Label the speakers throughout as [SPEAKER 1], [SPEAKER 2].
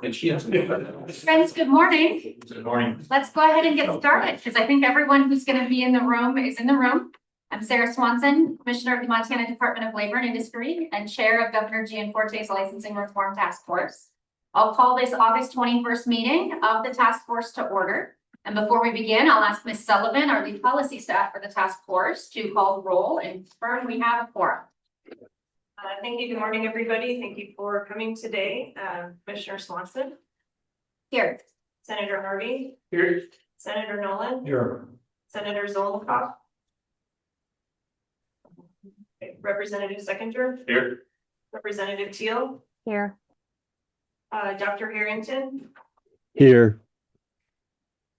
[SPEAKER 1] And she has.
[SPEAKER 2] Friends, good morning.
[SPEAKER 1] Good morning.
[SPEAKER 2] Let's go ahead and get started because I think everyone who's going to be in the room is in the room. I'm Sarah Swanson, Commissioner of the Montana Department of Labor and Industry and Chair of Governor Gianforte's Licensing Reform Task Force. I'll call this August 21st meeting of the task force to order. And before we begin, I'll ask Ms. Sullivan, our lead policy staff for the task force, to call the roll and confirm we have a quorum.
[SPEAKER 3] Thank you. Good morning, everybody. Thank you for coming today. Commissioner Swanson.
[SPEAKER 2] Here.
[SPEAKER 3] Senator Harvey.
[SPEAKER 1] Here.
[SPEAKER 3] Senator Nolan.
[SPEAKER 1] Here.
[SPEAKER 3] Senator Zolikoff. Okay. Representative Seconder.
[SPEAKER 1] Here.
[SPEAKER 3] Representative Teal.
[SPEAKER 4] Here.
[SPEAKER 3] Dr. Harrington.
[SPEAKER 5] Here.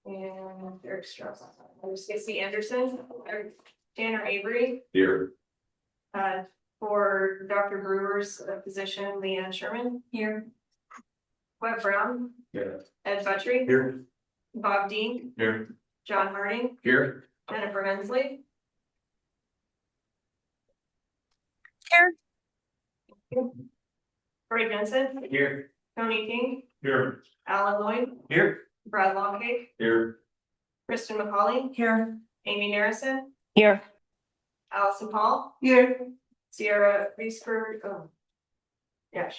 [SPEAKER 3] And Eric Strauss. Casey Anderson. Tanner Avery.
[SPEAKER 1] Here.
[SPEAKER 3] For Dr. Brewer's position, Leanne Sherman. Here. Webb Brown.
[SPEAKER 1] Here.
[SPEAKER 3] Ed Buttrey.
[SPEAKER 1] Here.
[SPEAKER 3] Bob Dean.
[SPEAKER 1] Here.
[SPEAKER 3] John Harding.
[SPEAKER 1] Here.
[SPEAKER 3] Jennifer Hensley.
[SPEAKER 4] Here.
[SPEAKER 3] Corey Jensen.
[SPEAKER 1] Here.
[SPEAKER 3] Tony King.
[SPEAKER 1] Here.
[SPEAKER 3] Alan Lloyd.
[SPEAKER 1] Here.
[SPEAKER 3] Brad Longcake.
[SPEAKER 1] Here.
[SPEAKER 3] Kristen McCauley. Here. Amy Narrison.
[SPEAKER 4] Here.
[SPEAKER 3] Allison Paul.
[SPEAKER 4] Here.
[SPEAKER 3] Sierra Reesford. Oh. Yeah.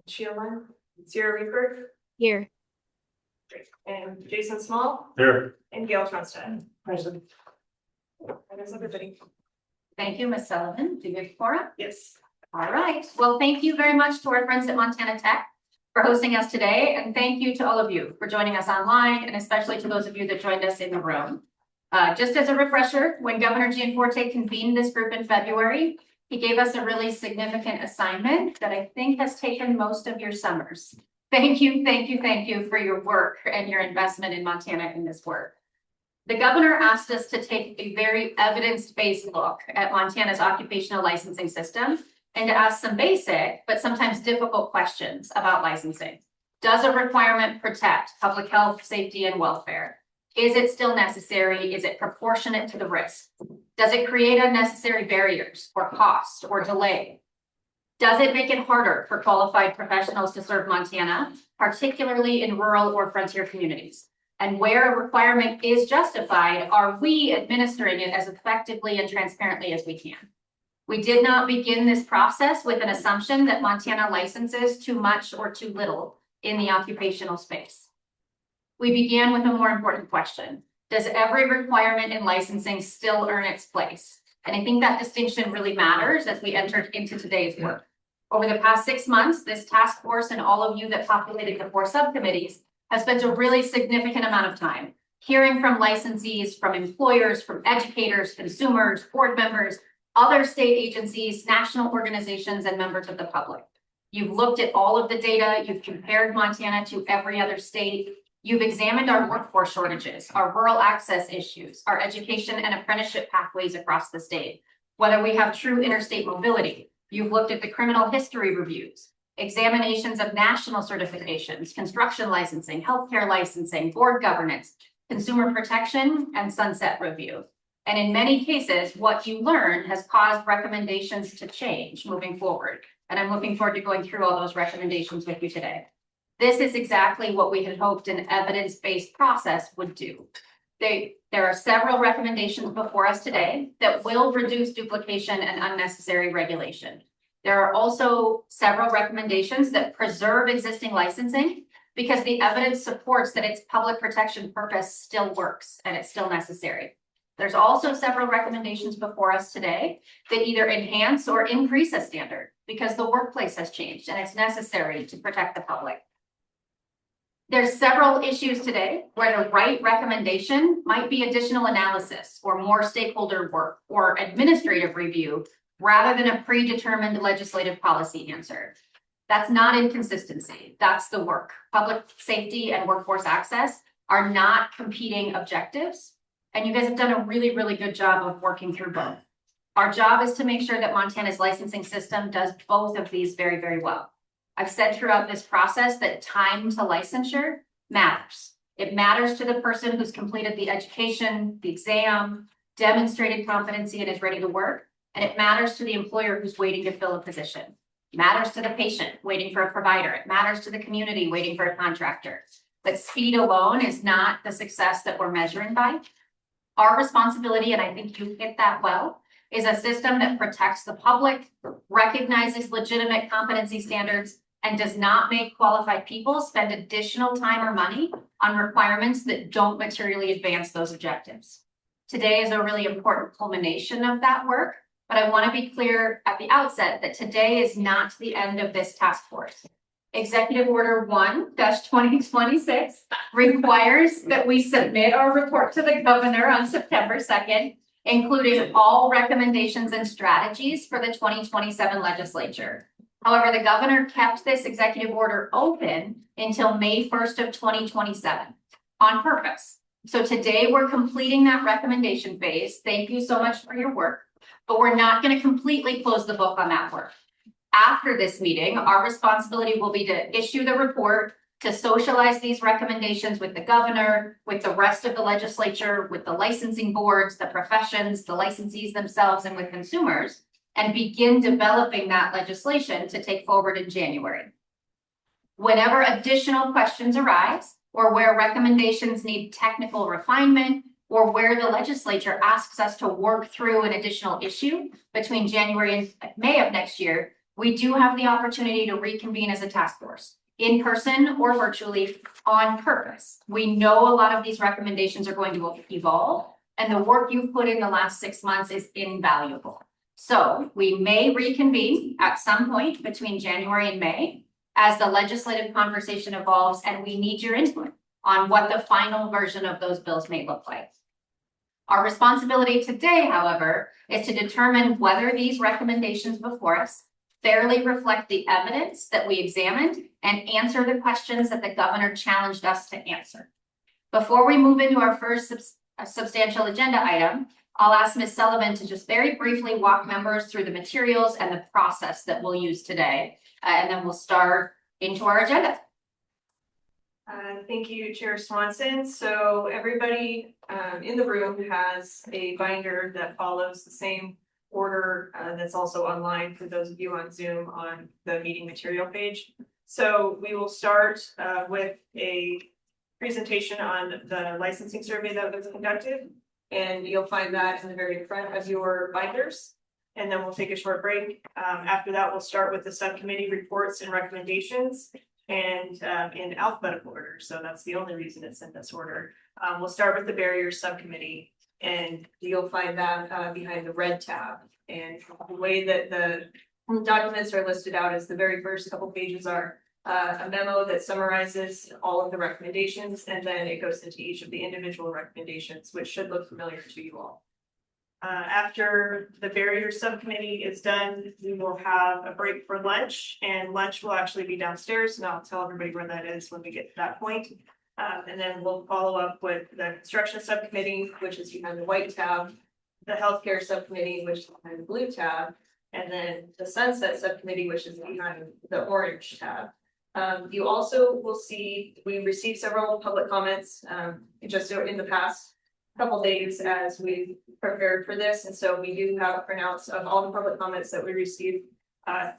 [SPEAKER 3] Sheila. Sierra Reesford.
[SPEAKER 4] Here.
[SPEAKER 3] And Jason Small.
[SPEAKER 1] Here.
[SPEAKER 3] And Gail Tronstad. Present. That is everybody.
[SPEAKER 2] Thank you, Ms. Sullivan. Do you have a quorum?
[SPEAKER 3] Yes.
[SPEAKER 2] All right. Well, thank you very much to our friends at Montana Tech for hosting us today. And thank you to all of you for joining us online, and especially to those of you that joined us in the room. Just as a refresher, when Governor Gianforte convened this group in February, he gave us a really significant assignment that I think has taken most of your summers. Thank you, thank you, thank you for your work and your investment in Montana in this work. The governor asked us to take a very evidence-based look at Montana's occupational licensing system and to ask some basic, but sometimes difficult questions about licensing. Does a requirement protect public health, safety, and welfare? Is it still necessary? Is it proportionate to the risk? Does it create unnecessary barriers or cost or delay? Does it make it harder for qualified professionals to serve Montana, particularly in rural or frontier communities? And where a requirement is justified, are we administering it as effectively and transparently as we can? We did not begin this process with an assumption that Montana licenses too much or too little in the occupational space. We began with a more important question. Does every requirement in licensing still earn its place? And I think that distinction really matters as we entered into today's work. Over the past 6 months, this task force and all of you that populated the 4 subcommittees have spent a really significant amount of time hearing from licensees, from employers, from educators, consumers, board members, other state agencies, national organizations, and members of the public. You've looked at all of the data, you've compared Montana to every other state. You've examined our workforce shortages, our rural access issues, our education and apprenticeship pathways across the state, whether we have true interstate mobility. You've looked at the criminal history reviews, examinations of national certifications, construction licensing, healthcare licensing, board governance, consumer protection, and sunset review. And in many cases, what you learn has caused recommendations to change moving forward. And I'm looking forward to going through all those recommendations with you today. This is exactly what we had hoped an evidence-based process would do. There are several recommendations before us today that will reduce duplication and unnecessary regulation. There are also several recommendations that preserve existing licensing because the evidence supports that its public protection purpose still works and it's still necessary. There's also several recommendations before us today that either enhance or increase a standard because the workplace has changed and it's necessary to protect the public. There's several issues today where the right recommendation might be additional analysis or more stakeholder work or administrative review rather than a predetermined legislative policy answer. That's not inconsistency. That's the work. Public safety and workforce access are not competing objectives. And you guys have done a really, really good job of working through both. Our job is to make sure that Montana's licensing system does both of these very, very well. I've said throughout this process that time to licensure matters. It matters to the person who's completed the education, the exam, demonstrated competency, and is ready to work. And it matters to the employer who's waiting to fill a position. matters to the patient waiting for a provider. It matters to the community waiting for a contractor. But speed alone is not the success that we're measuring by. Our responsibility, and I think you hit that well, is a system that protects the public, recognizes legitimate competency standards, and does not make qualified people spend additional time or money on requirements that don't materially advance those objectives. Today is a really important culmination of that work, but I want to be clear at the outset that today is not the end of this task force. Executive Order 1-2026 requires that we submit our report to the governor on September 2nd, including all recommendations and strategies for the 2027 legislature. However, the governor kept this executive order open until May 1st of 2027 on purpose. So today we're completing that recommendation phase. Thank you so much for your work, but we're not going to completely close the book on that work. After this meeting, our responsibility will be to issue the report, to socialize these recommendations with the governor, with the rest of the legislature, with the licensing boards, the professions, the licensees themselves, and with consumers, and begin developing that legislation to take forward in January. Whenever additional questions arise, or where recommendations need technical refinement, or where the legislature asks us to work through an additional issue between January and May of next year, we do have the opportunity to reconvene as a task force, in person or virtually, on purpose. We know a lot of these recommendations are going to evolve, and the work you've put in the last 6 months is invaluable. So we may reconvene at some point between January and May as the legislative conversation evolves, and we need your input on what the final version of those bills may look like. Our responsibility today, however, is to determine whether these recommendations before us fairly reflect the evidence that we examined and answer the questions that the governor challenged us to answer. Before we move into our first substantial agenda item, I'll ask Ms. Sullivan to just very briefly walk members through the materials and the process that we'll use today, and then we'll start into our agenda.
[SPEAKER 3] Thank you, Chair Swanson. So everybody in the room has a binder that follows the same order that's also online for those of you on Zoom on the meeting material page. So we will start with a presentation on the licensing survey that was conducted, and you'll find that in the very front of your binders. And then we'll take a short break. After that, we'll start with the subcommittee reports and recommendations, and in alphabetical order. So that's the only reason it's in this order. We'll start with the barriers subcommittee, and you'll find that behind the red tab. And the way that the documents are listed out is the very first couple pages are a memo that summarizes all of the recommendations, and then it goes into each of the individual recommendations, which should look familiar to you all. After the barriers subcommittee is done, we will have a break for lunch, and lunch will actually be downstairs, and I'll tell everybody where that is when we get to that point. And then we'll follow up with the construction subcommittee, which is behind the white tab, the healthcare subcommittee, which is behind the blue tab, and then the sunset subcommittee, which is behind the orange tab. You also will see we received several public comments just in the past couple days as we prepared for this, and so we do have printouts of all the public comments that we received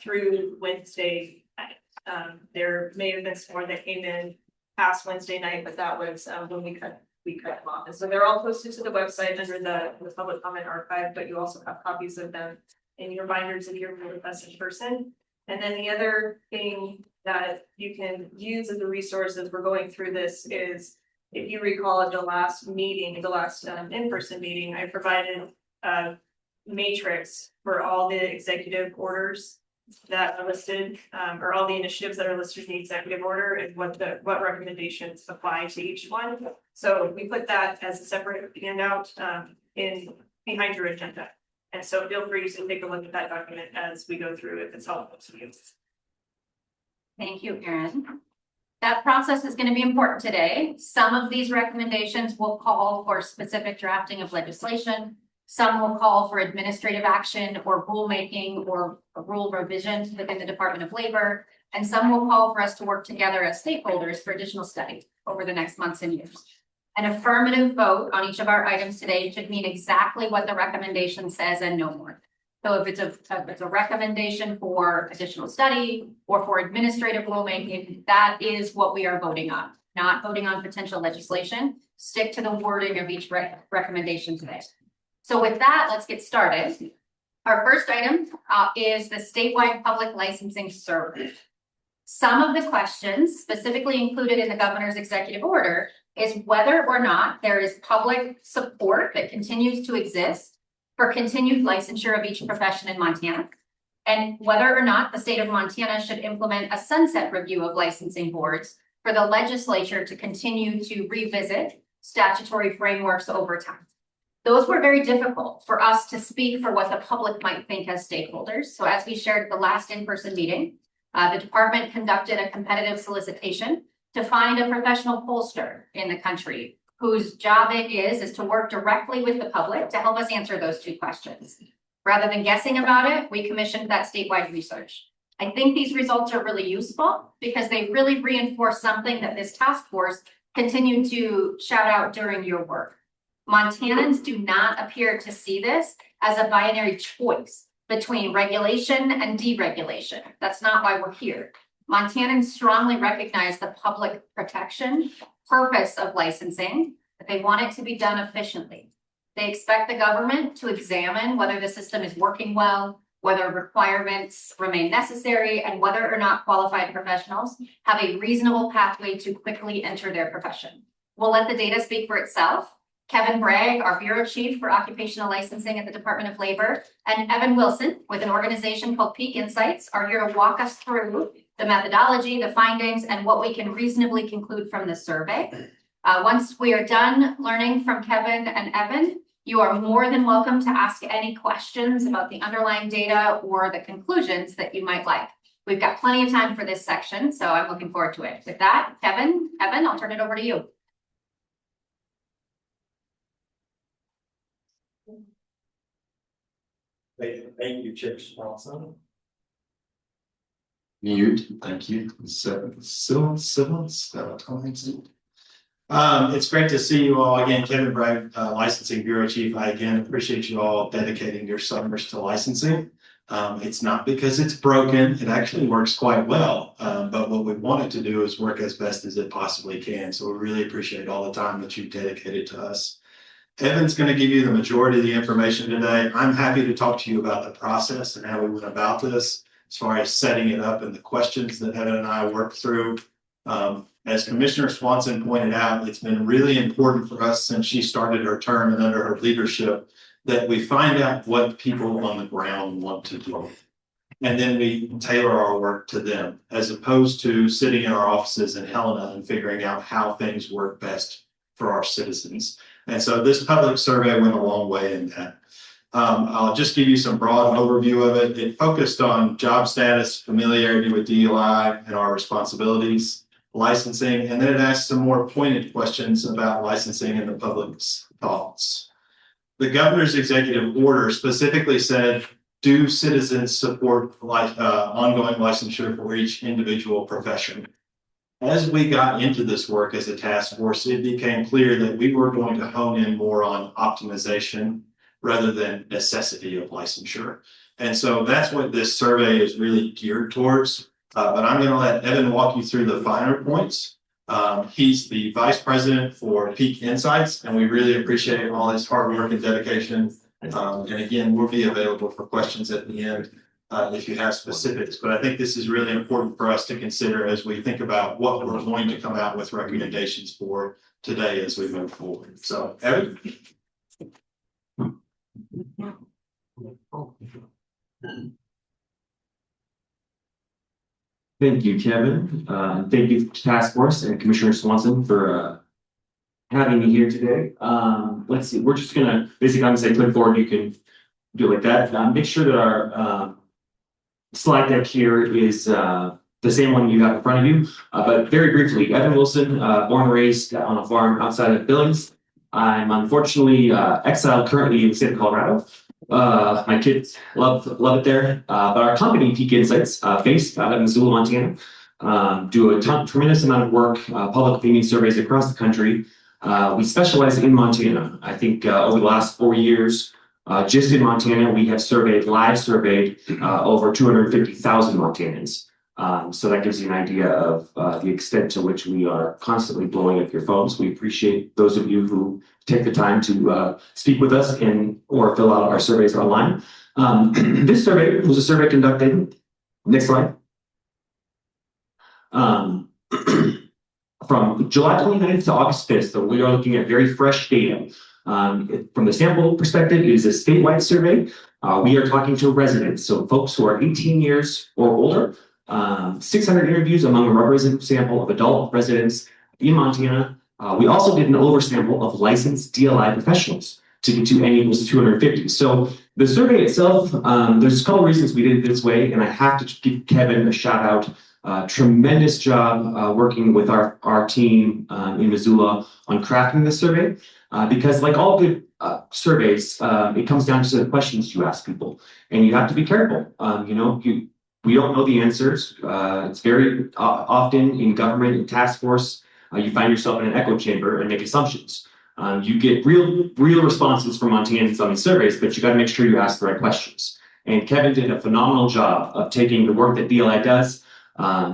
[SPEAKER 3] through Wednesday night. There may have been some more that came in past Wednesday night, but that was when we cut them off. And so they're all posted to the website under the public comment archive, but you also have copies of them in your binders if you're with us in person. And then the other thing that you can use as a resource as we're going through this is, if you recall at the last meeting, the last in-person meeting, I provided a matrix for all the executive orders that are listed, or all the initiatives that are listed in the executive order, and what recommendations apply to each one. So we put that as a separate handout in behind your agenda. And so feel free to take a look at that document as we go through if it's helpful to you.
[SPEAKER 2] Thank you, Erin. That process is going to be important today. Some of these recommendations will call for specific drafting of legislation. Some will call for administrative action or rulemaking or a rule revision within the Department of Labor. And some will call for us to work together as stakeholders for additional study over the next months and years. An affirmative vote on each of our items today should mean exactly what the recommendation says and no more. So if it's a recommendation for additional study or for administrative rulemaking, that is what we are voting on, not voting on potential legislation. Stick to the wording of each recommendation today. So with that, let's get started. Our first item is the statewide public licensing survey. Some of the questions specifically included in the governor's executive order is whether or not there is public support that continues to exist for continued licensure of each profession in Montana, and whether or not the state of Montana should implement a sunset review of licensing boards for the legislature to continue to revisit statutory frameworks over time. Those were very difficult for us to speak for what the public might think as stakeholders. So as we shared at the last in-person meeting, the department conducted a competitive solicitation to find a professional pollster in the country whose job it is to work directly with the public to help us answer those two questions. Rather than guessing about it, we commissioned that statewide research. I think these results are really useful because they really reinforce something that this task force continued to shout out during your work. Montanans do not appear to see this as a binary choice between regulation and deregulation. That's not why we're here. Montanans strongly recognize the public protection purpose of licensing, that they want it to be done efficiently. They expect the government to examine whether the system is working well, whether requirements remain necessary, and whether or not qualified professionals have a reasonable pathway to quickly enter their profession. We'll let the data speak for itself. Kevin Bragg, our Bureau Chief for Occupational Licensing at the Department of Labor, and Evan Wilson with an organization called Peak Insights are here to walk us through the methodology, the findings, and what we can reasonably conclude from the survey. Once we are done learning from Kevin and Evan, you are more than welcome to ask any questions about the underlying data or the conclusions that you might like. We've got plenty of time for this section, so I'm looking forward to it. With that, Kevin, Evan, I'll turn it over to you.
[SPEAKER 1] Thank you, Chair Swanson.
[SPEAKER 4] Mute, thank you.
[SPEAKER 1] It's great to see you all again. Kevin Bragg, Licensing Bureau Chief. I again appreciate you all dedicating your summers to licensing. It's not because it's broken, it actually works quite well. But what we want it to do is work as best as it possibly can. So we really appreciate all the time that you've dedicated to us. Evan's going to give you the majority of the information today. I'm happy to talk to you about the process and how we went about this, as far as setting it up and the questions that Evan and I worked through. As Commissioner Swanson pointed out, it's been really important for us since she started her term and under her leadership that we find out what people on the ground want to do. And then we tailor our work to them, as opposed to sitting in our offices in Helena and figuring out how things work best for our citizens. And so this public survey went a long way in that. I'll just give you some broad overview of it. It focused on job status, familiarity with DLI and our responsibilities, licensing, and then it asked some more pointed questions about licensing and the public's thoughts. The governor's executive order specifically said, do citizens support ongoing licensure for each individual profession? As we got into this work as a task force, it became clear that we were going to hone in more on optimization rather than necessity of licensure. And so that's what this survey is really geared towards. But I'm going to let Evan walk you through the finer points. He's the vice president for Peak Insights, and we really appreciate all his hard work and dedication. And again, we'll be available for questions at the end if you have specifics. But I think this is really important for us to consider as we think about what we're going to come out with recommendations for today as we move forward. So, Evan.
[SPEAKER 4] Thank you, Kevin. Thank you to Task Force and Commissioner Swanson for having me here today. Let's see, we're just gonna basically, I'm gonna say click forward, you can do it like that. Make sure that our slide deck here is the same one you have in front of you. But very briefly, Evan Wilson, born and raised on a farm outside of Billings. I'm unfortunately exiled currently in the state of Colorado. My kids love it there. But our company, Peak Insights, based out of Missoula, Montana, do a tremendous amount of work, public opinion surveys across the country. We specialize in Montana. I think over the last 4 years, Just in Montana, we have live surveyed over 250,000 Montanans. So that gives you an idea of the extent to which we are constantly blowing up your phones. We appreciate those of you who take the time to speak with us or fill out our surveys online. This survey was a survey conducted, next slide, from July 29th to August 5th. So we are looking at very fresh data. From the sample perspective, it is a statewide survey. We are talking to residents, so folks who are 18 years or older. 600 interviews among a representative sample of adult residents in Montana. We also did an oversample of licensed DLI professionals to get to N equals 250. So the survey itself, there's a couple reasons we did it this way, and I have to give Kevin a shout out. Tremendous job working with our team in Missoula on crafting this survey. Because like all good surveys, it comes down to the questions you ask people, and you have to be careful. We don't know the answers. It's very often in government and task force, you find yourself in an echo chamber and make assumptions. You get real responses from Montanans on these surveys, but you got to make sure you ask the right questions. And Kevin did a phenomenal job of taking the work that DLI does,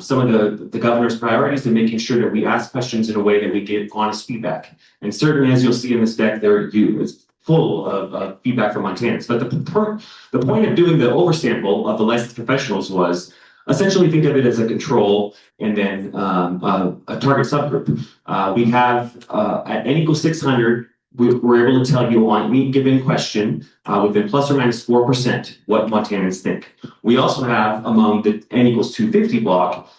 [SPEAKER 4] some of the governor's priorities, and making sure that we ask questions in a way that we get honest feedback. And certainly, as you'll see in this deck, it's full of feedback from Montanans. But the point of doing the oversample of the licensed professionals was essentially think of it as a control and then a target subgroup. We have at N equals 600, we're able to tell you on any given question within plus or minus 4% what Montanans think. We also have among the N equals 250 block,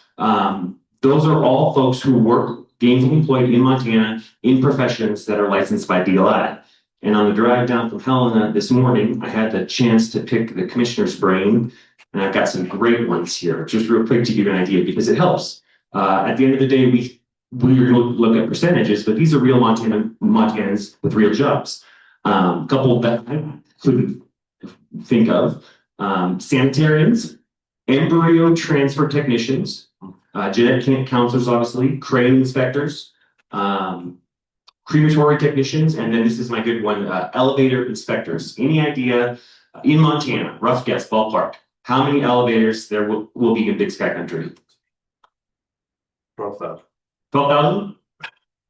[SPEAKER 4] those are all folks who work gainfully employed in Montana in professions that are licensed by DLI. And on the drive down from Helena this morning, I had the chance to pick the commissioner's brain, and I've got some great ones here, just real quick to give you an idea, because it helps. At the end of the day, we look at percentages, but these are real Montanans with real jobs. A couple that I couldn't think of, sanitarians, embryo transfer technicians, genetic counselors, obviously, crane inspectors, crematory technicians, and then this is my good one, elevator inspectors. Any idea in Montana, rough guess, ballpark, how many elevators there will be in Big Sky Country?
[SPEAKER 1] 12,000.
[SPEAKER 4] 12,000?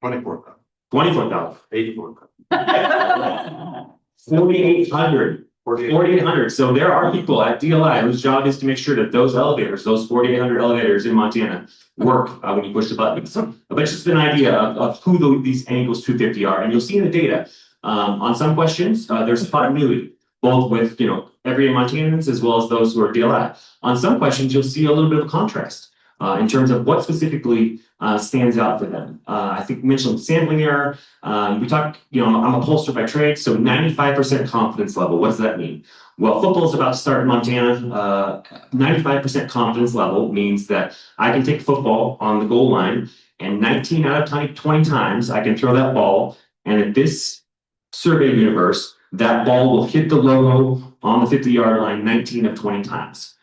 [SPEAKER 1] 24,000.
[SPEAKER 4] 24,000.
[SPEAKER 1] 84,000.
[SPEAKER 4] 4,800. 4,800. So there are people at DLI whose job is to make sure that those 4,800 elevators in Montana work when you push the button. So, but it's just an idea of who these N equals 250 are. And you'll see in the data, on some questions, there's continuity, both with, everyday Montanans as well as those who are DLI. On some questions, you'll see a little bit of a contrast in terms of what specifically stands out for them. I think we mentioned sampling error. We talked, I'm a pollster by trade, so 95% confidence level. What does that mean? Well, football is about to start in Montana. 95% confidence level means that I can take football on the goal line, and 19 out of 20 times I can throw that ball, and in this survey universe, that ball will hit the logo on the 50-yard line 19 of 20 times.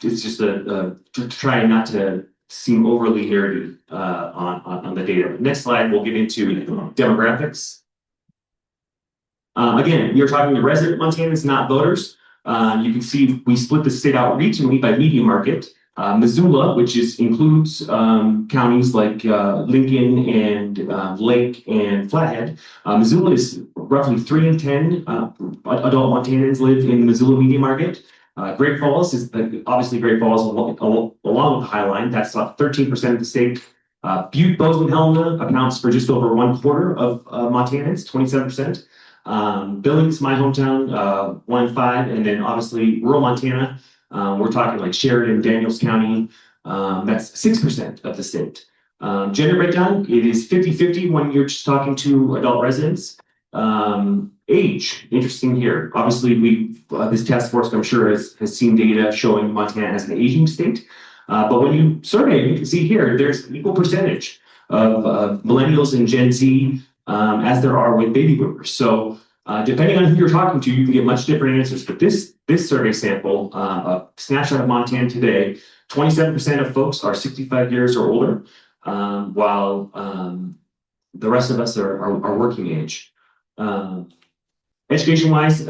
[SPEAKER 4] It's just to try not to seem overly nerdy on the data. Next slide, we'll get into demographics. Again, you're talking to resident Montanans, not voters. You can see we split the state out regionally by media market. Missoula, which includes counties like Lincoln and Lake and Flathead. Missoula is roughly 3 in 10 adult Montanans live in the Missoula media market. Great Falls is obviously Great Falls along with the High Line. That's about 13% of the state. Butte, Bozeman, Helena accounts for just over 1/4 of Montanans, 27%. Billings, my hometown, 1 in 5, and then obviously rural Montana. We're talking like Sheridan, Daniels County. That's 6% of the state. Gender breakdown, it is 50-50 when you're just talking to adult residents. Age, interesting here. Obviously, this task force, I'm sure, has seen data showing Montana as an aging state. But when you survey, you can see here, there's an equal percentage of millennials and Gen Z as there are with baby boomers. So depending on who you're talking to, you can get much different answers. But this survey sample, a snapshot of Montana today, 27% of folks are 65 years or older, while the rest of us are working age. Education wise,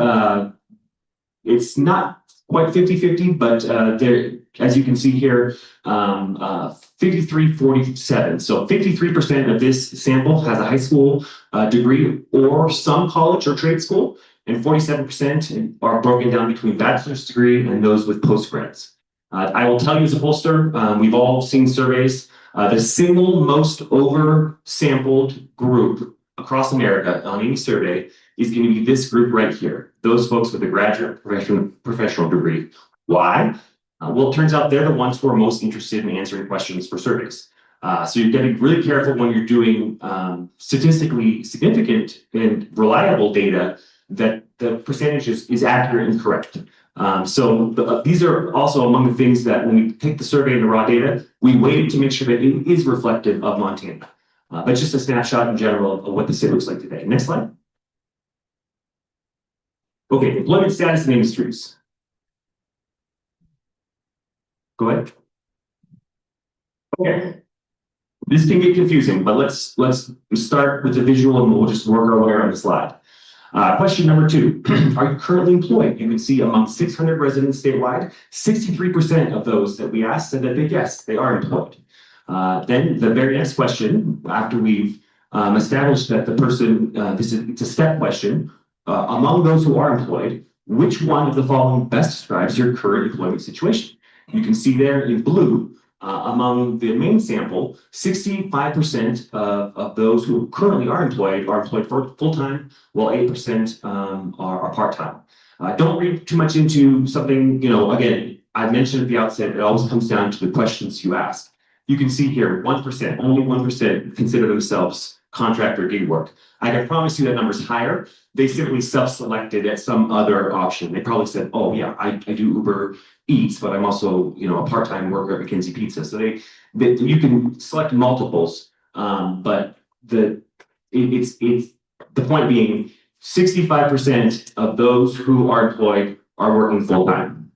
[SPEAKER 4] it's not quite 50-50, but there, as you can see here, 53-47. So 53% of this sample has a high school degree or some college or trade school, and 47% are broken down between bachelor's degree and those with postgrads. I will tell you as a pollster, we've all seen surveys. The single most over-sampled group across America on any survey is going to be this group right here. Those folks with a graduate professional degree. Why? Well, it turns out they're the ones who are most interested in answering questions for surveys. So you've got to be really careful when you're doing statistically significant and reliable data that the percentage is accurate and correct. These are also among the things that when we take the survey and the raw data, we weighted to make sure that it is reflective of Montana. But just a snapshot in general of what the state looks like today. Next slide. Okay, employment status and industries. Go ahead. Okay. This can get confusing, but let's start with the visual and we'll just work our way around the slide. Question number 2, are you currently employed? You can see among 600 residents statewide, 63% of those that we asked said that yes, they are employed. Then the very next question, after we've established that the person, it's a step question, among those who are employed, which one of the following best describes your current employment situation? You can see there in blue, among the main sample, 65% of those who currently are employed for full-time, while 8% are part-time. Don't read too much into something, again, I mentioned at the outset, it always comes down to the questions you ask. You can see here, 1%, only 1% consider themselves contract or gig work. I can promise you that number's higher. They simply self-selected at some other option. They probably said, oh yeah, I do Uber Eats, but I'm also, a part-time worker at McKinsey Pizza. So you can select multiples, but it's the point being 65% of those who are employed are working full-time.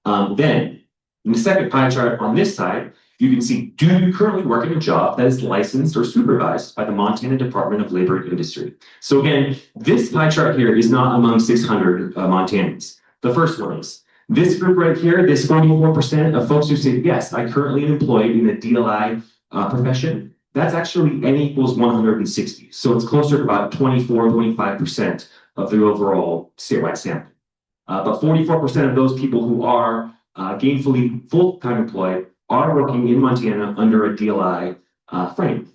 [SPEAKER 4] Then in the second pie chart on this side, you can see, do you currently work in a job that is licensed or supervised by the Montana Department of Labor and Industry? So again, this pie chart here is not among 600 Montanans. The first one is. This group right here, this 44% of folks who say, yes, I currently am employed in the DLI profession, that's actually N equals 160. So it's closer to about 25% of the overall statewide sample. But 44% of those people who are gainfully full-time employed are working in Montana under a DLI frame.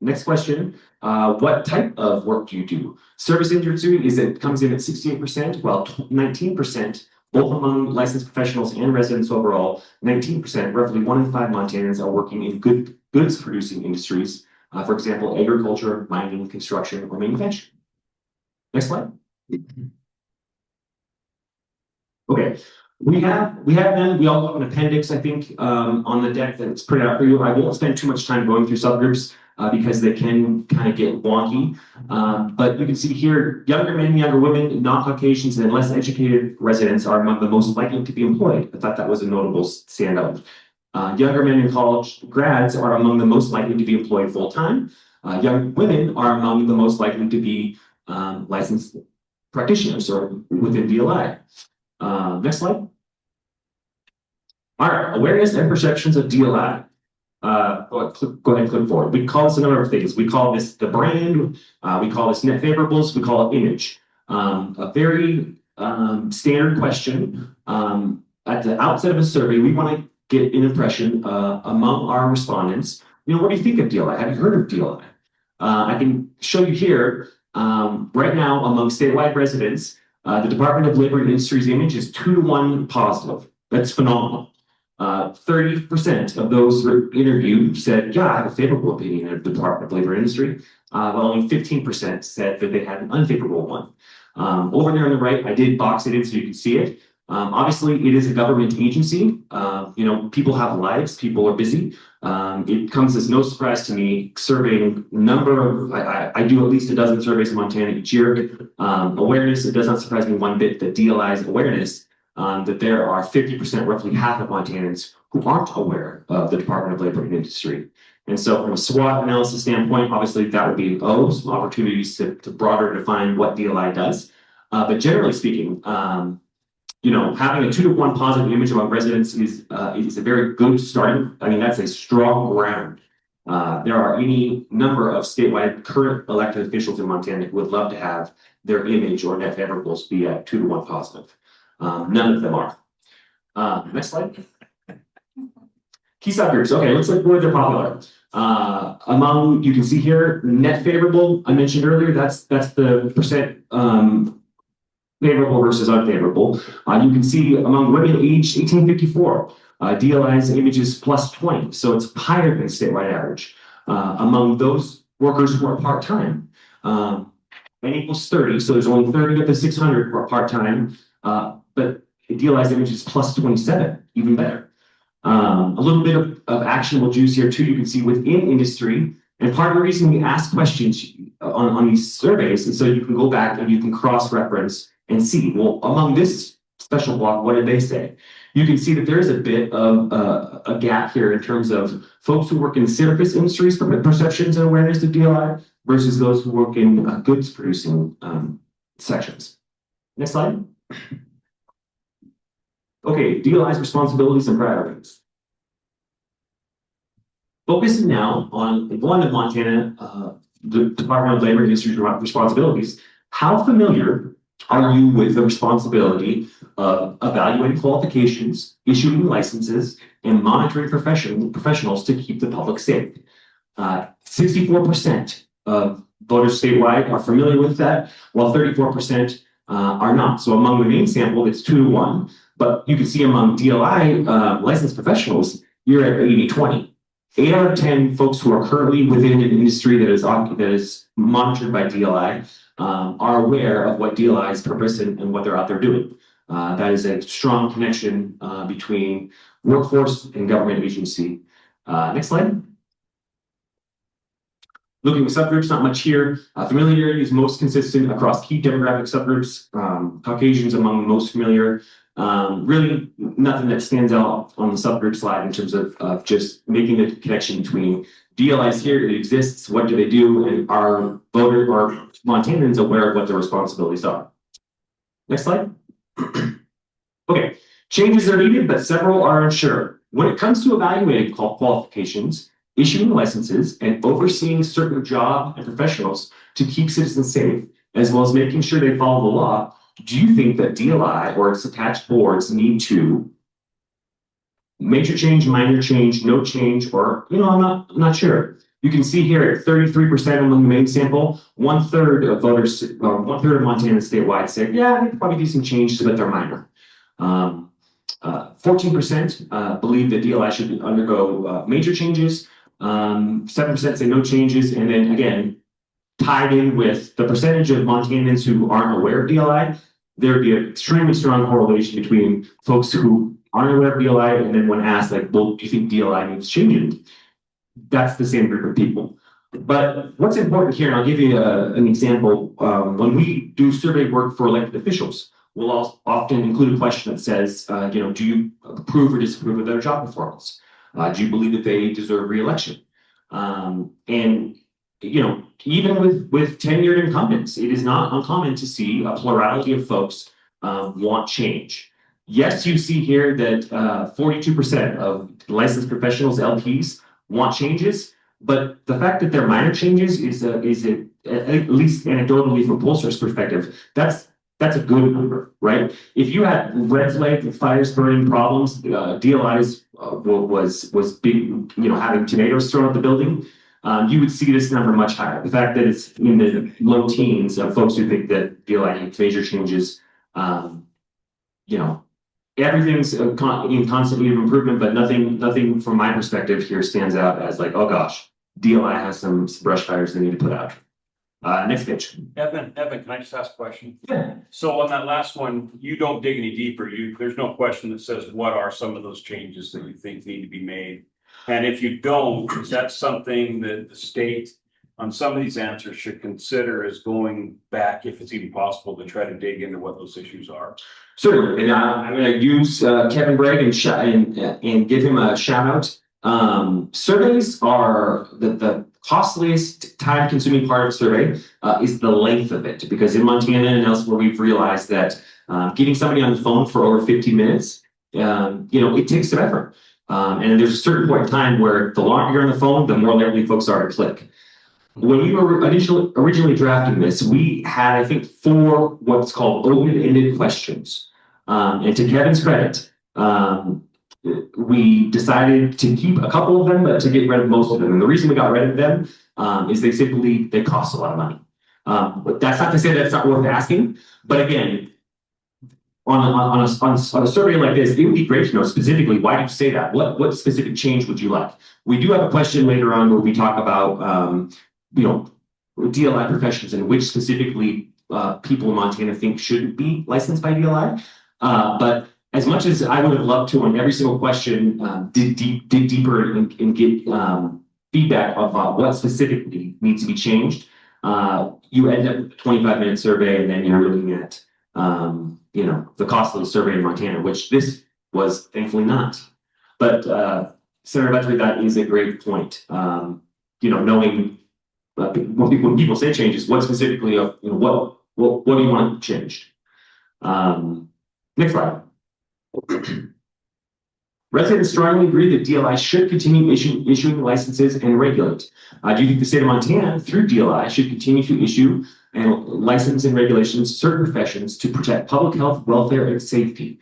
[SPEAKER 4] Next question, what type of work do you do? Service industry comes in at 68%, while 19%, both among licensed professionals and residents overall, 19%, roughly 1 in 5 Montanans are working in goods producing industries. For example, agriculture, mining, construction, or manufacturing. Next slide. Okay. We all have an appendix, I think, on the deck that's printed out for you. I won't spend too much time going through subgroups because they can kind of get wonky. But you can see here, younger men, younger women, non-Caucasians, and less educated residents are among the most likely to be employed. I thought that was a notable standout. Younger men and college grads are among the most likely to be employed full-time. Young women are among the most likely to be licensed practitioners or within DLI. Next slide. All right, awareness and perceptions of DLI. Go ahead and click forward. We call this a number of things. We call this the brand. We call this net favorables. We call it image. A very standard question. At the outset of a survey, we want to get an impression among our respondents. What do you think of DLI? Have you heard of DLI? I can show you here, right now among statewide residents, the Department of Labor and Industry's image is 2-to-1 positive. That's phenomenal. 30% of those interviewed said, yeah, I have a favorable opinion of the Department of Labor and Industry, while only 15% said that they had an unfavorable one. Over there on the right, I did box it in so you can see it. Obviously, it is a government agency. People have lives, people are busy. It comes as no surprise to me, surveying I do at least a dozen surveys in Montana each year. Awareness, it does not surprise me one bit that DLI's awareness that there are 50%, roughly half of Montanans who aren't aware of the Department of Labor and Industry. And so from a SWOT analysis standpoint, obviously that would be some opportunities to broader define what DLI does. But generally speaking, having a 2-to-1 positive image among residents is a very good starting. I mean, that's a strong ground. There are any number of statewide current elected officials in Montana who would love to have their image or net favorables be at 2-to-1 positive. None of them are. Next slide. Key subgroups. Okay, let's look where they're popular. Among, you can see here, net favorable, I mentioned earlier, that's the percent favorable versus unfavorable. You can see among women aged 1854, DLI's image is +20, so it's higher than statewide average. Among those workers who are part-time, N equals 30, so there's only 30 of the 600 who are part-time, but DLI's image is +27, even better. A little bit of actionable juice here too, you can see within industry, and part of the reason we ask questions on these surveys is so you can go back and you can cross-reference and see, well, among this special block, what did they say? You can see that there is a bit of a gap here in terms of folks who work in service industries from perceptions and awareness of DLI versus those who work in goods producing sections. Next slide. Okay, DLI's responsibilities and priorities. Focusing now on one of Montana, the Department of Labor and Industry responsibilities. How familiar are you with the responsibility of evaluating qualifications, issuing licenses, and monitoring professionals to keep the public safe? 64% of voters statewide are familiar with that, while 34% are not. So among the main sample, it's 2-to-1. But you can see among DLI licensed professionals, you're at 80-20. 8 out of 10 folks who are currently within an industry that is monitored by DLI are aware of what DLI's purpose and what they're out there doing. That is a strong connection between workforce and government agency. Next slide. Looking at subgroups, not much here. Familiarity is most consistent across key demographic subgroups. Caucasians among the most familiar. Really nothing that stands out on the subgroup slide in terms of just making the connection between DLI's here, it exists, what do they do, and are voters or Montanans aware of what their responsibilities are. Next slide. Okay, changes are needed, but several are unsure. When it comes to evaluating qualifications, issuing licenses, and overseeing certain job and professionals to keep citizens safe, as well as making sure they follow the law, do you think that DLI or its attached boards need to major change, minor change, no change, or, I'm not sure. You can see here at 33% among the main sample, 1/3 of voters, or 1/3 of Montana statewide said, yeah, they could probably do some changes, but they're minor. 14% believe that DLI should undergo major changes. 7% say no changes, and then again, tied in with the percentage of Montanans who aren't aware of DLI, there'd be an extremely strong correlation between folks who aren't aware of DLI and then when asked, like, well, do you think DLI needs changing? That's the same group of people. But what's important here, and I'll give you an example, when we do survey work for elected officials, we'll often include a question that says, do you approve or disapprove of their job performance? Do you believe that they deserve re-election? And even with tenured incumbents, it is not uncommon to see a plurality of folks want change. Yes, you see here that 42% of licensed professionals, LPs, want changes, but the fact that they're minor changes is at least anecdotally from pollsters' perspective, that's a good number, right? If you had red flag fires burning problems, DLI's was big, having tomatoes thrown at the building. You would see this number much higher. The fact that it's in the low teens of folks who think that DLI needs major changes, everything's in constant need of improvement, but nothing from my perspective here stands out as like, oh gosh, DLI has some brush fires they need to put out. Next page.
[SPEAKER 5] Evan, can I just ask a question?
[SPEAKER 4] Yeah.
[SPEAKER 5] So on that last one, you don't dig any deeper. There's no question that says what are some of those changes that you think need to be made? And if you don't, is that something that the state on some of these answers should consider as going back, if it's even possible, to try to dig into what those issues are?
[SPEAKER 4] Certainly, and I'm going to use Kevin Bragg and give him a shout out. Surveys are the costliest time consuming part of survey is the length of it, because in Montana and elsewhere, we've realized that getting somebody on the phone for over 15 minutes, it takes some effort. And there's a certain point in time where the longer you're on the phone, the more likely folks are to click. When we were originally drafting this, we had, I think, 4 what's called open-ended questions. And to Kevin's credit, we decided to keep a couple of them, but to get rid of most of them. And the reason we got rid of them is they cost a lot of money. But that's not to say that's not worth asking. But again, on a survey like this, it would be great to know specifically, why do you say that? What specific change would you like? We do have a question later on where we talk about, DLI professions and which specifically people in Montana think should be licensed by DLI. But as much as I would have loved to on every single question, dig deeper and get feedback about what specifically needs to be changed, you end up with a 25-minute survey, and then you're looking at the cost of the survey in Montana, which this was thankfully not. But Senator Butler, that is a great point. Knowing when people say changes, what specifically, what do you want changed? Next slide. Residents strongly agree that DLI should continue issuing licenses and regulate. Do you think the state of Montana, through DLI, should continue to issue and license and regulations certain professions to protect public health, welfare, and safety?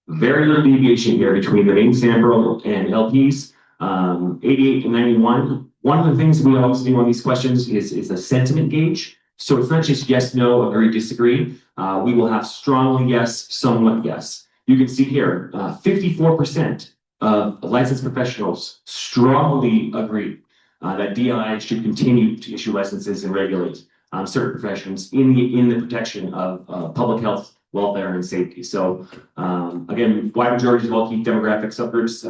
[SPEAKER 4] Very little deviation here between the main sample and LPs. 88 and 91. One of the things we always do on these questions is a sentiment gauge. So it's not just yes, no, agree, disagree. We will have strongly yes, somewhat yes. You can see here, 54% of licensed professionals strongly agree that DLI should continue to issue licenses and regulate certain professions in the protection of public health, welfare, and safety. So again, wide majority of all key demographic subgroups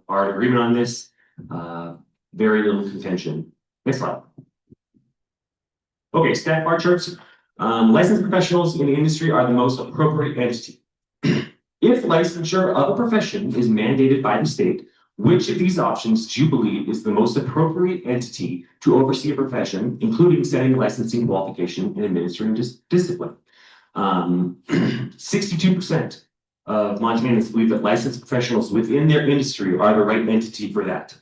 [SPEAKER 4] are in agreement on this. Very little contention. Next slide. Okay, stack bar charts. Licensed professionals in the industry are the most appropriate entity. If licensure of a profession is mandated by the state, which of these options do you believe is the most appropriate entity to oversee a profession, including setting licensing qualification and administering discipline? 62% of Montanans believe that licensed professionals within their industry are the right entity for that.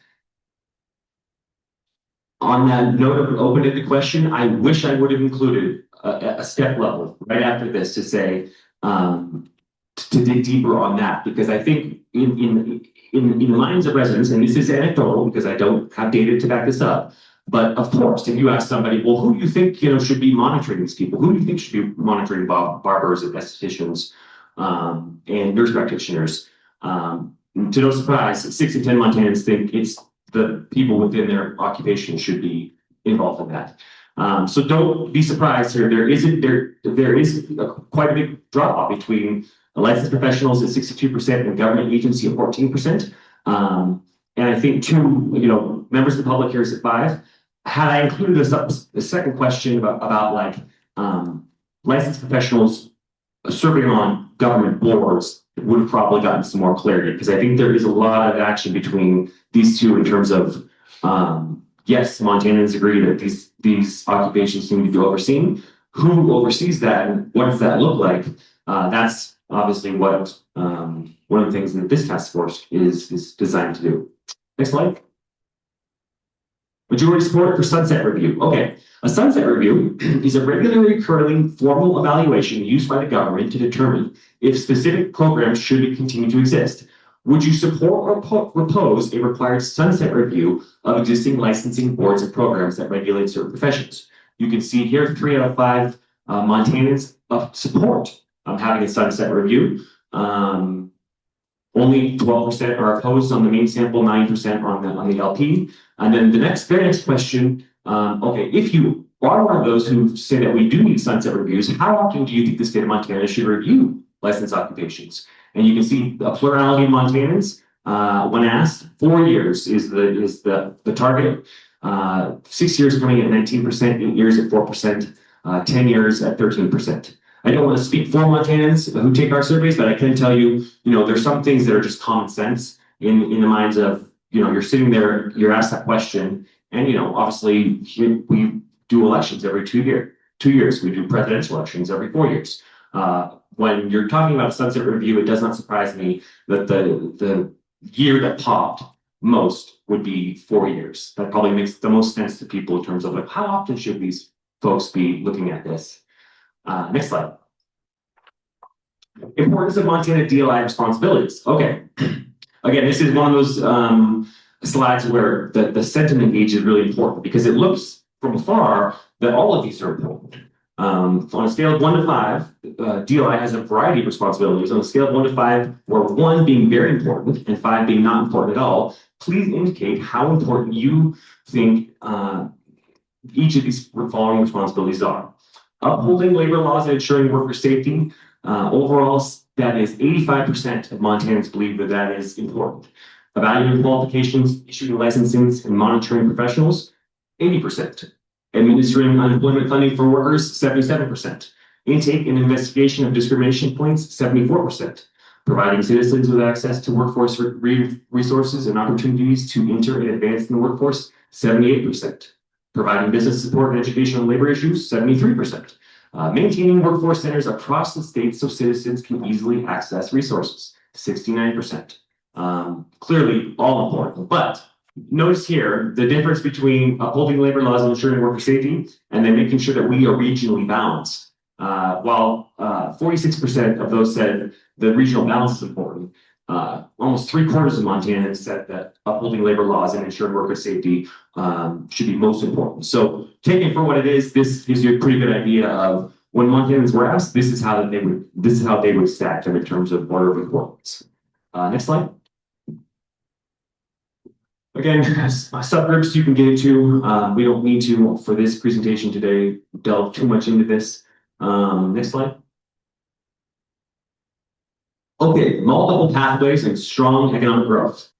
[SPEAKER 4] On that note of an open-ended question, I wish I would have included a step level right after this to say, to dig deeper on that, because I think in the minds of residents, and this is anecdotal because I don't have data to back this up, but of course, if you ask somebody, well, who do you think should be monitoring these people? Who do you think should be monitoring barbers and estheticians and nurse practitioners? To no surprise, 6 in 10 Montanans think it's the people within their occupation should be involved in that. So don't be surprised here. There is quite a big drop off between licensed professionals at 62% and government agency at 14%. And I think too, members of the public here is at 5. Had I included the second question about licensed professionals serving on government boards, it would have probably gotten some more clarity, because I think there is a lot of action between these two in terms of, yes, Montanans agree that these occupations need to be overseen. Who oversees that and what does that look like? That's obviously what one of the things that this task force is designed to do. Next slide. Majority support for sunset review. Okay, a sunset review is a regularly occurring formal evaluation used by the government to determine if specific programs should continue to exist. Would you support or oppose a required sunset review of existing licensing boards and programs that regulate certain professions? You can see here 3 out of 5 Montanans support having a sunset review. Only 12% are opposed on the main sample, 9% on the LP. And then the very next question, okay, if you are one of those who say that we do need sunset reviews, how often do you think the state of Montana should review licensed occupations? And you can see a plurality of Montanans, when asked, 4 years is the target. 6 years coming in at 19%, 8 years at 4%, 10 years at 13%. I don't want to speak for Montanans who take our surveys, but I can tell you, there's some things that are just common sense in the minds of, you're sitting there, you're asked that question, And, obviously, we do elections every 2 years. We do presidential elections every 4 years. When you're talking about sunset review, it does not surprise me that the year that popped most would be 4 years. That probably makes the most sense to people in terms of like, how often should these folks be looking at this? Next slide. Importance of Montana DLI responsibilities. Okay. Again, this is one of those slides where the sentiment gauge is really important because it looks from afar that all of these are important. On a scale of 1 to 5, DLI has a variety of responsibilities. On a scale of 1 to 5, where 1 being very important and 5 being not important at all, please indicate how important you think each of these following responsibilities are. Upholding labor laws and ensuring worker safety. Overall, that is 85% of Montanans believe that is important. Evaluating qualifications, issuing licensings, and monitoring professionals, 80%. Administering unemployment funding for workers, 77%. Intake and investigation of discrimination points, 74%. Providing citizens with access to workforce resources and opportunities to enter and advance in the workforce, 78%. Providing business support and educational labor issues, 73%. Maintaining workforce centers across the state so citizens can easily access resources, 69%. Clearly all important, but notice here the difference between upholding labor laws and ensuring worker safety and then making sure that we are regionally balanced. While 46% of those said the regional balance is important, almost 3/4 of Montanans said that upholding labor laws and ensuring worker safety should be most important. So taking it for what it is, this gives you a pretty good idea of when Montanans were asked, this is how they would stack them in terms of order of importance. Next slide. Again, subgroups you can get into. We don't need to, for this presentation today, delve too much into this. Next slide. Okay, multiple pathways and strong economic growth.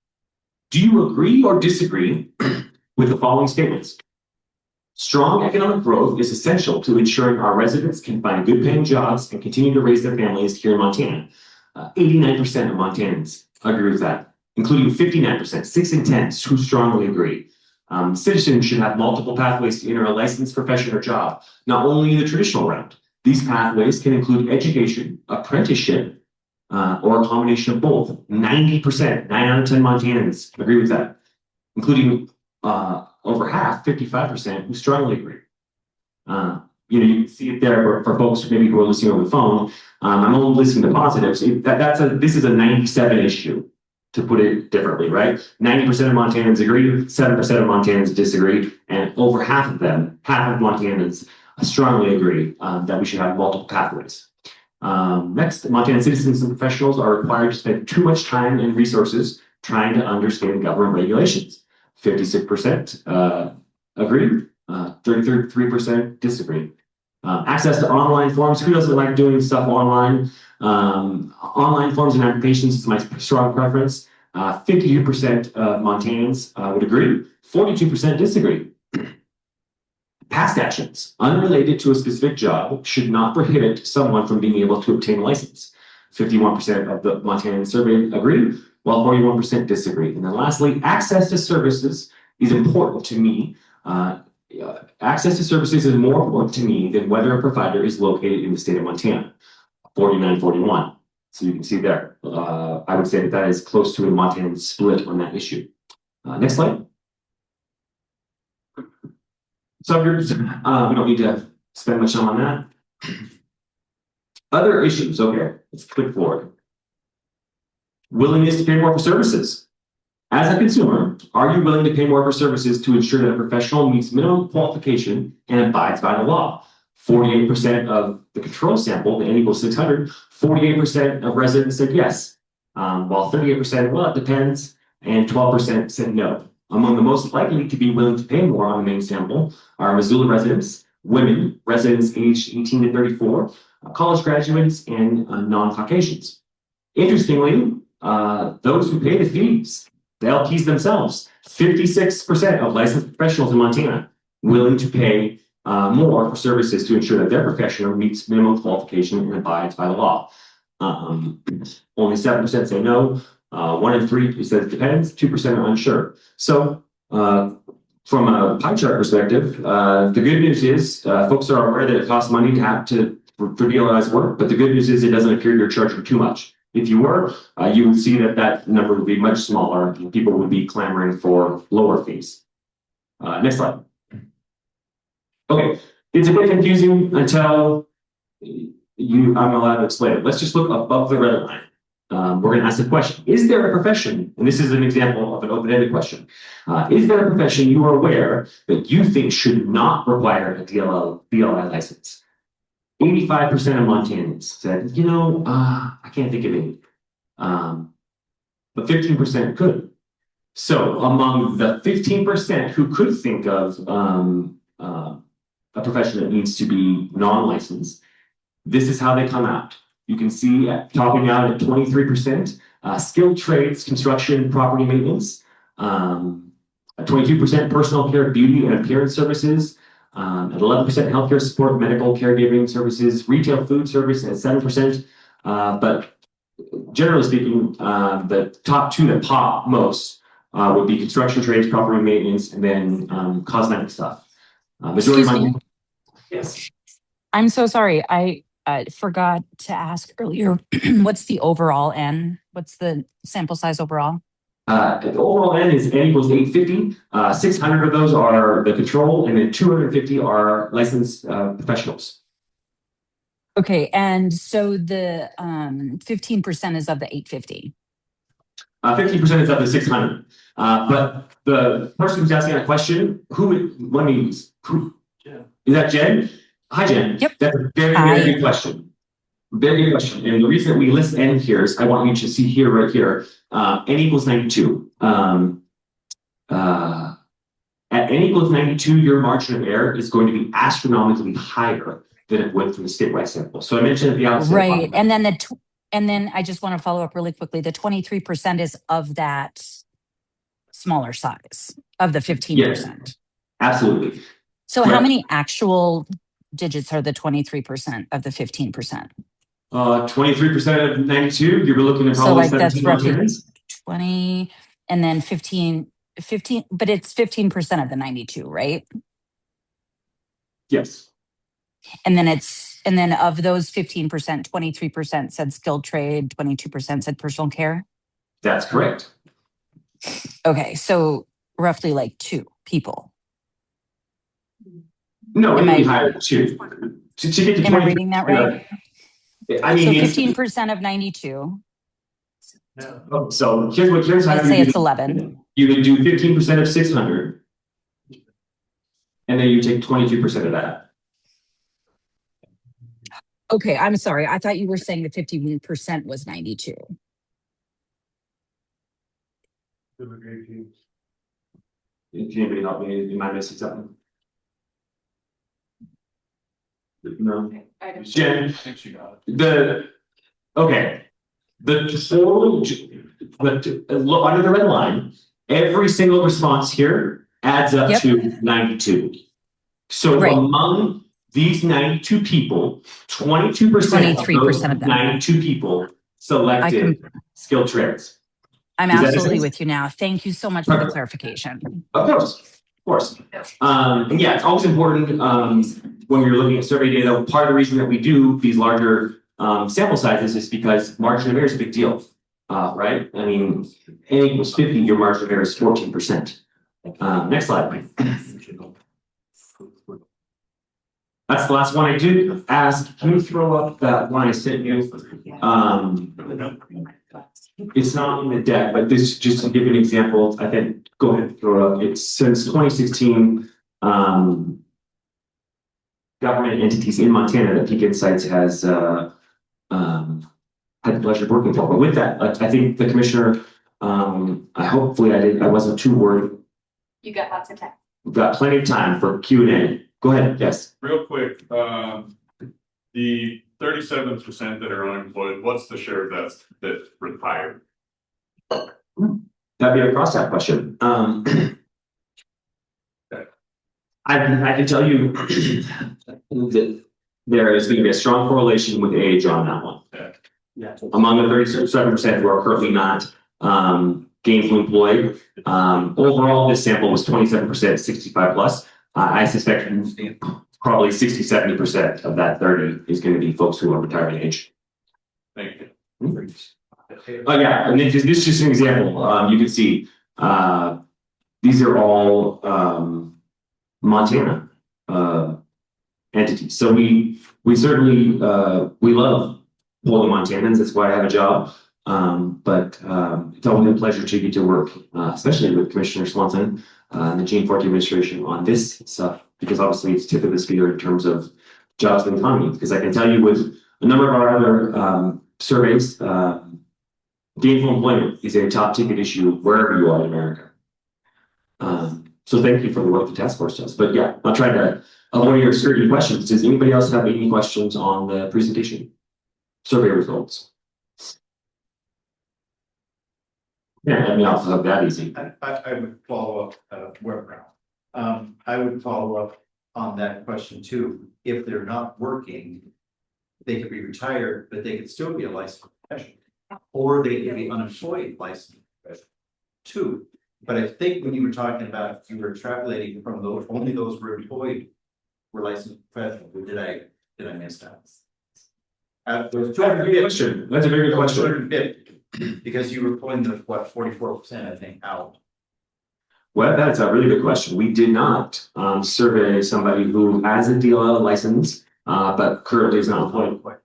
[SPEAKER 4] Do you agree or disagree with the following statements? Strong economic growth is essential to ensuring our residents can find good paying jobs and continue to raise their families here in Montana. 89% of Montanans agree with that, including 59%, 6 in 10 who strongly agree. Citizens should have multiple pathways to enter a licensed profession or job, not only in the traditional route. These pathways can include education, apprenticeship, or a combination of both. 90%, 9 out of 10 Montanans agree with that, including over half, 55%, who strongly agree. You can see it there for folks maybe who are listening on the phone. I'm only listening to positives. This is a 97 issue, to put it differently, right? 90% of Montanans agree, 7% of Montanans disagree, and over half of Montanans strongly agree that we should have multiple pathways. Next, Montana citizens and professionals are required to spend too much time and resources trying to understand government regulations. 56% agree, 33% disagree. Access to online forms. Who doesn't like doing stuff online? Online forms and applications is my strong preference. 52% of Montanans would agree, 42% disagree. Past actions unrelated to a specific job should not prohibit someone from being able to obtain a license. 51% of the Montanans surveyed agree, while 41% disagree. And then lastly, access to services is important to me. Access to services is more important to me than whether a provider is located in the state of Montana. 49-41. So you can see there. I would say that is close to a Montanan split on that issue. Next slide. Subgroups, we don't need to spend much time on that. Other issues, okay, let's click forward. Willingness to pay more for services. As a consumer, are you willing to pay more for services to ensure that a professional meets minimum qualification and abides by the law? 48% of the control sample, the N equals 600, 48% of residents said yes, while 38%, well, it depends, and 12% said no. Among the most likely to be willing to pay more on the main sample are Missoula residents, women, residents aged 18 to 34, college graduates, and non-Caucasians. Interestingly, those who pay the fees, the LPs themselves, 56% of licensed professionals in Montana willing to pay more for services to ensure that their professional meets minimum qualification and abides by the law. Only 7% say no. 1 in 3 says it depends. 2% are unsure. So from a pie chart perspective, the good news is, folks are aware that it costs money to have for DLI's work, but the good news is it doesn't appear you're charging too much. If you were, you would see that number would be much smaller. People would be clamoring for lower fees. Next slide. Okay, it's a bit confusing until I'm allowed to explain it. Let's just look above the red line. We're going to ask the question, is there a profession, and this is an example of an open-ended question, is there a profession you are aware that you think should not require a DLI license? 85% of Montanans said, I can't think of any. But 15% could. So among the 15% who could think of a profession that needs to be non-licensed, this is how they come out. You can see topping out at 23%, skilled trades, construction, property maintenance, 22% personal care, beauty and appearance services, at 11% healthcare support, medical caregiving services, retail food service at 7%. But generally speaking, the top two that pop most would be construction trades, property maintenance, and then cosmetic stuff. Majority
[SPEAKER 6] Excuse me.
[SPEAKER 4] Yes.
[SPEAKER 6] I'm so sorry. I forgot to ask earlier, what's the overall N? What's the sample size overall?
[SPEAKER 4] The overall N is N equals 850. 600 of those are the control, and then 250 are licensed professionals.
[SPEAKER 6] Okay, and so the 15% is of the 850.
[SPEAKER 4] 15% is up to 600. But the person who's asking that question, is that Jen? Hi, Jen.
[SPEAKER 6] Yep.
[SPEAKER 4] That's a very good question. Very good question. And the reason we list N here is I want you to see here, right here, N equals 92. At N equals 92, your margin of error is going to be astronomically higher than it would from the statewide sample. So I mentioned at the outset.
[SPEAKER 6] Right, and then I just want to follow up really quickly. The 23% is of that smaller size of the 15%.
[SPEAKER 4] Yes, absolutely.
[SPEAKER 6] So how many actual digits are the 23% of the 15%?
[SPEAKER 4] 23% of 92, you're looking at probably
[SPEAKER 6] that's roughly
[SPEAKER 4] Montanans.
[SPEAKER 6] 20, and then 15, but it's 15% of the 92, right?
[SPEAKER 4] Yes.
[SPEAKER 6] And then of those 15%, 23% said skilled trade, 22% said personal care.
[SPEAKER 4] That's correct.
[SPEAKER 6] Okay, so roughly like 2 people.
[SPEAKER 4] No, it would be higher than 2. To get to
[SPEAKER 6] Am I reading that right?
[SPEAKER 4] I mean,
[SPEAKER 6] so 15% of 92.
[SPEAKER 4] So here's how
[SPEAKER 6] I'd say it's 11.
[SPEAKER 4] You would do 15% of 600, and then you take 22% of that.
[SPEAKER 6] Okay, I'm sorry. I thought you were saying the 15% was 92.
[SPEAKER 4] Can anybody help me? Am I missing something? No. Jen,
[SPEAKER 5] I think she got it.
[SPEAKER 4] The total, under the red line, every single response here adds up to 92. So among these 92 people, 22% of those 92 people selected skilled trades.
[SPEAKER 6] I'm absolutely with you now. Thank you so much for the clarification.
[SPEAKER 4] Of course. And yeah, it's always important when you're looking at survey data. Part of the reason that we do these larger sample sizes is because margin of error is a big deal, right? I mean, N equals 50, your margin of error is 14%. Next slide, please. That's the last one I did ask. Can you throw up that one I sent you? It's not in the deck, but this just to give you an example. I think go ahead and throw it up. It's since 2016. Government entities in Montana that Peak Insights has had the pleasure of working for. But with that, I think the commissioner, I wasn't too worried.
[SPEAKER 2] You got lots of time.
[SPEAKER 4] We've got plenty of time for Q&A. Go ahead, yes.
[SPEAKER 7] Real quick, the 37% that are unemployed, what's the share of that retired?
[SPEAKER 4] That'd be a cross-out question. I can tell you that there is going to be a strong correlation with age on that one.
[SPEAKER 7] Yeah.
[SPEAKER 4] Among the 37% who are currently not gainfully employed. Overall, this sample was 27% 65 plus. I suspect probably 60-70% of that 30 is going to be folks who are retirement age.
[SPEAKER 7] Thank you.
[SPEAKER 4] Oh yeah, and this is just an example. You can see these are all Montana entities. So we certainly we love Pueblo Montanans. That's why I have a job. But it's always a pleasure to get to work, especially with Commissioner Swanson and the Gene Forte administration on this stuff, because obviously it's tip of the spear in terms of jobs and economy. Because I can tell you with a number of our other surveys, gainful employment is a top ticket issue wherever you are in America. So thank you for the work the task force does. But yeah, I'll try to avoid your certain questions. Does anybody else have any questions on the presentation? Survey results. Yeah, I mean, I'll have that easy.
[SPEAKER 8] I would follow up, where I would follow up on that question too. If they're not working, they could be retired, but they could still be a licensed professional. Or they could be unemployed licensed professional too. But I think when you were talking about, you were extrapolating from those, only those who were employed were licensed professionals. Or did I miss that? There's
[SPEAKER 4] That's a good question. That's a very good question.
[SPEAKER 8] 250, because you were pulling the, what, 44%, I think, out.
[SPEAKER 4] Well, that's a really good question. We did not survey somebody who has a DLL license, but currently is not employed.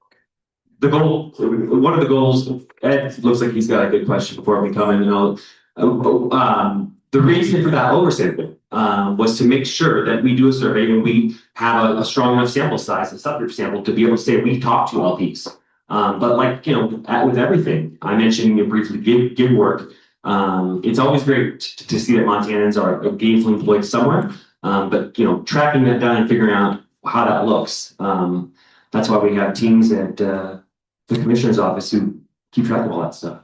[SPEAKER 4] The goal, one of the goals, Ed looks like he's got a good question before we come in. The reason for that oversample was to make sure that we do a survey and we have a strong enough sample size, a subgroup sample, to be able to say we talk to LPs. But like, with everything, I mentioned briefly gig work. It's always great to see that Montanans are gainfully employed somewhere. But tracking that down and figuring out how that looks. That's why we have teams at the commissioner's office who keep track of all that stuff.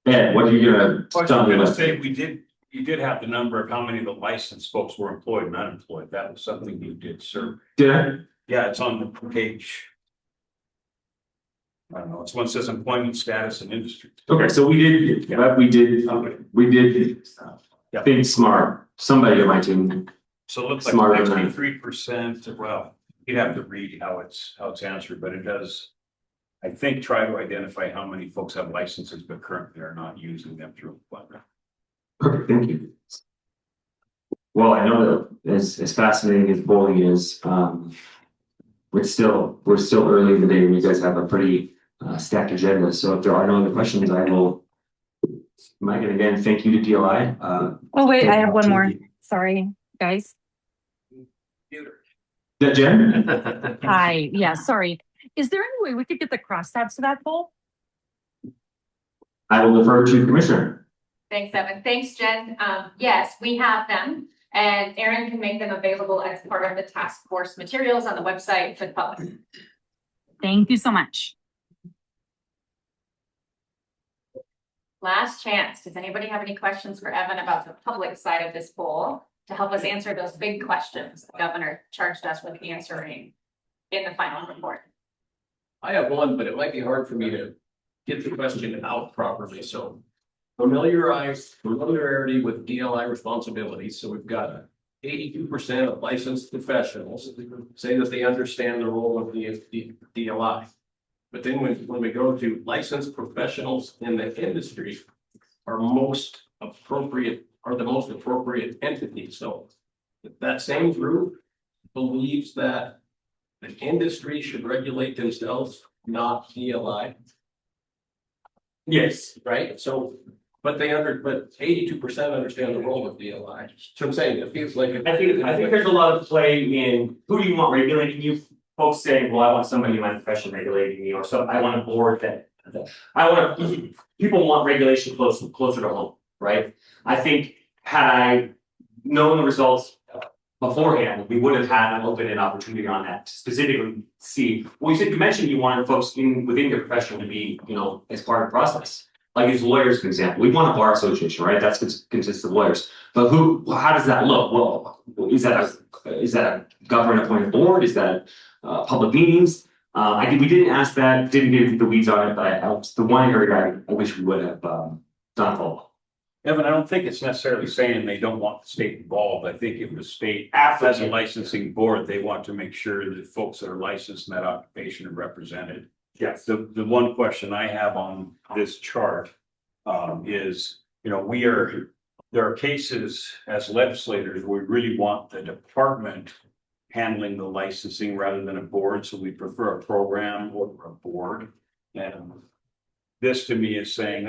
[SPEAKER 4] Ed, what are you gonna tell me about?
[SPEAKER 5] You did have the number of how many of the licensed folks were employed and unemployed. That was something you did survey.
[SPEAKER 4] Did I?
[SPEAKER 5] Yeah, it's on the page. I don't know, it's one that says employment status and industry.
[SPEAKER 4] Okay, so we did
[SPEAKER 5] Yeah.
[SPEAKER 4] think smart. Somebody on my team.
[SPEAKER 5] So it looks like
[SPEAKER 4] Smarter than-
[SPEAKER 5] 63%, well, you'd have to read how it's answered, but it does. I think try to identify how many folks have licenses but currently are not using them through employment.
[SPEAKER 4] Perfect, thank you. Well, I know that as fascinating as bowling is, we're still early in the day and you guys have a pretty stacked agenda. So if there are no other questions, I will. Mike, and again, thank you to DLI.
[SPEAKER 6] Oh, wait, I have one more. Sorry, guys.
[SPEAKER 4] Yeah, Jen?
[SPEAKER 6] Hi, yeah, sorry. Is there any way we could get the crosstabs to that poll?
[SPEAKER 4] I will defer to Commissioner.
[SPEAKER 2] Thanks, Evan. Thanks, Jen. Yes, we have them, and Erin can make them available as part of the task force materials on the website for the public.
[SPEAKER 6] Thank you so much.
[SPEAKER 2] Last chance. Does anybody have any questions for Evan about the public side of this poll to help us answer those big questions the governor charged us with answering in the final report?
[SPEAKER 9] I have one, but it might be hard for me to get the question out properly, so. Familiarity with DLI responsibilities, so we've got 82% of licensed professionals say that they understand the role of the DLI. But then when we go to licensed professionals in the industry are the most appropriate entity, so that same group believes that the industry should regulate themselves, not DLI.
[SPEAKER 4] Yes.
[SPEAKER 9] Right, so, but 82% understand the role of DLI. So I'm saying it feels like.
[SPEAKER 4] I think there's a lot of play in who do you want regulating you? Folks saying, well, I want somebody in my profession regulating me, or so I want a board that people want regulation closer to home, right? I think had I known the results beforehand, we would have had an open opportunity on that to specifically see. Well, you mentioned you wanted folks within your profession to be, as part of the process. Like use lawyers, for example. We want a bar association, right? That consists of lawyers. But how does that look? Well, is that a government appointed board? Is that public meetings? We didn't ask that, didn't get into the weeds on it, but the one area I wish we would have, done a follow.
[SPEAKER 5] Evan, I don't think it's necessarily saying they don't want the state involved. I think if the state has a licensing board, they want to make sure that folks that are licensed in that occupation are represented.
[SPEAKER 4] Yes.
[SPEAKER 5] The one question I have on this chart is, there are cases as legislators, we really want the department handling the licensing rather than a board, so we prefer a program over a board. And this to me is saying,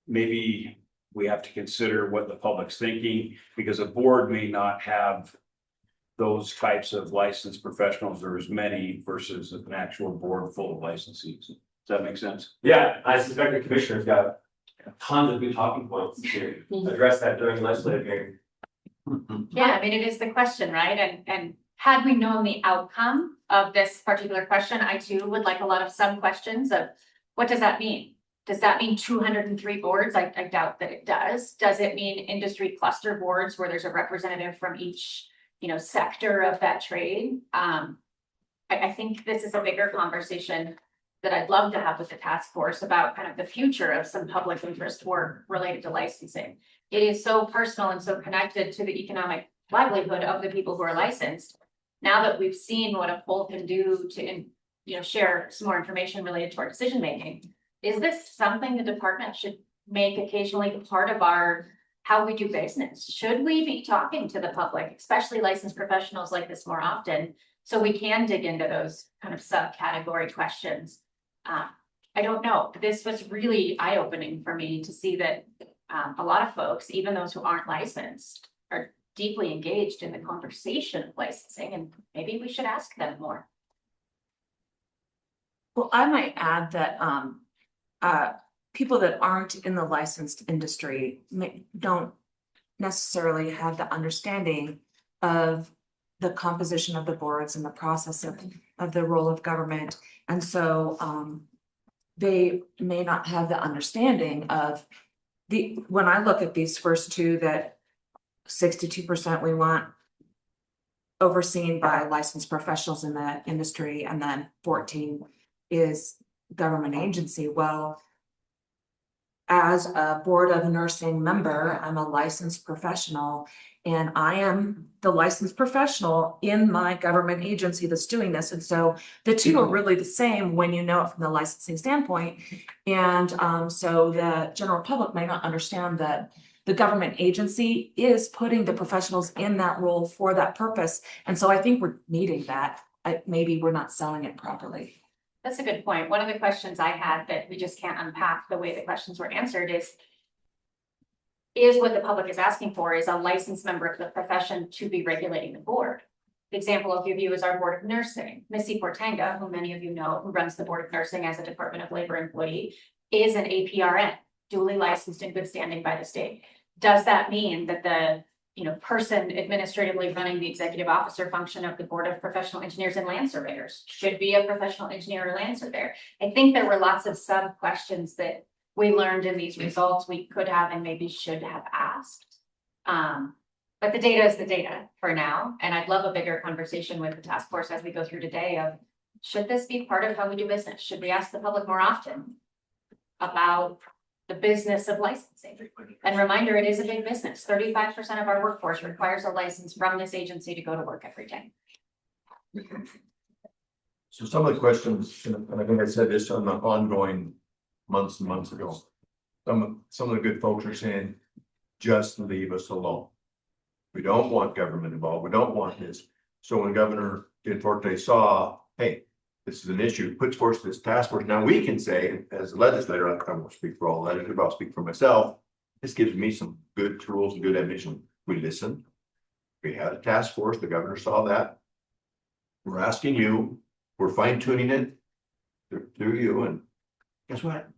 [SPEAKER 5] maybe we have to consider what the public's thinking, because a board may not have those types of licensed professionals or as many versus an actual board full of licensees. Does that make sense?
[SPEAKER 4] Yeah, I suspect the commissioner's got tons of good talking points to address that during the legislative hearing.
[SPEAKER 2] Yeah, I mean, it is the question, right? And had we known the outcome of this particular question, I too would like a lot of sub questions of what does that mean? Does that mean 203 boards? I doubt that it does. Does it mean industry cluster boards where there's a representative from each, sector of that trade? I think this is a bigger conversation that I'd love to have with the task force about kind of the future of some public interest work related to licensing. It is so personal and so connected to the economic livelihood of the people who are licensed. Now that we've seen what a poll can do to, share some more information related to our decision making, is this something the department should make occasionally part of our how we do business? Should we be talking to the public, especially licensed professionals like this more often, so we can dig into those kind of subcategory questions? I don't know. This was really eye-opening for me to see that a lot of folks, even those who aren't licensed, are deeply engaged in the conversation of licensing, and maybe we should ask them more.
[SPEAKER 10] Well, I might add that people that aren't in the licensed industry don't necessarily have the understanding of the composition of the boards and the process of the role of government. And so they may not have the understanding of when I look at these first two, that 62% we want overseen by licensed professionals in the industry, and then 14 is government agency. Well, as a board of nursing member, I'm a licensed professional, and I am the licensed professional in my government agency that's doing this. And so the two are really the same when you know it from the licensing standpoint. And so the general public may not understand that the government agency is putting the professionals in that role for that purpose. And so I think we're needing that. Maybe we're not selling it properly.
[SPEAKER 2] That's a good point. One of the questions I had that we just can't unpack the way the questions were answered is what the public is asking for is a licensed member of the profession to be regulating the board. The example I'll give you is our Board of Nursing. Missy Portanga, who many of you know, who runs the Board of Nursing as a Department of Labor employee, is an APRN, duly licensed in good standing by the state. Does that mean that the person administratively running the executive officer function of the Board of Professional Engineers and Land Surveyors should be a professional engineer or land surveyor? I think there were lots of sub questions that we learned in these results we could have and maybe should have asked. But the data is the data for now. And I'd love a bigger conversation with the task force as we go through today of, should this be part of how we do business? Should we ask the public more often about the business of licensing? And reminder, it is a big business. 35% of our workforce requires a license from this agency to go to work every day.
[SPEAKER 11] So some of the questions, and I think I said this on the ongoing months and months ago. Some of the good folks are saying, just leave us alone. We don't want government involved. We don't want this. So when Governor Gianforte saw, hey, this is an issue, puts forth this task force. Now we can say, as a legislator, I won't speak for all legislators, but I'll speak for myself. This gives me some good tools and good ammunition. We listened. We had a task force. The governor saw that. We're asking you, we're fine tuning it through you. And guess what?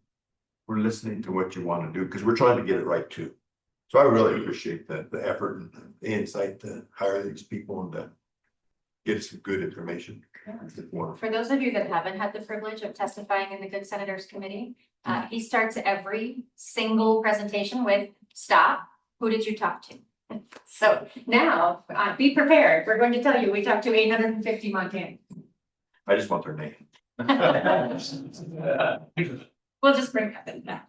[SPEAKER 11] We're listening to what you want to do because we're trying to get it right too. So I really appreciate the effort and the insight to hire these people and to get some good information.
[SPEAKER 2] For those of you that haven't had the privilege of testifying in the Good Senators Committee, he starts every single presentation with, stop, who did you talk to? So now, be prepared. We're going to tell you, we talked to 850 Montana.
[SPEAKER 11] I just want their name.
[SPEAKER 2] We'll just bring that back.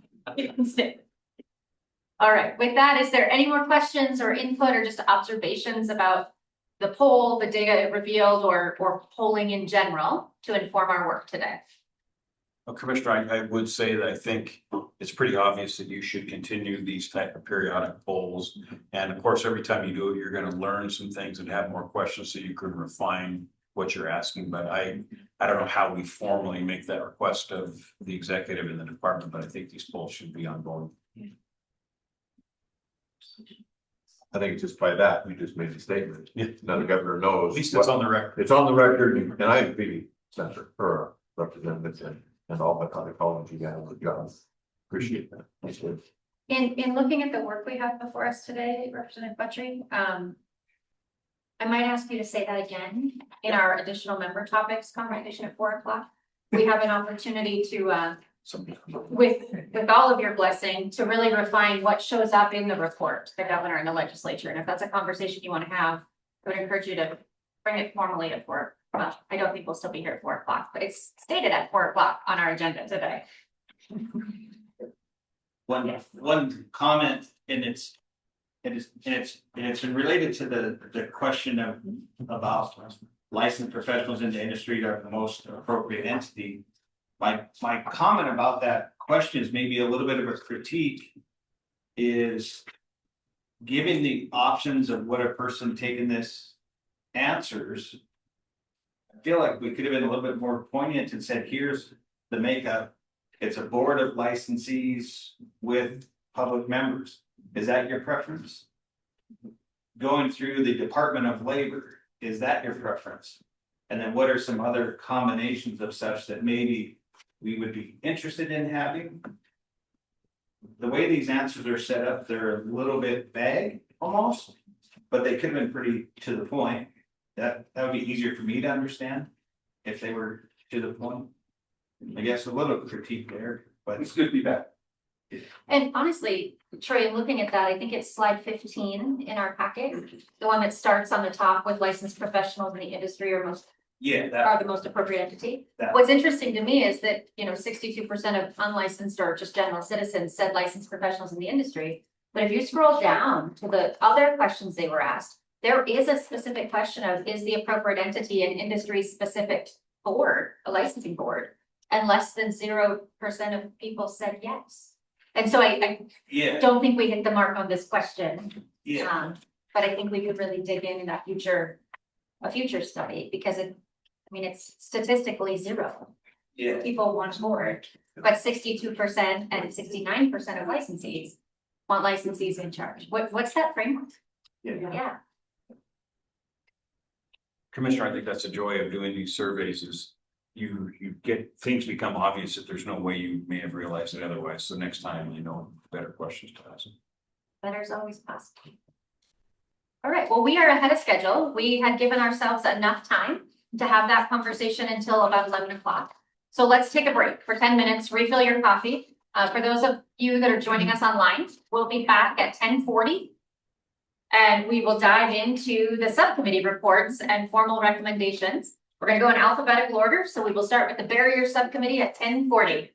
[SPEAKER 2] All right, with that, is there any more questions or input or just observations about the poll, the data it revealed, or polling in general to inform our work today?
[SPEAKER 5] Well, Commissioner, I would say that I think it's pretty obvious that you should continue these type of periodic polls. And of course, every time you do it, you're gonna learn some things and have more questions so you can refine what you're asking. But I don't know how we formally make that request of the executive in the department, but I think these polls should be ongoing.
[SPEAKER 11] I think it's just by that, we just made a statement.
[SPEAKER 5] Yeah.
[SPEAKER 11] Now the governor knows.
[SPEAKER 5] At least it's on the record.
[SPEAKER 11] It's on the record, and I agree, Senator, or Representative and all my other colleagues, you guys, good job. Appreciate that. That's good.
[SPEAKER 2] In looking at the work we have before us today, Representative Buttrey, I might ask you to say that again in our additional member topics conversation at 4 o'clock. We have an opportunity to, with all of your blessing, to really refine what shows up in the report, the governor and the legislature. And if that's a conversation you want to have, I would encourage you to bring it formally at 4. Well, I don't think we'll still be here at 4 o'clock, but it's stated at 4 o'clock on our agenda today.
[SPEAKER 12] One comment, and it's related to the question of about licensed professionals in the industry are the most appropriate entity. My comment about that question is maybe a little bit of a critique, is given the options of what a person taking this answers. I feel like we could have been a little bit more poignant and said, here's the makeup. It's a board of licensees with public members. Is that your preference? Going through the Department of Labor, is that your preference? And then what are some other combinations of such that maybe we would be interested in having? The way these answers are set up, they're a little bit vague almost, but they could have been pretty to the point. That would be easier for me to understand if they were to the point. I guess a little critique there, but it's good feedback.
[SPEAKER 2] And honestly, Troy, looking at that, I think it's slide 15 in our packet, the one that starts on the top with licensed professionals in the industry are the most appropriate entity. What's interesting to me is that, 62% of unlicensed or just general citizens said licensed professionals in the industry. But if you scroll down to the other questions they were asked, there is a specific question of, is the appropriate entity an industry specific board, a licensing board? And less than 0% of people said yes. And so I don't think we hit the mark on this question. But I think we could really dig in a future study, because it's statistically 0.
[SPEAKER 12] Yeah.
[SPEAKER 2] People want more, but 62% and 69% of licensees want licensees in charge. What's that framework? Yeah.
[SPEAKER 5] Commissioner, I think that's the joy of doing these surveys is you get things become obvious that there's no way you may have realized it otherwise. So next time, better questions to ask.
[SPEAKER 2] Better is always possible. All right, well, we are ahead of schedule. We had given ourselves enough time to have that conversation until about 11 o'clock. So let's take a break for 10 minutes, refill your coffee. For those of you that are joining us online, we'll be back at 10:40. And we will dive into the subcommittee reports and formal recommendations. We're going to go in alphabetical order. So we will start with the barrier subcommittee at 10:40.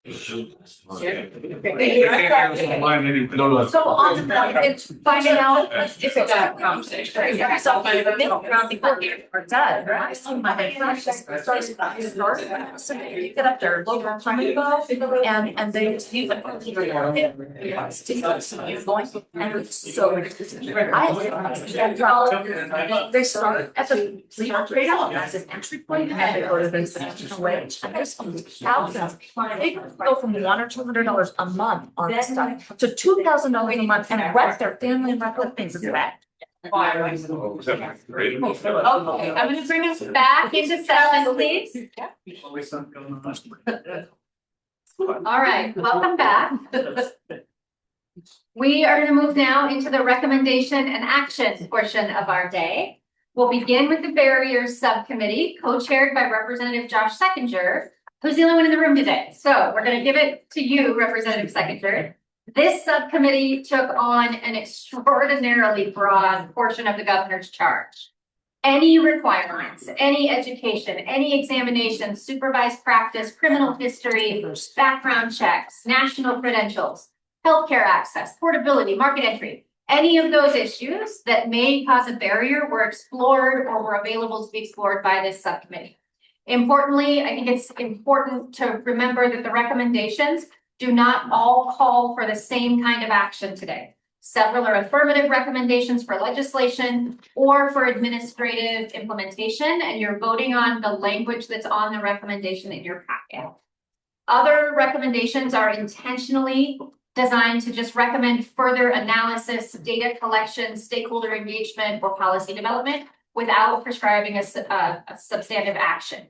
[SPEAKER 11] No,
[SPEAKER 2] So on the, it's finding out if it's a conversation.
[SPEAKER 10] Or done, right? So my gosh, just started, you get up there, local time and they just use it. You're going, and it's so. They start at the legal grade level as an entry point, and they go to the international wage, and there's thousands. They can go from $100 or $200 a month on this stuff to $2,000 a month and wreck their family and wreck their things in fact.
[SPEAKER 2] Okay, I'm gonna bring us back into session, please. All right, welcome back. We are gonna move now into the recommendation and action portion of our day. We'll begin with the barriers subcommittee, co-chaired by Representative Josh Seckinger, who's the only one in the room today. So we're gonna give it to you, Representative Seckinger. This subcommittee took on an extraordinarily broad portion of the governor's charge. Any requirements, any education, any examination, supervised practice, criminal history, background checks, national credentials, healthcare access, portability, market entry, any of those issues that may cause a barrier were explored or were available to be explored by this subcommittee. Importantly, I think it's important to remember that the recommendations do not all call for the same kind of action today. Several are affirmative recommendations for legislation or for administrative implementation, and you're voting on the language that's on the recommendation in your packet. Other recommendations are intentionally designed to just recommend further analysis, data collection, stakeholder engagement, or policy development without prescribing a substantive action.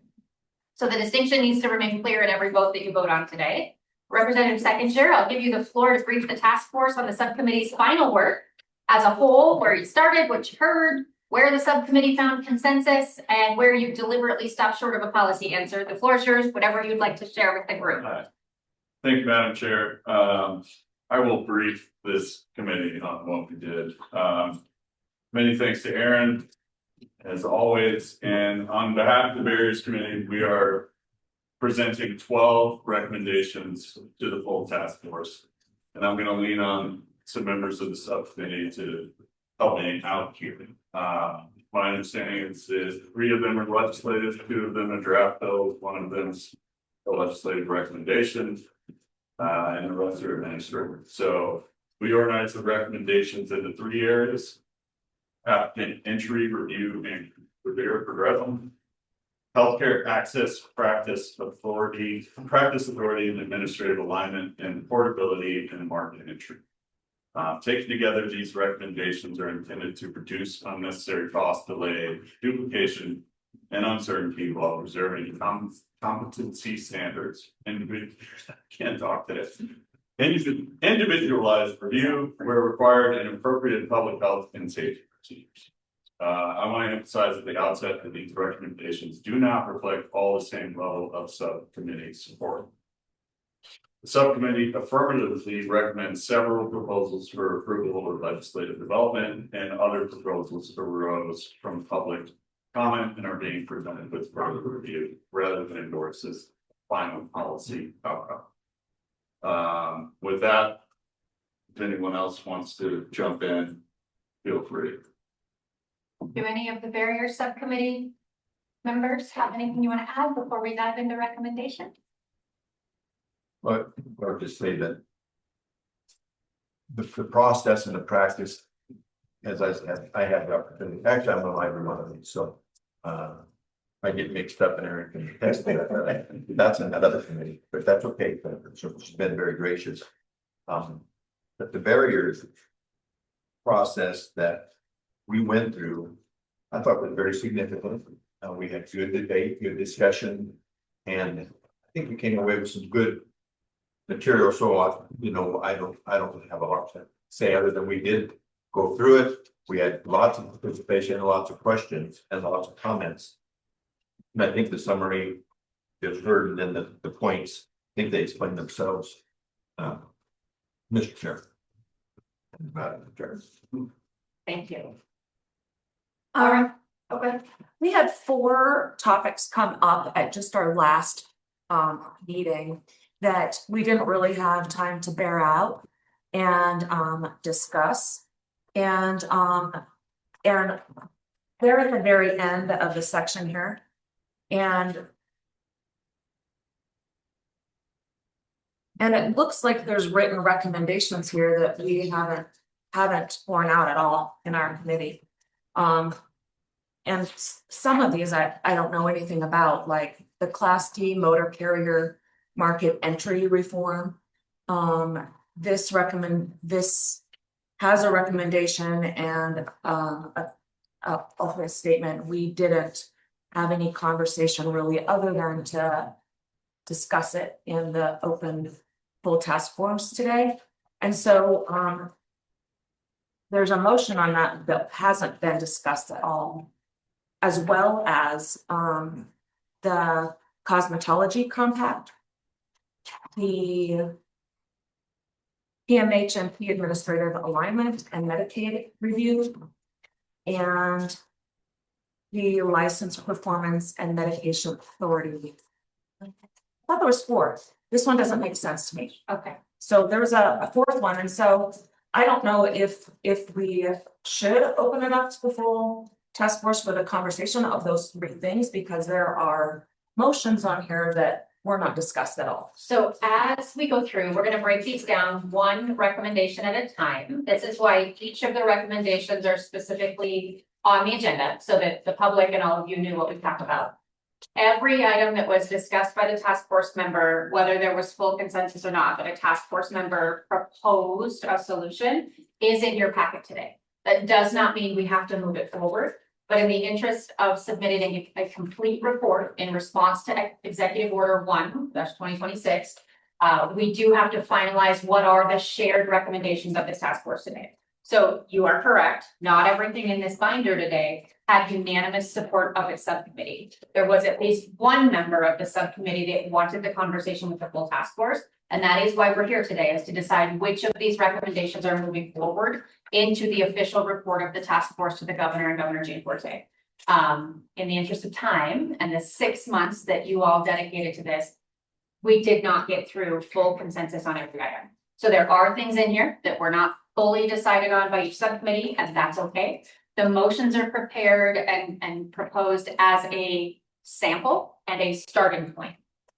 [SPEAKER 2] So the distinction needs to remain clear in every vote that you vote on today. Representative Seckinger, I'll give you the floor to brief the task force on the subcommittee's final work as a whole, where you started, what you heard, where the subcommittee found consensus, and where you deliberately stopped short of a policy answer. The floor is yours, whatever you'd like to share with the group.
[SPEAKER 7] Thank you, Madam Chair. I will brief this committee on what we did. Many thanks to Aaron, as always, and on behalf of the Barriers Committee, we are presenting 12 recommendations to the full task force. And I'm going to lean on some members of the subcommittee to help me out here. My understanding is 3 of them are legislative, 2 of them are draft bills, 1 of them is a legislative recommendation, and the rest are administrative. So we organize the recommendations into 3 areas: applicant entry, review, and progression. Healthcare access, practice authority, and administrative alignment, and portability and market entry. Taken together, these recommendations are intended to reduce unnecessary cost, delay, duplication, and uncertainty while preserving competency standards. Individualized review where required and appropriate public health and safety procedures. I want to emphasize at the outset that these recommendations do not reflect all the same level of subcommittee support. The subcommittee affirmatively recommends several proposals for approval or legislative development, and other proposals arose from public comment and are being presented with further review rather than endorse this final policy outcome. With that, if anyone else wants to jump in, feel free.
[SPEAKER 2] Do any of the barrier subcommittee members have anything you want to add before we dive into recommendation?
[SPEAKER 11] But I'll just say that the process and the practice, as I said, I have the opportunity, actually, I'm on every one of these, so I get mixed up in everything. That's another committee, but that's okay. She's been very gracious. But the barriers process that we went through, I thought was very significant. We had good debate, good discussion, and I think we came away with some good material. So I don't have a lot to say other than we did go through it. We had lots of participation, lots of questions, and lots of comments. And I think the summary is heard, and then the points, I think they explain themselves. Mr. Chair. Madam Chair.
[SPEAKER 2] Thank you.
[SPEAKER 10] All right. Okay. We had 4 topics come up at just our last meeting. that we didn't really have time to bear out and discuss. And Aaron, they're at the very end of the section here. And it looks like there's written recommendations here that we haven't borne out at all in our committee. And some of these I don't know anything about, like the Class D motor carrier market entry reform. This has a recommendation and a whole statement. We didn't have any conversation really other than to discuss it in the open full task force today. And so there's a motion on that hasn't been discussed at all, as well as the cosmetology compact, the PMHMP administrative alignment and Medicaid review, and the license performance and medication authority. I thought there was 4. This one doesn't make sense to me.
[SPEAKER 2] Okay.
[SPEAKER 10] So there's a 4th one, and so I don't know if we should open it up to the full task force for the conversation of those 3 things, because there are motions on here that were not discussed at all.
[SPEAKER 2] So as we go through, we're gonna break these down one recommendation at a time. This is why each of the recommendations are specifically on the agenda, so that the public and all of you knew what we talked about. Every item that was discussed by the task force member, whether there was full consensus or not, but a task force member proposed a solution, is in your packet today. That does not mean we have to move it forward, but in the interest of submitting a complete report in response to Executive Order 1/2026, we do have to finalize what are the shared recommendations of this task force today. So you are correct, not everything in this binder today had unanimous support of its subcommittee. There was at least one member of the subcommittee that wanted the conversation with the full task force. And that is why we're here today, is to decide which of these recommendations are moving forward into the official report of the task force to the governor and Governor Gianforte. In the interest of time and the 6 months that you all dedicated to this, we did not get through full consensus on every item. So there are things in here that were not fully decided on by each subcommittee, and that's okay. The motions are prepared and proposed as a sample and a starting point,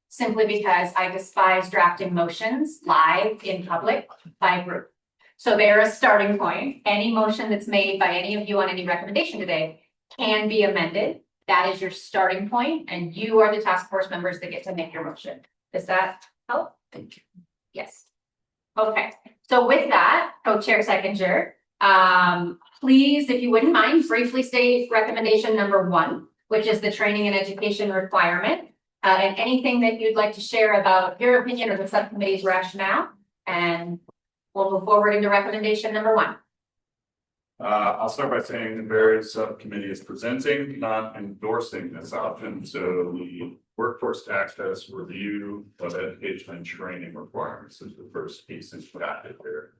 [SPEAKER 2] simply because I despise drafting motions live in public by group. So they're a starting point. Any motion that's made by any of you on any recommendation today can be amended. That is your starting point, and you are the task force members that get to make your motion. Does that help?
[SPEAKER 10] Thank you.
[SPEAKER 2] Yes. Okay, so with that, co-chair Sechinger, please, if you wouldn't mind, briefly state recommendation number 1, which is the training and education requirement. And anything that you'd like to share about your opinion or the subcommittee's rationale, and we'll move forward into recommendation number 1.
[SPEAKER 7] I'll start by saying the various subcommittee is presenting, not endorsing this option, so the workforce access review of education and training requirements is the first piece in packet here.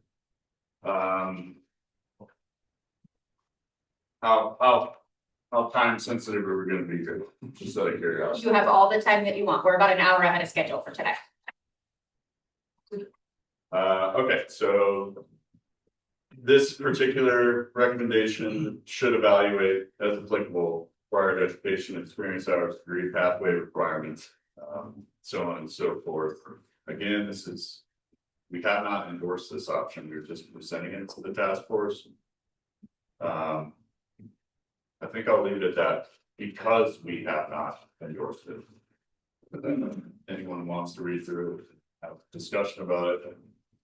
[SPEAKER 7] How time sensitive are we gonna be here? Just out of curiosity.
[SPEAKER 2] You have all the time that you want. We're about an hour ahead of schedule for today.
[SPEAKER 7] Okay, so this particular recommendation should evaluate as applicable required education, experience hours, degree pathway requirements, so on and so forth. Again, we have not endorsed this option. We're just presenting it to the task force. I think I'll leave it at that because we have not endorsed it. But then anyone wants to read through it, have a discussion about it,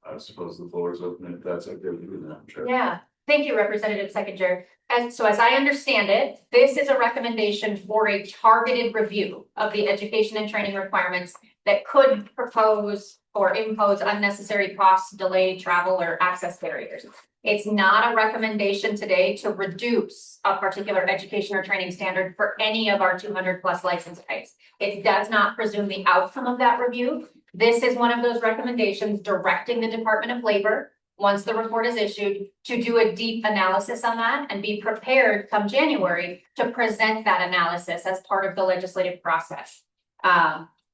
[SPEAKER 7] I suppose the floor is open if that's okay with you, Madam Chair.
[SPEAKER 2] Yeah, thank you, Representative Sechinger. And so as I understand it, this is a recommendation for a targeted review of the education and training requirements that could propose or impose unnecessary costs, delay travel, or access barriers. It's not a recommendation today to reduce a particular education or training standard for any of our 200+ license types. It does not presume the outcome of that review. This is one of those recommendations directing the Department of Labor, once the report is issued, to do a deep analysis on that and be prepared come January to present that analysis as part of the legislative process.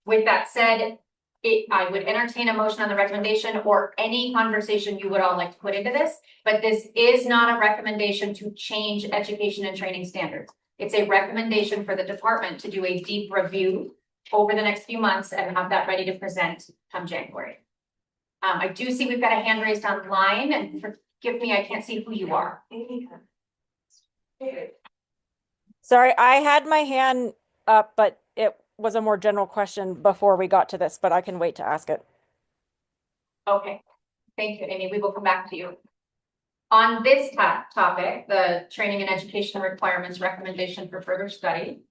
[SPEAKER 2] With that said, I would entertain a motion on the recommendation or any conversation you would all like to put into this. But this is not a recommendation to change education and training standards. It's a recommendation for the department to do a deep review over the next few months and have that ready to present come January. I do see we've got a hand raised online, and forgive me, I can't see who you are.
[SPEAKER 13] Sorry, I had my hand up, but it was a more general question before we got to this, but I can wait to ask it.
[SPEAKER 2] Okay, thank you, Amy. We will come back to you. On this topic, the training and education requirements recommendation for further study.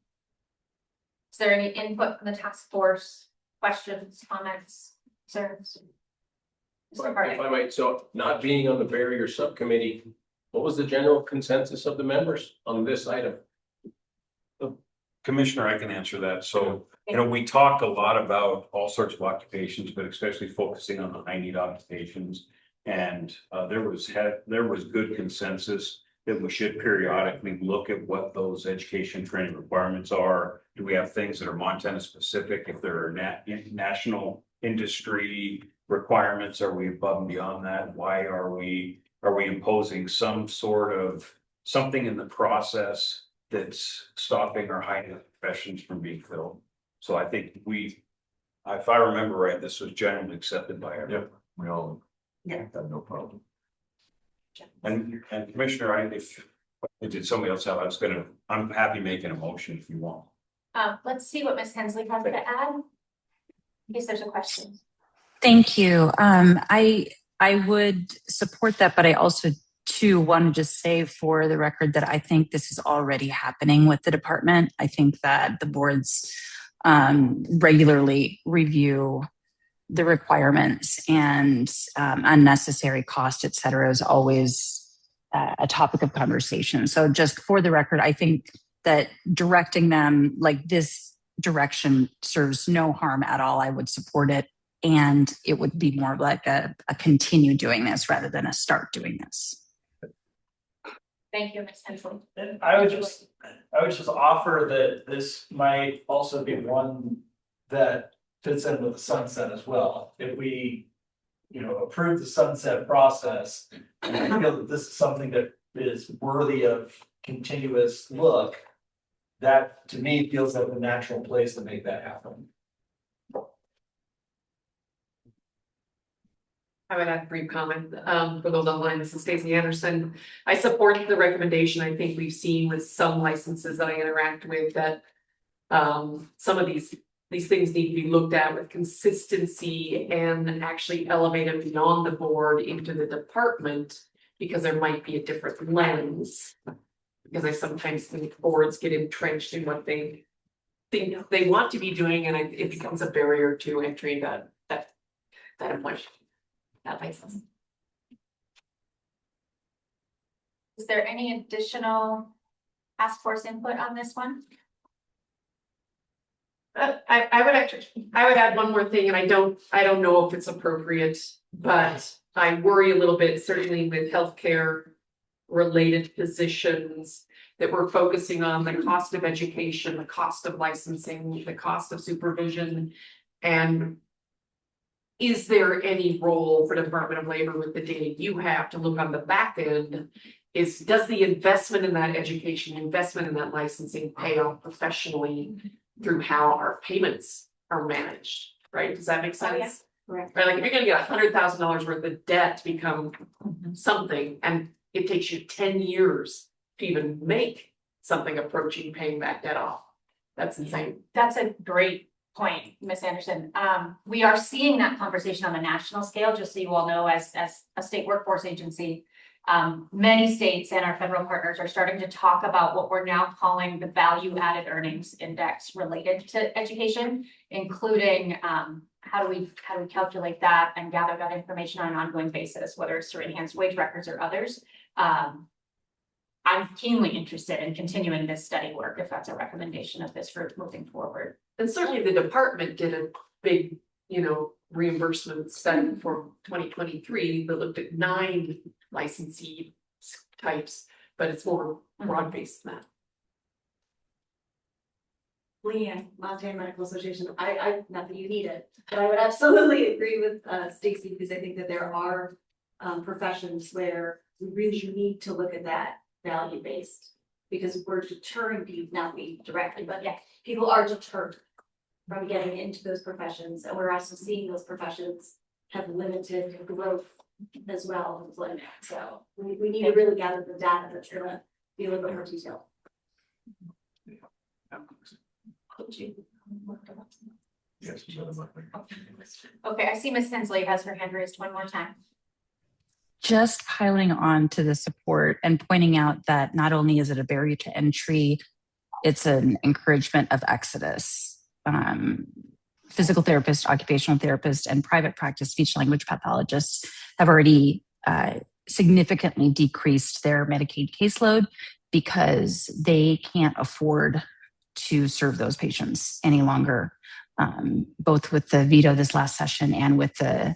[SPEAKER 2] Is there any input from the task force? Questions, comments, concerns? Mr.
[SPEAKER 9] If
[SPEAKER 2] Hardy.
[SPEAKER 9] I might, so not being on the barrier subcommittee, what was the general consensus of the members on this item?
[SPEAKER 5] Commissioner, I can answer that. So, we talked a lot about all sorts of occupations, but especially focusing on the high need occupations. And there was good consensus that we should periodically look at what those education training requirements are. Do we have things that are Montana specific? If there are national industry requirements, are we above and beyond that? Why are we imposing some sort of something in the process that's stopping our high need professions from being filled? So I think if I remember right, this was generally accepted by everyone.
[SPEAKER 11] Yep, we all.
[SPEAKER 2] Yeah.
[SPEAKER 11] Have no problem.
[SPEAKER 5] And Commissioner, did somebody else have, I'm happy making a motion if you want.
[SPEAKER 2] Let's see what Ms. Hensley has to add. In case there's a question.
[SPEAKER 6] Thank you. I would support that, but I also too want to just say for the record that I think this is already happening with the department. I think that the boards regularly review the requirements, and unnecessary cost, et cetera, is always a topic of conversation. So just for the record, I think that directing them like this direction serves no harm at all. I would support it. And it would be more like a continue doing this rather than a start doing this.
[SPEAKER 2] Thank you, Ms. Hensley.
[SPEAKER 14] And I would just offer that this might also be one that fits in with the sunset as well. If we, approve the sunset process, and I feel that this is something that is worthy of continuous look, that to me feels like the natural place to make that happen.
[SPEAKER 3] I would add a brief comment, for those online. This is Stacey Anderson. I support the recommendation. I think we've seen with some licenses that I interact with that some of these things need to be looked at with consistency and actually elevated beyond the board into the department, because there might be a different lens. Because I sometimes think boards get entrenched in what they think they want to be doing, and it becomes a barrier to entry that employment. That makes sense.
[SPEAKER 2] Is there any additional task force input on this one?
[SPEAKER 3] I would add one more thing, and I don't know if it's appropriate, but I worry a little bit, certainly with healthcare related positions, that we're focusing on the cost of education, the cost of licensing, the cost of supervision, and is there any role for the Department of Labor with the data you have to look on the back end? Does the investment in that education, investment in that licensing pay off professionally through how our payments are managed, right? Does that make sense?
[SPEAKER 2] Oh, yeah. Correct.
[SPEAKER 3] Right, like if you're gonna get $100,000 worth of debt to become something, and it takes you 10 years to even make something approaching paying that debt off. That's insane.
[SPEAKER 2] That's a great point, Ms. Anderson. We are seeing that conversation on a national scale, just so you all know, as a state workforce agency. Many states and our federal partners are starting to talk about what we're now calling the value added earnings index related to education, including how do we calculate that and gather that information on an ongoing basis, whether it's through enhanced wage records or others. I'm keenly interested in continuing this study work if that's a recommendation of this for moving forward.
[SPEAKER 3] And certainly the department did a big, reimbursement study for 2023 that looked at 9 licensee types, but it's more broad-based than that.
[SPEAKER 15] Leanne, Montana Medical Association, not that you need it, but I would absolutely agree with Stacy, because I think that there are professions where we really need to look at that value based. Because we're deterring people, not we directly, but yeah, people are deterred from getting into those professions, and we're also seeing those professions have limited growth as well in employment. So we need to really gather the data that's gonna be a little bit more detailed.
[SPEAKER 11] Yes.
[SPEAKER 2] Okay, I see Ms. Hensley has her hand raised one more time.
[SPEAKER 6] Just piling on to the support and pointing out that not only is it a barrier to entry, it's an encouragement of exodus. Physical therapists, occupational therapists, and private practice speech language pathologists have already significantly decreased their Medicaid caseload because they can't afford to serve those patients any longer, both with the veto this last session and with the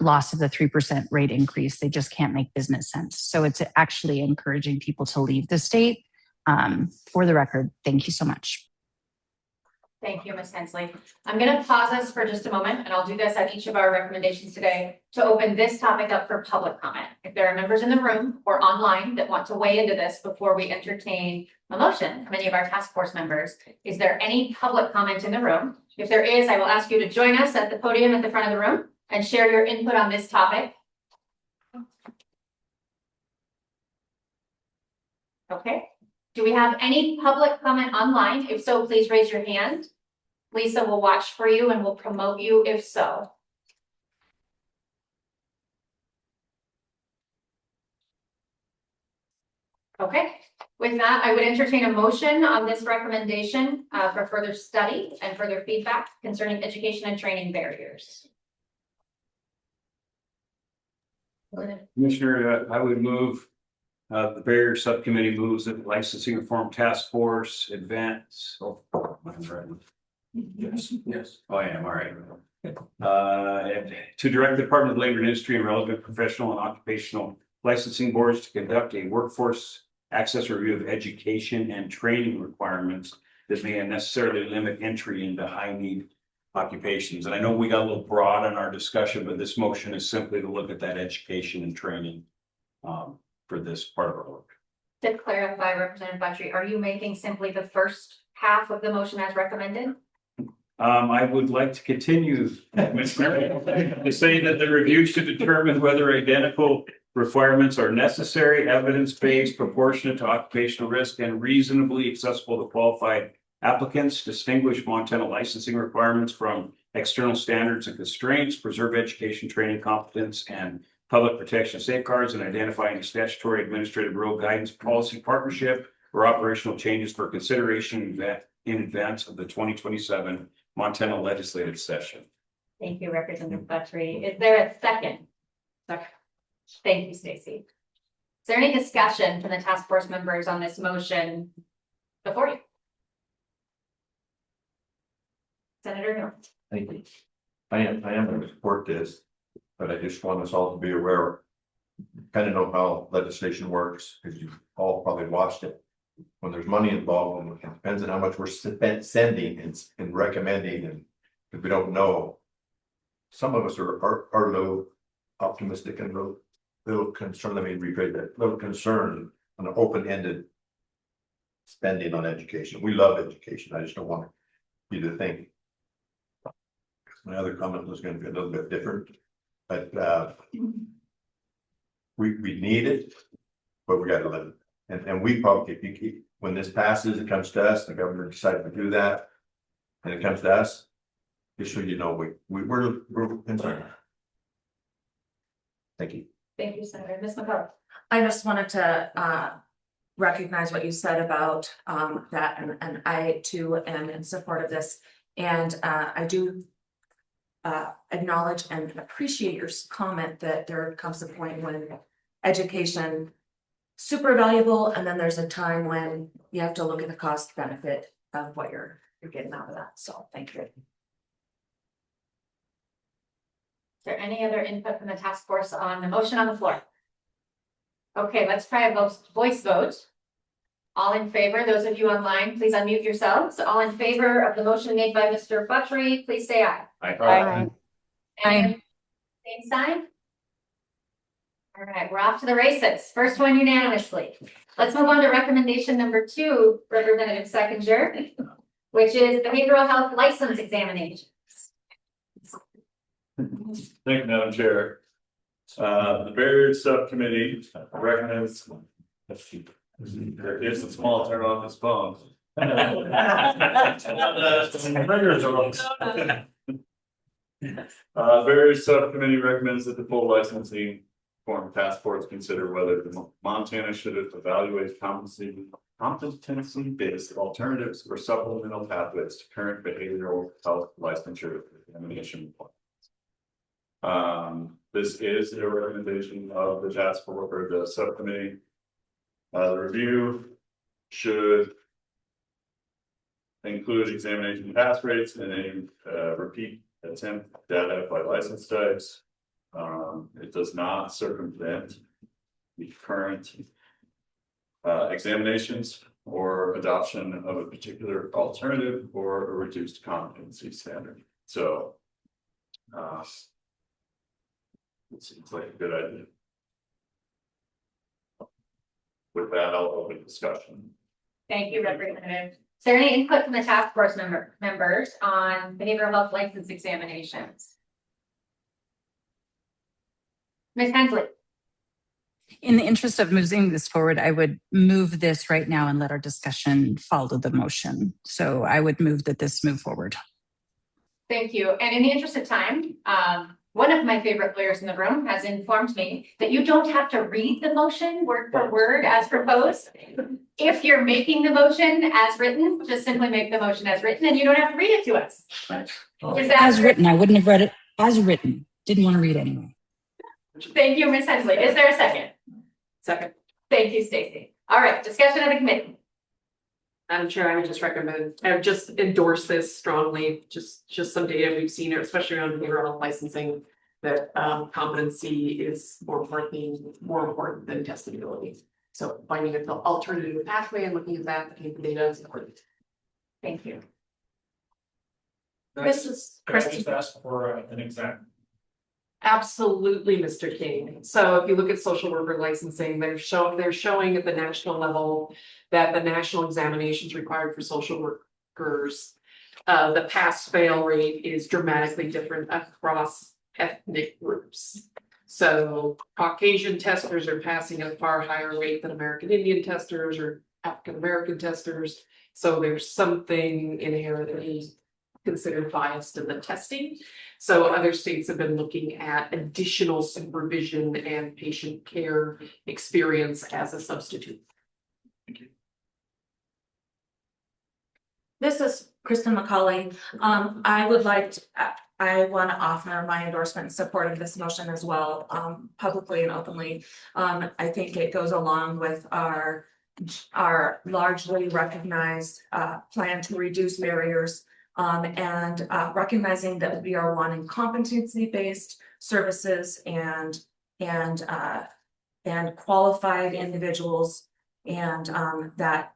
[SPEAKER 6] loss of the 3% rate increase. They just can't make business sense. So it's actually encouraging people to leave the state. For the record, thank you so much.
[SPEAKER 2] Thank you, Ms. Hensley. I'm going to pause us for just a moment, and I'll do this at each of our recommendations today to open this topic up for public comment. If there are members in the room or online that want to weigh into this before we entertain a motion from any of our task force members, is there any public comment in the room? If there is, I will ask you to join us at the podium at the front of the room and share your input on this topic. Okay. Do we have any public comment online? If so, please raise your hand. Lisa will watch for you and will promote you if so. Okay, with that, I would entertain a motion on this recommendation for further study and further feedback concerning education and training barriers.
[SPEAKER 5] Commissioner, I would move, the barrier subcommittee moves that licensing reform task force advance. Oh, I'm right. Yes, yes. Oh, I am, all right. And to direct the Department of Labor and Industry and relevant professional and occupational licensing boards to conduct a workforce access review of education and training requirements that may unnecessarily limit entry into high need occupations. And I know we got a little broad in our discussion, but this motion is simply to look at that education and training for this part of our work.
[SPEAKER 2] To clarify, Representative Buttry, are you making simply the first half of the motion as recommended?
[SPEAKER 5] I would like to continue, Commissioner, to say that the review should determine whether identical requirements are necessary, evidence-based, proportionate to occupational risk, and reasonably accessible to qualified applicants, distinguish Montana licensing requirements from external standards and constraints, preserve education, training, competence, and public protection safeguards, and identify any statutory, administrative, rule guidance, policy, partnership, or operational changes for consideration in advance of the 2027 Montana legislative session.
[SPEAKER 2] Thank you, Representative Buttry. Is there a second? Second. Thank you, Stacy. Is there any discussion from the task force members on this motion before you? Senator North.
[SPEAKER 11] Thank you. I am going to support this, but I just want us all to be aware. Kind of know how legislation works, because you've all probably watched it. When there's money involved, and it depends on how much we're sending and recommending, and if we don't know, some of us are a little optimistic and a little concerned. Let me rephrase that, little concerned on an open-ended spending on education. We love education. I just don't want you to think. My other comment was going to be a little bit different, but we need it, but we got to live it. And we probably, if you keep, when this passes, it comes to us, the governor decides to do that, and it comes to us, just so you know, we're concerned. Thank you.
[SPEAKER 2] Thank you, Senator. Ms. McCullough.
[SPEAKER 10] I just wanted to recognize what you said about that, and I too am in support of this. And I do acknowledge and appreciate your comment that there comes a point when education super valuable, and then there's a time when you have to look at the cost benefit of what you're getting out of that. So thank you.
[SPEAKER 2] Is there any other input from the task force on the motion on the floor? Okay, let's try a voice vote. All in favor, those of you online, please unmute yourselves. All in favor of the motion made by Mr. Buttery, please say aye.
[SPEAKER 13] Aye.
[SPEAKER 2] Any same sign? All right, we're off to the races. First one unanimously. Let's move on to recommendation number 2, Representative Seconder, which is behavioral health license examination.
[SPEAKER 7] Thank you, Madam Chair. The barriers subcommittee recommends. There is a small turn off his phone. Barriers subcommittee recommends that the full licensing form task force consider whether Montana should evaluate competency-based alternatives or supplemental pathways to current behavioral health licensure examination plans. This is a recommendation of the task force or the subcommittee. The review should include examination pass rates and any repeat attempt data by license types. It does not circumvent the current examinations or adoption of a particular alternative or a reduced competency standard. So it seems like a good idea. With that, I'll open discussion.
[SPEAKER 2] Thank you, Representative. Is there any input from the task force members on behavioral health license examinations? Ms. Hensley?
[SPEAKER 6] In the interest of moving this forward, I would move this right now and let our discussion follow the motion. So I would move that this move forward.
[SPEAKER 2] Thank you. And in the interest of time, one of my favorite lawyers in the room has informed me that you don't have to read the motion word for word as proposed. If you're making the motion as written, just simply make the motion as written and you don't have to read it to us. Is that
[SPEAKER 6] As written, I wouldn't have read it as written. Didn't want to read anyway.
[SPEAKER 2] Thank you, Ms. Hensley. Is there a second?
[SPEAKER 16] Second.
[SPEAKER 2] Thank you, Stacy. All right, discussion of the committee.
[SPEAKER 16] Madam Chair, I would just recommend, I would just endorse this strongly, just some data we've seen, especially around behavioral health licensing, that competency is more important than testability. So finding an alternative pathway and looking at that, the data is important.
[SPEAKER 2] Thank you.
[SPEAKER 14] This is Kristen. Just ask for an example.
[SPEAKER 16] Absolutely, Mr. King. So if you look at social worker licensing, they're showing at the national level that the national examinations required for social workers, the pass-fail rate is dramatically different across ethnic groups. So Caucasian testers are passing at a far higher rate than American Indian testers or African American testers. So there's something inherently considered biased in the testing. So other states have been looking at additional supervision and patient care experience as a substitute.
[SPEAKER 10] This is Kristen McCauley. I want to offer my endorsement and support of this motion as well, publicly and openly. I think it goes along with our largely recognized plan to reduce barriers. And recognizing that we are wanting competency-based services and qualified individuals and that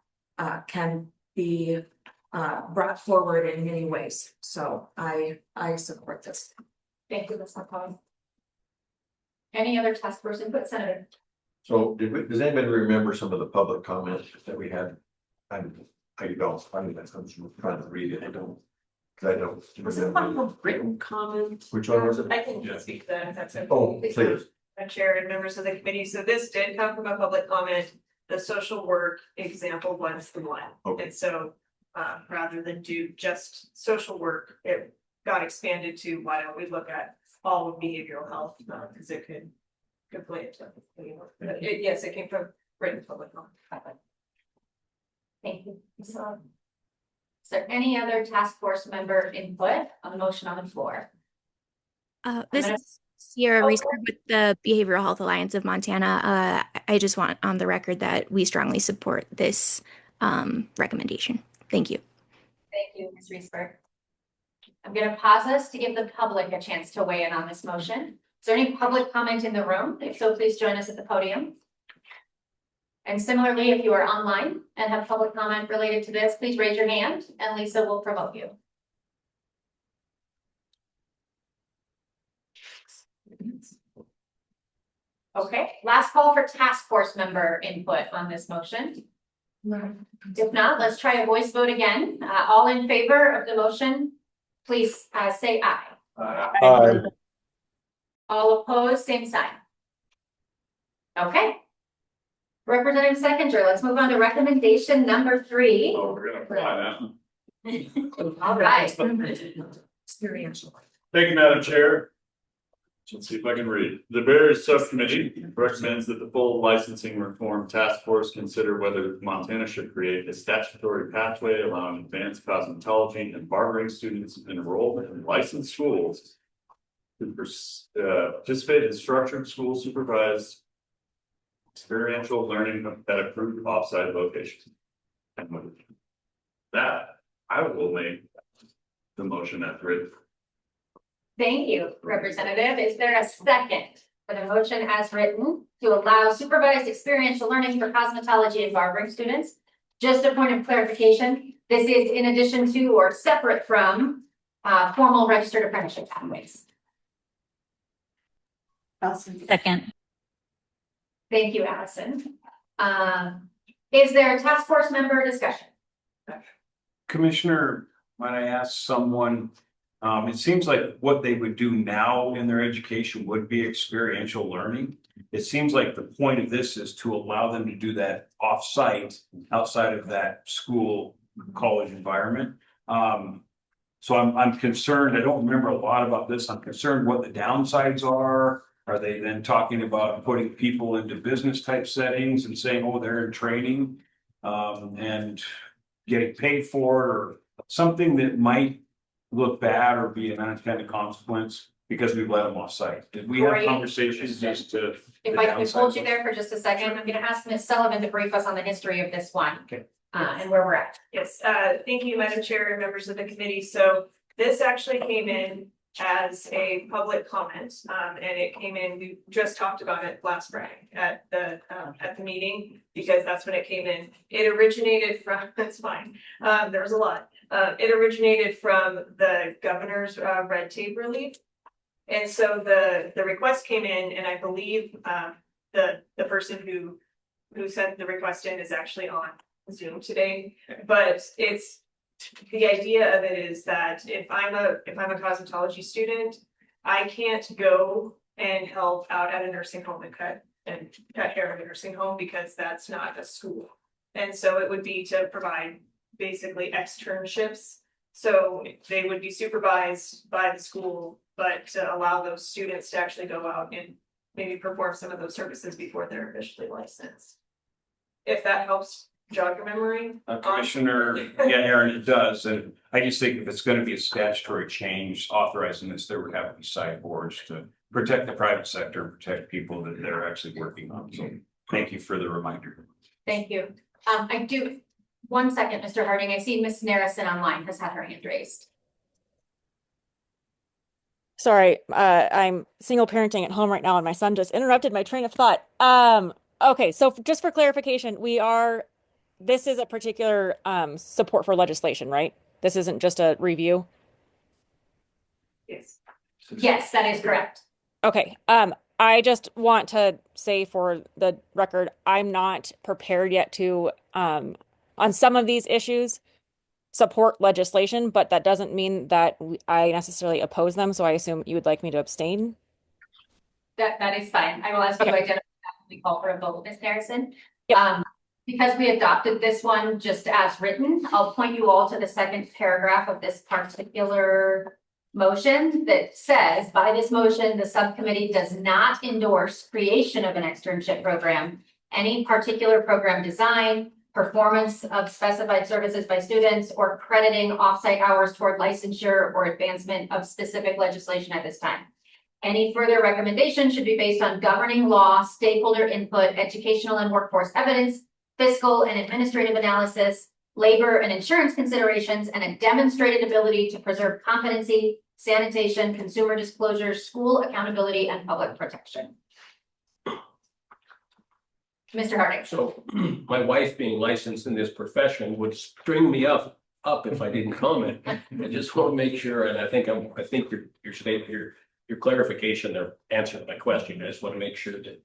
[SPEAKER 10] can be brought forward in many ways. So I support this.
[SPEAKER 2] Thank you, Ms. McCauley. Any other task force input, Senator?
[SPEAKER 11] So does anybody remember some of the public comments that we had? I don't, I'm trying to read it, I don't. I don't.
[SPEAKER 16] Was it one of written comment?
[SPEAKER 11] Which one was it?
[SPEAKER 3] I can speak to that if that's okay.
[SPEAKER 11] Oh, please.
[SPEAKER 3] Chair and members of the committee. So this did come from a public comment. The social work example was the one.
[SPEAKER 11] Okay.
[SPEAKER 3] And so rather than do just social work, it got expanded to why don't we look at all of behavioral health, because it could play it. Yes, it came from written public comment.
[SPEAKER 2] Thank you. Is there any other task force member input on the motion on the floor?
[SPEAKER 17] This is Sierra Reese with the Behavioral Health Alliance of Montana. I just want on the record that we strongly support this recommendation. Thank you.
[SPEAKER 2] Thank you, Ms. Reesberg. I'm going to pause us to give the public a chance to weigh in on this motion. Is there any public comment in the room? If so, please join us at the podium. And similarly, if you are online and have public comment related to this, please raise your hand and Lisa will promote you. Okay, last call for task force member input on this motion. If not, let's try a voice vote again. All in favor of the motion, please say aye.
[SPEAKER 11] Aye.
[SPEAKER 2] All opposed, same sign. Okay. Representative Seconder, let's move on to recommendation number 3.
[SPEAKER 7] Oh, we're gonna fly now.
[SPEAKER 2] All right.
[SPEAKER 10] Experiential.
[SPEAKER 7] Thank you, Madam Chair. Let's see if I can read. The Barriers Subcommittee recommends that the full licensing reform task force consider whether Montana should create a statutory pathway allowing advanced cosmetology and barbering students enrolled in licensed schools to participate in structured school supervised experiential learning at approved offsite locations. And with that, I will make the motion as written.
[SPEAKER 2] Thank you, Representative. Is there a second for the motion as written to allow supervised experiential learning for cosmetology and barbering students? Just a point of clarification, this is in addition to or separate from formal registered apprenticeship pathways.
[SPEAKER 6] Second.
[SPEAKER 2] Thank you, Allison. Is there a task force member discussion?
[SPEAKER 5] Commissioner, might I ask someone, it seems like what they would do now in their education would be experiential learning. It seems like the point of this is to allow them to do that off-site, outside of that school, college environment. So I'm concerned, I don't remember a lot about this. I'm concerned what the downsides are. Are they then talking about putting people into business type settings and saying, oh, they're in training and getting paid for it, or something that might look bad or be an unintended consequence because we've let them off site? Did we have
[SPEAKER 2] Great.
[SPEAKER 5] conversations just to?
[SPEAKER 2] If I could hold you there for just a second, I'm gonna ask Ms. Sullivan to brief us on the history of this one.
[SPEAKER 5] Okay.
[SPEAKER 2] And where we're at.
[SPEAKER 3] Yes, thank you, Madam Chair and members of the committee. So this actually came in as a public comment, and it came in, we just talked about it last Friday at the meeting, because that's when it came in. It originated from, that's fine, there was a lot. It originated from the governor's red tape relief. And so the request came in, and I believe the person who sent the request in is actually on Zoom today, but it's, the idea of it is that if I'm a cosmetology student, I can't go and help out at a nursing home and cut hair in a nursing home because that's not a school. And so it would be to provide basically externships. So they would be supervised by the school, but to allow those students to actually go out and maybe perform some of those services before they're officially licensed. If that helps jog your memory.
[SPEAKER 5] Commissioner, yeah, Aaron, it does. And I just think if it's going to be a statutory change authorizing this, there would have to be side boards to protect the private sector, protect people that they're actually working on. So thank you for the reminder.
[SPEAKER 2] Thank you. I do, one second, Mr. Harding. I see Ms. Narrison online has had her hand raised.
[SPEAKER 13] Sorry, I'm single parenting at home right now and my son just interrupted my train of thought. Okay, so just for clarification, this is a particular support for legislation, right? This isn't just a review?
[SPEAKER 3] Yes.
[SPEAKER 2] Yes, that is correct.
[SPEAKER 13] Okay, I just want to say for the record, I'm not prepared yet to, on some of these issues, support legislation, but that doesn't mean that I necessarily oppose them, so I assume you would like me to abstain?
[SPEAKER 2] That is fine. I will ask you to identify when we call for a vote, Ms. Harrison.
[SPEAKER 13] Yep.
[SPEAKER 2] Because we adopted this one just as written, I'll point you all to the second paragraph of this particular motion that says, by this motion, the subcommittee does not endorse creation of an externship program, any particular program design, performance of specified services by students, or crediting offsite hours toward licensure or advancement of specific legislation at this time. Any further recommendation should be based on governing law, stakeholder input, educational and workforce evidence, fiscal and administrative analysis, labor and insurance considerations, and a demonstrated ability to preserve competency, sanitation, consumer disclosure, school accountability, and public protection. Mr. Harding.
[SPEAKER 9] So my wife being licensed in this profession would string me up if I didn't comment. I just want to make sure, and I think your statement, your clarification there answered my question. I just want to make sure that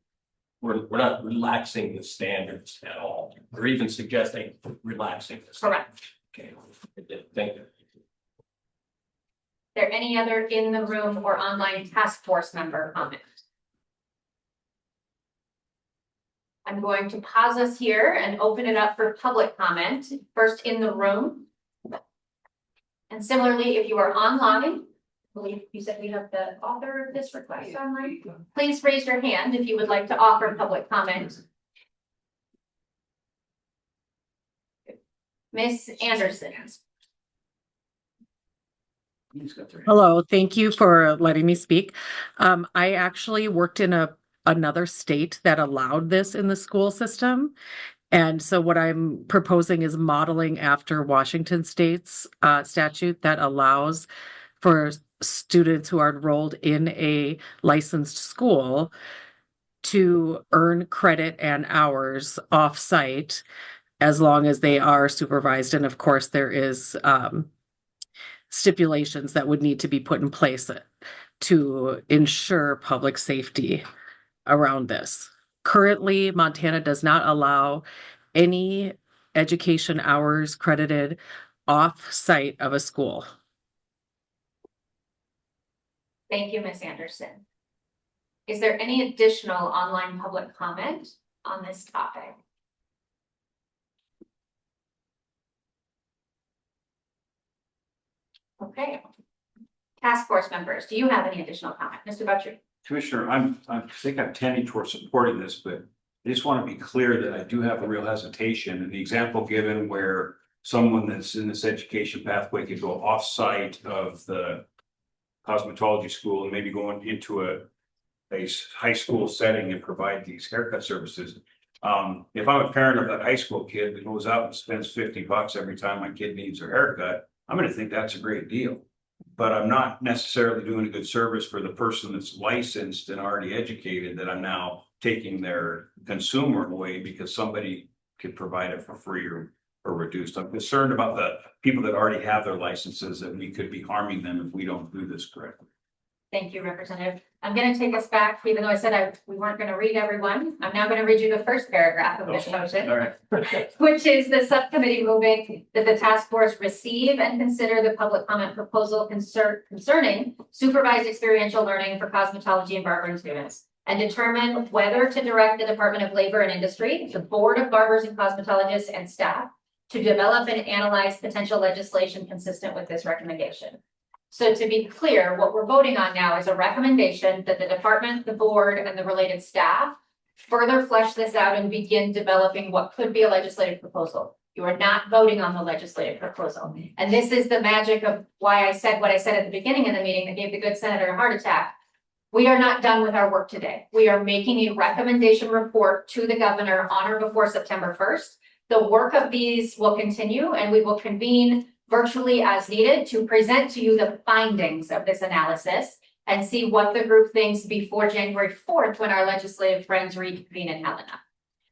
[SPEAKER 9] we're not relaxing the standards at all, or even suggesting relaxing the standards.
[SPEAKER 2] Correct.
[SPEAKER 9] Okay, thank you.
[SPEAKER 2] There any other in the room or online task force member comment? I'm going to pause us here and open it up for public comment, first in the room. And similarly, if you are online, I believe you said we have the author of this request online. Please raise your hand if you would like to offer public comment. Miss Anderson.
[SPEAKER 16] Hello, thank you for letting me speak. I actually worked in another state that allowed this in the school system. And so what I'm proposing is modeling after Washington State's statute that allows for students who are enrolled in a licensed school to earn credit and hours off-site as long as they are supervised. And of course, there is stipulations that would need to be put in place to ensure public safety around this. Currently, Montana does not allow any education hours credited off-site of a school.
[SPEAKER 2] Thank you, Ms. Anderson. Is there any additional online public comment on this topic? Okay. Task force members, do you have any additional comment? Mr. Butcher?
[SPEAKER 5] Commissioner, I think I'm tending towards supporting this, but I just want to be clear that I do have a real hesitation. And the example given where someone that's in this education pathway could go off-site of the cosmetology school and maybe going into a high school setting and provide these haircut services. If I'm a parent of that high school kid that goes out and spends $50 every time my kid needs a haircut, I'm going to think that's a great deal. But I'm not necessarily doing a good service for the person that's licensed and already educated, that I'm now taking their consumer away because somebody could provide it for free or reduced. I'm concerned about the people that already have their licenses, that we could be harming them if we don't do this correctly.
[SPEAKER 2] Thank you, Representative. I'm going to take us back, even though I said we weren't going to read everyone. I'm now going to read you the first paragraph of this motion,
[SPEAKER 5] All right.
[SPEAKER 2] which is the subcommittee moving that the task force receive and consider the public comment proposal concerning supervised experiential learning for cosmetology and barbering students, and determine whether to direct the Department of Labor and Industry, the Board of Barbers and Cosmetologists, and staff to develop and analyze potential legislation consistent with this recommendation. So to be clear, what we're voting on now is a recommendation that the department, the board, and the related staff further flesh this out and begin developing what could be a legislative proposal. You are not voting on the legislative proposal. And this is the magic of why I said what I said at the beginning of the meeting that gave the good senator a heart attack. We are not done with our work today. We are making a recommendation report to the governor on or before September 1st. The work of these will continue, and we will convene virtually as needed to present to you the findings of this analysis and see what the group thinks before January 4th, when our legislative friends reconvene in Helena.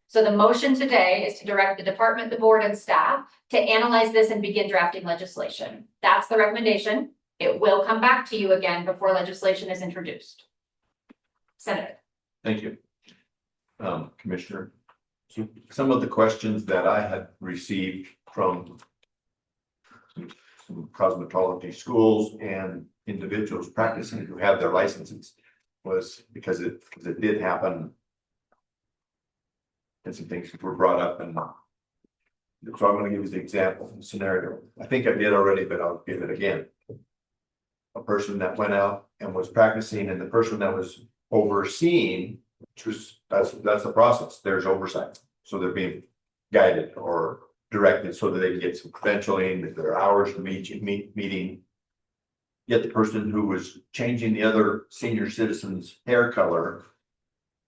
[SPEAKER 2] So the motion today is to direct the department, the board, and staff to analyze this and begin drafting legislation. That's the recommendation. It will come back to you again before legislation is introduced. Senator.
[SPEAKER 11] Thank you. Commissioner, some of the questions that I had received from some cosmetology schools and individuals practicing who have their licenses was because it did happen. And some things were brought up, and so I'm going to give you the example scenario. I think I did already, but I'll give it again. A person that went out and was practicing, and the person that was overseeing, which was that's the process. There's oversight, so they're being guided or directed so that they can get some credentialing, that their hours for meeting. Yet the person who was changing the other senior citizen's hair color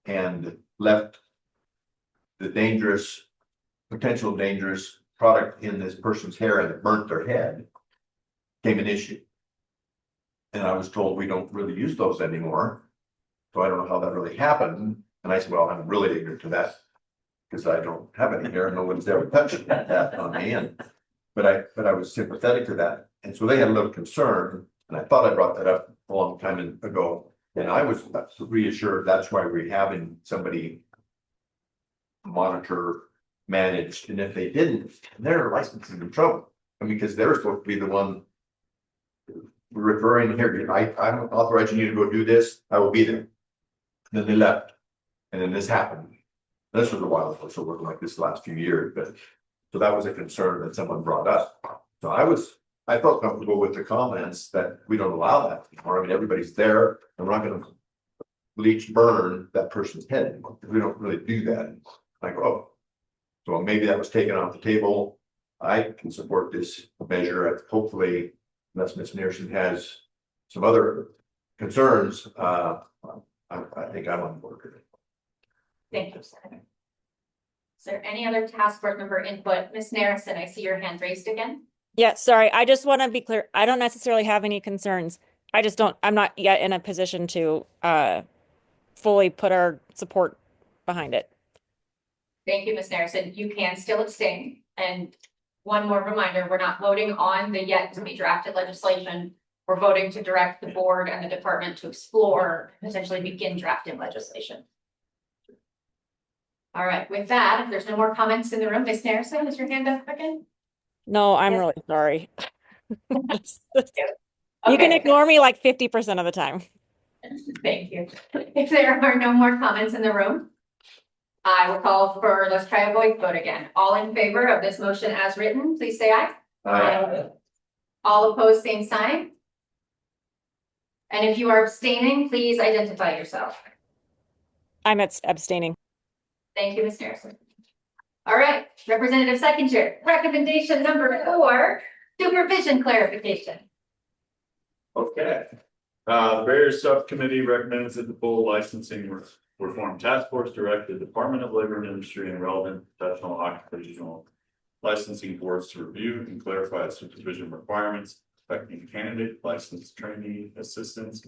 [SPEAKER 11] and left the potential dangerous product in this person's hair, and it burnt their head, became an issue. And I was told we don't really use those anymore. So I don't know how that really happened. And I said, well, I'm really ignorant to that. Cause I don't have any hair, no one's ever touched that on me, and, but I was sympathetic to that, and so they had a little concern, and I thought I brought that up a long time ago. And I was reassured, that's why we're having somebody monitor, managed, and if they didn't, they're licensing in trouble. I mean, because they're supposed to be the one referring here, I'm authorizing you to go do this, I will be there. And then they left, and then this happened. This was a while ago, so it wasn't like this last few years, but, so that was a concern that someone brought up. So I felt comfortable with the comments that we don't allow that anymore. I mean, everybody's there, and we're not gonna bleach burn that person's head anymore. We don't really do that. Like, oh, so maybe that was taken off the table. I can support this measure, hopefully, unless Ms. Neerson has some other concerns, I think I'm on board with it.
[SPEAKER 2] Thank you, Senator. Is there any other task force member input? Ms. Narrison, I see your hand raised again.
[SPEAKER 13] Yeah, sorry. I just want to be clear. I don't necessarily have any concerns. I'm not yet in a position to fully put our support behind it.
[SPEAKER 2] Thank you, Ms. Narrison. You can still abstain. And one more reminder, we're not voting on the yet to be drafted legislation. We're voting to direct the board and the department to explore, potentially begin drafting legislation. All right, with that, if there's no more comments in the room, Ms. Narrison, is your hand up again?
[SPEAKER 13] No, I'm really sorry. You can
[SPEAKER 2] Okay.
[SPEAKER 13] ignore me like 50% of the time.
[SPEAKER 2] Thank you. If there are no more comments in the room, I will call for, let's try a voice vote again. All in favor of this motion as written, please say aye.
[SPEAKER 11] Aye.
[SPEAKER 2] All opposed, same sign. And if you are abstaining, please identify yourself.
[SPEAKER 13] I'm abstaining.
[SPEAKER 2] Thank you, Ms. Harrison. All right, Representative Seconder, recommendation number 4, supervision clarification.
[SPEAKER 7] Okay. Barriers Subcommittee recommends that the full licensing reform task force direct the Department of Labor and Industry and relevant professional occupational licensing boards to review and clarify supervision requirements affecting candidate, licensed trainee, assistant,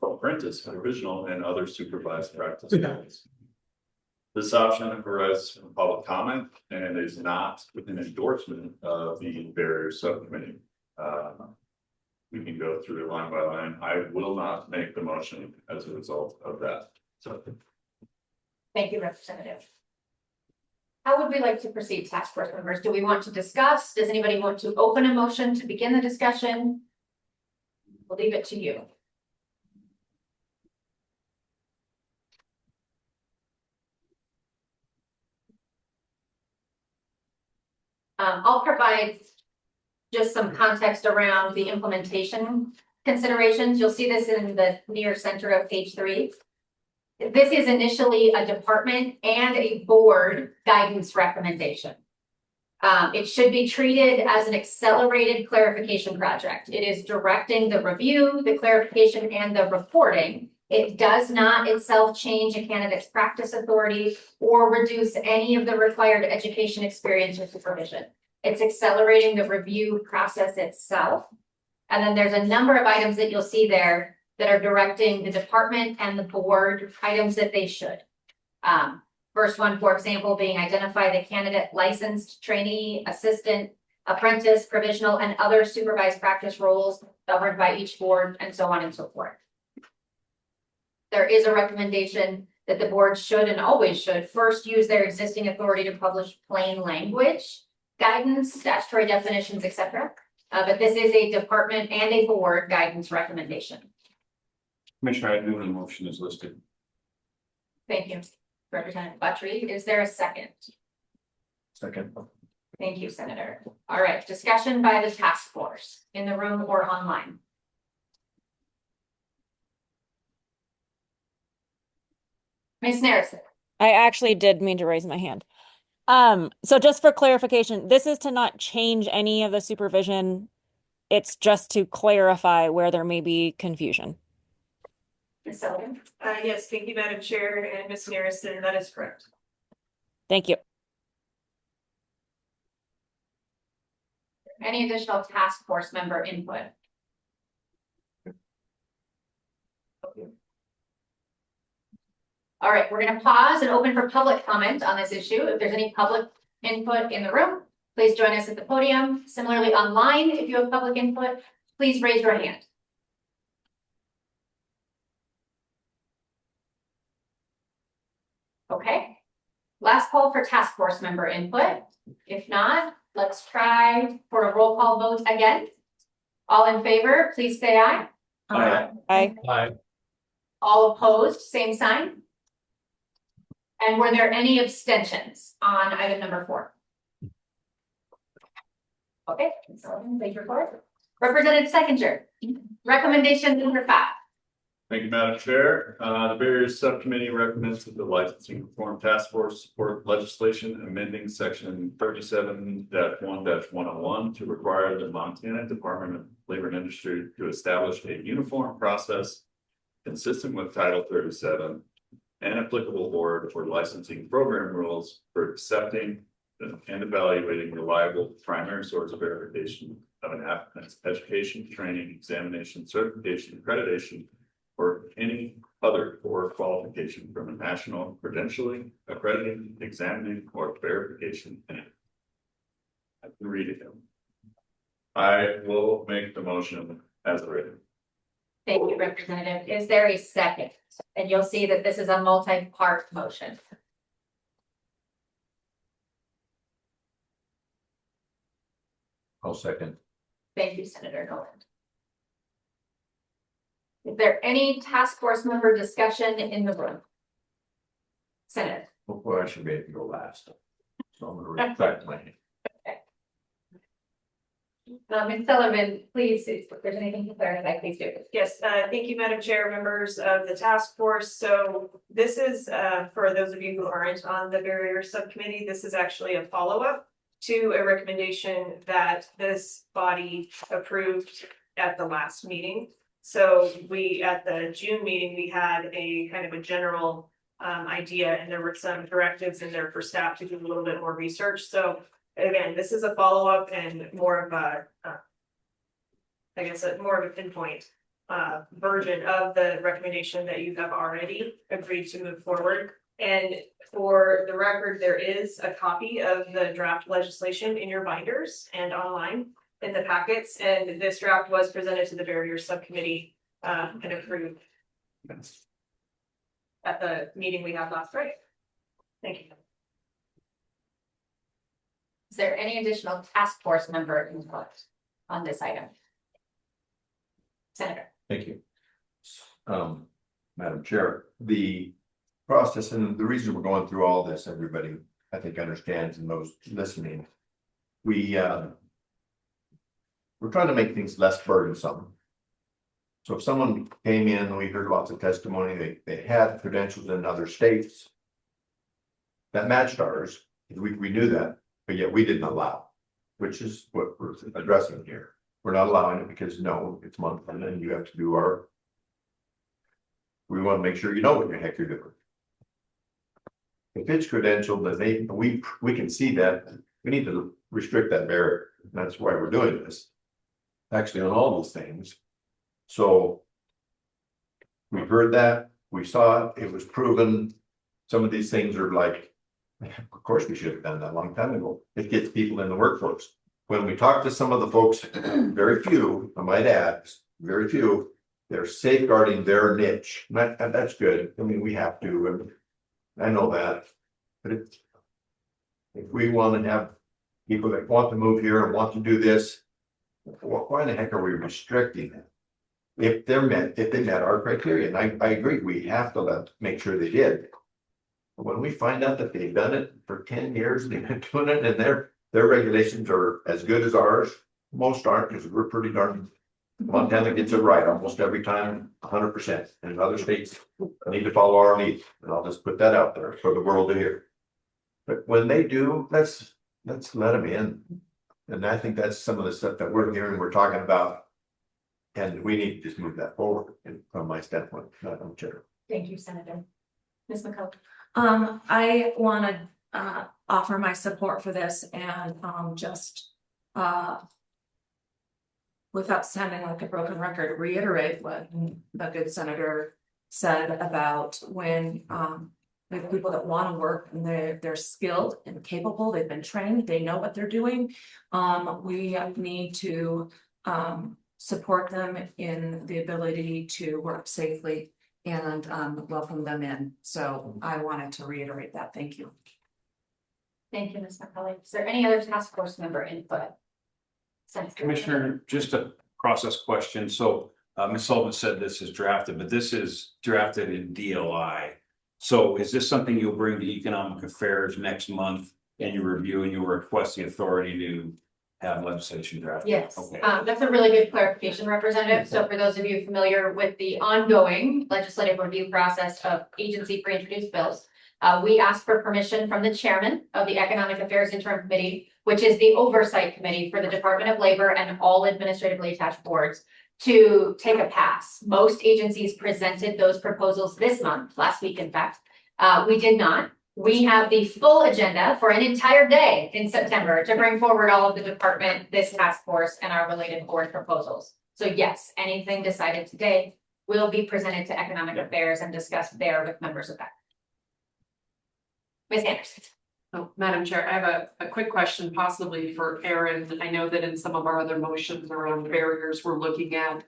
[SPEAKER 7] apprentice, provisional, and other supervised practice areas. This option arises from public comment and is not an endorsement of the Barriers Subcommittee. We can go through line by line. I will not make the motion as a result of that. So.
[SPEAKER 2] Thank you, Representative. How would we like to proceed, task force members? Do we want to discuss? Does anybody want to open a motion to begin the discussion? We'll leave it to you. I'll provide just some context around the implementation considerations. You'll see this in the near center of page 3. This is initially a department and a board guidance recommendation. It should be treated as an accelerated clarification project. It is directing the review, the clarification, and the reporting. It does not itself change a candidate's practice authority or reduce any of the required education experience or supervision. It's accelerating the review process itself. And then there's a number of items that you'll see there that are directing the department and the board items that they should. First one, for example, being identify the candidate, licensed, trainee, assistant, apprentice, provisional, and other supervised practice roles governed by each board, and so on and so forth. There is a recommendation that the board should and always should first use their existing authority to publish plain language, guidance, statutory definitions, etc. But this is a department and a board guidance recommendation.
[SPEAKER 5] Commissioner, I move the motion is listed.
[SPEAKER 2] Thank you, Representative Buttrey. Is there a second?
[SPEAKER 11] Second.
[SPEAKER 2] Thank you, Senator. All right, discussion by the task force in the room or online. Ms. Narrison.
[SPEAKER 13] I actually did mean to raise my hand. So just for clarification, this is to not change any of the supervision. It's just to clarify where there may be confusion.
[SPEAKER 2] Ms. Sullivan.
[SPEAKER 3] Yes, thank you, Madam Chair and Ms. Narrison, that is correct.
[SPEAKER 13] Thank you.
[SPEAKER 2] Any additional task force member input? All right, we're gonna pause and open for public comment on this issue. If there's any public input in the room, please join us at the podium. Similarly, online, if you have public input, please raise your hand. Okay, last call for task force member input. If not, let's try for a roll call vote again. All in favor, please say aye.
[SPEAKER 13] Aye.
[SPEAKER 2] All opposed, same sign. And were there any abstentions on item number 4? Okay, so thank you for it. Representative Sechinger, recommendation number 5.
[SPEAKER 7] Thank you, Madam Chair. The Barriers Subcommittee recommends that the Licensing Reform Task Force support legislation amending section 37-1-101 to require the Montana Department of Labor and Industry to establish a uniform process consistent with Title 37 and applicable board or licensing program rules for accepting and evaluating reliable primary source of verification of an applicant's education, training, examination, certification, accreditation, or any other core qualification from a national credentialing, accrediting, examining, or verification entity. I can read it. I will make the motion as written.
[SPEAKER 2] Thank you, Representative. Is there a second? And you'll see that this is a multi-part motion.
[SPEAKER 11] I'll second.
[SPEAKER 2] Thank you, Senator Noland. Is there any task force member discussion in the room? Senator.
[SPEAKER 11] Well, I should be able to go last. So I'm gonna retract my hand.
[SPEAKER 2] Ms. Sullivan, please, if there's anything to clarify, please do.
[SPEAKER 3] Yes, thank you, Madam Chair, members of the task force. So this is, for those of you who aren't on the barrier subcommittee, this is actually a follow-up to a recommendation that this body approved at the last meeting. So we, at the June meeting, we had a kind of a general idea, and there were some directives in there for staff to do a little bit more research. So again, this is a follow-up and more of a, I guess, more of a pinpoint version of the recommendation that you have already agreed to move forward. And for the record, there is a copy of the draft legislation in your binders and online in the packets. And this draft was presented to the barrier subcommittee and approved at the meeting we had last Friday. Thank you.
[SPEAKER 2] Is there any additional task force member input on this item? Senator.
[SPEAKER 11] Thank you. Madam Chair, the process and the reason we're going through all this, everybody, I think, understands, and those listening. We're trying to make things less burdensome. So if someone came in, we heard lots of testimony, they had credentials in other states that matched ours, we knew that, but yet we didn't allow, which is what we're addressing here. We're not allowing it because no, it's Montana and you have to do our. We want to make sure you know what the heck you're doing. If it's credentialed, then we can see that. We need to restrict that barrier. That's why we're doing this. Actually, on all those things. So we heard that, we saw it, it was proven. Some of these things are like, of course, we should have done that a long time ago. It gets people in the workforce. When we talk to some of the folks, very few, I might add, very few, they're safeguarding their niche. And that's good. I mean, we have to, and I know that. But if we want to have people that want to move here and want to do this, why the heck are we restricting them? If they met our criteria, and I agree, we have to make sure they did. But when we find out that they've done it for 10 years, they've been doing it, and their regulations are as good as ours. Most aren't, because we're pretty darn. Montana gets it right almost every time, 100%. And other states need to follow our lead. And I'll just put that out there for the world to hear. But when they do, let's let them in. And I think that's some of the stuff that we're hearing, we're talking about. And we need to just move that forward from my standpoint, Madam Chair.
[SPEAKER 2] Thank you, Senator. Ms. McCullough.
[SPEAKER 10] I want to offer my support for this and just without sounding like a broken record, reiterate what the good Senator said about when, we have people that want to work and they're skilled and capable, they've been trained, they know what they're doing. We need to, support them in the ability to work safely and, welcome them in. So I wanted to reiterate that. Thank you.
[SPEAKER 2] Thank you, Ms. McCully. Is there any other task force member input?
[SPEAKER 5] Commissioner, just a process question. So Ms. Sullivan said this is drafted, but this is drafted in DLI. So is this something you'll bring to Economic Affairs next month in your review and you'll request the authority to have legislation drafted?
[SPEAKER 2] Yes,
[SPEAKER 5] Okay.
[SPEAKER 2] that's a really good clarification, Representative. So for those of you familiar with the ongoing legislative review process of agency pre-introduced bills, we asked for permission from the chairman of the Economic Affairs Interim Committee, which is the oversight committee for the Department of Labor and all administratively attached boards, to take a pass. Most agencies presented those proposals this month, last week, in fact. We did not. We have the full agenda for an entire day in September to bring forward all of the department, this task force, and our related board proposals. So yes, anything decided today will be presented to Economic Affairs and discussed there with members of that. Ms. Anderson.
[SPEAKER 16] Oh, Madam Chair, I have a quick question possibly for Erin. I know that in some of our other motions around barriers, we're looking at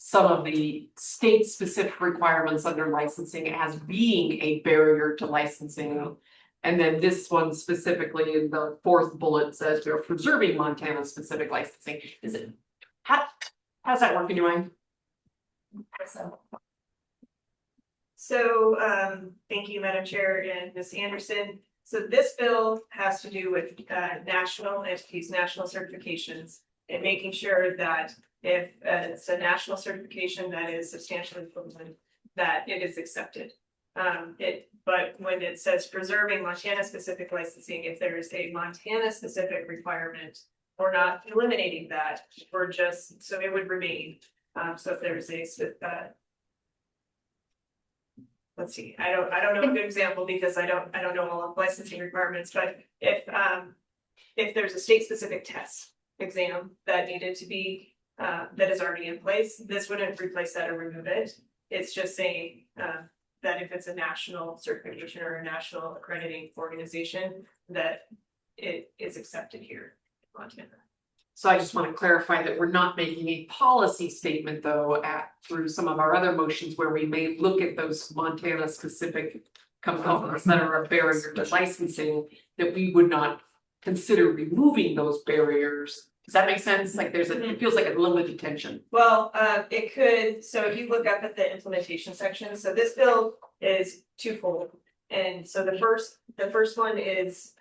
[SPEAKER 16] some of the state specific requirements under licensing as being a barrier to licensing. And then this one specifically in the fourth bullet says we're preserving Montana specific licensing. Is it, how's that work in your mind?
[SPEAKER 3] So, thank you, Madam Chair and Ms. Anderson. So this bill has to do with national entities, national certifications, and making sure that if it's a national certification that is substantially equivalent, that it is accepted. But when it says preserving Montana specific licensing, if there is a Montana specific requirement, we're not eliminating that. We're just, so it would remain. So if there's a let's see, I don't know a good example because I don't know all of licensing requirements, but if there's a state specific test exam that needed to be that is already in place, this wouldn't replace that or remove it. It's just saying that if it's a national certification or a national accrediting organization, that it is accepted here in Montana.
[SPEAKER 16] So I just want to clarify that we're not making a policy statement though through some of our other motions where we may look at those Montana specific components that are a barrier to licensing, that we would not consider removing those barriers. Does that make sense? Like it feels like a little bit of tension.
[SPEAKER 3] Well, it could, so if you look up at the implementation section, so this bill is twofold. And so the first one is,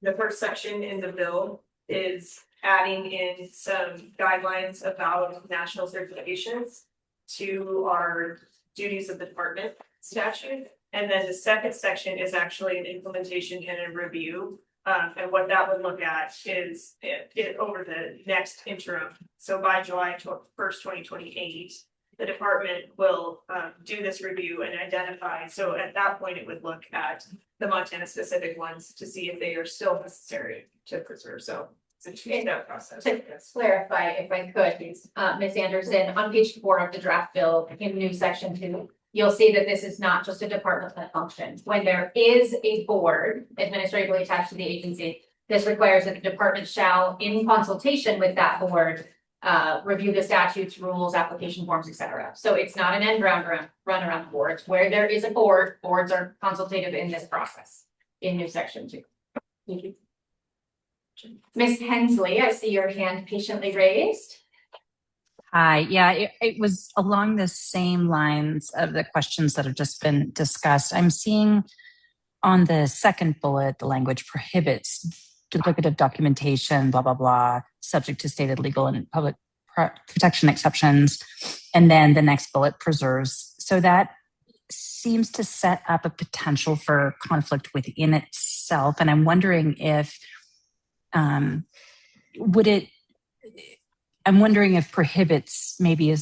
[SPEAKER 3] the first section in the bill is adding in some guidelines about national certifications to our duties of the department statute. And then the second section is actually an implementation and a review. And what that would look at is it over the next interim. So by July 1st, 2028, the department will do this review and identify. So at that point, it would look at the Montana specific ones to see if they are still necessary to preserve. So it's a two-step process.
[SPEAKER 2] To clarify, if I could, Ms. Anderson, on page 4 of the draft bill in new section 2, you'll see that this is not just a department that functions. When there is a board administratively attached to the agency, this requires that the department shall, in consultation with that board, review the statutes, rules, application forms, etc. So it's not an end run around boards. Where there is a board, boards are consultative in this process in new section 2. Thank you. Ms. Hensley, I see your hand patiently raised.
[SPEAKER 6] Hi, yeah, it was along the same lines of the questions that have just been discussed. I'm seeing on the second bullet, the language prohibits duplicative documentation, blah, blah, blah, subject to stated legal and public protection exceptions. And then the next bullet preserves. So that seems to set up a potential for conflict within itself. And I'm wondering if, I'm wondering if prohibits maybe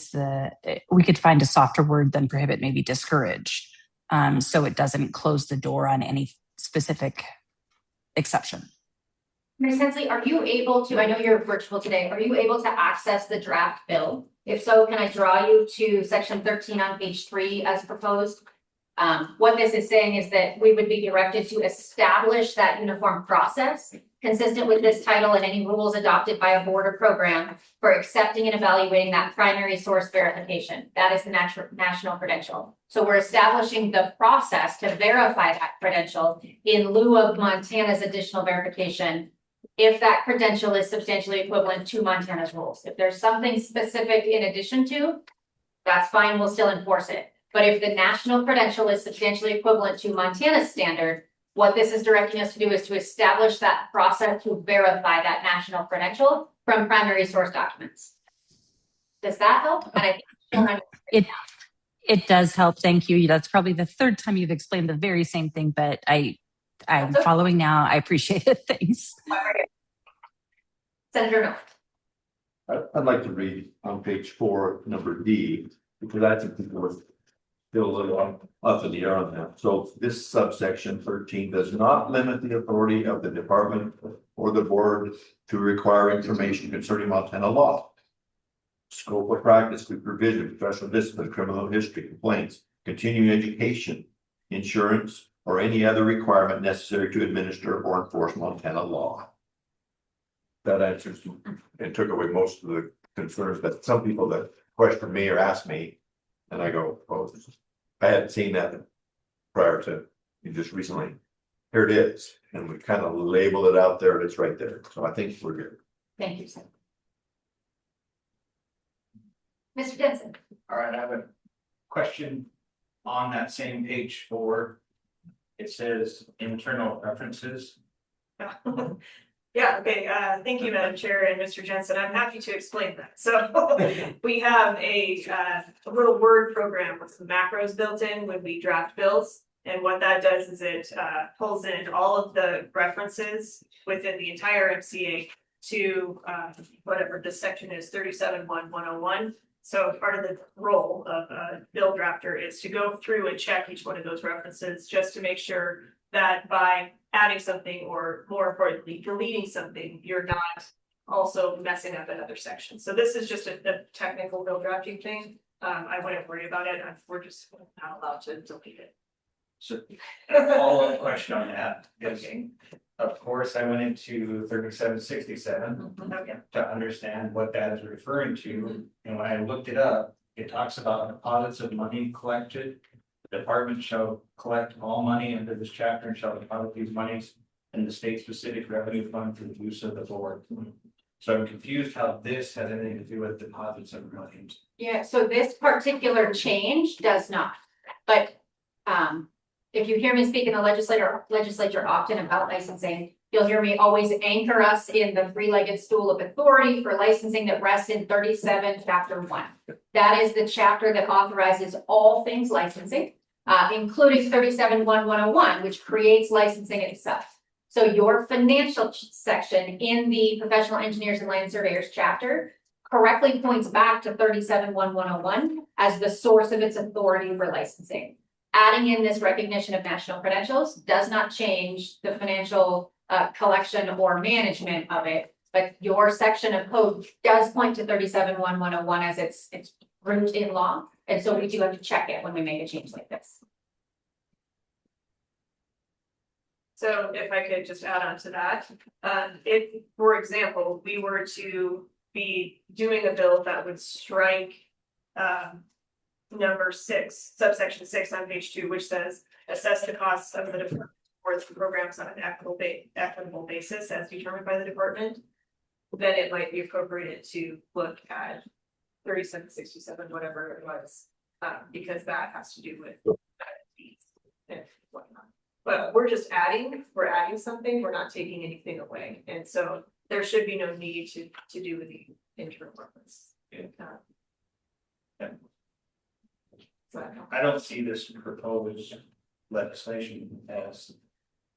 [SPEAKER 6] we could find a softer word than prohibit, maybe discourage. So it doesn't close the door on any specific exception.
[SPEAKER 2] Ms. Hensley, are you able to, I know you're virtual today, are you able to access the draft bill If so, can I draw you to section 13 on page 3 as proposed? What this is saying is that we would be directed to establish that uniform process consistent with this title and any rules adopted by a board or program for accepting and evaluating that primary source verification. That is the national credential. So we're establishing the process to verify that credential in lieu of Montana's additional verification if that credential is substantially equivalent to Montana's rules. If there's something specific in addition to, that's fine, we'll still enforce it. But if the national credential is substantially equivalent to Montana's standard, what this is directing us to do is to establish that process to verify that national credential from primary source documents. Does that help? And I think
[SPEAKER 6] It does help. Thank you. That's probably the third time you've explained the very same thing, but I'm following now. I appreciate it. Thanks.
[SPEAKER 2] Senator Miller.
[SPEAKER 11] I'd like to read on page 4, number D, because I think people are still a little up in the air on that. So this subsection 13 does not limit the authority of the department or the board to require information concerning Montana law. Scope of practice, supervision, professional discipline, criminal history, complaints, continuing education, insurance, or any other requirement necessary to administer or enforce Montana law. That answers and took away most of the concerns that some people that question me or ask me, and I go, oh, I hadn't seen that prior to just recently. Here it is, and we kind of label it out there, and it's right there. So I think we're good.
[SPEAKER 2] Thank you, Senator. Mr. Denson.
[SPEAKER 12] All right, I have a question on that same page 4. It says internal references.
[SPEAKER 3] Yeah, okay, thank you, Madam Chair and Mr. Jensen. I'm happy to explain that. So we have a little word program with some macros built in when we draft bills. And what that does is it pulls in all of the references within the entire MCA to whatever this section is, 37.1.101. So part of the role of a bill drafter is to go through and check each one of those references just to make sure that by adding something or more importantly, deleting something, you're not also messing up another section. So this is just a technical bill drafting thing. I wouldn't worry about it. We're just not allowed to delete it.
[SPEAKER 12] So a follow-up question on that. Okay. Of course, I went into 3767 to understand what that is referring to. And when I looked it up, it talks about deposits of money collected. The department shall collect all money under this chapter and shall deposit these monies in the state specific revenue fund for the use of the board. So I'm confused how this has anything to do with deposits of money.
[SPEAKER 2] Yeah, so this particular change does not, but if you hear me speak in the legislature often about licensing, you'll hear me always anchor us in the three-legged stool of authority for licensing that rests in 37 chapter 1. That is the chapter that authorizes all things licensing, including 37.1.101, which creates licensing itself. So your financial section in the professional engineers and land surveyors chapter correctly points back to 37.1.101 as the source of its authority for licensing. Adding in this recognition of national credentials does not change the financial collection or management of it, but your section of code does point to 37.1.101 as its root in law, and so we do have to check it when we make a change like this.
[SPEAKER 3] So if I could just add on to that, if, for example, we were to be doing a bill that would strike number 6, subsection 6 on page 2, which says assess the costs of the department for programs on an equitable basis as determined by the department, then it might be appropriate to look at 3767, whatever it was, because that has to do with fees and whatnot. But we're adding something, we're not taking anything away. And so there should be no need to do with the internal reference.
[SPEAKER 12] I don't see this proposed legislation as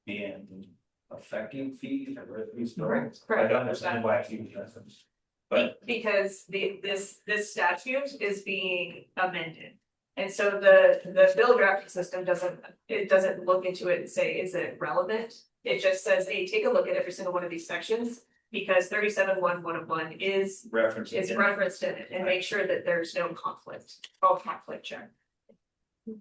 [SPEAKER 12] being affecting fees or at least.
[SPEAKER 3] Correct.
[SPEAKER 12] I don't understand why it's even referenced. But
[SPEAKER 3] because this statute is being amended. And so the bill drafting system doesn't look into it and say, is it relevant? It just says, hey, take a look at every single one of these sections because 37.1.1 is
[SPEAKER 12] Reference.
[SPEAKER 3] referenced in it, and make sure that there's no conflict, all conflict check.
[SPEAKER 2] Is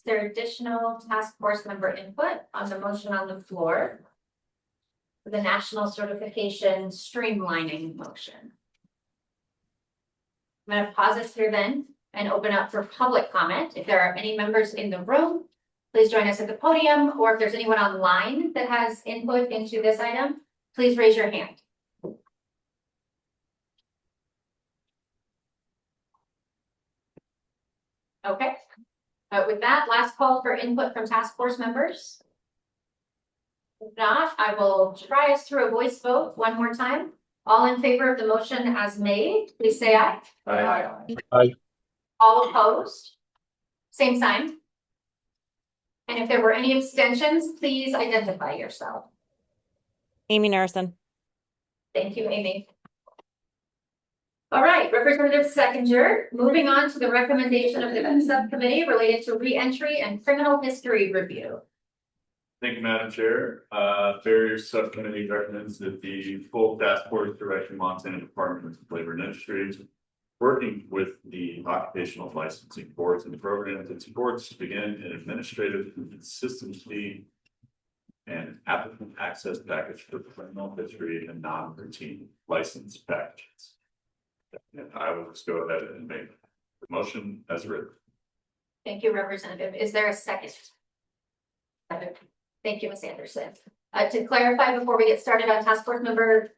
[SPEAKER 2] there additional task force member input on the motion on the floor? For the national certification streamlining motion. I'm going to pause this here then and open up for public comment. If there are any members in the room, please join us at the podium, or if there's anyone online that has input into this item, please raise your hand. Okay. With that, last call for input from task force members. If not, I will try us through a voice vote one more time. All in favor of the motion as made, please say aye.
[SPEAKER 5] Aye.
[SPEAKER 2] All opposed? Same sign. And if there were any abstentions, please identify yourself.
[SPEAKER 13] Amy Narrison.
[SPEAKER 2] Thank you, Amy. All right, Representative Seconder, moving on to the recommendation of the subcommittee related to reentry and criminal history review.
[SPEAKER 7] Thank you, Madam Chair. Barriers Subcommittee recommends that the full task force directing Montana Department of Labor and Industries, working with the occupational licensing boards and programs and supports to begin an administrative consistency and applicant access package for criminal history and non-routine license packages. And I will just go ahead and make the motion as written.
[SPEAKER 2] Thank you, Representative. Is there a second? Thank you, Ms. Anderson. To clarify before we get started on task force member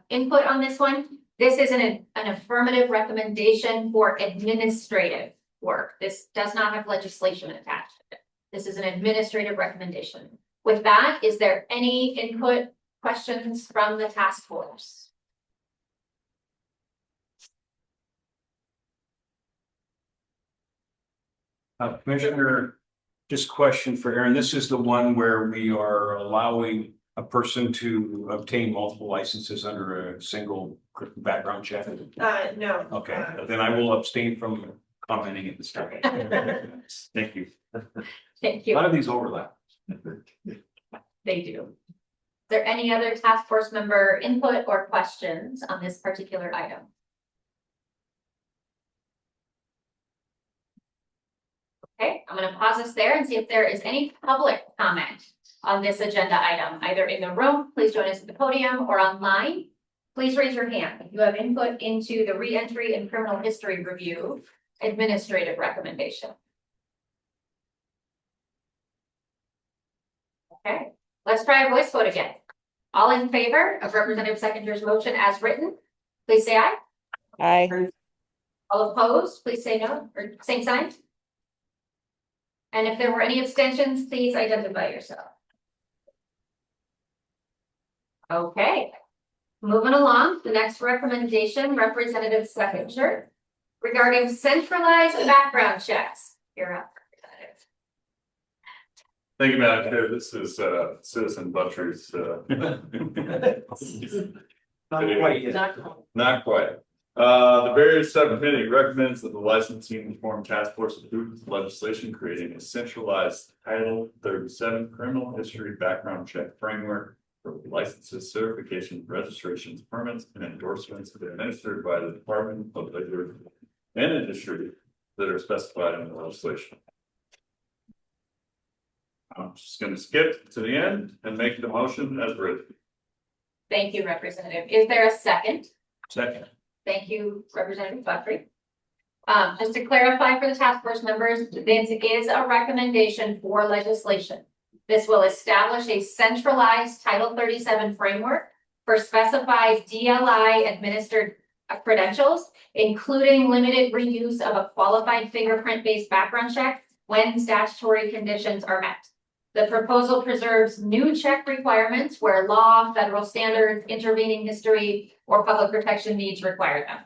[SPEAKER 2] input on this one, this is an affirmative recommendation for administrative work. This does not have legislation attached to it. This is an administrative recommendation. With that, is there any input questions from the task force?
[SPEAKER 5] Commissioner, just question for Aaron. This is the one where we are allowing a person to obtain multiple licenses under a single background check?
[SPEAKER 3] No.
[SPEAKER 5] Okay, then I will abstain from commenting at this time. Thank you.
[SPEAKER 2] Thank
[SPEAKER 5] A
[SPEAKER 2] you.
[SPEAKER 5] lot of these overlap.
[SPEAKER 2] They do. Is there any other task force member input or questions on this particular item? Okay, I'm going to pause us there and see if there is any public comment on this agenda item, either in the room, please join us at the podium, or online. Please raise your hand if you have input into the reentry and criminal history review administrative recommendation. Okay, let's try a voice vote again. All in favor of Representative Seconder's motion as written, please say aye.
[SPEAKER 13] Aye.
[SPEAKER 2] All opposed, please say no, or same sign. And if there were any abstentions, please identify yourself. Okay, moving along, the next recommendation, Representative Seconder, regarding centralized background checks. You're up, Representative.
[SPEAKER 7] Thank you, Madam Chair. This is Citizen Butcher's.
[SPEAKER 8] Not quite yet.
[SPEAKER 7] Not quite. The Barriers Subcommittee recommends that the licensing reform task force approve legislation creating a centralized Title 37 criminal history background check framework for licenses, certification, registrations, permits, and endorsements administered by the Department of Labor and Industry that are specified in the legislation. I'm just going to skip to the end and make the motion as written.
[SPEAKER 2] Thank you, Representative. Is there a second?
[SPEAKER 5] Second.
[SPEAKER 2] Thank you, Representative Buckley. Just to clarify for the task force members, this is a recommendation for legislation. This will establish a centralized Title 37 framework for specified DLI administered credentials, including limited reuse of a qualified fingerprint-based background check when statutory conditions are met. The proposal preserves new check requirements where law, federal standards, intervening history, or public protection needs require them.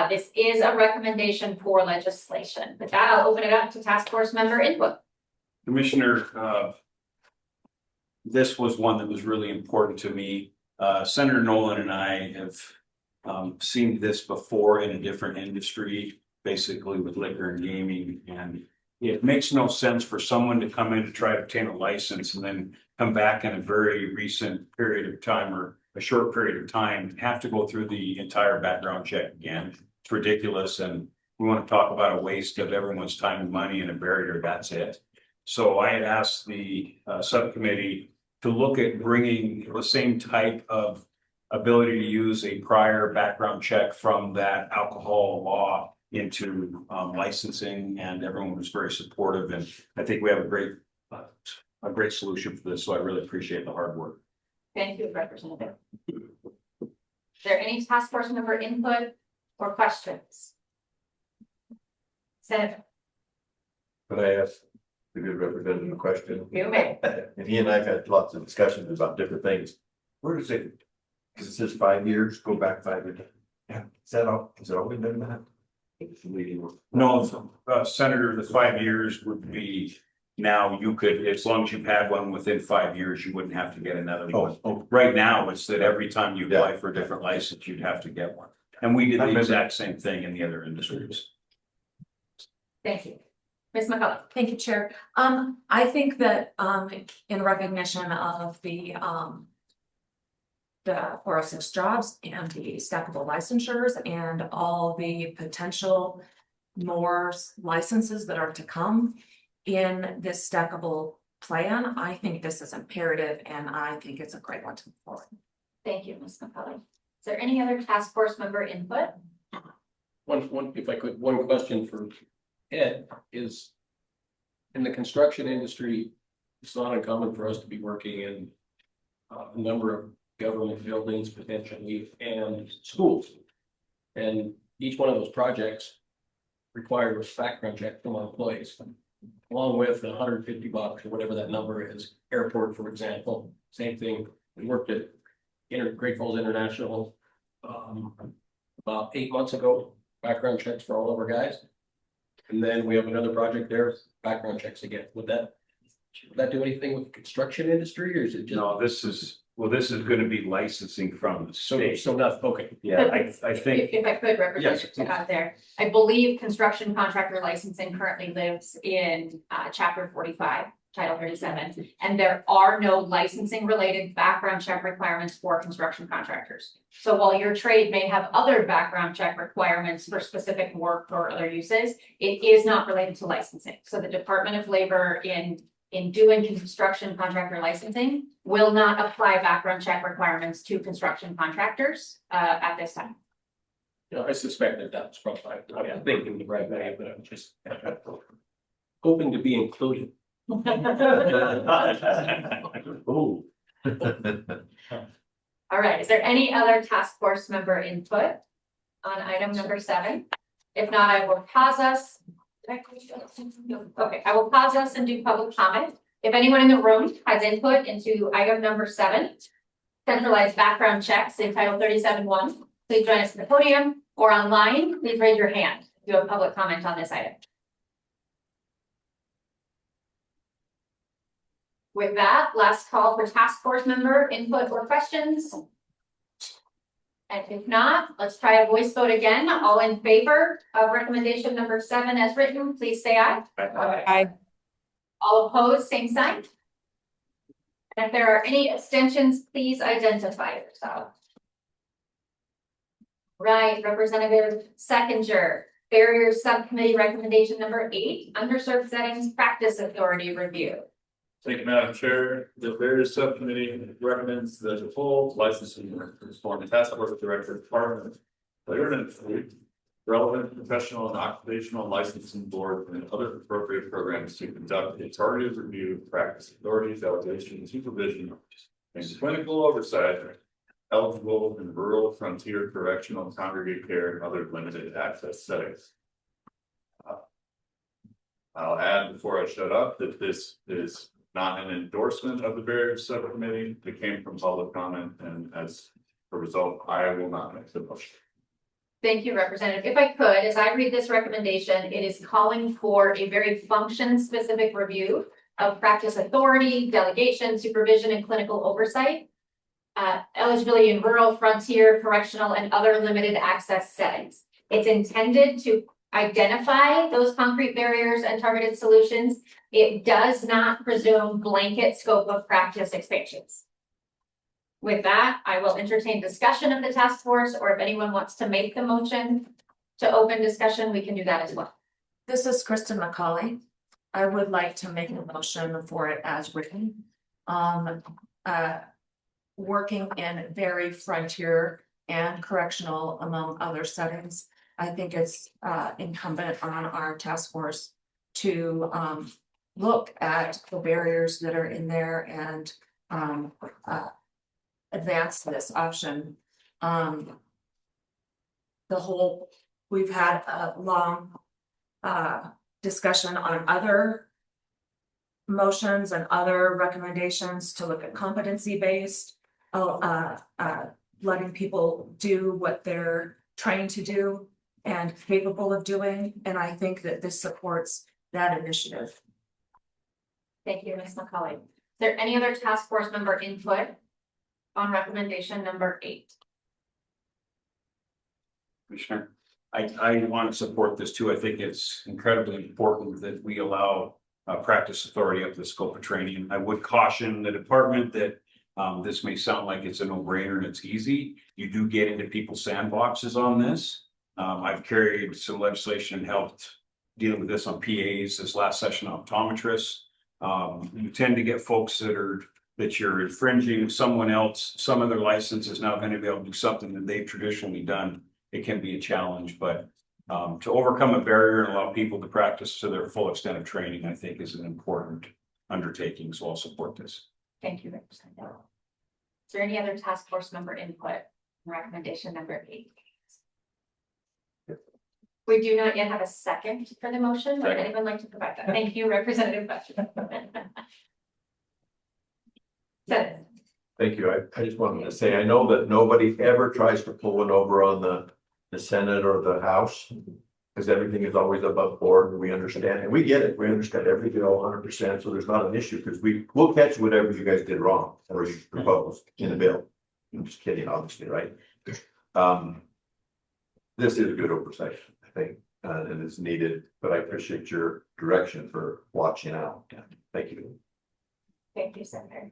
[SPEAKER 2] This is a recommendation for legislation. With that, I'll open it up to task force member input.
[SPEAKER 5] Commissioner, this was one that was really important to me. Senator Nolan and I have seen this before in a different industry, basically with liquor and gaming, and it makes no sense for someone to come in to try to obtain a license and then come back in a very recent period of time or a short period of time, have to go through the entire background check again. It's ridiculous, and we want to talk about a waste of everyone's time and money and a barrier, that's it. So I had asked the subcommittee to look at bringing the same type of ability to use a prior background check from that alcohol law into licensing, and everyone was very supportive, and I think we have a great solution for this, so I really appreciate the hard work.
[SPEAKER 2] Thank you, Representative. Is there any task force member input or questions? Senator,
[SPEAKER 11] But I asked the good representative a question.
[SPEAKER 2] you may.
[SPEAKER 11] And he and I've had lots of discussions about different things. Where does it, because it says 5 years, go back 5 years. Yeah, is that all, is it always been that?
[SPEAKER 5] No, Senator, the 5 years would be, now you could, as long as you've had one within 5 years, you wouldn't have to get another one. Right now, it's that every time you apply for a different license, you'd have to get one. And we did the exact same thing in the other industries.
[SPEAKER 2] Thank you. Ms. McCullough.
[SPEAKER 10] Thank you, Chair. I think that, in recognition of the 406 jobs and the stackable licensures and all the potential more licenses that are to come in this stackable plan, I think this is imperative and I think it's a great one to move forward.
[SPEAKER 2] Thank you, Ms. McCullough. Is there any other task force member input?
[SPEAKER 9] If I could, one question for Ed is, in the construction industry, it's not uncommon for us to be working in a number of government buildings potentially and schools. And each one of those projects requires background check from our employees, along with $150 or whatever that number is. Airport, for example, same thing. We worked at Great Falls International about 8 months ago, background checks for all of our guys. And then we have another project there, background checks again. Would that do anything with the construction industry, or is it just?
[SPEAKER 5] No, this is going to be licensing from the state.
[SPEAKER 9] So not, okay.
[SPEAKER 5] Yeah, I think.
[SPEAKER 2] If I could, Representative, to add there, I believe construction contractor licensing currently lives in chapter 45, title 37. And there are no licensing related background check requirements for construction contractors. So while your trade may have other background check requirements for specific work or other uses, it is not related to licensing. So the Department of Labor in doing construction contractor licensing will not apply background check requirements to construction contractors at this time.
[SPEAKER 9] You know, I suspect that that's probably, I'm thinking the right way, but I'm just hoping to be included.
[SPEAKER 11] Oh.
[SPEAKER 2] All right, is there any other task force member input on item number 7? If not, I will pause us. Okay, I will pause us and do public comment. If anyone in the room has input into item number 7, centralized background checks in title 37.1, please join us at the podium or online. Please raise your hand if you have public comment on this item. With that, last call for task force member input or questions. And if not, let's try a voice vote again. All in favor of recommendation number 7 as written, please say aye.
[SPEAKER 13] Aye.
[SPEAKER 2] All opposed, same sign. And if there are any abstentions, please identify yourself. Right, Representative Seconder, Barriers Subcommittee recommendation number 8, underserved settings practice authority review.
[SPEAKER 7] Thank you, Madam Chair. The Barriers Subcommittee recommends that the full licensing reform task force director department, Labor and Industry, relevant professional and occupational licensing board and other appropriate programs to conduct a targeted review of practice authority, delegation, supervision, and clinical oversight eligible in rural, frontier, correctional, congregate care, and other limited access settings. I'll add before I shut up that this is not an endorsement of the Barriers Subcommittee. It came from public comment, and as a result, I will not make the motion.
[SPEAKER 2] Thank you, Representative. If I could, as I read this recommendation, it is calling for a very function-specific review of practice authority, delegation, supervision, and clinical oversight. Eligibility in rural, frontier, correctional, and other limited access settings. It's intended to identify those concrete barriers and targeted solutions. It does not presume blanket scope of practice expansions. With that, I will entertain discussion of the task force, or if anyone wants to make the motion to open discussion, we can do that as well.
[SPEAKER 10] This is Kristen McCauley. I would like to make a motion for it as written. Working in very frontier and correctional among other settings. I think it's incumbent on our task force to look at the barriers that are in there and advance this option. We've had a long discussion on other motions and other recommendations to look at competency-based, letting people do what they're trying to do and capable of doing. And I think that this supports that initiative.
[SPEAKER 2] Thank you, Ms. McCauley. Is there any other task force member input on recommendation number 8?
[SPEAKER 5] Commissioner, I want to support this too. I think it's incredibly important that we allow practice authority up to the scope of training. I would caution the department that this may sound like it's a no-brainer and it's easy. You do get into people's sandboxes on this. I've carried some legislation and helped dealing with this on PAs this last session, optometrists. You tend to get folks that you're infringing someone else. Some of their license is now going to be able to do something that they've traditionally done. It can be a challenge, but to overcome a barrier and allow people to practice to their full extent of training, I think is an important undertaking. So I'll support this.
[SPEAKER 2] Thank you, Representative. Is there any other task force member input on recommendation number 8? We do not yet have a second for the motion. Would anyone like to provide that? Thank you, Representative Butcher.
[SPEAKER 11] Thank you. I just wanted to say, I know that nobody ever tries to pull one over on the Senate or the House. Because everything is always above board and we understand, and we get it. We understand everything all 100%. So there's not an issue because we'll catch whatever you guys did wrong or you proposed in the bill. I'm just kidding, obviously, right? This is a good oversight, I think, and it's needed, but I appreciate your direction for watching out. Thank you.
[SPEAKER 2] Thank you, Senator.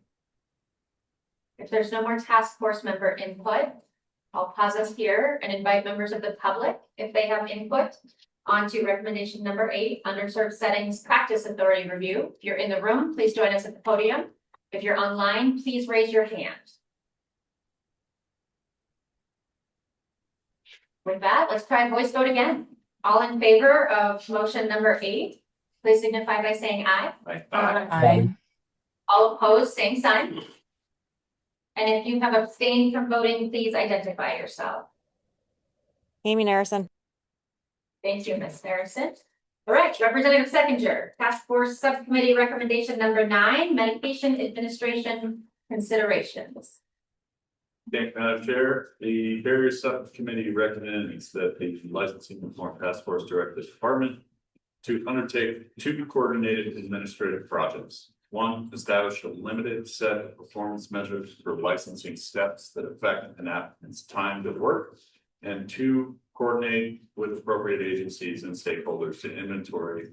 [SPEAKER 2] If there's no more task force member input, I'll pause us here and invite members of the public, if they have input, onto recommendation number 8, underserved settings practice authority review. If you're in the room, please join us at the podium. If you're online, please raise your hand. With that, let's try a voice vote again. All in favor of motion number 8, please signify by saying aye.
[SPEAKER 6] Aye.
[SPEAKER 2] All opposed, same sign. And if you have abstained from voting, please identify yourself.
[SPEAKER 13] Amy Narrison.
[SPEAKER 2] Thank you, Ms. Harrison. All right, Representative Seconder, Task Force Subcommittee Recommendation number 9, Medication Administration Considerations.
[SPEAKER 7] Thank you, Madam Chair. The Barriers Subcommittee recommends that the Licensing Reform Task Force direct the department to undertake 2 coordinated administrative projects. 1, establish a limited set of performance measures for licensing steps that affect an applicant's time to work. And 2, coordinate with appropriate agencies and stakeholders to inventory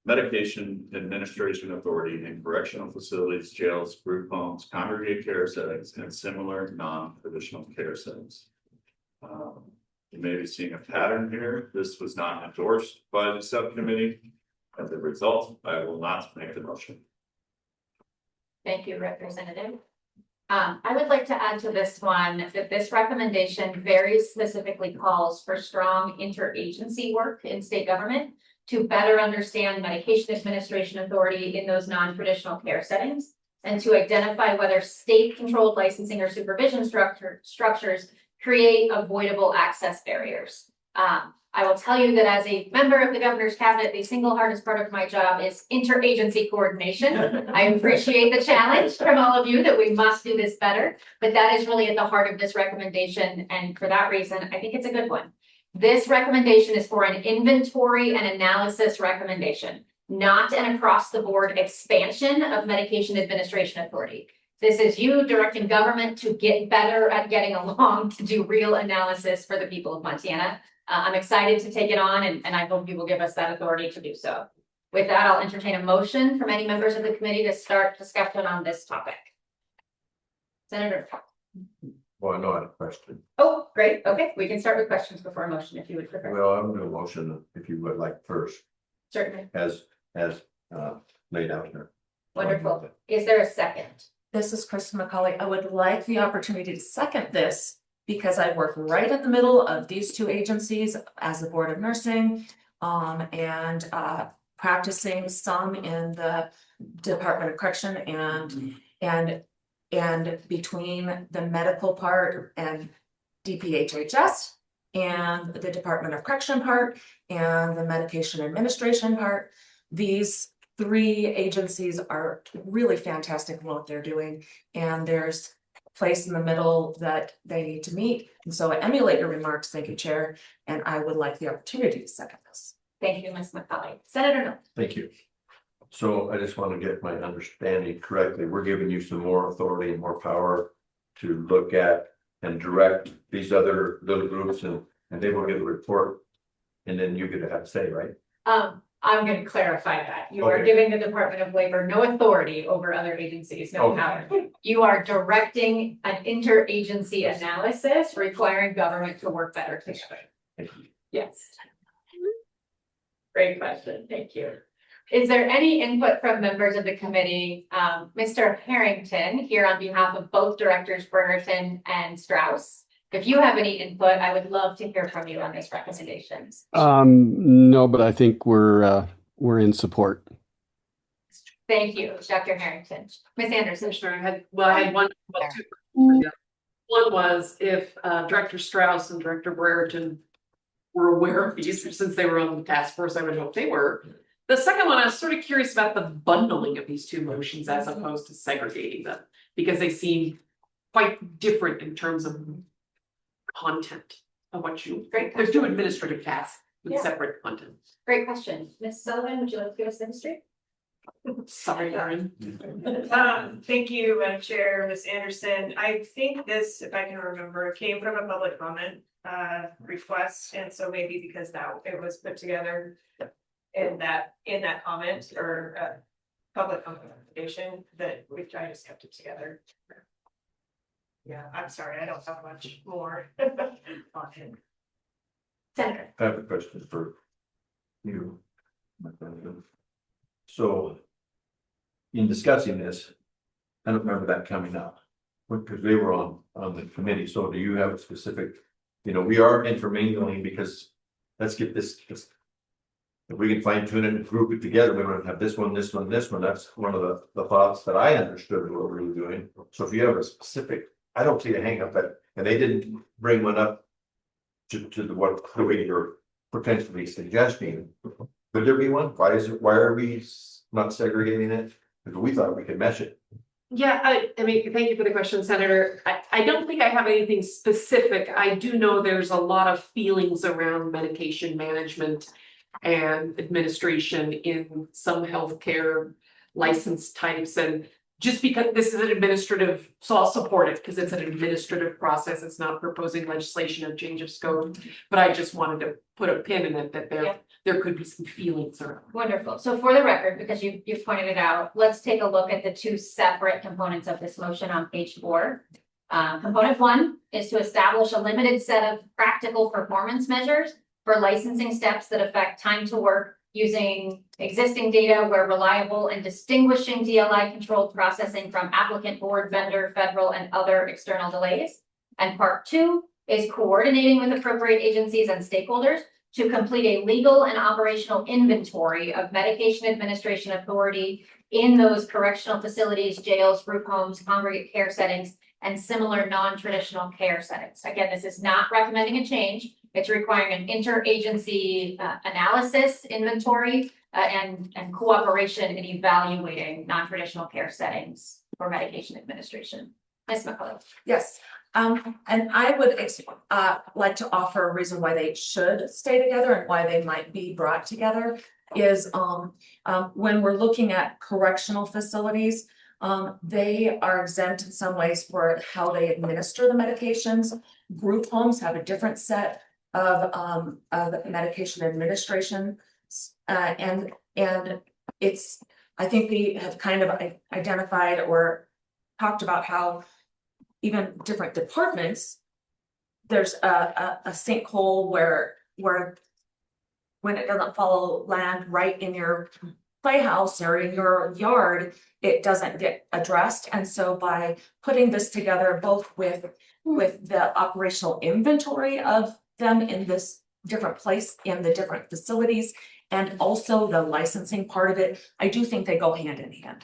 [SPEAKER 7] medication administration authority in correctional facilities, jails, group homes, congregate care settings, and similar non-traditional care settings. You may be seeing a pattern here. This was not endorsed by the subcommittee. As a result, I will not make the motion.
[SPEAKER 2] Thank you, Representative. I would like to add to this one that this recommendation very specifically calls for strong interagency work in state government to better understand medication administration authority in those non-traditional care settings and to identify whether state-controlled licensing or supervision structures create avoidable access barriers. I will tell you that as a member of the governor's cabinet, the single hardest part of my job is interagency coordination. I appreciate the challenge from all of you that we must do this better, but that is really at the heart of this recommendation. And for that reason, I think it's a good one. This recommendation is for an inventory and analysis recommendation, not an across the board expansion of medication administration authority. This is you directing government to get better at getting along to do real analysis for the people of Montana. I'm excited to take it on and I hope you will give us that authority to do so. With that, I'll entertain a motion from any members of the committee to start discussion on this topic. Senator.
[SPEAKER 11] Well, I know I had a question.
[SPEAKER 2] Oh, great. Okay, we can start with questions before a motion if you would prefer.
[SPEAKER 11] Well, I'm gonna motion if you would like first,
[SPEAKER 2] Certainly.
[SPEAKER 11] as laid out here.
[SPEAKER 2] Wonderful. Is there a second?
[SPEAKER 10] This is Kristen McCauley. I would like the opportunity to second this because I work right in the middle of these two agencies as the Board of Nursing, and practicing some in the Department of Correction and between the medical part and DPHHS and the Department of Correction part and the medication administration part. These three agencies are really fantastic in what they're doing, and there's a place in the middle that they need to meet. And so I emulate your remarks, thank you, Chair, and I would like the opportunity to second this.
[SPEAKER 2] Thank you, Ms. McCauley. Senator Mills.
[SPEAKER 11] Thank you. So I just want to get my understanding correctly. We're giving you some more authority and more power to look at and direct these other little groups, and they will get a report. And then you're gonna have to say, right?
[SPEAKER 2] I'm going to clarify that. You are
[SPEAKER 11] Okay.
[SPEAKER 2] giving the Department of Labor no authority over other agencies, no
[SPEAKER 11] Okay.
[SPEAKER 2] power. You are directing an interagency analysis requiring government to work better together.
[SPEAKER 11] Thank you.
[SPEAKER 2] Yes. Great question. Thank you. Is there any input from members of the committee? Mr. Harrington, here on behalf of both directors, Bernardson and Strauss. If you have any input, I would love to hear from you on these recommendations.
[SPEAKER 18] No, but I think we're in support.
[SPEAKER 2] Thank you, Dr. Harrington. Ms. Anderson.
[SPEAKER 16] Sure, I had one, well, two. Yeah. One was if Director Strauss and Director Brereton were aware of these, since they were on the task force, I would hope they were. The second one, I was sort of curious about the bundling of these two motions as opposed to segregating them, because they seem quite different in terms of content of what you, there's two administrative tasks with
[SPEAKER 2] Yeah.
[SPEAKER 16] separate content.
[SPEAKER 2] Great question. Ms. Sullivan, would you like to give us the history?
[SPEAKER 16] Sorry, Erin.
[SPEAKER 3] Thank you, Madam Chair, Ms. Anderson. I think this, if I can remember, came from a public comment request, and so maybe because that it was put together in that comment or public communication that I just kept it together. Yeah, I'm sorry, I don't have much more on it.
[SPEAKER 2] Senator.
[SPEAKER 11] I have a question for you, my friend. So in discussing this, I don't remember that coming up, because they were on the committee. So do you have a specific, we are intermingling because let's get this, if we can fine tune it and group it together, we want to have this one, this one, this one. That's one of the thoughts that I understood what we were doing. So if you have a specific, I don't see a hang up that, and they didn't bring one up to what the way you're potentially suggesting. Could there be one? Why are we not segregating it? Because we thought we could mesh it.
[SPEAKER 16] Yeah, I mean, thank you for the question, Senator. I don't think I have anything specific. I do know there's a lot of feelings around medication management and administration in some healthcare license types, and just because this is an administrative, so I'll support it because it's an administrative process. It's not proposing legislation of change of scope, but I just wanted to put a pin in it that there could be some feelings around.
[SPEAKER 2] Wonderful. So for the record, because you've pointed it out, let's take a look at the two separate components of this motion on page 4. Component 1 is to establish a limited set of practical performance measures for licensing steps that affect time to work using existing data where reliable and distinguishing DLI controlled processing from applicant, board, vendor, federal, and other external delays. And part 2 is coordinating with appropriate agencies and stakeholders to complete a legal and operational inventory of medication administration authority in those correctional facilities, jails, group homes, congregate care settings, and similar non-traditional care settings. Again, this is not recommending a change. It's requiring an interagency analysis, inventory, and cooperation in evaluating non-traditional care settings for medication administration. Ms. McCullough.
[SPEAKER 10] Yes, and I would like to offer a reason why they should stay together and why they might be brought together is when we're looking at correctional facilities, they are exempt in some ways for how they administer the medications. Group homes have a different set of medication administration. And it's, I think we have kind of identified or talked about how even different departments, there's a sinkhole where when it doesn't follow land right in your playhouse or in your yard, it doesn't get addressed. And so by putting this together, both with the operational inventory of them in this different place in the different facilities, and also the licensing part of it, I do think they go hand in hand.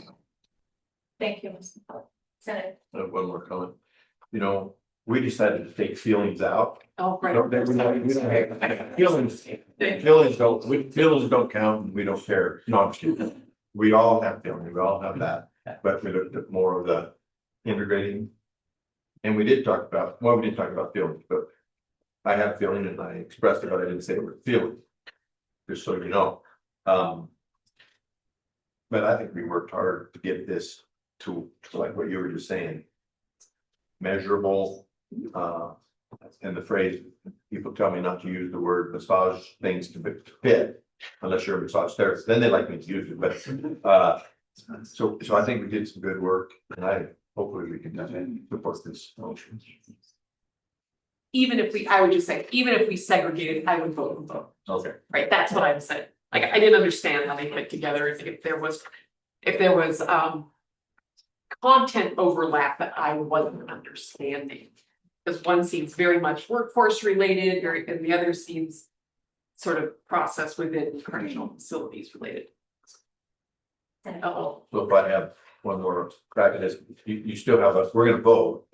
[SPEAKER 2] Thank you, Ms. Senator.
[SPEAKER 11] One more comment. You know, we decided to take feelings out.
[SPEAKER 16] Oh, right.
[SPEAKER 11] Feelings don't count, and we don't care. No, I'm just kidding. We all have feelings, we all have that, but we looked at more of the integrating. And we did talk about, well, we didn't talk about feelings, but I have feeling and I expressed it, but I didn't say the word feeling. Just so you know. But I think we worked hard to get this to like what you were just saying. Measurable, and the phrase, people tell me not to use the word massage things to fit. Unless you're a massage therapist, then they like me to use it, but so I think we did some good work, and hopefully we can definitely support this motion.
[SPEAKER 16] Even if I would just say, even if we segregated, I would vote and vote.
[SPEAKER 11] Okay.
[SPEAKER 16] Right, that's what I'm saying. Like, I didn't understand how they fit together, if there was content overlap that I wasn't understanding. Because one seems very much workforce related, and the other seems sort of process within correctional facilities related.
[SPEAKER 11] So if I have one more crack at this, you still have we're gonna vote,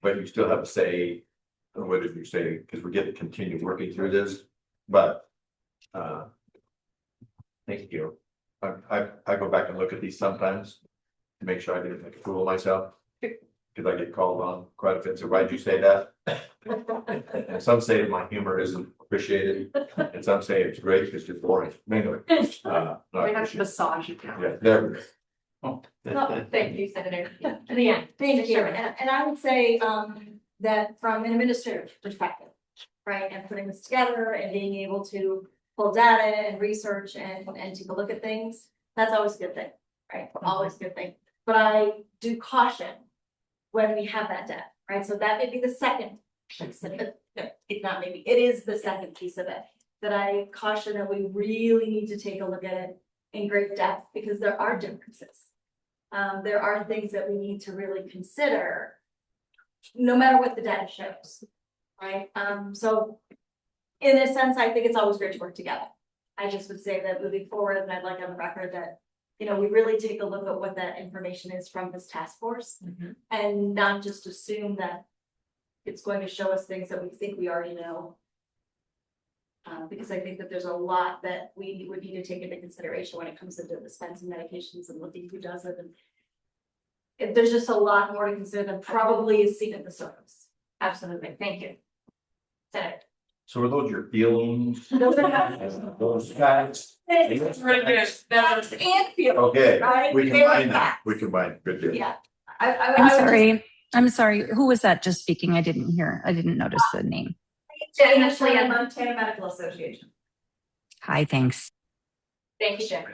[SPEAKER 11] but you still have a say. What did you say? Because we get to continue working through this, but thank you. I go back and look at these sometimes to make sure I didn't make a fool of myself. Because I get called on quite a bit. So why'd you say that? And some say my humor isn't appreciated, and some say it's great, it's just boring. Anyway,
[SPEAKER 16] We have to massage it down.
[SPEAKER 11] yeah, there we go.
[SPEAKER 2] Oh, thank you, Senator.
[SPEAKER 15] Yeah, thank you. And I would say, that from an administrative perspective, right, and putting this together and being able to pull data and research and take a look at things, that's always a good thing, right? Always a good thing. But I do caution when we have that data, right? So that may be the second piece of it. If not, maybe it is the second piece of it, that I caution that we really need to take a look at it in great depth, because there are differences. There are things that we need to really consider, no matter what the data shows, right? So in a sense, I think it's always great to work together. I just would say that moving forward, and I'd like on the record that, you know, we really take a look at what that information is from this task force, and not just assume that it's going to show us things that we think we already know. Because I think that there's a lot that we would need to take into consideration when it comes to dispensing medications and looking who does it. And there's just a lot more to consider than probably is seen at the surface.
[SPEAKER 2] Absolutely, thank you. Senator.
[SPEAKER 11] So are those your feelings?
[SPEAKER 15] Those are
[SPEAKER 11] Those facts?
[SPEAKER 15] It's
[SPEAKER 16] Very good.
[SPEAKER 15] and feelings,
[SPEAKER 11] Okay,
[SPEAKER 15] right?
[SPEAKER 11] we
[SPEAKER 15] Very
[SPEAKER 11] combine that,
[SPEAKER 15] facts.
[SPEAKER 11] we combine, good deal.
[SPEAKER 15] Yeah.
[SPEAKER 6] I'm sorry. Who was that just speaking? I didn't notice the name.
[SPEAKER 15] Jenny Ashley and Montana Medical Association.
[SPEAKER 6] Hi, thanks.
[SPEAKER 2] Thank you, Jen.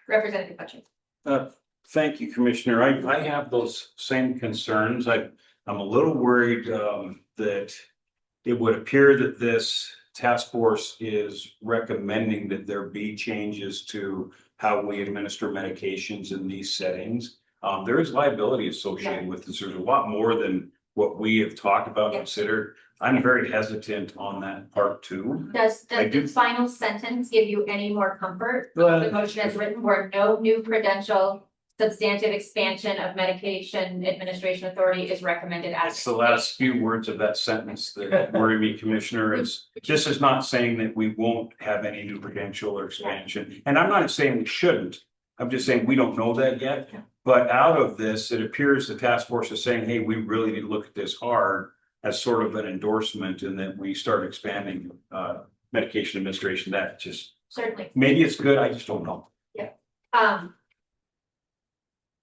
[SPEAKER 2] Representative Hutchins.
[SPEAKER 5] Thank you, Commissioner. I have those same concerns. I'm a little worried that it would appear that this task force is recommending that there be changes to how we administer medications in these settings. There is liability associated with this. There's a lot more than what we have talked about, considered. I'm very hesitant on that part too.
[SPEAKER 2] Does the final sentence give you any more comfort? The motion as written, where no new prudential substantive expansion of medication administration authority is recommended as.
[SPEAKER 5] It's the last few words of that sentence that worry me, Commissioner. This is not saying that we won't have any new prudential or expansion. And I'm not saying we shouldn't. I'm just saying we don't know that yet. But out of this, it appears the task force is saying, hey, we really need to look at this hard as sort of an endorsement, and that we start expanding medication administration. That just
[SPEAKER 2] certainly,
[SPEAKER 5] maybe it's good. I just don't know.
[SPEAKER 2] Yeah.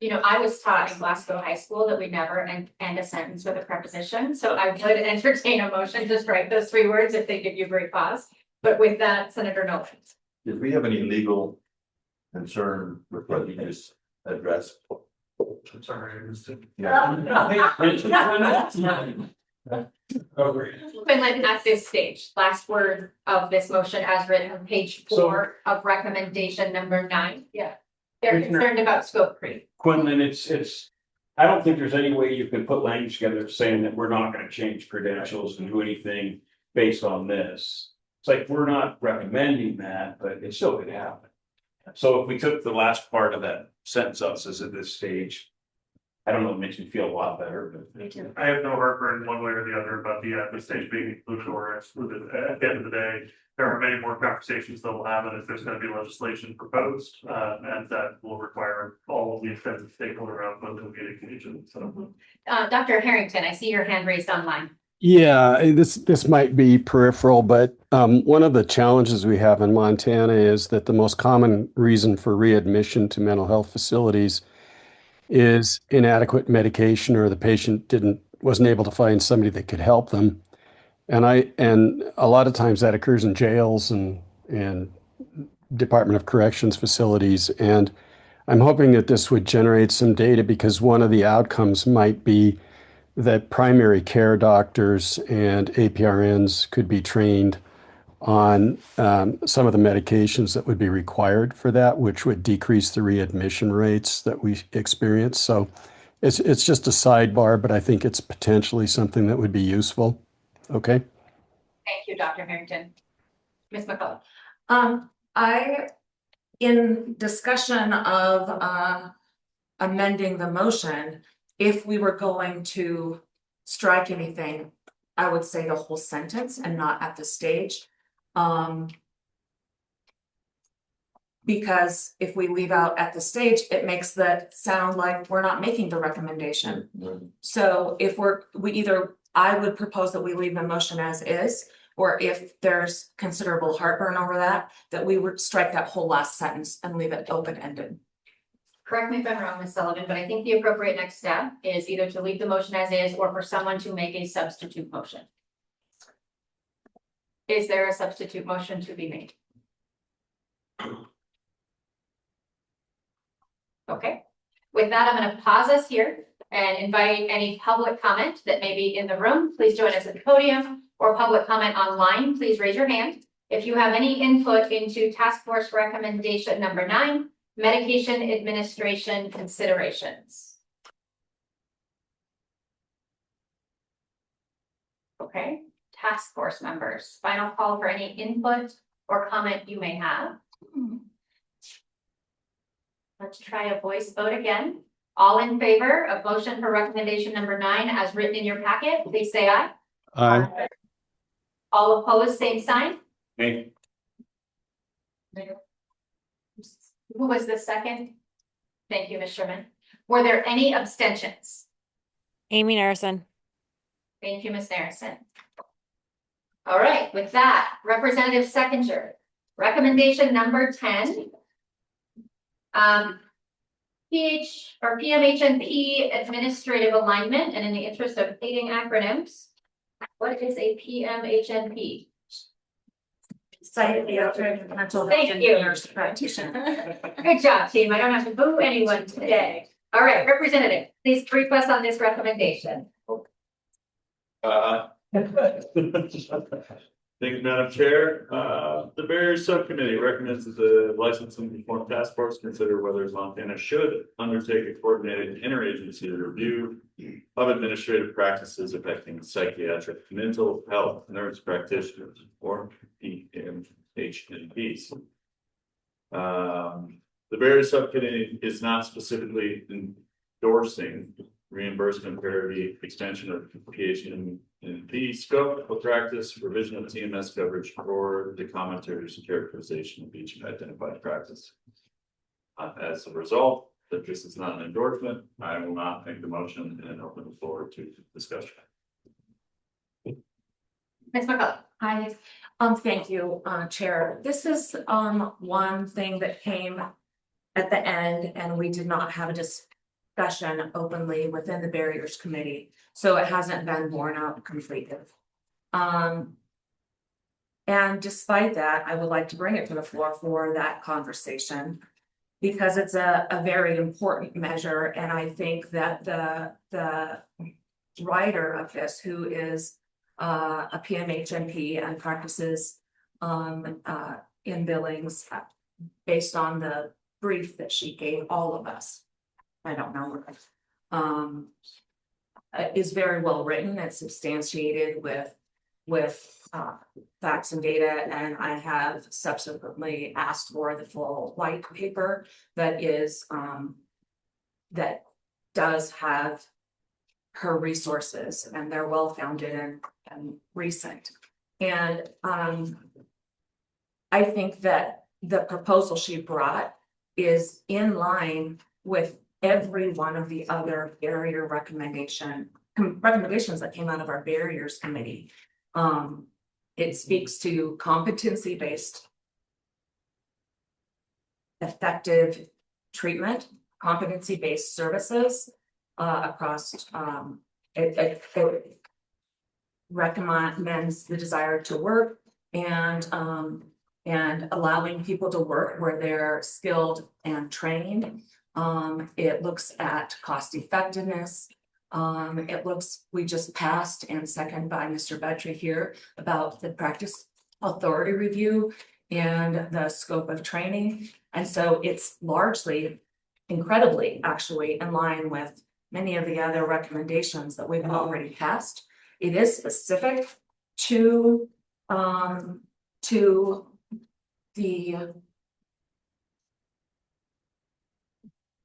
[SPEAKER 2] You know, I was taught in Glasgow High School that we never end a sentence with a preposition, so I would entertain a motion to strike those 3 words if they give you great pause. But with that, Senator Nolan.
[SPEAKER 11] If we have any legal concern with what you just addressed.
[SPEAKER 14] I'm sorry, I missed it.
[SPEAKER 2] Quinlan, at this stage, last word of this motion as written on page 4 of recommendation number 9. Yeah. They're concerned about scope creep.
[SPEAKER 5] Quinlan, it's, I don't think there's any way you can put language together saying that we're not gonna change credentials and do anything based on this. It's like, we're not recommending that, but it still could happen. So if we took the last part of that sentence out, says at this stage, I don't know, it makes me feel a lot better, but.
[SPEAKER 2] Me too.
[SPEAKER 14] I have no heartburn one way or the other about the at this stage being included or excluded. At the end of the day, there are many more conversations that will happen if there's going to be legislation proposed, and that will require all of the extensive stakeholder output to get a condition. So,
[SPEAKER 2] Dr. Harrington, I see your hand raised online.
[SPEAKER 18] Yeah, this might be peripheral, but one of the challenges we have in Montana is that the most common reason for readmission to mental health facilities is inadequate medication, or the patient wasn't able to find somebody that could help them. And a lot of times that occurs in jails and Department of Corrections facilities. And I'm hoping that this would generate some data, because one of the outcomes might be that primary care doctors and APRNs could be trained on some of the medications that would be required for that, which would decrease the readmission rates that we experience. So it's just a sidebar, but I think it's potentially something that would be useful. Okay.
[SPEAKER 2] Thank you, Dr. Harrington. Ms. McCullough.
[SPEAKER 10] In discussion of amending the motion, if we were going to strike anything, I would say the whole sentence and not at the stage. Because if we leave out at the stage, it makes that sound like we're not making the recommendation. So if I would propose that we leave the motion as is, or if there's considerable heartburn over that we would strike that whole last sentence and leave it open-ended.
[SPEAKER 2] Correct me if I'm wrong, Ms. Sullivan, but I think the appropriate next step is either to leave the motion as is or for someone to make a substitute motion. Is there a substitute motion to be made? Okay, with that, I'm going to pause us here and invite any public comment that may be in the room. Please join us at the podium, or public comment online. Please raise your hand. If you have any input into task force recommendation number 9, medication administration considerations. Okay, task force members, final call for any input or comment you may have. Let's try a voice vote again. All in favor of motion for recommendation number 9 as written in your packet, please say aye.
[SPEAKER 18] Aye.
[SPEAKER 2] All opposed, same sign.
[SPEAKER 5] Hey,
[SPEAKER 2] Who was the second? Thank you, Ms. Sherman. Were there any abstentions?
[SPEAKER 13] Amy Narrison.
[SPEAKER 2] Thank you, Ms. Narrison. All right, with that, Representative Seconder, recommendation number 10. PMHNP administrative alignment, and in the interest of hating acronyms, what is a PMHNP?
[SPEAKER 10] Thank
[SPEAKER 2] you. Good job, team. I don't have to boo anyone today. All right, Representative, please brief us on this recommendation.
[SPEAKER 7] Thank you, Madam Chair. The Barriers Subcommittee recommends that the Licensing Reform Task Force consider whether Montana should undertake a coordinated interagency review of administrative practices affecting psychiatric mental health nurse practitioners, or PMHNPs. The Barriers Subcommittee is not specifically endorsing reimbursement parity, extension of PHNP scope of practice, revision of TMS coverage, or the commentator's characterization of each identified practice. As a result, if this is not an endorsement, I will not make the motion and open the floor to discussion.
[SPEAKER 2] Ms. McCullough.
[SPEAKER 10] Hi, thank you, Chair. This is one thing that came at the end, and we did not have a discussion openly within the barriers committee, so it hasn't been borne out completely. And despite that, I would like to bring it to the floor for that conversation, because it's a very important measure, and I think that the writer of this, who is a PMHNP and practices in Billings, based on the brief that she gave all of us, I don't know, is very well written and substantiated with facts and data, and I have subsequently asked for the full white paper that is that does have her resources, and they're well founded and recent. And I think that the proposal she brought is in line with every one of the other barrier recommendations that came out of our barriers committee. It speaks to competency-based effective treatment, competency-based services across it recommends the desire to work and allowing people to work where they're skilled and trained. It looks at cost effectiveness. We just passed and seconded by Mr. Betry here about the practice authority review and the scope of training. And so it's largely, incredibly, actually in line with many of the other recommendations that we've already passed. It is specific to the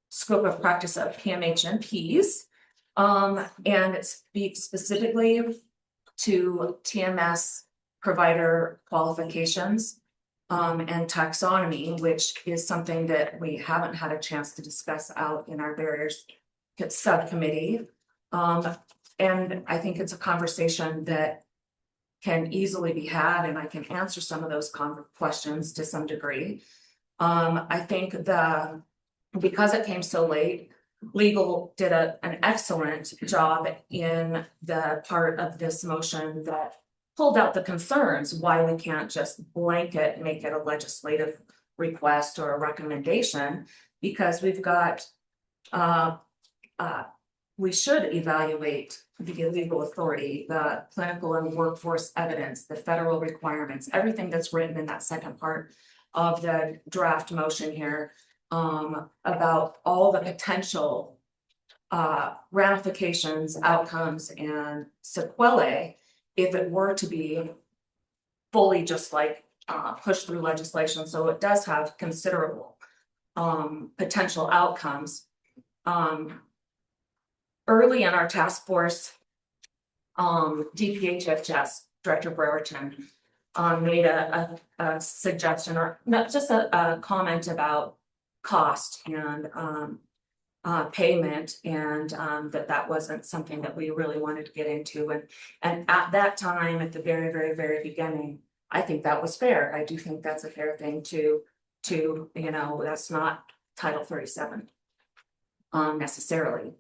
[SPEAKER 10] scope of practice of PMHNPs. And it speaks specifically to TMS provider qualifications and taxonomy, which is something that we haven't had a chance to discuss out in our barriers subcommittee. And I think it's a conversation that can easily be had, and I can answer some of those questions to some degree. I think because it came so late, legal did an excellent job in the part of this motion that pulled out the concerns why we can't just blanket make it a legislative request or a recommendation, because we've got we should evaluate the legal authority, the clinical and workforce evidence, the federal requirements, everything that's written in that second part of the draft motion here, about all the potential ramifications, outcomes, and sequelae if it were to be fully just like pushed through legislation. So it does have considerable potential outcomes. Early in our task force, DPHHS Director Brereton made a suggestion, or not just a comment about cost and payment, and that wasn't something that we really wanted to get into. And at that time, at the very, very, very beginning, I think that was fair. I do think that's a fair thing to that's not Title 37 necessarily.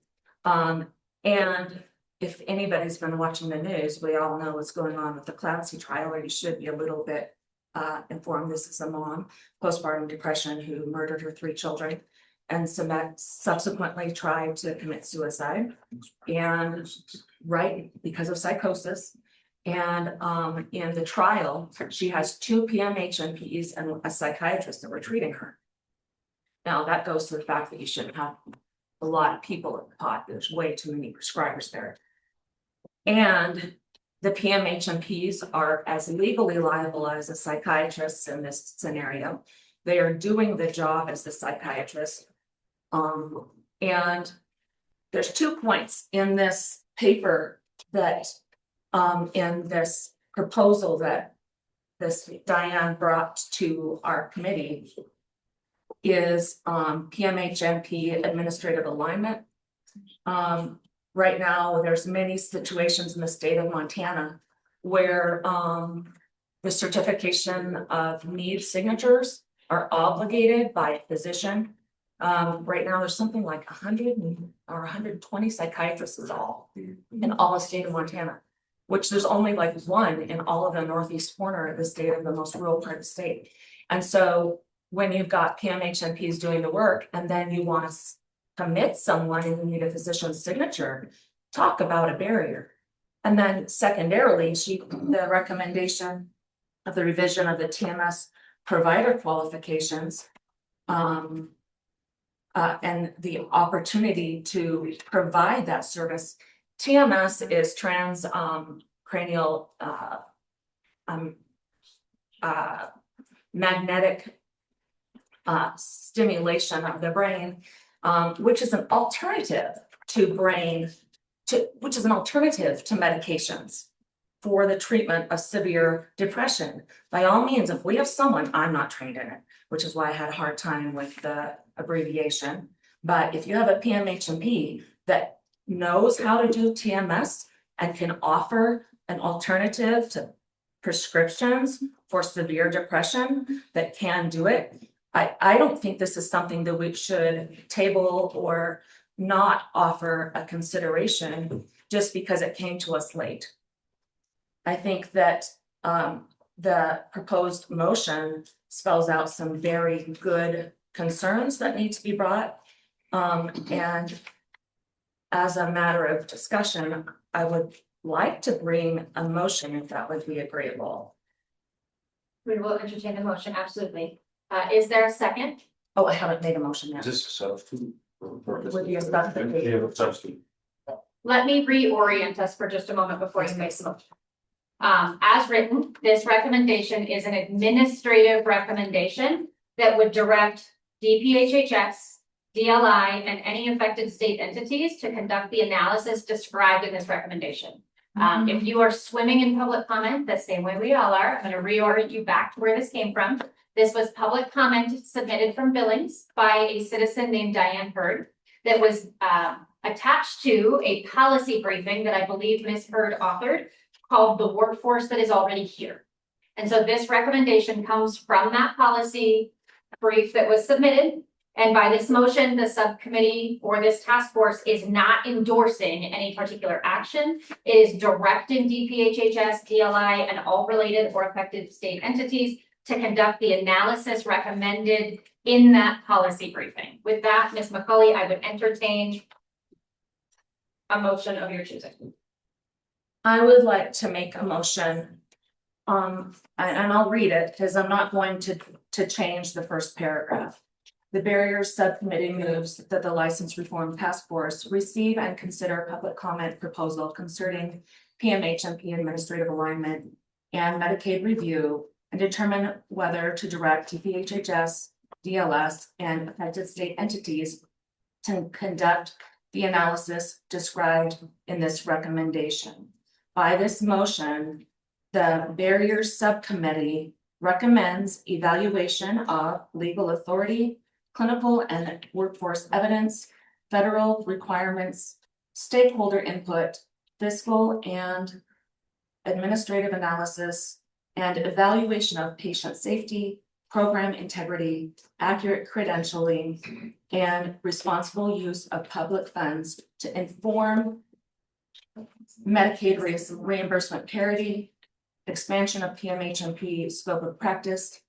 [SPEAKER 10] And if anybody's been watching the news, we all know what's going on with the Clancy trial, or you should be a little bit informed. This is a mom, postpartum depression, who murdered her 3 children and subsequently tried to commit suicide, and because of psychosis. And in the trial, she has 2 PMHNPs and a psychiatrist that were treating her. Now that goes to the fact that you shouldn't have a lot of people in the pot. There's way too many prescribers there. And the PMHNPs are as legally liable as a psychiatrist in this scenario. They are doing the job as the psychiatrist. And there's 2 points in this paper that in this proposal that this Diane brought to our committee is PMHNP administrative alignment. Right now, there's many situations in the state of Montana where the certification of need signatures are obligated by a physician Right now, there's something like 120 psychiatrists is all in all the state of Montana. Which there's only like one in all of the northeast corner of the state, of the most rural part of the state. And so when you've got PMHNPs doing the work and then you want to commit someone and you need a physician's signature, talk about a barrier. And then secondarily, the recommendation of the revision of the TMS provider qualifications. And the opportunity to provide that service. TMS is cranial magnetic stimulation of the brain, which is an alternative to medications for the treatment of severe depression. By all means, if we have someone, I'm not trained in it, which is why I had a hard time with the abbreviation. But if you have a PMHNP that knows how to do TMS and can offer an alternative to prescriptions for severe depression that can do it, I don't think this is something that we should table or not offer a consideration just because it came to us late. I think that the proposed motion spells out some very good concerns that need to be brought. And as a matter of discussion, I would like to bring a motion if that would be agreeable.
[SPEAKER 2] We will entertain the motion, absolutely. Is there a second?
[SPEAKER 10] Oh, I haven't made a motion yet.
[SPEAKER 5] Is this a substitute?
[SPEAKER 10] Would be a substitute.
[SPEAKER 5] Substitute.
[SPEAKER 2] Let me reorient us for just a moment before you make the motion. As written, this recommendation is an administrative recommendation that would direct DPHHS, DLI, and any affected state entities to conduct the analysis described in this recommendation. If you are swimming in public comment, the same way we all are, I'm going to reorient you back to where this came from. This was public comment submitted from Billings by a citizen named Diane Hurd that was attached to a policy briefing that I believe Ms. Hurd authored called The Workforce That Is Already Here. And so this recommendation comes from that policy brief that was submitted. And by this motion, the subcommittee or this task force is not endorsing any particular action. It is directing DPHHS, DLI, and all related or affected state entities to conduct the analysis recommended in that policy briefing. With that, Ms. McCauley, I would entertain a motion of your choosing.
[SPEAKER 10] I would like to make a motion. And I'll read it because I'm not going to change the first paragraph. The Barriers Subcommittee moves that the License Reform Task Force receive and consider public comment proposal concerning PMHNP administrative alignment and Medicaid review and determine whether to direct DPHHS, DLS, and affected state entities to conduct the analysis described in this recommendation. By this motion, the Barriers Subcommittee recommends evaluation of legal authority, clinical and workforce evidence, federal requirements, stakeholder input, fiscal and administrative analysis, and evaluation of patient safety, program integrity, accurate credentialing, and responsible use of public funds to inform Medicaid reimbursement parity, expansion of PMHNP scope of practice,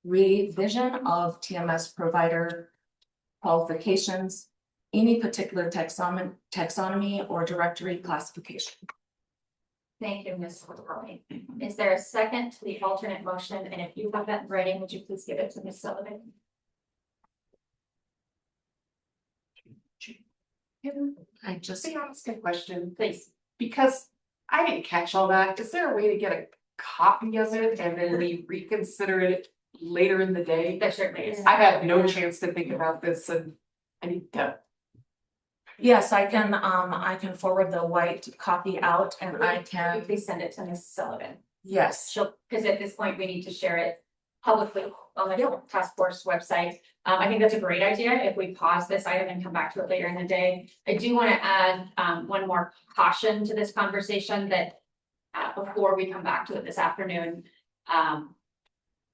[SPEAKER 10] revision of TMS provider qualifications, any particular taxonomy or directory classification.
[SPEAKER 2] Thank you, Ms. McCauley. Is there a second to the alternate motion? And if you have that in writing, would you please give it to Ms. Sullivan?
[SPEAKER 16] I just ask a question,
[SPEAKER 2] Please.
[SPEAKER 16] because I didn't catch all that. Is there a way to get a copy of it and then we reconsider it later in the day?
[SPEAKER 2] There certainly is.
[SPEAKER 16] I've had no chance to think about this and I need to.
[SPEAKER 10] Yes, I can forward the white copy out and I can.
[SPEAKER 2] Please send it to Ms. Sullivan.
[SPEAKER 10] Yes.
[SPEAKER 2] Because at this point, we need to share it publicly on the task force website. I think that's a great idea if we pause this item and come back to it later in the day. I do want to add one more caution to this conversation that before we come back to it this afternoon.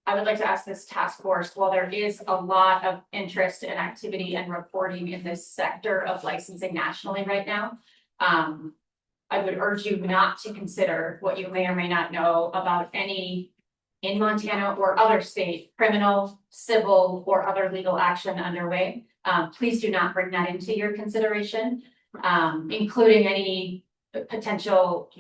[SPEAKER 2] I would like to ask this task force, while there is a lot of interest and activity and reporting in this sector of licensing nationally right now, I would urge you not to consider what you may or may not know about any in Montana or other state criminal, civil, or other legal action underway. Please do not bring that into your consideration, including any potential,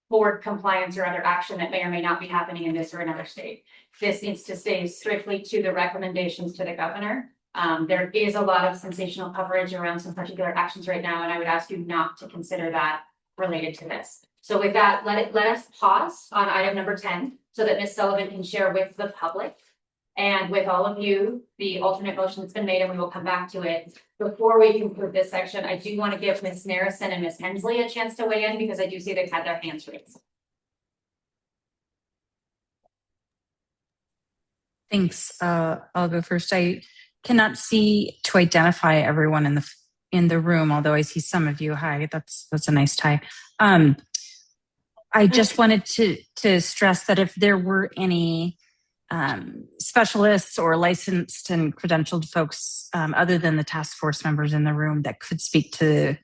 [SPEAKER 2] board compliance or other action that may or may not be happening in this or another state. This needs to stay strictly to the recommendations to the governor. There is a lot of sensational coverage around some particular actions right now, and I would ask you not to consider that related to this. So with that, let us pause on item number 10 so that Ms. Sullivan can share with the public and with all of you the alternate motion that's been made, and we will come back to it. Before we conclude this section, I do want to give Ms. Narrison and Ms. Hensley a chance to weigh in because I do see they've had their hands raised.
[SPEAKER 6] Thanks. I'll go first. I cannot see to identify everyone in the room, although I see some of you. Hi, that's a nice tie. I just wanted to stress that if there were any specialists or licensed and credentialed folks other than the task force members in the room that could speak to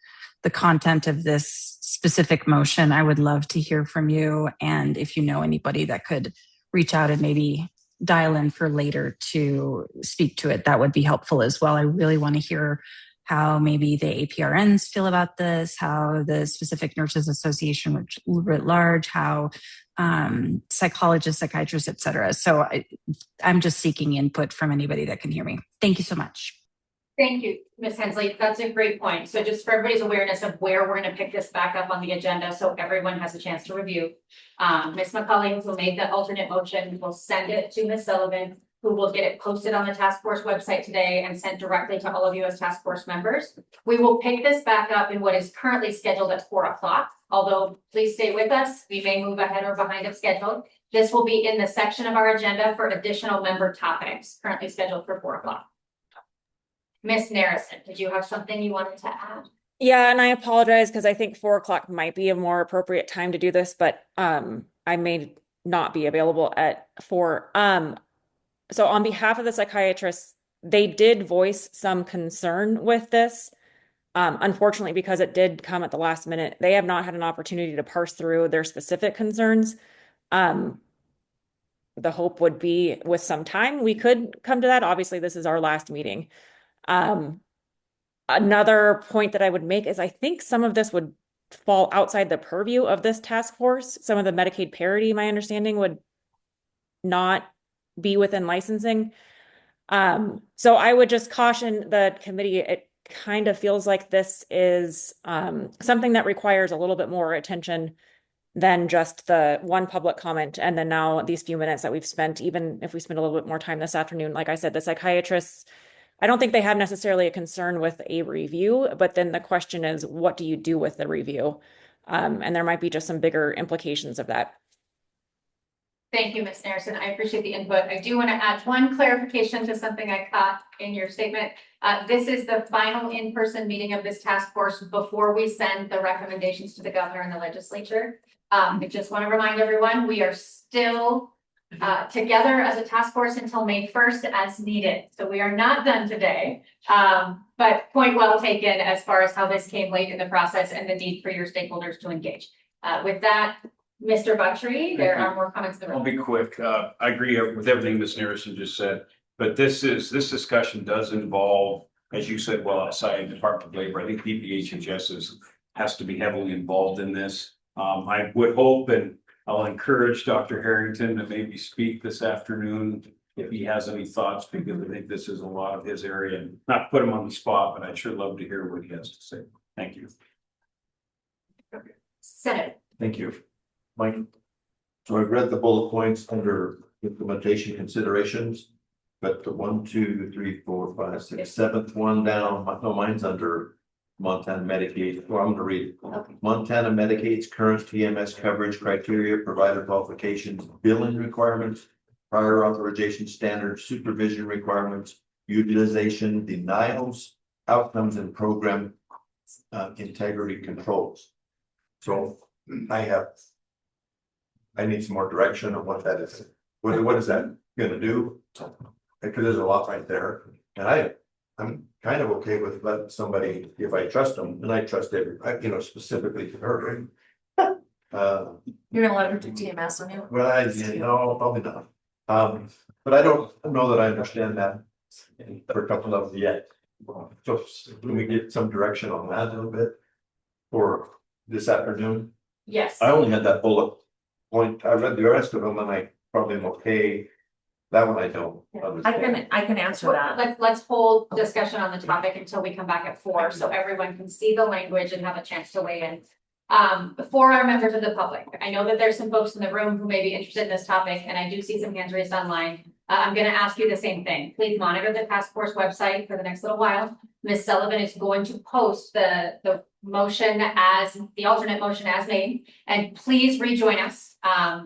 [SPEAKER 6] the content of this specific motion, I would love to hear from you. And if you know anybody that could reach out and maybe dial in for later to speak to it, that would be helpful as well. I really want to hear how maybe the APRNs feel about this, how the specific nurses association writ large, how psychologists, psychiatrists, et cetera. So I'm just seeking input from anybody that can hear me. Thank you so much.
[SPEAKER 2] Thank you, Ms. Hensley. That's a great point. So just for everybody's awareness of where we're going to pick this back up on the agenda so everyone has a chance to review. Ms. McCulley, who made the alternate motion, will send it to Ms. Sullivan, who will get it posted on the task force website today and sent directly to all of you as task force members. We will pick this back up in what is currently scheduled at 4 o'clock. Although please stay with us, we may move ahead or behind of schedule. This will be in the section of our agenda for additional member topics currently scheduled for 4 o'clock. Ms. Narrison, did you have something you wanted to add?
[SPEAKER 13] Yeah, and I apologize because I think 4 o'clock might be a more appropriate time to do this, but I may not be available at 4. So on behalf of the psychiatrists, they did voice some concern with this. Unfortunately, because it did come at the last minute, they have not had an opportunity to parse through their specific concerns. The hope would be with some time, we could come to that. Obviously, this is our last meeting. Another point that I would make is I think some of this would fall outside the purview of this task force. Some of the Medicaid parity, my understanding, would not be within licensing. So I would just caution the committee. It kind of feels like this is something that requires a little bit more attention than just the one public comment. And then now these few minutes that we've spent, even if we spend a little bit more time this afternoon, like I said, the psychiatrists, I don't think they have necessarily a concern with a review, but then the question is, what do you do with the review? And there might be just some bigger implications of that.
[SPEAKER 2] Thank you, Ms. Narrison. I appreciate the input. I do want to add one clarification to something I caught in your statement. This is the final in-person meeting of this task force before we send the recommendations to the governor and the legislature. I just want to remind everyone, we are still together as a task force until May 1st as needed. So we are not done today, but point well taken as far as how this came late in the process and the need for your stakeholders to engage. With that, Mr. Buttry, there are more comments in the room.
[SPEAKER 5] I'll be quick. I agree with everything Ms. Narrison just said, but this discussion does involve, as you said, well, outside the Department of Labor. I think DPHHS has to be heavily involved in this. I would hope, and I'll encourage Dr. Harrington to maybe speak this afternoon if he has any thoughts, because I think this is a lot of his area. And not put him on the spot, but I'd sure love to hear what he has to say. Thank you.
[SPEAKER 2] Senator.
[SPEAKER 11] Thank you. Mike. So I've read the bullet points under implementation considerations, but the 1, 2, 3, 4, 5, 6, 7th one down, no, mine's under Montana Medicaid. Well, I'm going to read it.
[SPEAKER 2] Okay.
[SPEAKER 11] Montana Medicaid's current TMS coverage criteria, provider qualifications, billing requirements, prior authorization standards, supervision requirements, utilization denials, outcomes, and program integrity controls. So I need some more direction on what that is. what is that gonna do? Because there's a lot right there, and I'm kind of okay with letting somebody, if I trust them, and I trust specifically to her.
[SPEAKER 10] You're gonna let her do TMS on you?
[SPEAKER 11] Well, no, probably not. But I don't know that I understand that for a couple of them yet. So can we get some direction on that a little bit? For this afternoon?
[SPEAKER 2] Yes.
[SPEAKER 11] I only had that bullet point. I read the rest of them and I probably am okay. That one I don't.
[SPEAKER 10] I can answer that.
[SPEAKER 2] Let's hold discussion on the topic until we come back at 4, so everyone can see the language and have a chance to weigh in. For our members of the public, I know that there's some folks in the room who may be interested in this topic, and I do see some hands raised online. I'm gonna ask you the same thing. Please monitor the task force website for the next little while. Ms. Sullivan is going to post the motion as, the alternate motion as made, and please rejoin us.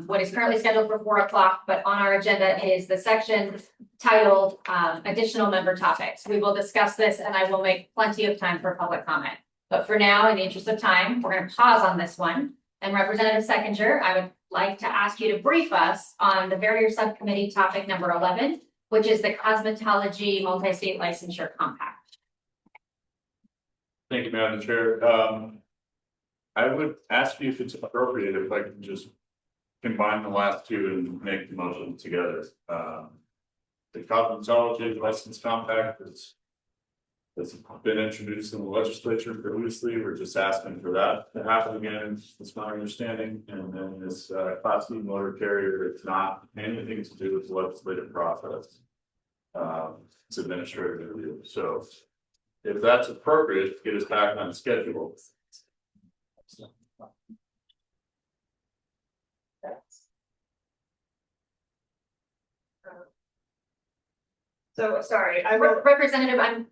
[SPEAKER 2] What is currently scheduled for 4 o'clock, but on our agenda is the section titled, additional member topics. We will discuss this and I will make plenty of time for public comment. But for now, in the interest of time, we're going to pause on this one. And Representative Seconder, I would like to ask you to brief us on the barrier subcommittee topic number 11, which is the cosmetology multi-state licensure compact.
[SPEAKER 7] Thank you, Madam Chair. I would ask you if it's appropriate if I can just combine the last two and make the motion together. The cosmetology license compact that's been introduced in the legislature previously. We're just asking for that to happen again. That's my understanding. And then this Class C motor carrier, it's not anything to do with the legislative process. It's administrative review. So if that's appropriate, get us back on schedule.
[SPEAKER 3] So, sorry,
[SPEAKER 2] Representative, I'm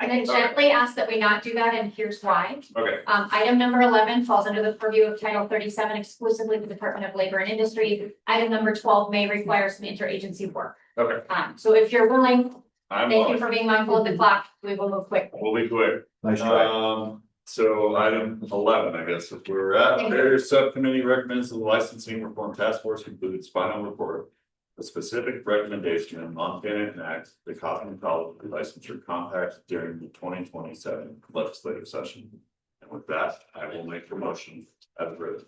[SPEAKER 2] gonna gently ask that we not do that, and here's why.
[SPEAKER 7] Okay.
[SPEAKER 2] Item number 11 falls under the purview of Title 37 exclusively the Department of Labor and Industry. Item number 12 may require some interagency work.
[SPEAKER 7] Okay.
[SPEAKER 2] So if you're willing,
[SPEAKER 7] I'm
[SPEAKER 2] thank you
[SPEAKER 7] willing.
[SPEAKER 2] for being mindful of the clock. We will move quickly.
[SPEAKER 7] We'll be quick.
[SPEAKER 11] Nice try.
[SPEAKER 7] So item 11, I guess, if we're at,
[SPEAKER 2] Thank you.
[SPEAKER 7] their subcommittee recommends the licensing reform task force concludes final report. A specific recommendation in Montana enact the cosmetology licensure compact during the 2027 legislative session. And with that, I will make the motion as written.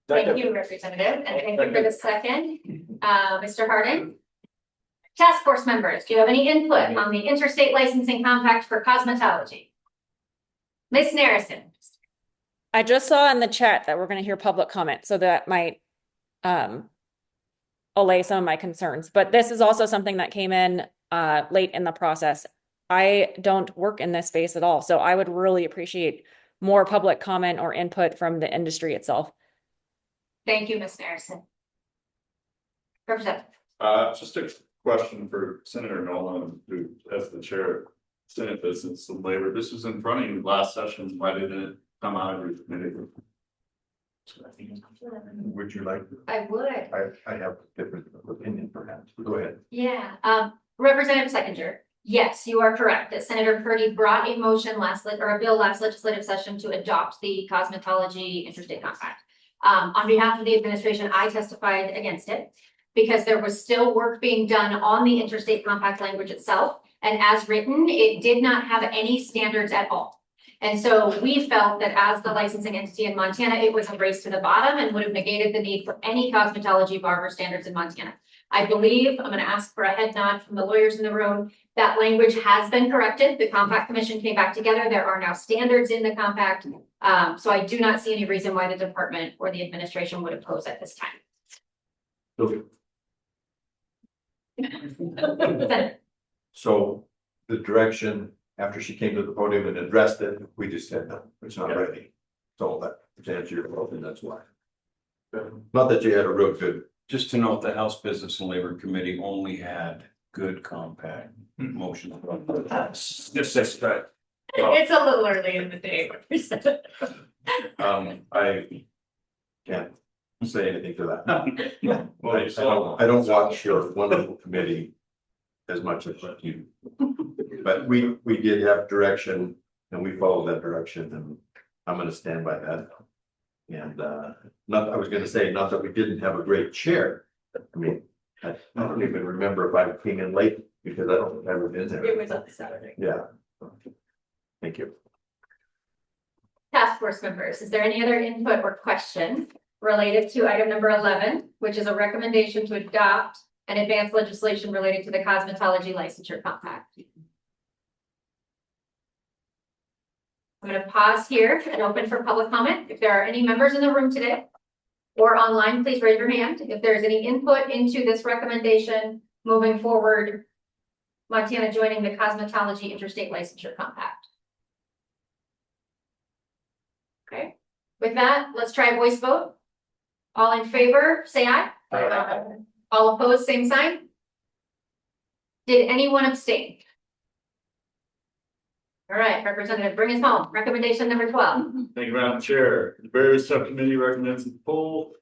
[SPEAKER 2] Thank you, Representative, and thank you for the second. Mr. Hardin. Task force members, do you have any input on the interstate licensing compact for cosmetology? Ms. Narrison.
[SPEAKER 13] I just saw in the chat that we're going to hear public comment, so that might allay some of my concerns. But this is also something that came in late in the process. I don't work in this space at all, so I would really appreciate more public comment or input from the industry itself.
[SPEAKER 2] Thank you, Ms. Narrison. Representative.
[SPEAKER 7] Just a question for Senator Nolan, who as the chair of Senate Business and Labor. This was in front of you last session. Why didn't it come out of your committee?
[SPEAKER 11] Would you like?
[SPEAKER 2] I would.
[SPEAKER 11] I have a different opinion perhaps. Go ahead.
[SPEAKER 2] Yeah, Representative Seconder, yes, you are correct that Senator Purdy brought a motion a bill last legislative session to adopt the cosmetology interstate compact. On behalf of the administration, I testified against it because there was still work being done on the interstate compact language itself. And as written, it did not have any standards at all. And so we felt that as the licensing entity in Montana, it was a race to the bottom and would have negated the need for any cosmetology barber standards in Montana. I believe, I'm going to ask for a head nod from the lawyers in the room, that language has been corrected. The Compact Commission came back together. There are now standards in the compact. So I do not see any reason why the department or the administration would oppose at this time.
[SPEAKER 11] Okay. So the direction after she came to the podium and addressed it, we just said, no, it's not ready. So that to answer your question, that's why. Not that you had a real good.
[SPEAKER 19] Just to note, the House Business and Labor Committee only had good compact motions.
[SPEAKER 7] Just right.
[SPEAKER 2] It's a little early in the day.
[SPEAKER 11] I can't say anything to that. I don't watch your wonderful committee as much as you. But we did have direction and we followed that direction and I'm gonna stand by that. And I was gonna say, not that we didn't have a great chair. I mean, I don't even remember if I came in late because I don't think I've ever been
[SPEAKER 15] It
[SPEAKER 11] there.
[SPEAKER 15] was on Saturday.
[SPEAKER 11] Yeah. Thank you.
[SPEAKER 2] Task force members, is there any other input or question related to item number 11, which is a recommendation to adopt and advance legislation related to the cosmetology licensure compact? I'm going to pause here and open for public comment. If there are any members in the room today or online, please raise your hand. If there's any input into this recommendation moving forward, Montana joining the cosmetology interstate licensure compact. Okay, with that, let's try a voice vote. All in favor, say aye.
[SPEAKER 11] Aye.
[SPEAKER 2] All opposed, same sign. Did anyone abstain? All right, Representative, bring us home. Recommendation number 12.
[SPEAKER 7] Thank you, Madam Chair. The Barriers Subcommittee recommends the full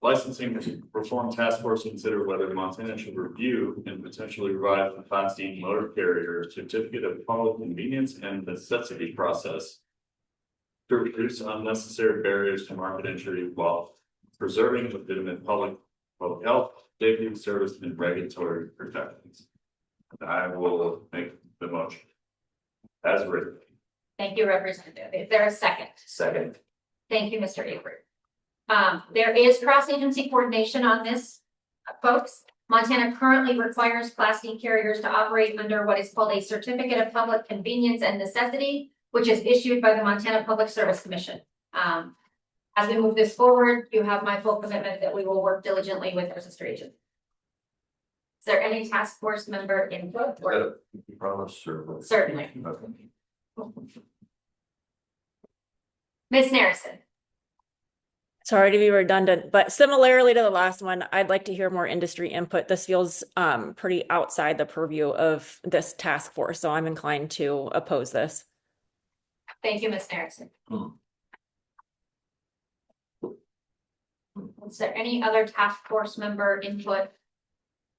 [SPEAKER 7] licensing reform task force consider whether Montana should review and potentially revise the Class D motor carrier certificate of public convenience and necessity process to reduce unnecessary barriers to market entry while preserving legitimate public health, safety, service, and regulatory protections. I will make the motion as written.
[SPEAKER 2] Thank you, Representative. Is there a second?
[SPEAKER 9] Second.
[SPEAKER 2] Thank you, Mr. Avery. There is cross-agency coordination on this, folks. Montana currently requires Class D carriers to operate under what is called a Certificate of Public Convenience and Necessity, which is issued by the Montana Public Service Commission. As we move this forward, you have my full commitment that we will work diligently with our sister agency. Is there any task force member input? Or-
[SPEAKER 11] Promise or?
[SPEAKER 2] Certainly.
[SPEAKER 11] Okay.
[SPEAKER 2] Ms. Narrison.
[SPEAKER 13] Sorry to be redundant, but similarly to the last one, I'd like to hear more industry input. This feels pretty outside the purview of this task force, so I'm inclined to oppose this.
[SPEAKER 2] Thank you, Ms. Narrison. Is there any other task force member input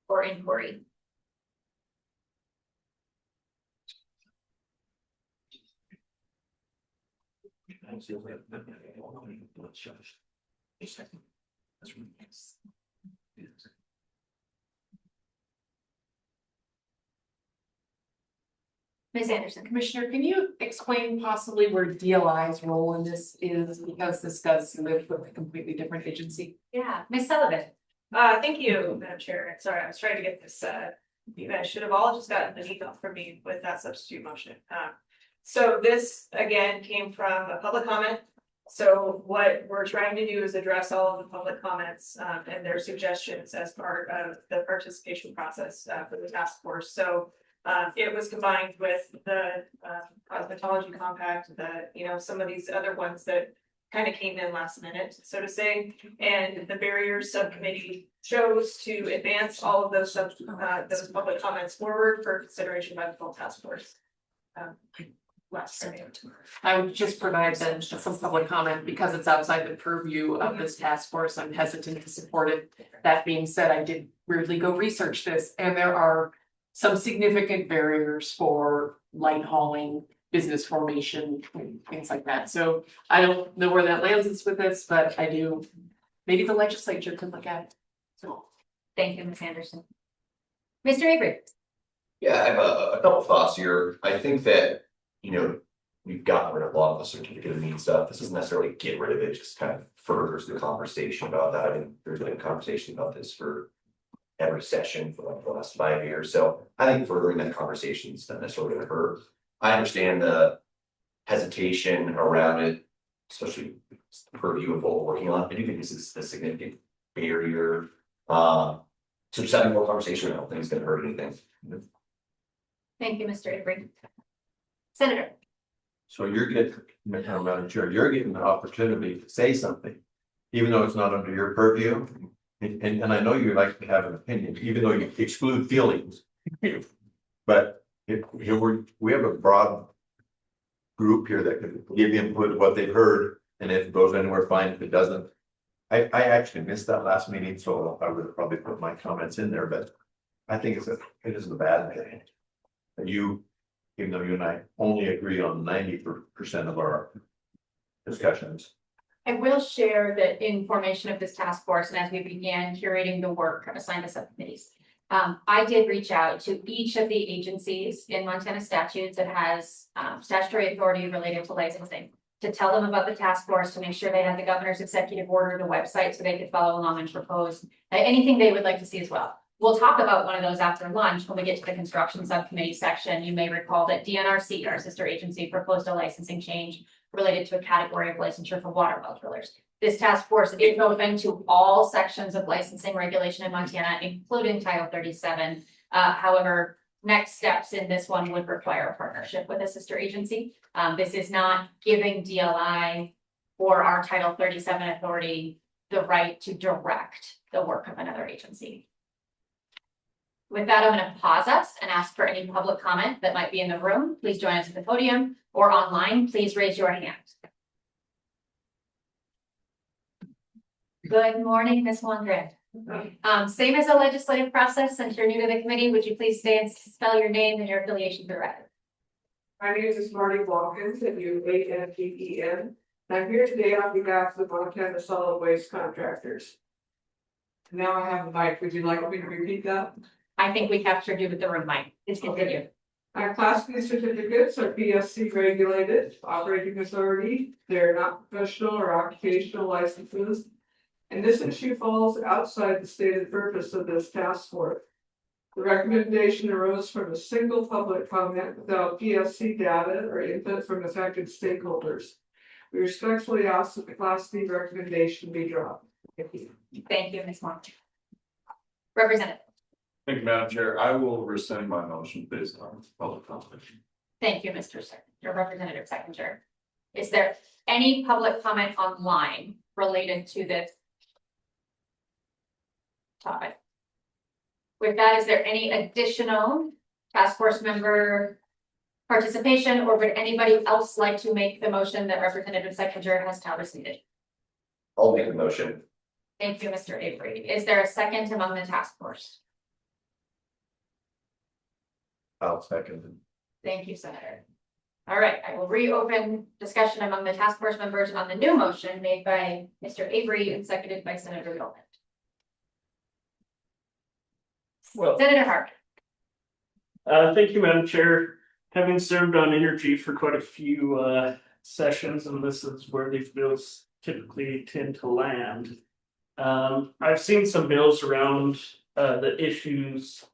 [SPEAKER 2] or inquiry? Ms. Anderson.
[SPEAKER 16] Commissioner, can you explain possibly where DLI's role in this is, because this does live with a completely different agency?
[SPEAKER 2] Yeah, Ms. Sullivan.
[SPEAKER 3] Thank you, Madam Chair. Sorry, I was trying to get this, you guys should have all just gotten an email from me with that substitute motion. So this again came from a public comment. So what we're trying to do is address all of the public comments, and their suggestions as part of the participation process, for the task force. So it was combined with the cosmetology compact, some of these other ones that kind of came in last minute, so to say. And the barriers subcommittee chose to advance all of those public comments forward for consideration by the full task force. Last Sunday.
[SPEAKER 16] I would just provide then some public comment because it's outside the purview of this task force. I'm hesitant to support it. That being said, I did weirdly go research this, and there are some significant barriers for light hauling, business formation, things like that. So I don't know where that lands us with this, but I do, maybe the legislature could look at it. So.
[SPEAKER 2] Thank you, Ms. Anderson. Mr. Avery.
[SPEAKER 20] Yeah, I have a couple thoughts here. I think that, we've gotten rid of a lot of the certificate of need stuff. This doesn't necessarily get rid of it, just kind of furthers the conversation about that. I mean, there's been a conversation about this for every session for like the last 5 years. So I think furthering that conversation is not necessarily gonna hurt. I understand the hesitation around it, especially the purview of what we're working on. I do think this is a significant barrier. So just having more conversation, I don't think it's gonna hurt anything.
[SPEAKER 2] Thank you, Mr. Avery. Senator.
[SPEAKER 11] So you're getting, Madam Chair, you're getting the opportunity to say something, even though it's not under your purview. And I know you like to have an opinion, even though you exclude feelings. But we have a broad group here that can give input of what they've heard, and if it goes anywhere, fine. If it doesn't, I actually missed that last meeting, so I would have probably put my comments in there, but I think it isn't a bad thing. Even though you and I only agree on 90% of our discussions,
[SPEAKER 2] I will share the information of this task force and as we began curating the work assigned to subcommittees. I did reach out to each of the agencies in Montana statutes that has statutory authority related to licensing. To tell them about the task force, to make sure they had the governor's executive order, the website, so they could follow along and propose anything they would like to see as well. We'll talk about one of those after lunch when we get to the construction subcommittee section. You may recall that DNRC, our sister agency, proposed a licensing change related to a category of licensure for water well drillers. This task force is open to all sections of licensing regulation in Montana, including Title 37. However, next steps in this one would require a partnership with a sister agency. This is not giving DLI or our Title 37 authority the right to direct the work of another agency. With that, I'm going to pause us and ask for any public comment that might be in the room. Please join us at the podium, or online, please raise your hand. Good morning, Ms. Wondren. Same as the legislative process, since you're new to the committee, would you please stay and spell your name and your affiliation for the record?
[SPEAKER 16] My name is Marty Watkins, and UANPEN. I'm here today on behalf of the Montana Solid Waste Contractors. Now I have the mic. Would you like me to repeat that?
[SPEAKER 2] I think we captured you with the room mic. Please continue.
[SPEAKER 16] Our Class B certificates are PSC regulated, operating authority. They're not professional or occupational licenses. And this issue falls outside the stated purpose of this task force. The recommendation arose from a single public comment without PSC data or input from affected stakeholders. We respectfully ask that the Class B recommendation be dropped. Thank you.
[SPEAKER 2] Thank you, Ms. Moore. Representative.
[SPEAKER 7] Thank you, Madam Chair. I will rescind my motion based on public comment.
[SPEAKER 2] Thank you, Mr. Your Representative Seconder. Is there any public comment online related to this topic? With that, is there any additional task force member participation, or would anybody else like to make the motion that Representative Seconder has now rescinded?
[SPEAKER 20] I'll make the motion.
[SPEAKER 2] Thank you, Mr. Avery. Is there a second among the task force?
[SPEAKER 11] I'll second it.
[SPEAKER 2] Thank you, Senator. All right, I will reopen discussion among the task force members on the new motion made by Mr. Avery and seconded by Senator Middleton.
[SPEAKER 14] Well,
[SPEAKER 2] Senator Hart.
[SPEAKER 14] thank you, Madam Chair. Having served on energy for quite a few sessions, and this is where these bills typically tend to land. I've seen some bills around the issues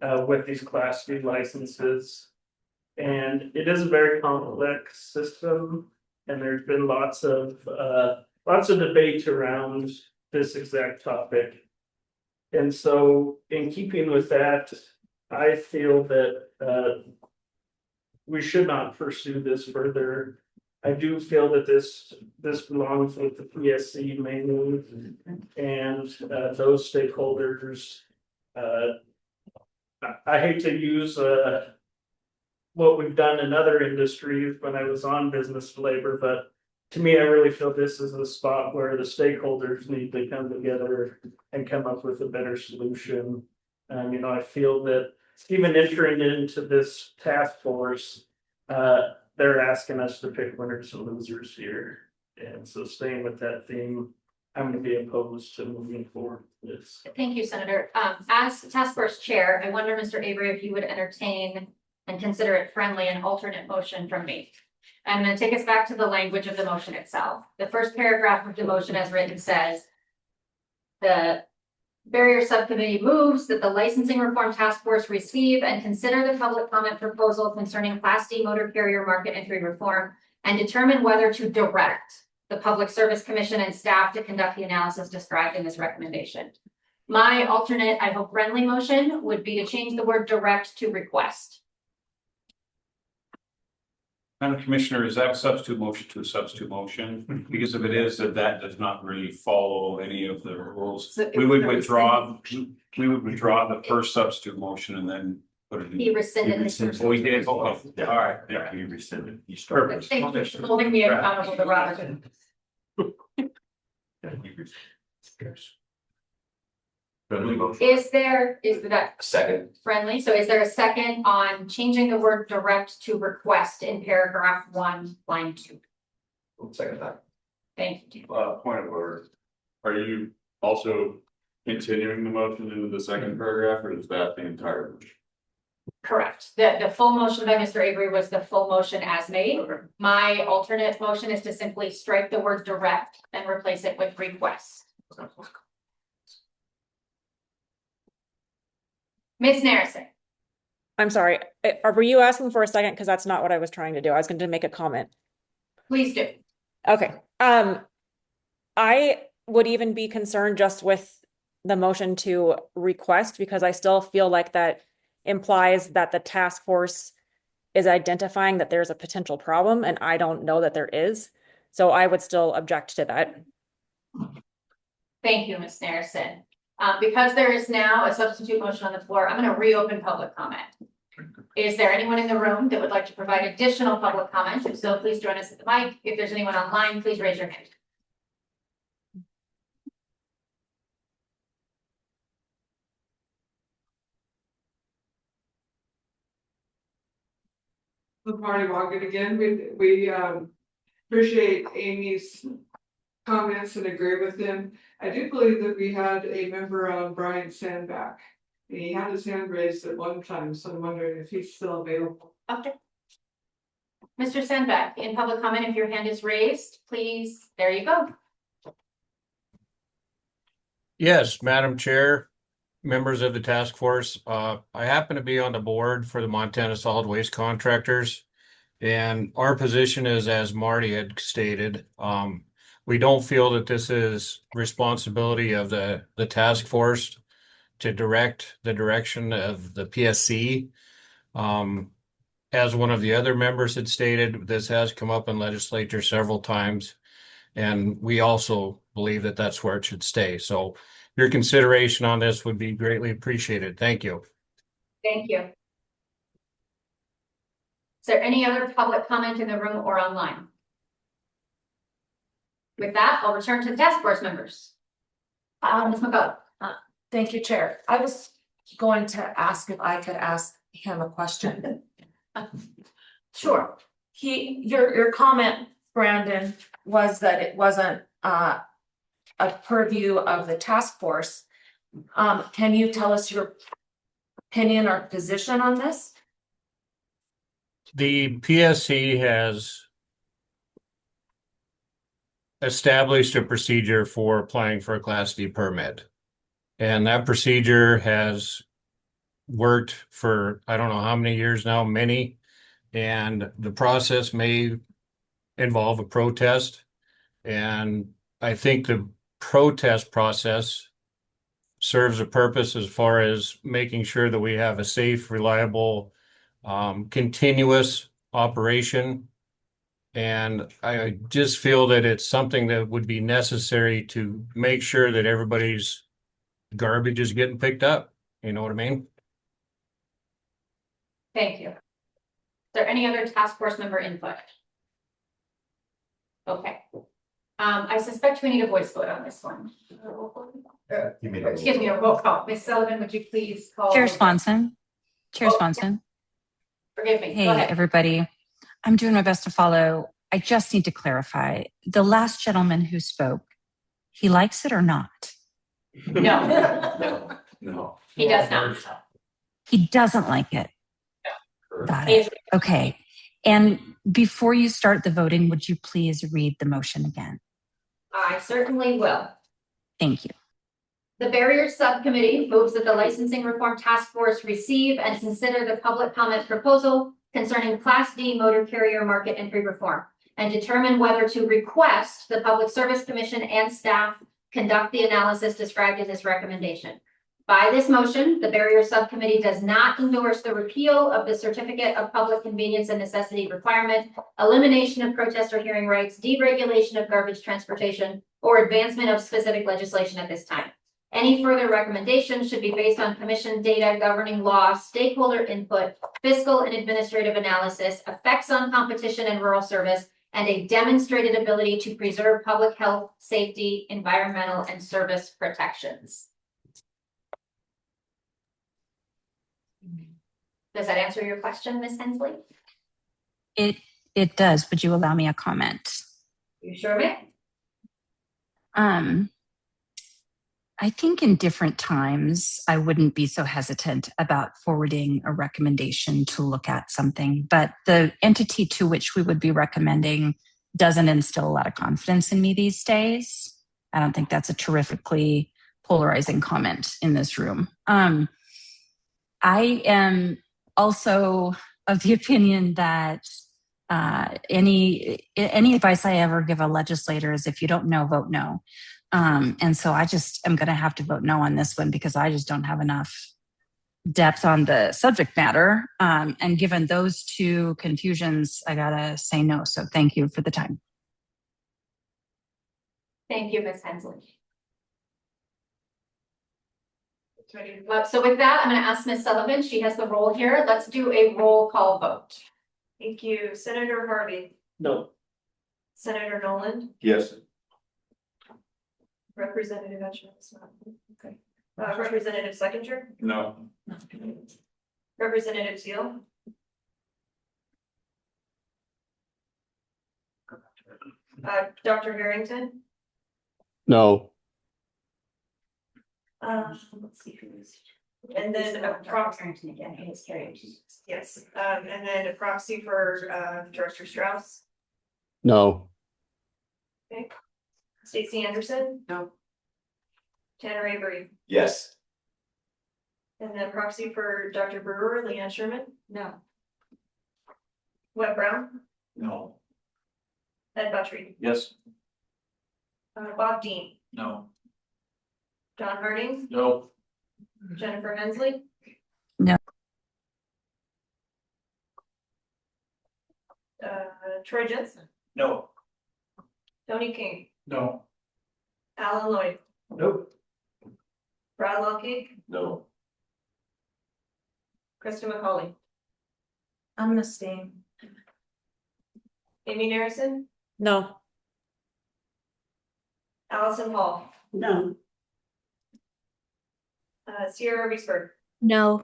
[SPEAKER 14] with these Class B licenses. And it is a very complex system, and there's been lots of debate around this exact topic. And so in keeping with that, I feel that we should not pursue this further. I do feel that this belongs with the PSC mainly and those stakeholders. I hate to use what we've done in other industries when I was on business to labor, but to me, I really feel this is a spot where the stakeholders need to come together and come up with a better solution. I feel that even entering into this task force, they're asking us to pick winners and losers here. And so staying with that theme, I'm going to be opposed to moving forward with this.
[SPEAKER 2] Thank you, Senator. As task force chair, I wonder, Mr. Avery, if you would entertain and consider it friendly an alternate motion from me. I'm going to take us back to the language of the motion itself. The first paragraph of the motion as written says, the barrier subcommittee moves that the licensing reform task force receive and consider the public comment proposal concerning Class D motor carrier market entry reform and determine whether to direct the Public Service Commission and staff to conduct the analysis described in this recommendation. My alternate, I hope friendly motion would be to change the word direct to request.
[SPEAKER 5] Madam Commissioner, is that a substitute motion to a substitute motion? Because if it is, that does not really follow any of the rules. We would withdraw the first substitute motion and then put it in.
[SPEAKER 2] He rescinded his first.
[SPEAKER 5] Oh, he did, all right,
[SPEAKER 11] Yeah, you rescinded. You
[SPEAKER 2] Perfect.
[SPEAKER 11] started.
[SPEAKER 2] Thank you for holding me accountable to Robert.
[SPEAKER 11] Friendly motion.
[SPEAKER 2] Is that
[SPEAKER 20] Second.
[SPEAKER 2] friendly? So is there a second on changing the word direct to request in paragraph 1, line 2?
[SPEAKER 20] Second that.
[SPEAKER 2] Thank you.
[SPEAKER 7] Point of order. Are you also continuing the motion into the second paragraph, or is that the entire motion?
[SPEAKER 2] Correct. The full motion by Mr. Avery was the full motion as made. My alternate motion is to simply strike the word direct and replace it with request. Ms. Narrison.
[SPEAKER 13] I'm sorry, were you asking for a second? Because that's not what I was trying to do. I was going to make a comment.
[SPEAKER 2] Please do.
[SPEAKER 13] Okay. I would even be concerned just with the motion to request, because I still feel like that implies that the task force is identifying that there's a potential problem, and I don't know that there is. So I would still object to that.
[SPEAKER 2] Thank you, Ms. Narrison. Because there is now a substitute motion on the floor, I'm going to reopen public comment. Is there anyone in the room that would like to provide additional public comments? If so, please join us at the mic. If there's anyone online, please raise your hand.
[SPEAKER 16] Marty Walken again. We appreciate Amy's comments and agree with him. I do believe that we had a member, Brian Sandback. And he had his hand raised at one time, so I'm wondering if he's still available.
[SPEAKER 2] Okay. Mr. Sandback, in public comment, if your hand is raised, please, there you go.
[SPEAKER 21] Yes, Madam Chair, members of the task force, I happen to be on the board for the Montana Solid Waste Contractors. And our position is, as Marty had stated, we don't feel that this is responsibility of the task force to direct the direction of the PSC. As one of the other members had stated, this has come up in legislature several times. And we also believe that that's where it should stay. So your consideration on this would be greatly appreciated. Thank you.
[SPEAKER 2] Thank you. Is there any other public comment in the room or online? With that, I'll return to the task force members. Ms. McCullough.
[SPEAKER 10] Thank you, Chair. I was going to ask if I could ask him a question.
[SPEAKER 2] Sure.
[SPEAKER 10] Your comment, Brandon, was that it wasn't a purview of the task force. Can you tell us your opinion or position on this?
[SPEAKER 21] The PSC has established a procedure for applying for a Class D permit. And that procedure has worked for, I don't know how many years now, many. And the process may involve a protest. And I think the protest process serves a purpose as far as making sure that we have a safe, reliable, continuous operation. And I just feel that it's something that would be necessary to make sure that everybody's garbage is getting picked up. You know what I mean?
[SPEAKER 2] Thank you. Is there any other task force member input? Okay. I suspect we need a voice vote on this one. Excuse me, a roll call. Ms. Sullivan, would you please call?
[SPEAKER 6] Chair Swanson. Chair Swanson.
[SPEAKER 2] Forgive me.
[SPEAKER 6] Hey,
[SPEAKER 2] Go ahead.
[SPEAKER 6] everybody. I'm doing my best to follow. I just need to clarify. The last gentleman who spoke, he likes it or not?
[SPEAKER 2] No.
[SPEAKER 7] No.
[SPEAKER 2] He does not.
[SPEAKER 6] He doesn't like it. Got it. Okay. And before you start the voting, would you please read the motion again?
[SPEAKER 2] I certainly will.
[SPEAKER 6] Thank you.
[SPEAKER 2] The Barriers Subcommittee moves that the Licensing Reform Task Force receive and consider the public comment proposal concerning Class D motor carrier market entry reform and determine whether to request the Public Service Commission and staff conduct the analysis described in this recommendation. By this motion, the Barriers Subcommittee does not endorse the repeal of the Certificate of Public Convenience and Necessity requirement, elimination of protester hearing rights, deregulation of garbage transportation, or advancement of specific legislation at this time. Any further recommendations should be based on commission data, governing law, stakeholder input, fiscal and administrative analysis, effects on competition and rural service, and a demonstrated ability to preserve public health, safety, environmental, and service protections. Does that answer your question, Ms. Hensley?
[SPEAKER 6] It does. Would you allow me a comment?
[SPEAKER 2] You sure may.
[SPEAKER 6] Um, I think in different times, I wouldn't be so hesitant about forwarding a recommendation to look at something, but the entity to which we would be recommending doesn't instill a lot of confidence in me these days. I don't think that's a terrifically polarizing comment in this room. I am also of the opinion that any advice I ever give a legislator is if you don't know, vote no. And so I just am going to have to vote no on this one because I just don't have enough depth on the subject matter. And given those two confusions, I got to say no. So thank you for the time.
[SPEAKER 2] Thank you, Ms. Hensley. So with that, I'm going to ask Ms. Sullivan. She has the roll here. Let's do a roll call vote.
[SPEAKER 3] Thank you. Senator Harvey,
[SPEAKER 14] No.
[SPEAKER 3] Senator Nolan,
[SPEAKER 11] Yes.
[SPEAKER 3] Representative Etchell. Okay. Representative Sechinger,
[SPEAKER 7] No.
[SPEAKER 3] Representative Teal. Dr. Harrington.
[SPEAKER 18] No.
[SPEAKER 3] Let's see who's. And then a proxy again, he's carried. Yes, and then a proxy for Director Strauss.
[SPEAKER 18] No.
[SPEAKER 3] Okay. Stacy Anderson.
[SPEAKER 16] No.
[SPEAKER 3] Tanner Avery.
[SPEAKER 20] Yes.
[SPEAKER 3] And then proxy for Dr. Brewer, Leanne Sherman.
[SPEAKER 15] No.
[SPEAKER 3] Webb Brown,
[SPEAKER 7] No.
[SPEAKER 3] Ed Buttrey,
[SPEAKER 7] Yes.
[SPEAKER 3] Bob Dean,
[SPEAKER 7] No.
[SPEAKER 3] John Harding,
[SPEAKER 7] No.
[SPEAKER 3] Jennifer Hensley.
[SPEAKER 6] No.
[SPEAKER 3] Troy Jensen,
[SPEAKER 7] No.
[SPEAKER 3] Tony King,
[SPEAKER 14] No.
[SPEAKER 3] Alan Lloyd,
[SPEAKER 14] Nope.
[SPEAKER 3] Brad Lockie,
[SPEAKER 7] No.
[SPEAKER 3] Krista McCauley,
[SPEAKER 10] I'm gonna stay.
[SPEAKER 3] Amy Narrison,
[SPEAKER 13] No.
[SPEAKER 3] Allison Hall,
[SPEAKER 15] No.
[SPEAKER 3] Sierra Reesberg,
[SPEAKER 17] No.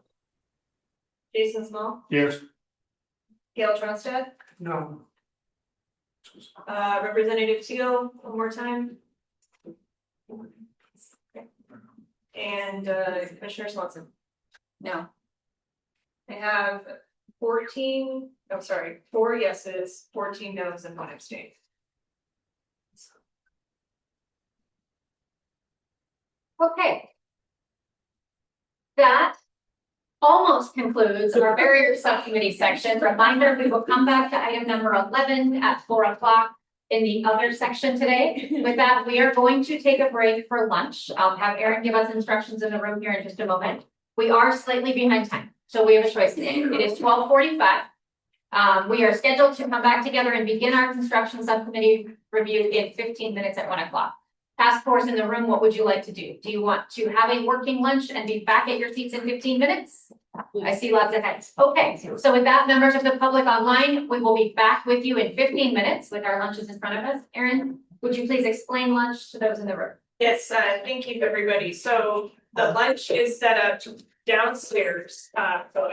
[SPEAKER 3] Jason Small,
[SPEAKER 14] Yes.
[SPEAKER 3] Gail Tronstad,
[SPEAKER 14] No.
[SPEAKER 3] Representative Teal, one more time. And Commissioner Swanson.
[SPEAKER 2] No.
[SPEAKER 3] I have 4 yeses, 14 noes, and 1 abstain.
[SPEAKER 2] Okay. That almost concludes our barrier subcommittee section. Reminder, we will come back to item number 11 at 4 o'clock in the other section today. With that, we are going to take a break for lunch. I'll have Erin give us instructions in the room here in just a moment. We are slightly behind time, so we have a choice today. It is 12:45. We are scheduled to come back together and begin our construction subcommittee review in 15 minutes at 1 o'clock. Task force in the room, what would you like to do? Do you want to have a working lunch and be back at your seats in 15 minutes? I see lots of heads. Okay, so with that, members of the public online, we will be back with you in 15 minutes with our lunches in front of us. Erin, would you please explain lunch to those in the room?
[SPEAKER 3] Yes, thank you, everybody. So the lunch is set up downstairs. So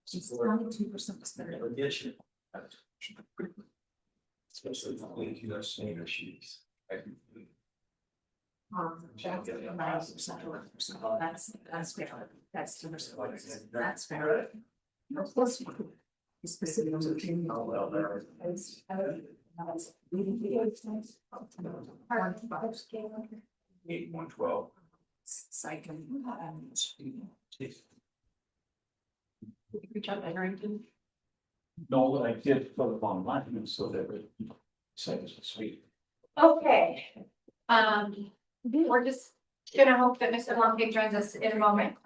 [SPEAKER 10] She's 92% better.
[SPEAKER 19] Especially if you guys say her she's.
[SPEAKER 10] That's fair. That's 2%. That's fair. Specific to
[SPEAKER 19] 112.
[SPEAKER 10] Reach out to Harrington.
[SPEAKER 5] No, I did put it online, so that it says it's sweet.
[SPEAKER 2] Okay. We're just gonna hope that Mr. Longcake joins us in a moment.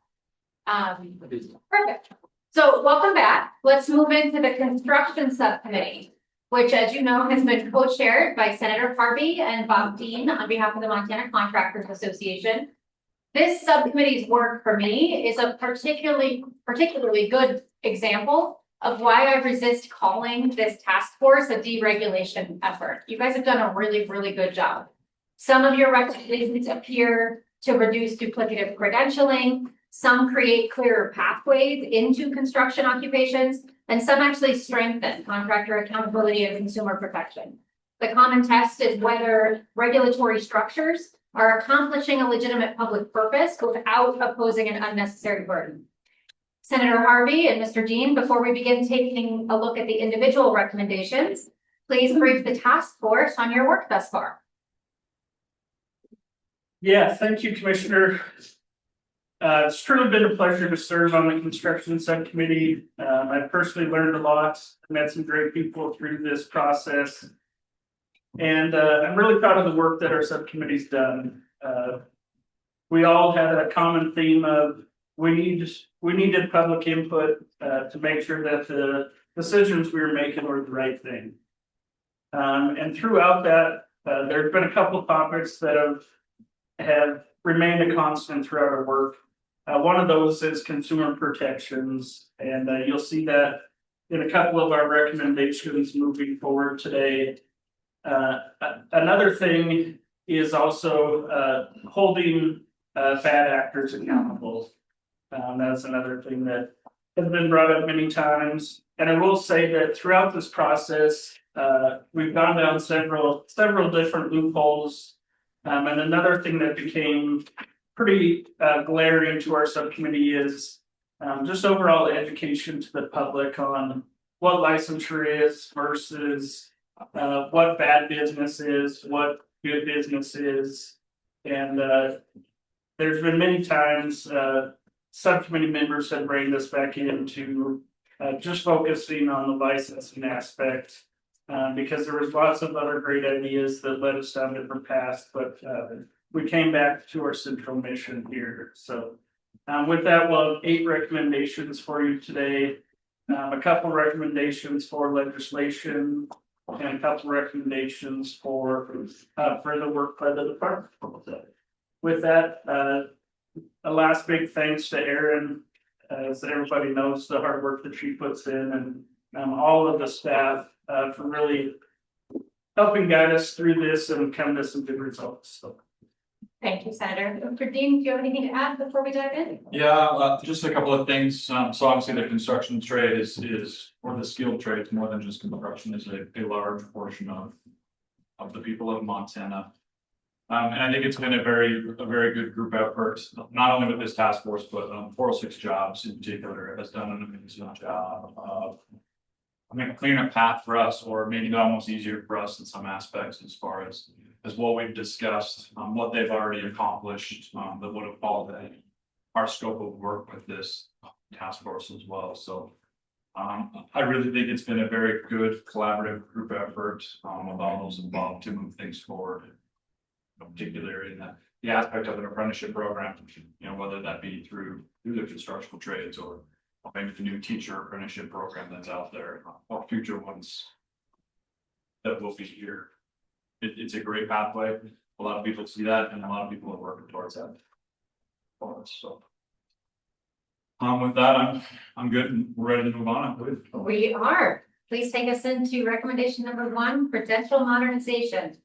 [SPEAKER 2] Perfect. So welcome back. Let's move into the construction subcommittee, which, as you know, has been co-chaired by Senator Harvey and Bob Dean on behalf of the Montana Contractors Association. This subcommittee's work for me is a particularly good example of why I resist calling this task force a deregulation effort. You guys have done a really, really good job. Some of your recommendations appear to reduce duplicative credentialing. Some create clearer pathways into construction occupations, and some actually strengthen contractor accountability and consumer protection. The common test is whether regulatory structures are accomplishing a legitimate public purpose without opposing an unnecessary burden. Senator Harvey and Mr. Dean, before we begin taking a look at the individual recommendations, please brief the task force on your work thus far.
[SPEAKER 14] Yeah, thank you, Commissioner. It's truly been a pleasure to serve on the construction subcommittee. I've personally learned a lot, met some great people through this process. And I'm really proud of the work that our subcommittee's done. We all had a common theme of we needed public input to make sure that the decisions we were making were the right thing. And throughout that, there have been a couple of topics that have remained a constant throughout our work. One of those is consumer protections, and you'll see that in a couple of our recommendations moving forward today. Another thing is also holding bad actors accountable. That's another thing that has been brought up many times. And I will say that throughout this process, we've gone down several different loopholes. And another thing that became pretty glaring to our subcommittee is just overall education to the public on what licensure is versus what bad business is, what good business is. And there's been many times subcommittee members have brought this back into just focusing on the licensing aspect because there was lots of other great ideas that led us down different paths, but we came back to our central mission here. So with that, we'll have 8 recommendations for you today. A couple recommendations for legislation and a couple recommendations for further work by the department. With that, a last big thanks to Erin, as everybody knows the hard work that she puts in, and all of the staff for really helping guide us through this and come to some good results. So.
[SPEAKER 2] Thank you, Senator. Dr. Dean, do you have anything to add before we dive in?
[SPEAKER 7] Yeah, just a couple of things. So obviously the construction trade is, or the skilled trades, more than just construction, is a large portion of the people of Montana. And I think it's been a very good group effort, not only with this task force, but 406 Jobs in particular has done an amazing job of clearing a path for us, or making it almost easier for us in some aspects as far as what we've discussed, what they've already accomplished, that would have followed our scope of work with this task force as well. So I really think it's been a very good collaborative group effort with all those involved to move things forward, particularly in the aspect of an apprenticeship program, whether that be through the construction trades or maybe the new teacher apprenticeship program that's out there, or future ones that will be here. It's a great pathway. A lot of people see that, and a lot of people are working towards that. So, with that, I'm good, and we're ready to move on.
[SPEAKER 2] We are. Please take us into recommendation number 1, prudential modernization.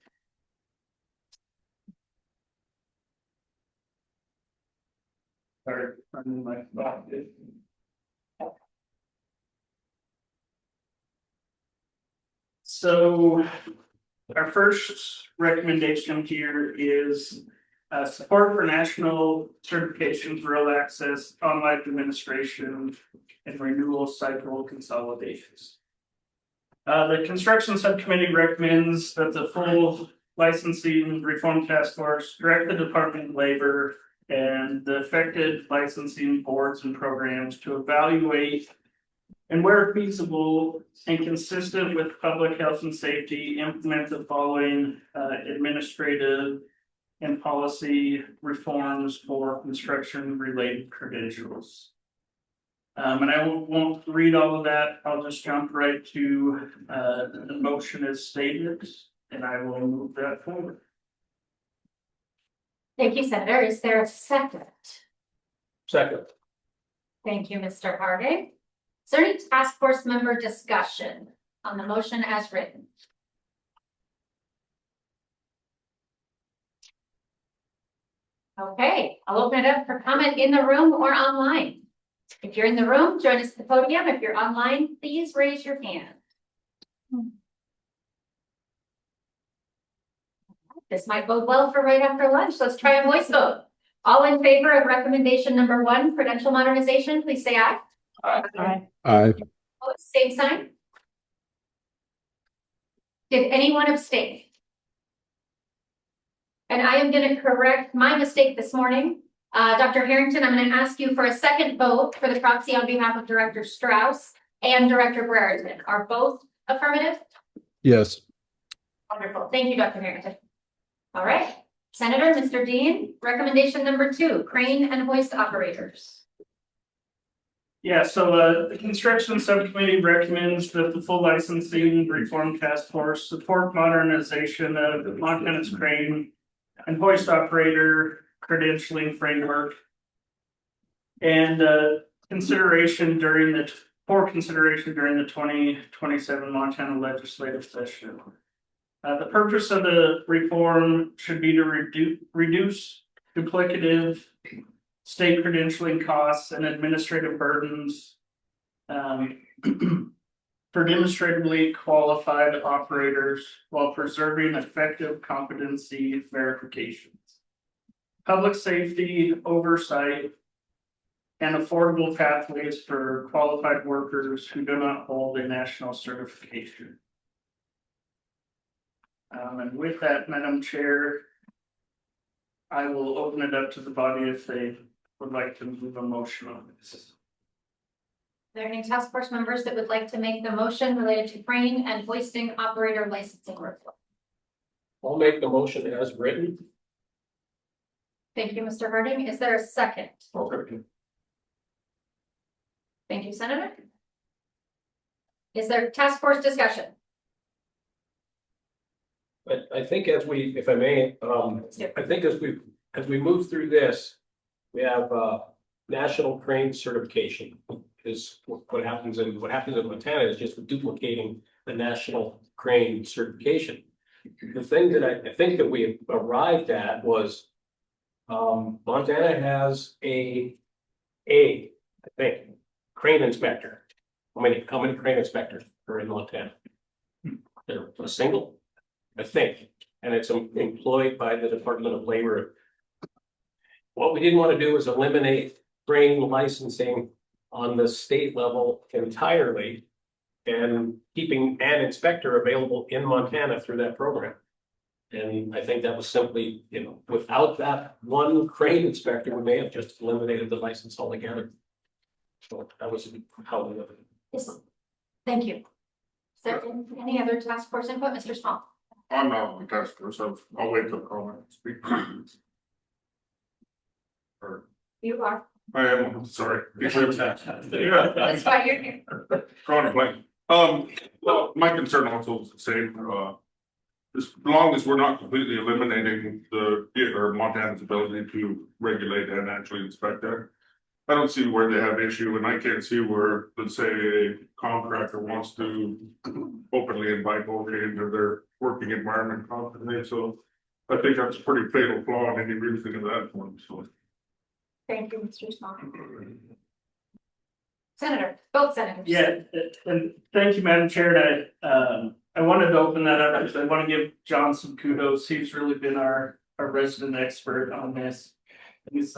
[SPEAKER 14] Sorry, finding my spot. So our first recommendation here is support for national certifications, real access, online administration, and renewal cycle consolidations. The construction subcommittee recommends that the full licensing reform task force direct the Department of Labor and the affected licensing boards and programs to evaluate and where feasible and consistent with public health and safety, implement the following administrative and policy reforms for construction related credentials. And I won't read all of that. I'll just jump right to the motion as stated, and I will move that forward.
[SPEAKER 2] Thank you, Senator. Is there a second?
[SPEAKER 9] Second.
[SPEAKER 2] Thank you, Mr. Harding. Is there any task force member discussion on the motion as written? Okay, I'll open it up for comment in the room or online. If you're in the room, join us at the podium. If you're online, please raise your hand. This might bode well for right after lunch. Let's try a voice vote. All in favor of recommendation number 1, credential modernization, please say aye.
[SPEAKER 13] Aye.
[SPEAKER 18] Aye.
[SPEAKER 2] Opposed, same sign. Did anyone abstain? And I am going to correct my mistake this morning. Dr. Harrington, I'm going to ask you for a second vote for the proxy on behalf of Director Strauss and Director Brereton. Are both affirmative?
[SPEAKER 18] Yes.
[SPEAKER 2] Wonderful. Thank you, Dr. Harrington. All right. Senator, Mr. Dean, recommendation number 2, crane and hoist operators.
[SPEAKER 14] Yeah, so the construction subcommittee recommends that the full licensing reform task force support modernization of Montana's crane and hoist operator credentialing framework. And consideration during the 2027 Montana legislative session. The purpose of the reform should be to reduce duplicative state credentialing costs and administrative burdens for demonstratively qualified operators while preserving effective competency verifications, public safety oversight, and affordable pathways for qualified workers who do not hold a national certification. And with that, Madam Chair, I will open it up to the body if they would like to move a motion on this.
[SPEAKER 2] Are there any task force members that would like to make the motion related to crane and hoisting operator licensing reform?
[SPEAKER 9] I'll make the motion as written.
[SPEAKER 2] Thank you, Mr. Harding. Is there a second?
[SPEAKER 9] Okay.
[SPEAKER 2] Thank you, Senator. Is there task force discussion?
[SPEAKER 9] But I think as we, if I may, I think as we move through this, we have national crane certification is what happens in Montana is just duplicating the national crane certification. The thing that I think that we arrived at was Montana has I think crane inspector. How many crane inspectors are in Montana? They're a single, I think, and it's employed by the Department of Labor. What we didn't want to do is eliminate crane licensing on the state level entirely and keeping an inspector available in Montana through that program. And I think that was simply, without that one crane inspector, we may have just eliminated the license altogether. So that was how we looked at it.
[SPEAKER 2] Yes. Thank you. Is there any other task force input, Mr. Small?
[SPEAKER 1] I'm not on the task force, I'll wait till comment and speak. Or,
[SPEAKER 2] You are.
[SPEAKER 1] I am, sorry.
[SPEAKER 2] That's why you're here.
[SPEAKER 1] Drawing a blank. Well, my concern also is the same, as long as we're not completely eliminating Montana's ability to regulate and actually inspect that. I don't see where they have issue, and I can't see where, let's say, a contractor wants to openly invite over into their working environment constantly, so I think that's a pretty fatal flaw in any reason of that one, so.
[SPEAKER 2] Thank you, Mr. Small. Senator, both senators.
[SPEAKER 14] Yeah, and thank you, Madam Chair. And I wanted to open that up because I want to give John some kudos. He's really been our resident expert on this. He's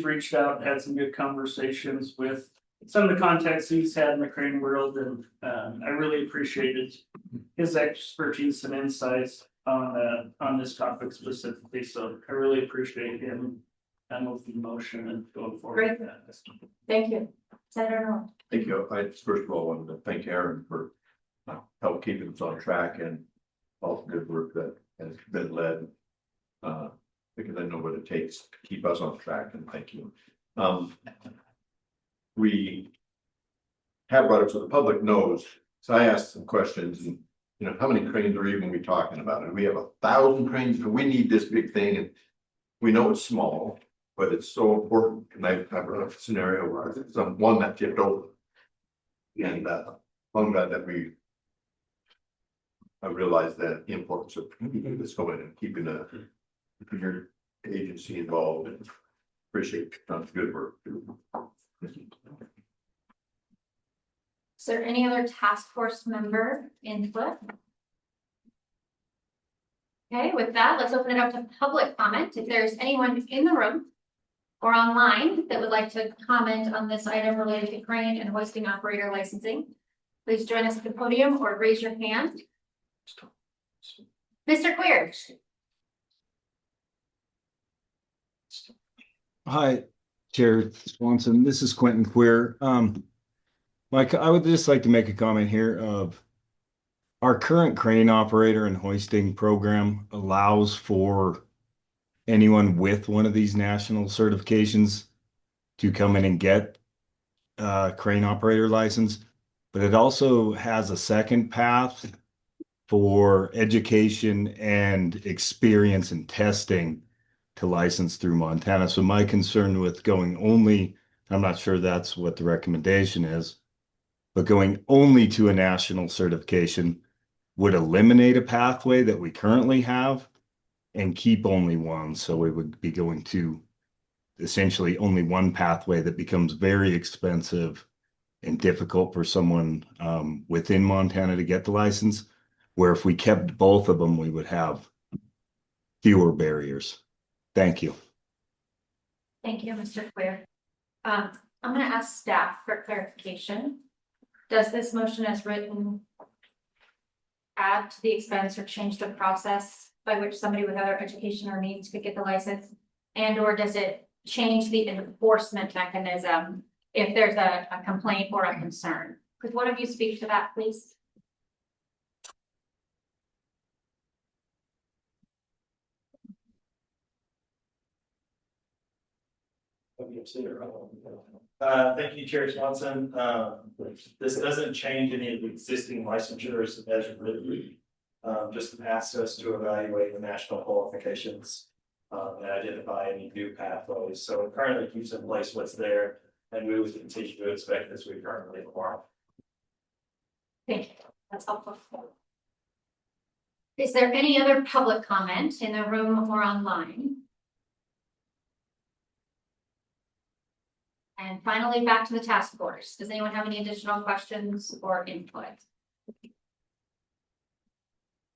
[SPEAKER 14] reached out and had some good conversations with some of the contacts he's had in the crane world, and I really appreciated his expertise and insights on this topic specifically. So I really appreciate him. I'm moving the motion and going forward.
[SPEAKER 2] Great. Thank you. Senator Norwood.
[SPEAKER 11] Thank you. I first of all wanted to thank Aaron for help keeping us on track and all the good work that has been led. Because I know what it takes to keep us on track, and thank you. We have brought it so the public knows. So I asked some questions, and how many cranes are even we talking about? And we have 1,000 cranes, and we need this big thing, and we know it's small, but it's so important. And I brought up a scenario where one that tipped over. And I'm glad that I realized that the importance of this going and keeping your agency involved, and appreciate good work.
[SPEAKER 2] Is there any other task force member input? Okay, with that, let's open it up to public comment. If there's anyone in the room or online that would like to comment on this item related to crane and hoisting operator licensing, please join us at the podium or raise your hand. Mr. Queer.
[SPEAKER 4] Hi, Chair Swanson. This is Quentin Queer. Mike, I would just like to make a comment here of our current crane operator and hoisting program allows for anyone with one of these national certifications to come in and get a crane operator license, but it also has a second path for education and experience and testing to license through Montana. So my concern with going only, I'm not sure that's what the recommendation is, but going only to a national certification would eliminate a pathway that we currently have and keep only one. So we would be going to essentially only one pathway that becomes very expensive and difficult for someone within Montana to get the license, where if we kept both of them, we would have fewer barriers. Thank you.
[SPEAKER 2] Thank you, Mr. Queer. I'm going to ask staff for clarification. Does this motion as written add to the expense or change the process by which somebody with other education or means could get the license? And or does it change the enforcement mechanism if there's a complaint or a concern? Could one of you speak to that, please?
[SPEAKER 14] Thank you, Chair Swanson. This doesn't change any of the existing licensures as written. Just asks us to evaluate the national qualifications and identify any new pathways. So it currently keeps in place what's there, and we would continue to inspect as we currently require.
[SPEAKER 2] Thank you. That's helpful. Is there any other public comment in the room or online? And finally, back to the task force. Does anyone have any additional questions or input?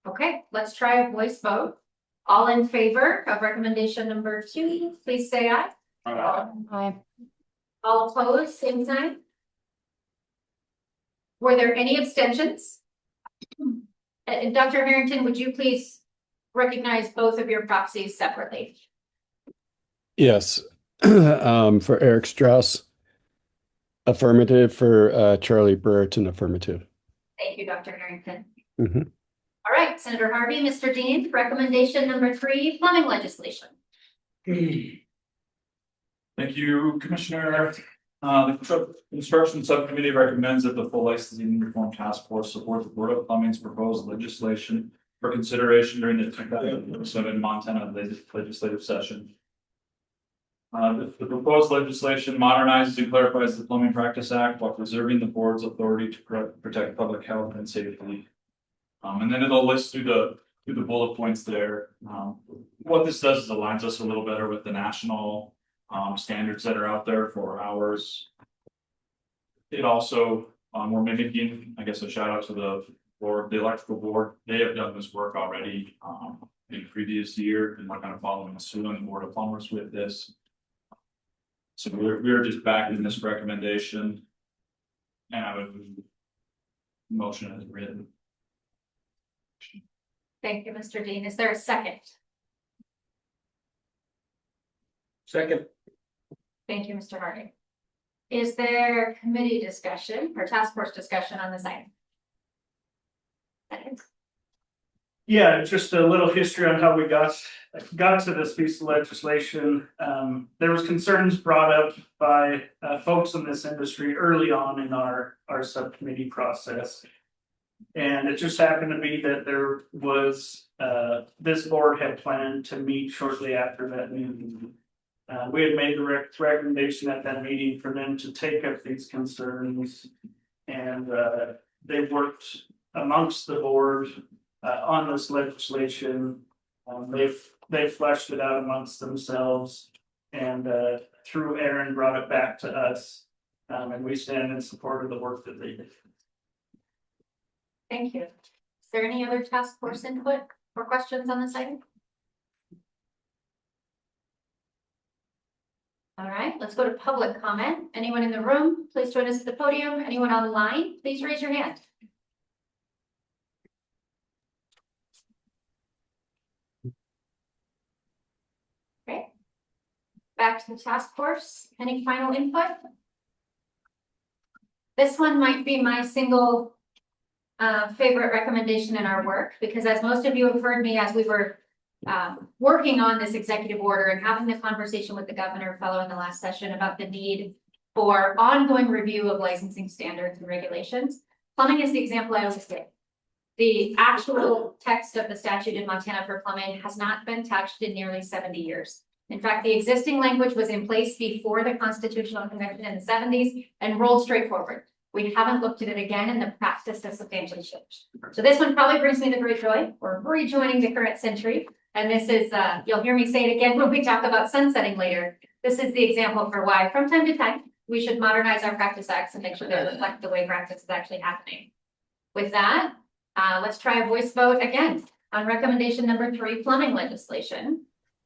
[SPEAKER 2] Okay, let's try a voice vote. All in favor of recommendation number 2, please say aye.
[SPEAKER 13] Aye.
[SPEAKER 2] All opposed, same sign. Were there any abstentions? And Dr. Harrington, would you please recognize both of your proxies separately?
[SPEAKER 18] Yes. For Eric Strauss, affirmative. For Charlie Brereton, affirmative.
[SPEAKER 2] Thank you, Dr. Harrington.
[SPEAKER 18] Mm-hmm.
[SPEAKER 2] All right, Senator Harvey, Mr. Dean, recommendation number 3, plumbing legislation.
[SPEAKER 22] Thank you, Commissioner. The Construction Subcommittee recommends that the full licensing reform task force support the Board of Plumbing's proposed legislation for consideration during the 2007 Montana legislative session. The proposed legislation modernizes and clarifies the Plumbing Practice Act while preserving the board's authority to protect public health and safety. And then it'll list through the bullet points there. What this does is aligns us a little better with the national standards that are out there for hours. It also, we're mimicking, I guess, a shout out to the board, the electrical board. They have done this work already, in the previous year, and we're kind of following suit on the board of plumbers with this. So we're just backing this recommendation. And I would motion as written.
[SPEAKER 2] Thank you, Mr. Dean. Is there a second?
[SPEAKER 9] Second.
[SPEAKER 2] Thank you, Mr. Harding. Is there committee discussion or task force discussion on this item? Second.
[SPEAKER 14] Yeah, just a little history on how we got to this piece of legislation. There was concerns brought up by folks in this industry early on in our subcommittee process. And it just happened to be that there was this board had planned to meet shortly after that meeting. We had made the recommendation at that meeting for them to take up these concerns, and they worked amongst the board on this legislation. They've fleshed it out amongst themselves, and through Aaron brought it back to us, and we stand in support of the work that they did.
[SPEAKER 2] Thank you. Is there any other task force input or questions on this item? All right, let's go to public comment. Anyone in the room, please join us at the podium. Anyone online, please raise your hand. Okay. Back to the task force. Any final input? This one might be my single favorite recommendation in our work, because as most of you have heard me as we were working on this executive order and having the conversation with the governor following the last session about the need for ongoing review of licensing standards and regulations. Plumbing is the example I always give. The actual text of the statute in Montana for plumbing has not been touched in nearly 70 years. In fact, the existing language was in place before the Constitutional Convention in the 70s and rolled straight forward. We haven't looked at it again, and the practice has substantially changed. So this one probably brings me the great joy. We're rejoining the current century. And this is, you'll hear me say it again when we talk about sunsetting later. This is the example for why from time to time, we should modernize our practice acts and make sure they reflect the way practice is actually happening. With that, let's try a voice vote again on recommendation number 3, plumbing legislation.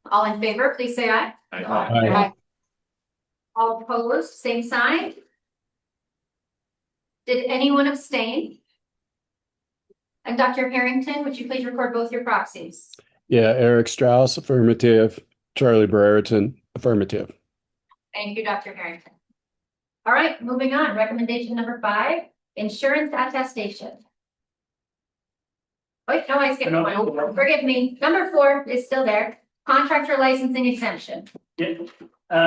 [SPEAKER 2] All in favor, please say aye.
[SPEAKER 22] Aye.
[SPEAKER 2] Aye. All opposed, same sign. Did anyone abstain? And Dr. Harrington, would you please record both your proxies?
[SPEAKER 18] Yeah, Eric Strauss, affirmative. Charlie Brereton, affirmative.
[SPEAKER 2] Thank you, Dr. Harrington. All right, moving on. Recommendation number 5, insurance attestation. Wait, no, I skipped one. Forgive me. Number 4 is still there. Contractor licensing exemption.
[SPEAKER 14] Yeah.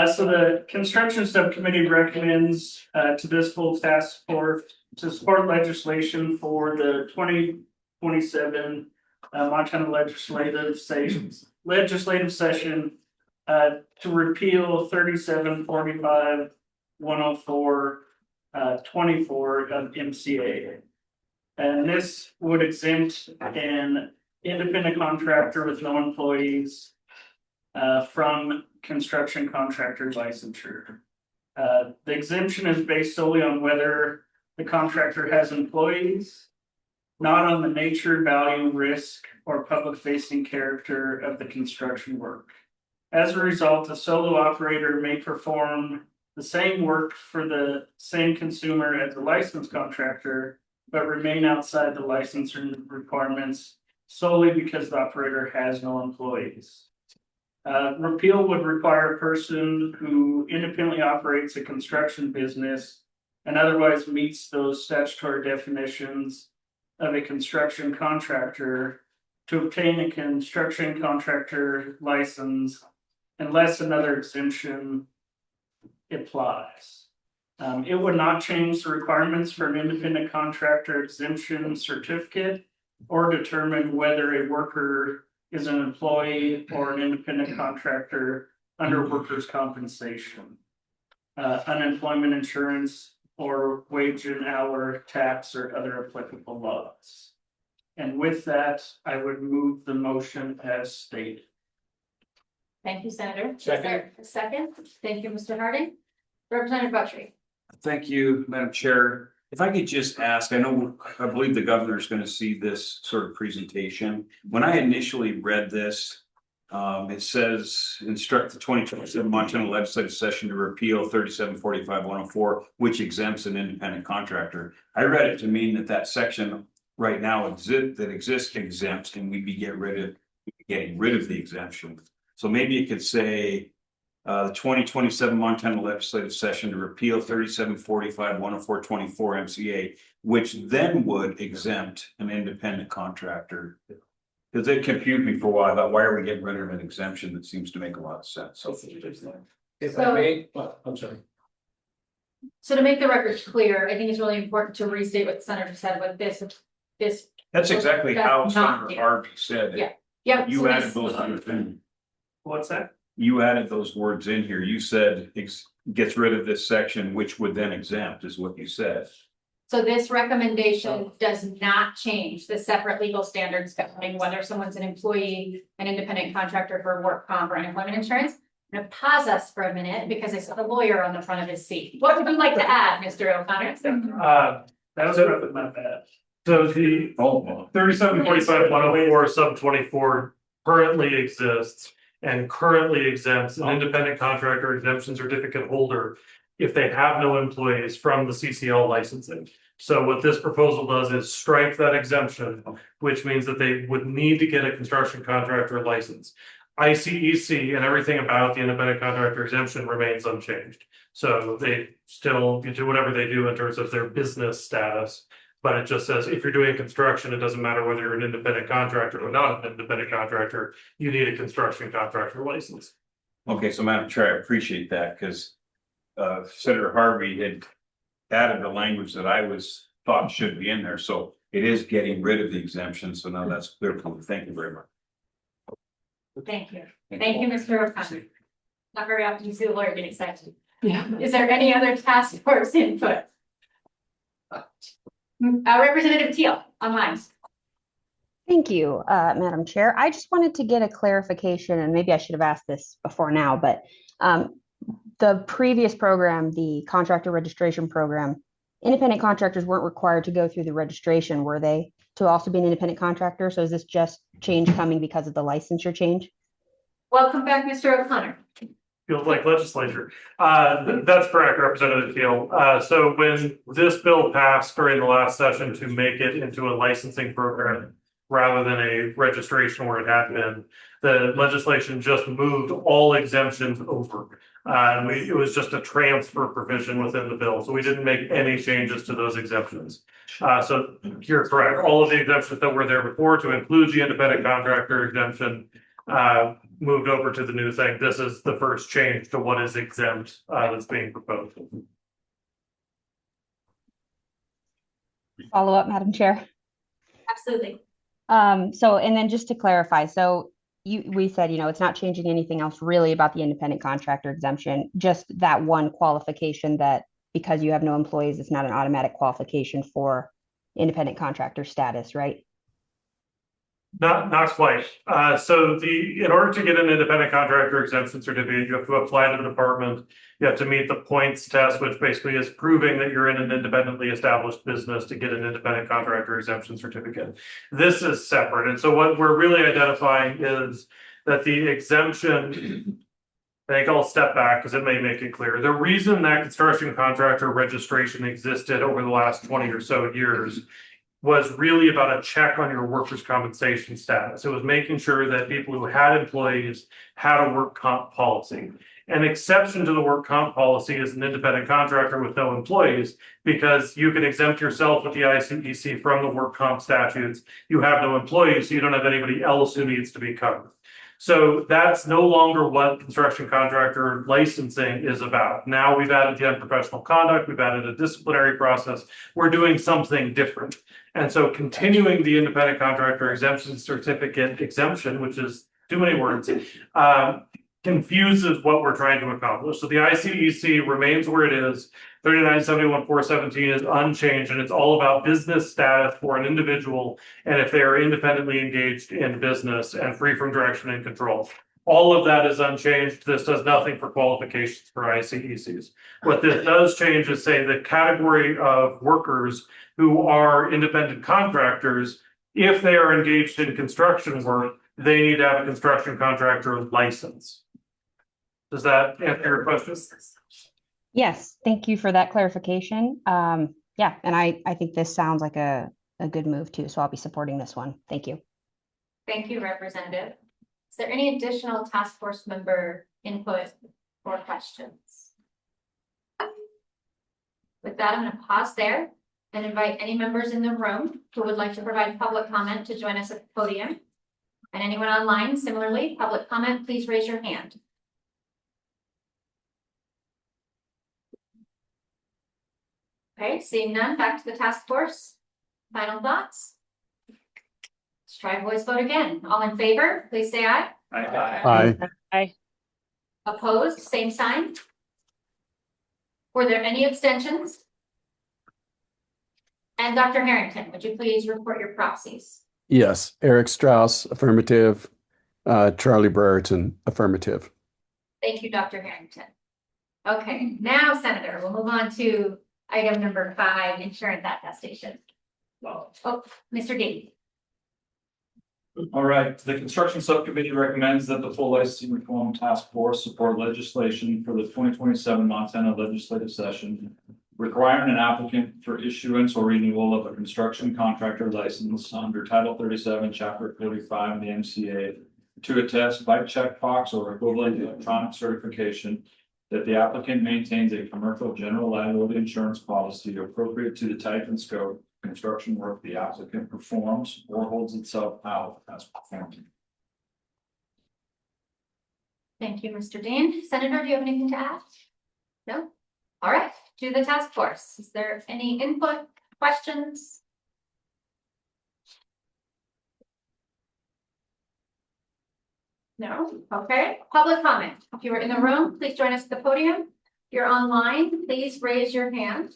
[SPEAKER 14] So the construction subcommittee recommends to this full task force to support legislation for the 2027 Montana legislative session to repeal 3745 104 24 of MCA. And this would exempt an independent contractor with no employees from construction contractor licensure. The exemption is based solely on whether the contractor has employees, not on the nature, value, risk, or public-facing character of the construction work. As a result, a solo operator may perform the same work for the same consumer as a licensed contractor, but remain outside the licensing requirements solely because the operator has no employees. Repeal would require a person who independently operates a construction business and otherwise meets those statutory definitions of a construction contractor to obtain a construction contractor license unless another exemption applies. It would not change the requirements for an independent contractor exemption certificate or determine whether a worker is an employee or an independent contractor under workers' compensation, unemployment insurance, or wage and hour tax or other applicable laws. And with that, I would move the motion as stated.
[SPEAKER 2] Thank you, Senator. Is
[SPEAKER 5] Second.
[SPEAKER 2] there a second? Thank you, Mr. Harding. Representative Buttry.
[SPEAKER 5] Thank you, Madam Chair. If I could just ask, I believe the governor is going to see this sort of presentation. When I initially read this, it says instruct the 2027 Montana legislative session to repeal 3745-104, which exempts an independent contractor. I read it to mean that section right now exists exempts, and we'd be getting rid of the exemption. So maybe it could say the 2027 Montana legislative session to repeal 3745-104-24 MCA, which then would exempt an independent contractor. Because it confused me for a while. I thought, why are we getting rid of an exemption that seems to make a lot of sense? So
[SPEAKER 9] If
[SPEAKER 2] So-
[SPEAKER 9] I may, I'm sorry.
[SPEAKER 2] So to make the record clear, I think it's really important to restate what the senator said with this.
[SPEAKER 5] That's exactly how
[SPEAKER 2] Does not
[SPEAKER 5] Senator
[SPEAKER 2] do.
[SPEAKER 5] Harvey said it.
[SPEAKER 2] Yeah. Yeah.
[SPEAKER 5] You
[SPEAKER 2] so
[SPEAKER 5] added
[SPEAKER 2] this-
[SPEAKER 5] those other things.
[SPEAKER 14] What's that?
[SPEAKER 5] You added those words in here. You said gets rid of this section, which would then exempt, is what you said.
[SPEAKER 2] So this recommendation does not change the separate legal standards governing whether someone's an employee, an independent contractor for work comp or unemployment insurance. I'm gonna pause us for a minute because I saw the lawyer on the front of his seat. What would you like to add, Mr. O'Connor?
[SPEAKER 14] That was my bad. So the 3745-104 sub 24 currently exists and currently exempts an independent contractor exemption certificate holder if they have no employees from the CCL licensing. So what this proposal does is strike that exemption, which means that they would need to get a construction contractor license. ICEC and everything about the independent contractor exemption remains unchanged. So they still do whatever they do in terms of their business status. But it just says if you're doing construction, it doesn't matter whether you're an independent contractor or not an independent contractor, you need a construction contractor license.
[SPEAKER 5] Okay, so Madam Chair, I appreciate that because Senator Harvey had added the language that I thought should be in there. So it is getting rid of the exemption. So now that's clear. Thank you very much.
[SPEAKER 2] Thank you. Thank you, Mr. O'Connor. Not very often you see the lawyer get excited.
[SPEAKER 16] Yeah.
[SPEAKER 2] Is there any other task force input? Representative Teal, online.
[SPEAKER 8] Thank you, Madam Chair. I just wanted to get a clarification, and maybe I should have asked this before now, but the previous program, the contractor registration program, independent contractors weren't required to go through the registration, were they, to also be an independent contractor? So is this just change coming because of the licensure change?
[SPEAKER 2] Welcome back, Mr. O'Connor.
[SPEAKER 14] Feels like legislature. That's correct, Representative Teal. So when this bill passed during the last session to make it into a licensing program rather than a registration where it had been, the legislation just moved all exemptions over. It was just a transfer provision within the bill. So we didn't make any changes to those exemptions. So you're correct. All of the exemptions that were there before, to include the independent contractor exemption, moved over to the new thing. This is the first change to what is exempt that's being proposed.
[SPEAKER 8] Follow up, Madam Chair.
[SPEAKER 2] Absolutely.
[SPEAKER 8] So, and then just to clarify, so we said, it's not changing anything else really about the independent contractor exemption, just that one qualification that because you have no employees, it's not an automatic qualification for independent contractor status, right?
[SPEAKER 14] Not quite. So in order to get an independent contractor exemption certificate, you have to apply to the department. You have to meet the points test, which basically is proving that you're in an independently established business to get an independent contractor exemption certificate. This is separate. And so what we're really identifying is that the exemption, I think I'll step back because it may make it clear. The reason that construction contractor registration existed over the last 20 or so years was really about a check on your workers' compensation status. It was making sure that people who had employees had a work comp policy. An exception to the work comp policy is an independent contractor with no employees, because you can exempt yourself with the ICEC from the work comp statutes. You have no employees, so you don't have anybody else who needs to be covered. So that's no longer what construction contractor licensing is about. Now we've added the unprofessional conduct, we've added a disciplinary process. We're doing something different. And so continuing the independent contractor exemption certificate exemption, which is too many words, confuses what we're trying to accomplish. So the ICEC remains where it is. 3971-417 is unchanged, and it's all about business status for an individual and if they are independently engaged in business and free from direction and control. All of that is unchanged. This does nothing for qualifications for ICECs. What this does change is say the category of workers who are independent contractors, if they are engaged in construction work, they need to have a construction contractor license. Does that answer your question?
[SPEAKER 8] Yes, thank you for that clarification. Yeah, and I think this sounds like a good move too, so I'll be supporting this one. Thank you.
[SPEAKER 2] Thank you, Representative. Is there any additional task force member input or questions? With that, I'm going to pause there and invite any members in the room who would like to provide public comment to join us at the podium. And anyone online, similarly, public comment, please raise your hand. Okay, seeing none, back to the task force. Final thoughts? Let's try a voice vote again. All in favor, please say aye.
[SPEAKER 18] Aye.
[SPEAKER 13] Aye.
[SPEAKER 2] Opposed, same sign. Were there any abstentions? And Dr. Harrington, would you please report your proxies?
[SPEAKER 18] Yes, Eric Strauss, affirmative. Charlie Brereton, affirmative.
[SPEAKER 2] Thank you, Dr. Harrington. Okay, now Senator, we'll move on to item number 5, insurance attestation. Oh, Mr. Dean.
[SPEAKER 22] All right, the construction subcommittee recommends that the full licensing reform task force support legislation for the 2027 Montana legislative session requiring an applicant for issuance or renewal of a construction contractor license under Title 37, Chapter 45 of the MCA to attest by checkbox or equivalent electronic certification that the applicant maintains a commercial general liability insurance policy appropriate to the type and scope of construction work the applicant performs or holds itself out as performing.
[SPEAKER 2] Thank you, Mr. Dean. Senator, do you have anything to add? No? All right, to the task force. Is there any input, questions? No? Okay. Public comment. If you are in the room, please join us at the podium. If you're online, please raise your hand.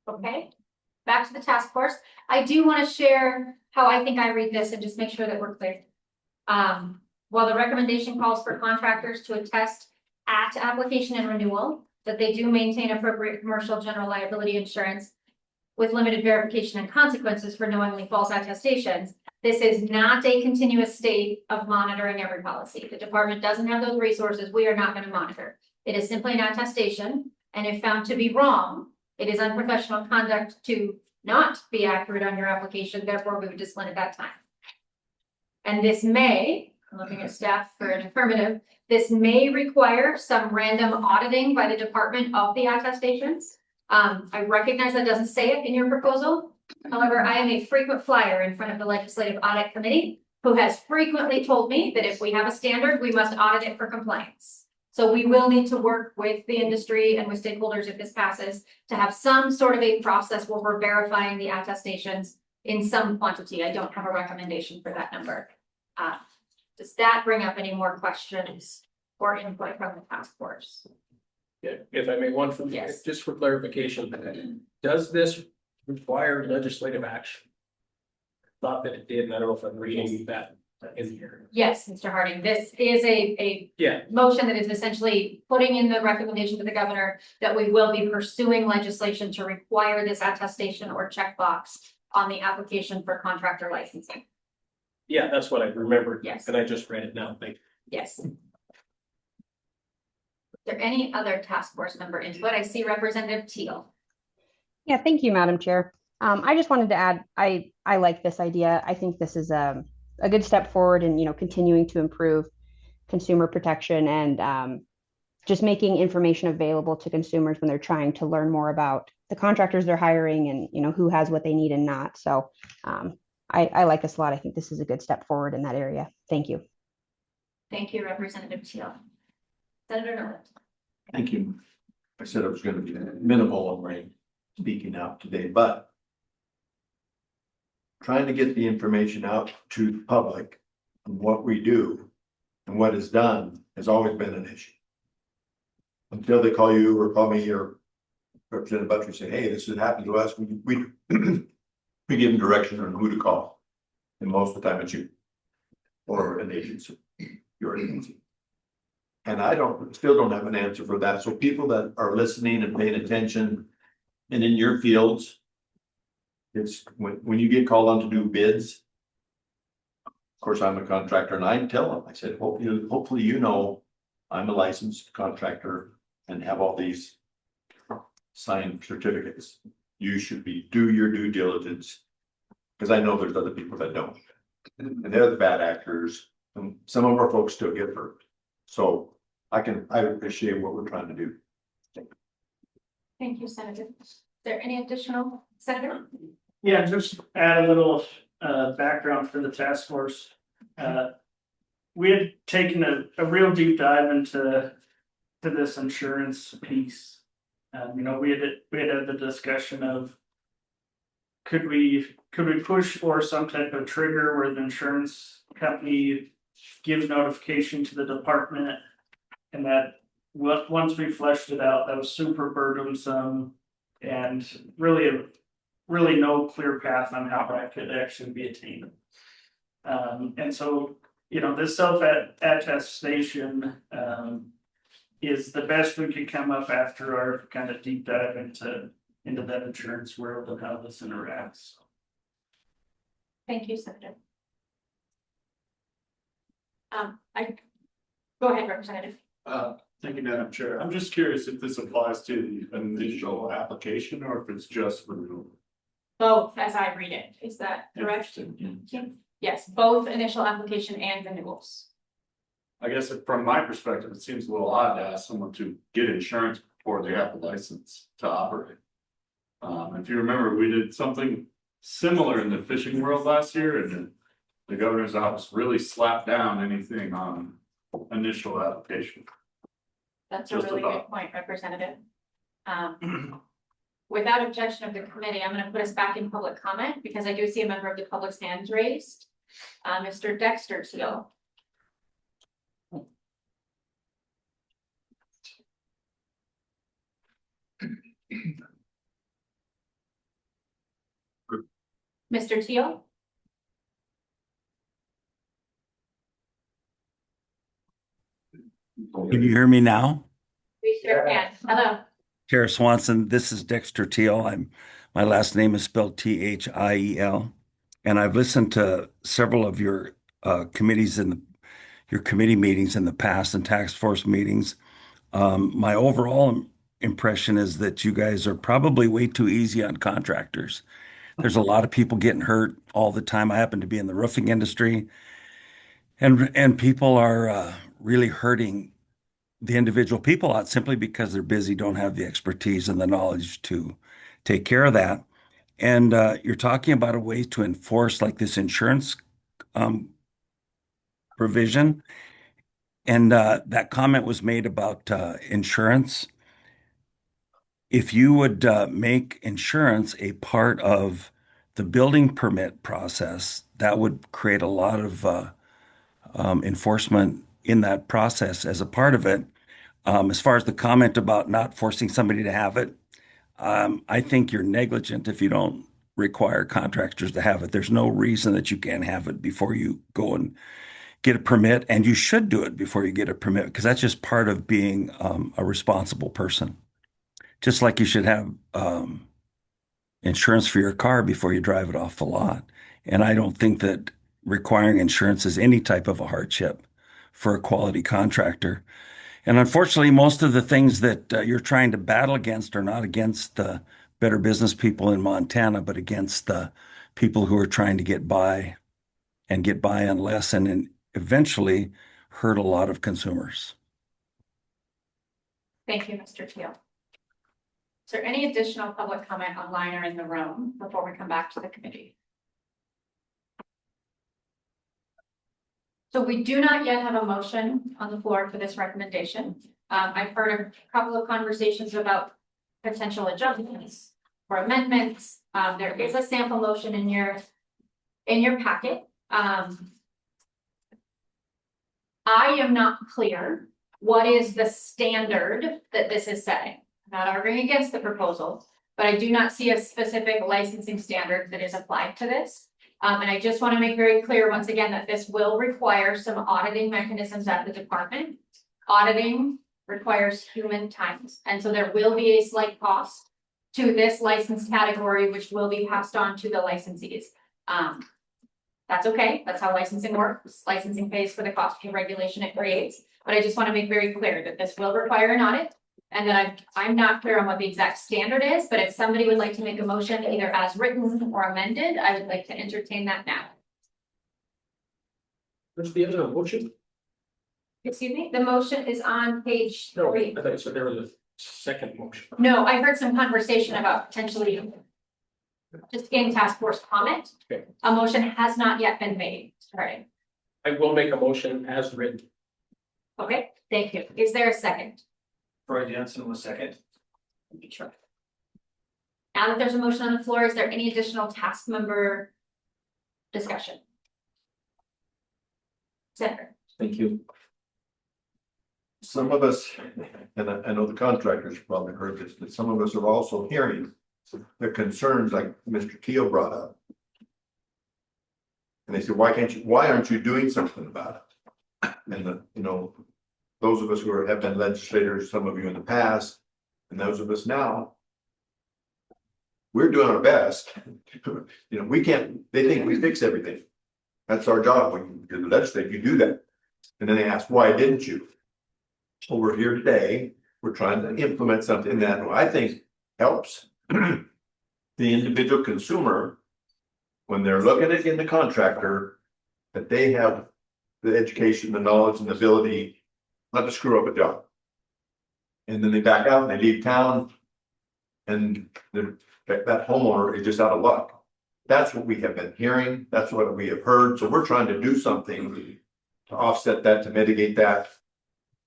[SPEAKER 2] Okay. Back to the task force. I do want to share how I think I read this and just make sure that we're clear. While the recommendation calls for contractors to attest at application and renewal that they do maintain appropriate commercial general liability insurance with limited verification and consequences for knowingly false attestations, this is not a continuous state of monitoring every policy. The department doesn't have those resources. We are not going to monitor. It is simply an attestation, and if found to be wrong, it is unprofessional conduct to not be accurate on your application. Therefore, we would discipline at that time. And this may, I'm looking at staff for an affirmative, this may require some random auditing by the department of the attestations. I recognize that doesn't say it in your proposal. However, I am a frequent flyer in front of the Legislative Audit Committee who has frequently told me that if we have a standard, we must audit it for compliance. So we will need to work with the industry and with stakeholders if this passes to have some sort of a process where we're verifying the attestations in some quantity. I don't have a recommendation for that number. Does that bring up any more questions or input from the task force?
[SPEAKER 9] Yeah, if I may, one from,
[SPEAKER 2] Yes.
[SPEAKER 9] just for clarification, does this require legislative action? Thought that it did, and I don't know if I'm reading that in here.
[SPEAKER 2] Yes, Mr. Harding, this is a
[SPEAKER 9] Yeah,
[SPEAKER 2] motion that is essentially putting in the recommendation to the governor that we will be pursuing legislation to require this attestation or checkbox on the application for contractor licensing.
[SPEAKER 9] yeah, that's what I remembered.
[SPEAKER 2] Yes.
[SPEAKER 9] And I just read it now, thank you.
[SPEAKER 2] Yes. Is there any other task force member input? I see Representative Teal.
[SPEAKER 8] Yeah, thank you, Madam Chair. I just wanted to add, I like this idea. I think this is a good step forward in, continuing to improve consumer protection and just making information available to consumers when they're trying to learn more about the contractors they're hiring and, who has what they need and not. So I like this a lot. I think this is a good step forward in that area. Thank you.
[SPEAKER 2] Thank you, Representative Teal. Senator Nolan.
[SPEAKER 11] Thank you. I said it was gonna be minimal in my speaking out today, but trying to get the information out to the public on what we do and what is done has always been an issue. Until they call you or call me or Representative Butcher say, hey, this has happened to us, we We give them direction on who to call. And most of the time it's you. Or an agency, your agency. And I still don't have an answer for that. So people that are listening and paying attention and in your fields. It's when you get called on to do bids. Of course, I'm a contractor and I tell them, I said, hopefully, you know, I'm a licensed contractor and have all these signed certificates. You should do your due diligence. Because I know there's other people that don't. And they're the bad actors. And some of our folks still get hurt. So I appreciate what we're trying to do.
[SPEAKER 2] Thank you, Senator. Is there any additional, Senator?
[SPEAKER 14] Yeah, just add a little background for the task force. We had taken a real deep dive into this insurance piece. You know, we had the discussion of could we push for some type of trigger where the insurance company gives notification to the department, and that once we fleshed it out, that was super burdensome and really no clear path on how that could actually be attained. And so, you know, this self-attestation is the best we could come up after our kind of deep dive into that insurance world and how this interacts.
[SPEAKER 2] Thank you, Senator. Go ahead, Representative.
[SPEAKER 22] Thank you, Madam Chair. I'm just curious if this applies to the initial application or if it's just renewal.
[SPEAKER 2] Both, as I read it. Is that correct? Yes, both initial application and renewals.
[SPEAKER 22] I guess from my perspective, it seems a little odd to ask someone to get insurance before they have the license to operate. If you remember, we did something similar in the fishing world last year, and the governor's office really slapped down anything on initial application.
[SPEAKER 2] That's a really good point, Representative. Without objection of the committee, I'm going to put us back in public comment because I do see a member of the public's hands raised. Mr. Dexter Teal. Mr. Teal?
[SPEAKER 12] Can you hear me now?
[SPEAKER 2] We sure can. Hello.
[SPEAKER 12] Chair Swanson, this is Dexter Teal. My last name is spelled Thiel. And I've listened to several of your committees your committee meetings in the past and task force meetings. My overall impression is that you guys are probably way too easy on contractors. There's a lot of people getting hurt all the time. I happen to be in the roofing industry, and people are really hurting the individual people out simply because they're busy, don't have the expertise and the knowledge to take care of that. And you're talking about a way to enforce like this insurance provision. And that comment was made about insurance. If you would make insurance a part of the building permit process, that would create a lot of enforcement in that process as a part of it. As far as the comment about not forcing somebody to have it, I think you're negligent if you don't require contractors to have it. There's no reason that you can't have it before you go and get a permit, and you should do it before you get a permit because that's just part of being a responsible person. Just like you should have insurance for your car before you drive it off the lot. And I don't think that requiring insurance is any type of a hardship for a quality contractor. And unfortunately, most of the things that you're trying to battle against are not against the better business people in Montana, but against the people who are trying to get by and get by on less and eventually hurt a lot of consumers.
[SPEAKER 2] Thank you, Mr. Teal. Is there any additional public comment online or in the room before we come back to the committee? So we do not yet have a motion on the floor for this recommendation. I've heard a couple of conversations about potential adjustments or amendments. There is a sample motion in your packet. I am not clear what is the standard that this is setting. I'm not arguing against the proposal, but I do not see a specific licensing standard that is applied to this. And I just want to make very clear once again that this will require some auditing mechanisms at the department. Auditing requires human time, and so there will be a slight cost to this license category, which will be passed on to the licensees. That's okay, that's how licensing works. Licensing pays for the cost of regulation it creates, but I just want to make very clear that this will require an audit. And then I'm not clear on what the exact standard is, but if somebody would like to make a motion either as written or amended, I would like to entertain that now.
[SPEAKER 9] What's the other motion?
[SPEAKER 2] Excuse me, the motion is on page
[SPEAKER 9] No,
[SPEAKER 2] 3.
[SPEAKER 9] I thought you said there was a second motion.
[SPEAKER 2] No, I heard some conversation about potentially just getting task force comment.
[SPEAKER 9] Okay.
[SPEAKER 2] A motion has not yet been made. Sorry.
[SPEAKER 9] I will make a motion as written.
[SPEAKER 2] Okay, thank you. Is there a second?
[SPEAKER 14] Troy Jensen was second.
[SPEAKER 2] Sure. Now that there's a motion on the floor, is there any additional task member discussion? Senator.
[SPEAKER 11] Thank you. Some of us, and I know the contractors probably heard this, but some of us are also hearing the concerns like Mr. Keel brought up. And they said, why aren't you doing something about it? And those of us who have been legislators, some of you in the past, and those of us now, we're doing our best. We can't, they think we fix everything. That's our job. When you're the legislator, you do that. And then they ask, why didn't you? Well, we're here today. We're trying to implement something that I think helps the individual consumer when they're looking at in the contractor, that they have the education, the knowledge, and the ability not to screw up a job. And then they back out and they leave town, and that homeowner is just out of luck. That's what we have been hearing. That's what we have heard. So we're trying to do something to offset that, to mitigate that,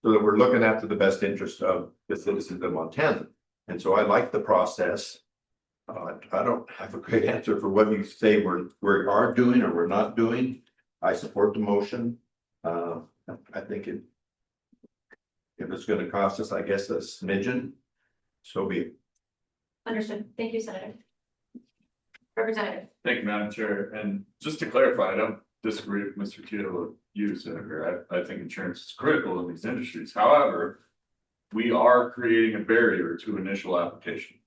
[SPEAKER 11] so that we're looking after the best interest of the citizens of Montana. And so I like the process. I don't have a great answer for what you say we are doing or we're not doing. I support the motion. I think if it's going to cost us, I guess, a smidgen, so be it.
[SPEAKER 2] Understood. Thank you, Senator. Representative.
[SPEAKER 7] Thank you, Madam Chair. And just to clarify, I don't disagree with Mr. Keel or you, Senator. I think insurance is critical in these industries. However, we are creating a barrier to initial application.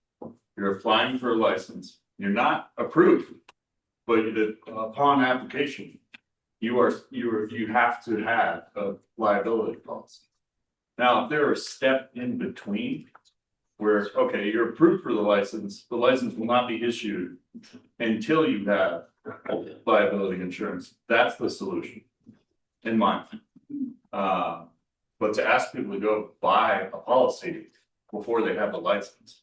[SPEAKER 7] You're applying for a license, you're not approved, but upon application, you have to have a liability policy. Now, if there are a step in between where, okay, you're approved for the license will not be issued until you have liability insurance. That's the solution in mind. But to ask people to go buy a policy before they have a license.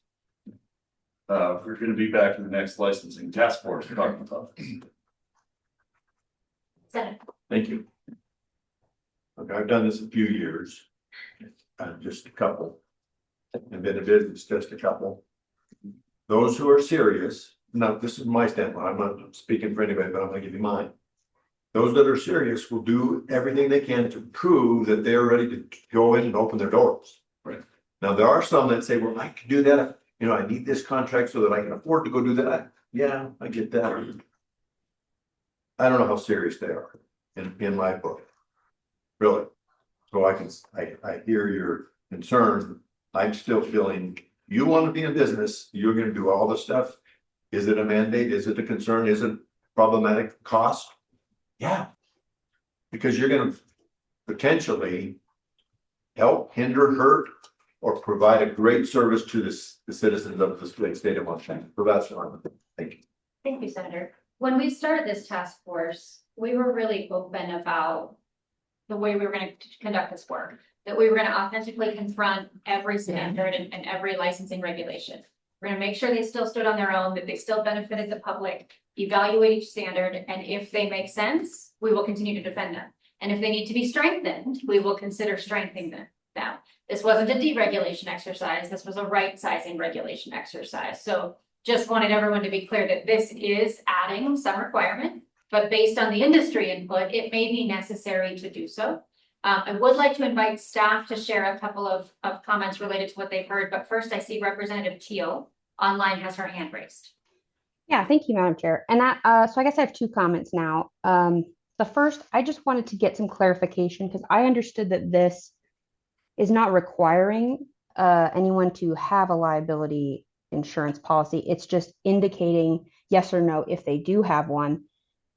[SPEAKER 7] We're going to be back in the next licensing task force talking about this.
[SPEAKER 2] Senator.
[SPEAKER 11] Thank you. Okay, I've done this a few years. Just a couple. I've been in business just a couple. Those who are serious, now this is my standpoint, I'm not speaking for anybody, but I'm gonna give you mine. Those that are serious will do everything they can to prove that they're ready to go in and open their doors.
[SPEAKER 7] Right.
[SPEAKER 11] Now, there are some that say, well, I can do that. I need this contract so that I can afford to go do that. Yeah, I get that. I don't know how serious they are in my book. Really. So I hear your concern. I'm still feeling you want to be in business. You're going to do all the stuff. Is it a mandate? Is it a concern? Is it problematic cost? Yeah. Because you're going to potentially help, hinder, hurt, or provide a great service to the citizens of the state of Montana. So that's what I'm thinking.
[SPEAKER 2] Thank you, Senator. When we started this task force, we were really open about the way we were going to conduct this work, that we were going to authentically confront every standard and every licensing regulation. We're going to make sure they still stood on their own, that they still benefited the public, evaluate each standard, and if they make sense, we will continue to defend them. And if they need to be strengthened, we will consider strengthening them. Now, this wasn't a deregulation exercise. This was a right sizing regulation exercise. So just wanted everyone to be clear that this is adding some requirement, but based on the industry input, it may be necessary to do so. I would like to invite staff to share a couple of comments related to what they've heard, but first I see Representative Teal online has her hand raised.
[SPEAKER 8] Yeah, thank you, Madam Chair. And so I guess I have two comments now. The first, I just wanted to get some clarification because I understood that this is not requiring anyone to have a liability insurance policy. It's just indicating yes or no if they do have one.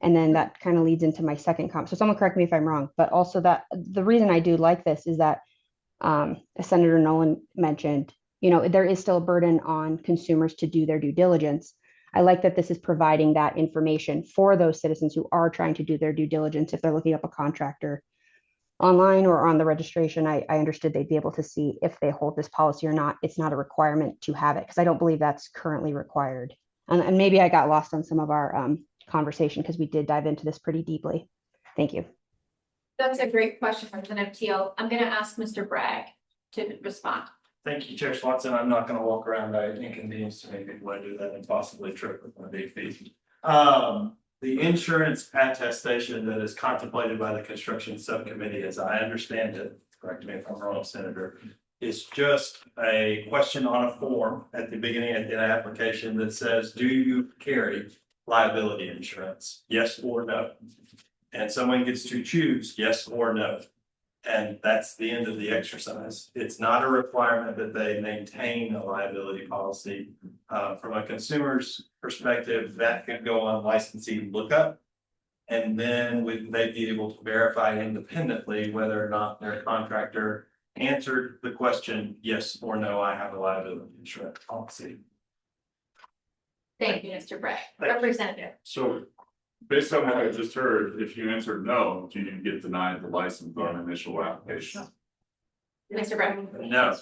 [SPEAKER 8] And then that kind of leads into my second comment. So someone correct me if I'm wrong, but also that the reason I do like this is that, as Senator Nolan mentioned, there is still a burden on consumers to do their due diligence. I like that this is providing that information for those citizens who are trying to do their due diligence. If they're looking up a contractor online or on the registration, I understood they'd be able to see if they hold this policy or not. It's not a requirement to have it because I don't believe that's currently required. And maybe I got lost on some of our conversation because we did dive into this pretty deeply. Thank you.
[SPEAKER 2] That's a great question, Representative Teal. I'm going to ask Mr. Bragg to respond.
[SPEAKER 14] Thank you, Chair Swanson. I'm not gonna walk around by inconvenience to make people do that and possibly trip with my big feet. The insurance attestation that is contemplated by the construction subcommittee, as I understand it, correct me if I'm wrong, Senator, is just a question on a form at the beginning of the application that says, do you carry liability insurance? Yes or no? And someone gets to choose yes or no. And that's the end of the exercise. It's not a requirement that they maintain a liability policy. From a consumer's perspective, that could go on licensee lookup. And then they'd be able to verify independently whether or not their contractor answered the question, yes or no, I have a liability insurance policy.
[SPEAKER 2] Thank you, Mr. Bragg. Representative.
[SPEAKER 7] So based on what I just heard, if you answered no, do you get denied the license on initial application?
[SPEAKER 2] Mr. Bragg.
[SPEAKER 14] No,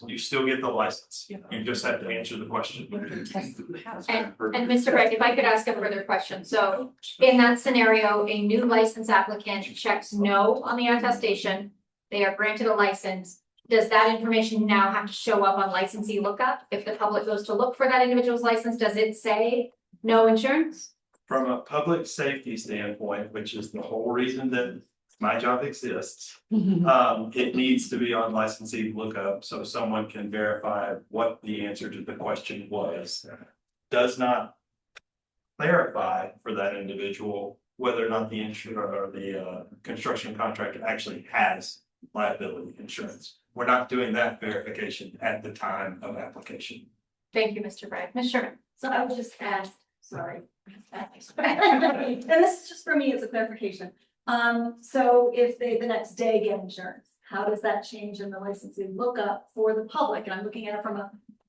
[SPEAKER 14] you still get the license. You just have to answer the question.
[SPEAKER 2] And Mr. Bragg, if I could ask a further question. So in that scenario, a new license applicant checks no on the attestation. They are granted a license. Does that information now have to show up on licensee lookup? If the public goes to look for that individual's license, does it say no insurance?
[SPEAKER 14] From a public safety standpoint, which is the whole reason that my job exists, it needs to be on licensee lookup so someone can verify what the answer to the question was. Does not clarify for that individual whether or not the insurer or the construction contractor actually has liability insurance. We're not doing that verification at the time of application.
[SPEAKER 2] Thank you, Mr. Bragg. Ms. Sherman.
[SPEAKER 15] So I was just asked, sorry. And this is just for me, it's a clarification. So if they the next day get insurance, how does that change in the licensing lookup for the public? And I'm looking at it from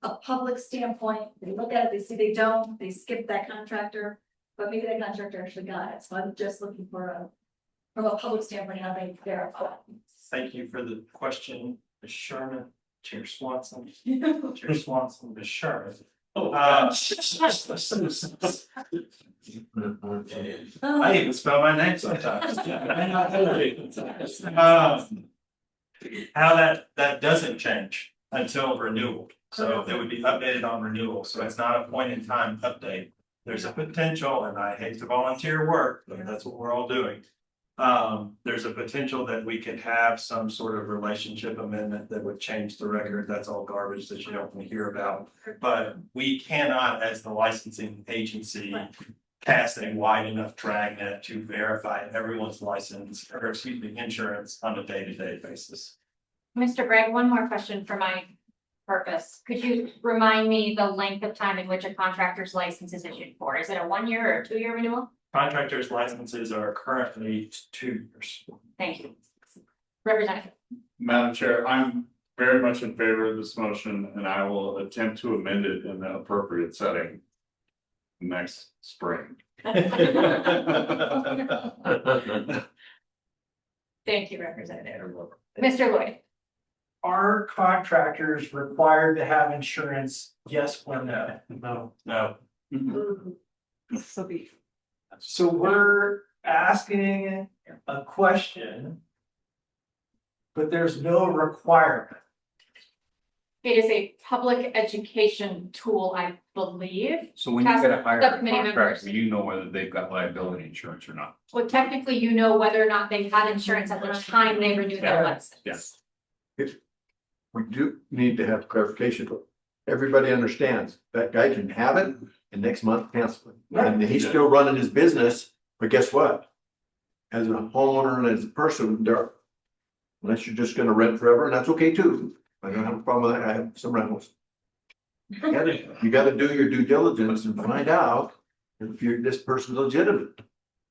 [SPEAKER 15] a public standpoint. They look at it, they see they don't, they skip that contractor, but maybe that contractor actually got it. So I'm just looking for from a public standpoint, how they verify.
[SPEAKER 14] Thank you for the question, Ms. Sherman, Chair Swanson, Chair Swanson, Ms. Sherman. I even spell my name sometimes. How that doesn't change until renewal. So it would be updated on renewal. So it's not a point in time update. There's a potential, and I hate to volunteer work, but that's what we're all doing. There's a potential that we could have some sort of relationship amendment that would change the record. That's all garbage that you don't want to hear about. But we cannot, as the licensing agency, cast a wide enough drag net to verify everyone's license, or excuse me, insurance on a day-to-day basis.
[SPEAKER 2] Mr. Bragg, one more question for my purpose. Could you remind me the length of time in which a contractor's license is issued for? Is it a 1 year or a 2 year renewal?
[SPEAKER 14] Contractors' licenses are currently 2 years.
[SPEAKER 2] Thank you. Representative.
[SPEAKER 7] Madam Chair, I'm very much in favor of this motion and I will attempt to amend it in the appropriate setting next spring.
[SPEAKER 2] Thank you, Representative. Mr. Lloyd.
[SPEAKER 14] Are contractors required to have insurance? Yes or no? No. No. So we're asking a question, but there's no requirement.
[SPEAKER 2] It is a public education tool, I believe.
[SPEAKER 19] So when you gotta hire a
[SPEAKER 2] Subcommittee members.
[SPEAKER 19] contractor, you know whether they've got liability insurance or not.
[SPEAKER 2] Well, technically, you know whether or not they had insurance at the time they renewed their license.
[SPEAKER 19] Yes.
[SPEAKER 11] We do need to have clarification. everybody understands that guy can have it and next month cancel it. And he's still running his business, but guess what? As a homeowner and as a person, there, unless you're just gonna rent forever, and that's okay too. I don't have a problem with that. I have some rentals. You gotta do your due diligence and find out if you're, this person's legitimate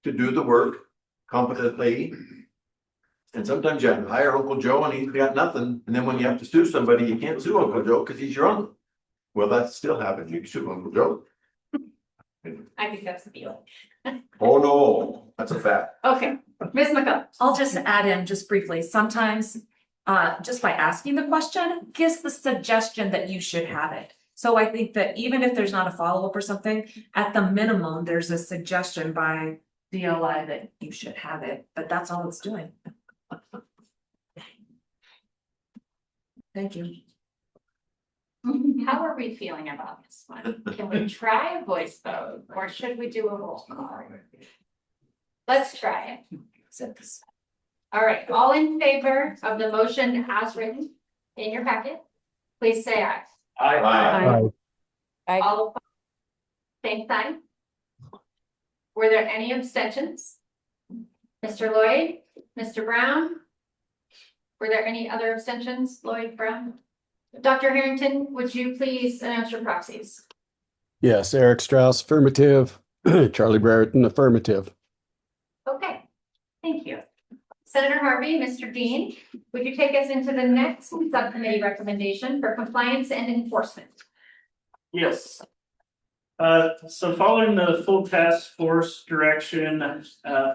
[SPEAKER 11] to do the work competently. And sometimes you have to hire Uncle Joe and he's got nothing, and then when you have to sue somebody, you can't sue Uncle Joe because he's your uncle. Well, that still happens. You can sue Uncle Joe.
[SPEAKER 2] I think that's the deal.
[SPEAKER 11] Oh, no, that's a fact.
[SPEAKER 2] Okay, Ms. McCullough.
[SPEAKER 10] I'll just add in just briefly, sometimes, just by asking the question, gives the suggestion that you should have it. So I think that even if there's not a follow-up or something, at the minimum, there's a suggestion by DLI that you should have it, but that's all it's doing. Thank you.
[SPEAKER 2] How are we feeling about this one? Can we try a voice vote or should we do a roll call? Let's try it. All right, all in favor of the motion as written in your packet, please say aye.
[SPEAKER 11] Aye.
[SPEAKER 2] All opposed? Same sign. Were there any abstentions? Mr. Lloyd, Mr. Brown? Were there any other abstentions, Lloyd, Brown? Dr. Harrington, would you please announce your proxies?
[SPEAKER 18] Yes, Eric Strauss, affirmative. Charlie Brereton, affirmative.
[SPEAKER 2] Okay, thank you. Senator Harvey, Mr. Dean, would you take us into the next subcommittee recommendation for compliance and enforcement?
[SPEAKER 14] Yes. So following the full task force direction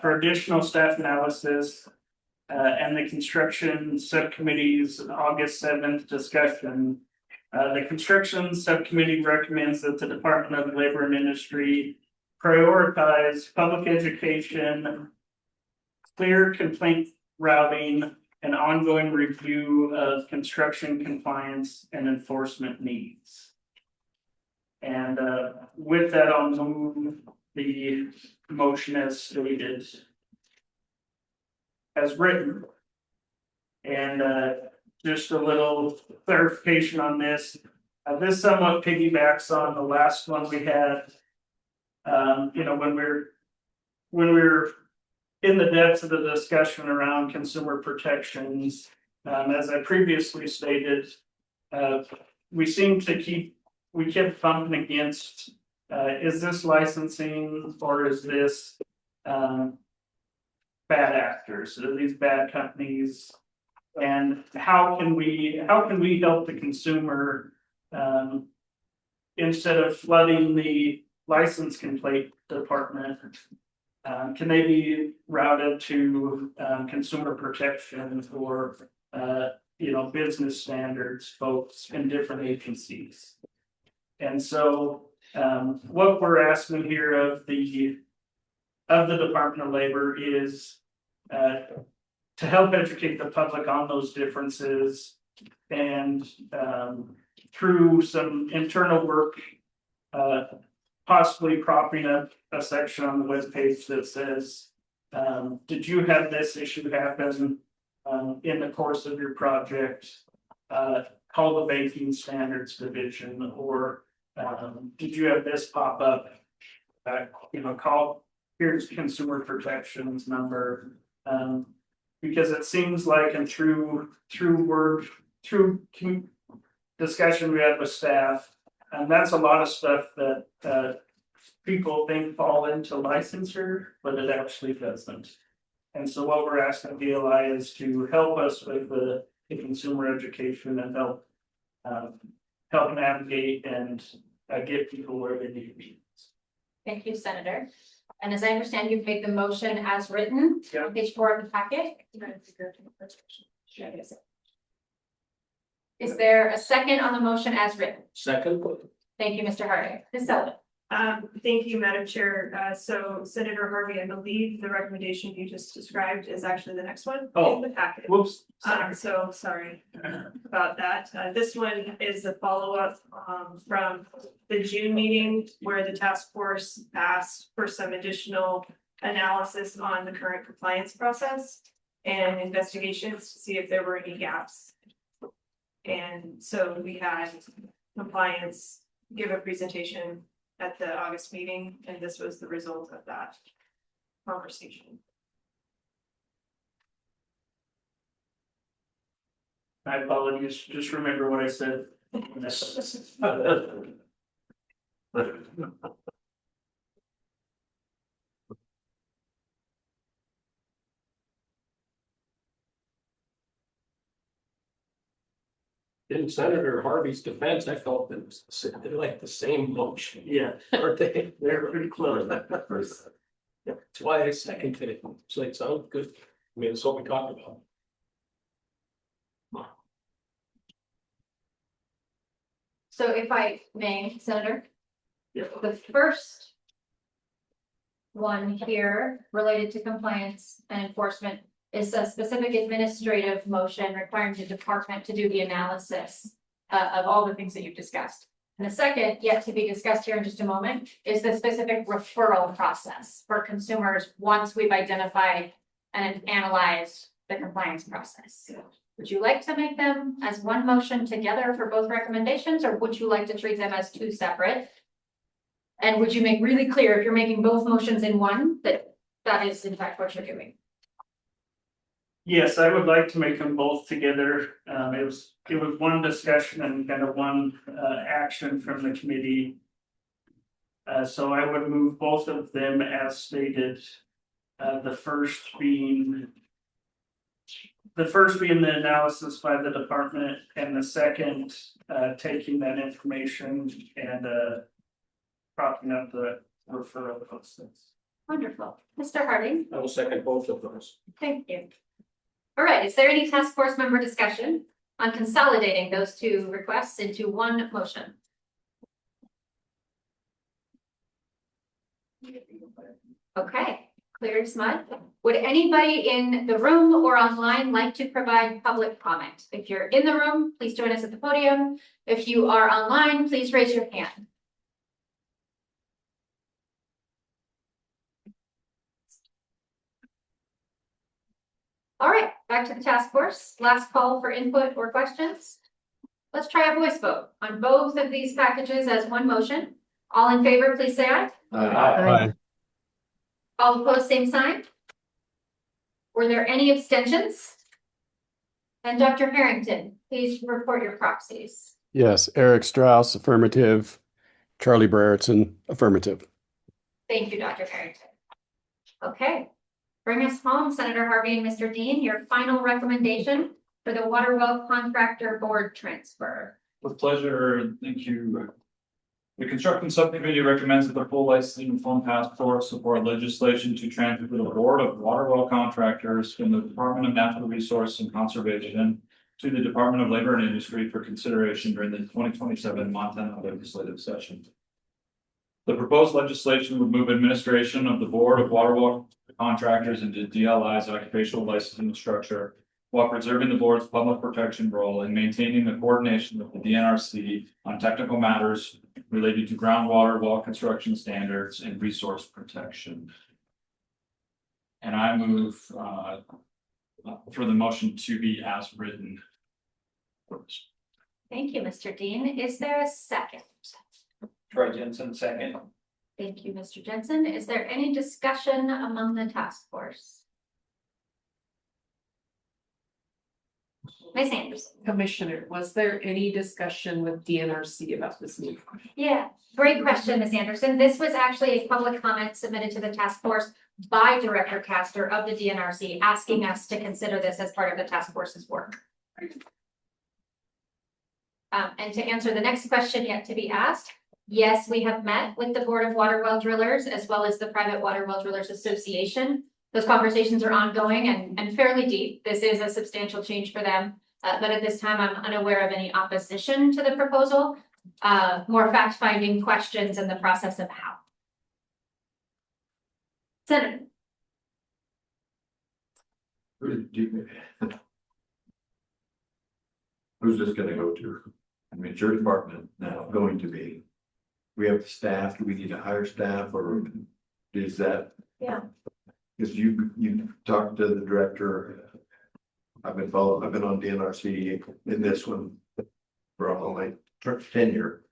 [SPEAKER 14] for additional staff analysis and the construction subcommittee's August 7th discussion, the construction subcommittee recommends that the Department of Labor and Industry prioritize public education, clear complaint routing, and ongoing review of construction compliance and enforcement needs. And with that, I'll move the motion as stated, as written. And just a little clarification on this. This somewhat piggybacks on the last one we had. You know, when we're in the depths of the discussion around consumer protections, as I previously stated, we seem to we kept bumping against, is this licensing or is this bad actors? Are these bad companies? And how can we help the consumer instead of flooding the license complaint department? Can they be routed to consumer protection or you know, business standards folks in different agencies? And so what we're asking here of the Department of Labor is to help educate the public on those differences and through some internal work, possibly propping up a section on the webpage that says, did you have this issue happen in the course of your project? Call the Banking Standards Division, or did you have this pop up? You know, call, here's Consumer Protections number. Because it seems like, and through discussion we had with staff, and that's a lot of stuff that people think fall into licensure, but it actually doesn't. And so what we're asking DLI is to help us with the consumer education and help navigate and get people where they need to be.
[SPEAKER 2] Thank you, Senator. And as I understand, you've made the motion as written, on page 4 of the packet. Is there a second on the motion as written?
[SPEAKER 9] Second.
[SPEAKER 2] Thank you, Mr. Harvey. Ms. Sullivan.
[SPEAKER 3] Thank you, Madam Chair. So Senator Harvey, I believe the recommendation you just described is actually the next one in the packet.
[SPEAKER 14] Whoops.
[SPEAKER 3] So sorry about that. This one is the follow-up from the June meeting where the task force asked for some additional analysis on the current compliance process and investigations to see if there were any gaps. And so we had compliance give a presentation at the August meeting, and this was the result of that conversation.
[SPEAKER 14] My apologies, just remember what I said.
[SPEAKER 9] In Senator Harvey's defense, I felt that they're like the same motion.
[SPEAKER 14] Yeah,
[SPEAKER 9] Aren't they?
[SPEAKER 14] they're pretty close.
[SPEAKER 9] Yeah, that's why I seconded it. So it sounds good. I mean, it's what we talked about.
[SPEAKER 2] So if I may, Senator?
[SPEAKER 14] Yeah.
[SPEAKER 2] The first one here related to compliance and enforcement is a specific administrative motion requiring the department to do the analysis of all the things that you've discussed. And the second, yet to be discussed here in just a moment, is the specific referral process for consumers once we've identified and analyzed the compliance process. Would you like to make them as one motion together for both recommendations, or would you like to treat them as two separate? And would you make really clear if you're making both motions in one, that that is in fact what you're doing?
[SPEAKER 14] Yes, I would like to make them both together. It was one discussion and kind of one action from the committee. So I would move both of them as stated. The first being the analysis by the department, and the second taking that information and propping up the referral process.
[SPEAKER 2] Wonderful. Mr. Harding,
[SPEAKER 9] I will second both of those.
[SPEAKER 2] thank you. All right, is there any task force member discussion on consolidating those two requests into one motion? Okay, clear as mud. Would anybody in the room or online like to provide public comment? If you're in the room, please join us at the podium. If you are online, please raise your hand. All right, back to the task force. Last call for input or questions. Let's try a voice vote on both of these packages as one motion. All in favor, please say aye.
[SPEAKER 18] Aye.
[SPEAKER 2] All opposed, same sign. Were there any abstentions? And Dr. Harrington, please report your proxies.
[SPEAKER 18] Yes, Eric Strauss, affirmative. Charlie Brereton, affirmative.
[SPEAKER 2] Thank you, Dr. Harrington. Okay, bring us home, Senator Harvey and Mr. Dean, your final recommendation for the water well contractor board transfer.
[SPEAKER 22] With pleasure, thank you. The construction subcommittee recommends that the full licensing reform task force support legislation to transfer the board of water well contractors from the Department of Natural Resources and Conservation to the Department of Labor and Industry for consideration during the 2027 Montana legislative session. The proposed legislation would move administration of the board of water well contractors into DLI's occupational licensing structure, while preserving the board's public protection role and maintaining the coordination of the DNRC on technical matters related to groundwater well construction standards and resource protection. And I move for the motion to be as written.
[SPEAKER 2] Thank you, Mr. Dean. Is there a second?
[SPEAKER 5] Troy Jensen, second.
[SPEAKER 2] Thank you, Mr. Jensen. Is there any discussion among the task force? Ms. Anderson.
[SPEAKER 16] Commissioner, was there any discussion with DNRC about this move?
[SPEAKER 2] Yeah, great question, Ms. Anderson. This was actually a public comment submitted to the task force by Director Castor of the DNRC, asking us to consider this as part of the task force's work. And to answer the next question yet to be asked, yes, we have met with the Board of Water Well Drillers as well as the Private Water Well Drillers Association. Those conversations are ongoing and fairly deep. This is a substantial change for them. But at this time, I'm unaware of any opposition to the proposal. More fact-finding questions in the process of how. Senator.
[SPEAKER 11] Who's this gonna go to? I mean, it's your department now going to be. We have staff, do we need to hire staff or is that?
[SPEAKER 2] Yeah.
[SPEAKER 11] Cause you talked to the director. I've been on DNRC in this one for all night. tenure.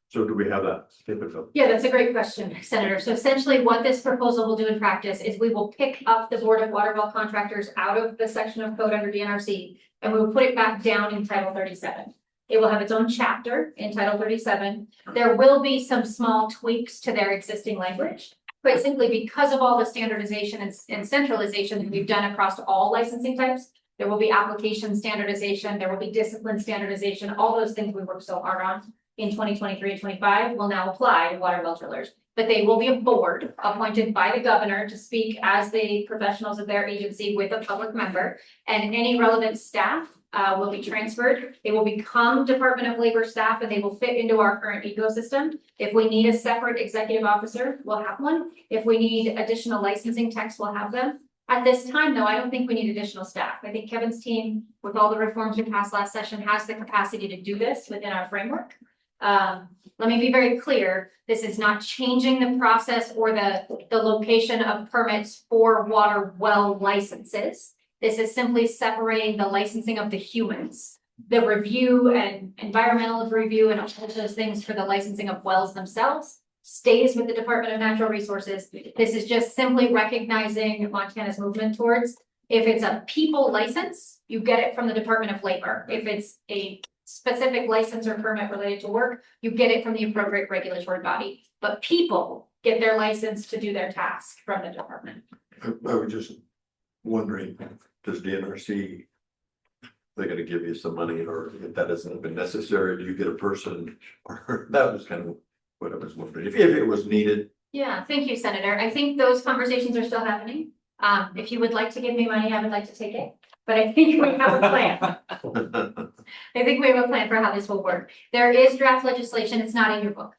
[SPEAKER 11] So do we have that? Typical?
[SPEAKER 2] Yeah, that's a great question, Senator. So essentially what this proposal will do in practice is we will pick up the Board of Water Well Contractors out of the section of code under DNRC, and we will put it back down in Title 37. It will have its own chapter in Title 37. There will be some small tweaks to their existing language, quite simply because of all the standardization and centralization that we've done across all licensing types. There will be application standardization, there will be discipline standardization, all those things we worked so hard on in 2023 and 25 will now apply to water well drillers. But they will be a board appointed by the governor to speak as the professionals of their agency with a public member, and any relevant staff will be transferred. They will become Department of Labor staff and they will fit into our current ecosystem. If we need a separate executive officer, we'll have one. If we need additional licensing techs, we'll have them. At this time, though, I don't think we need additional staff. I think Kevin's team, with all the reforms we passed last session, has the capacity to do this within our framework. Let me be very clear. This is not changing the process or the location of permits for water well licenses. This is simply separating the licensing of the humans. The review and environmental review and all of those things for the licensing of wells themselves stays with the Department of Natural Resources. This is just simply recognizing Montana's movement towards, if it's a people license, you get it from the Department of Labor. If it's a specific license or permit related to work, you get it from the appropriate regulatory body. But people get their license to do their task from the department.
[SPEAKER 11] I was just wondering, does DNRC, they're gonna give you some money, or if that hasn't been necessary, do you get a person? Or that was kind of what I was wondering, if it was needed.
[SPEAKER 2] Yeah, thank you, Senator. I think those conversations are still happening. If you would like to give me money, I would like to take it. But I think we have a plan. I think we have a plan for how this will work. There is draft legislation. It's not in your book.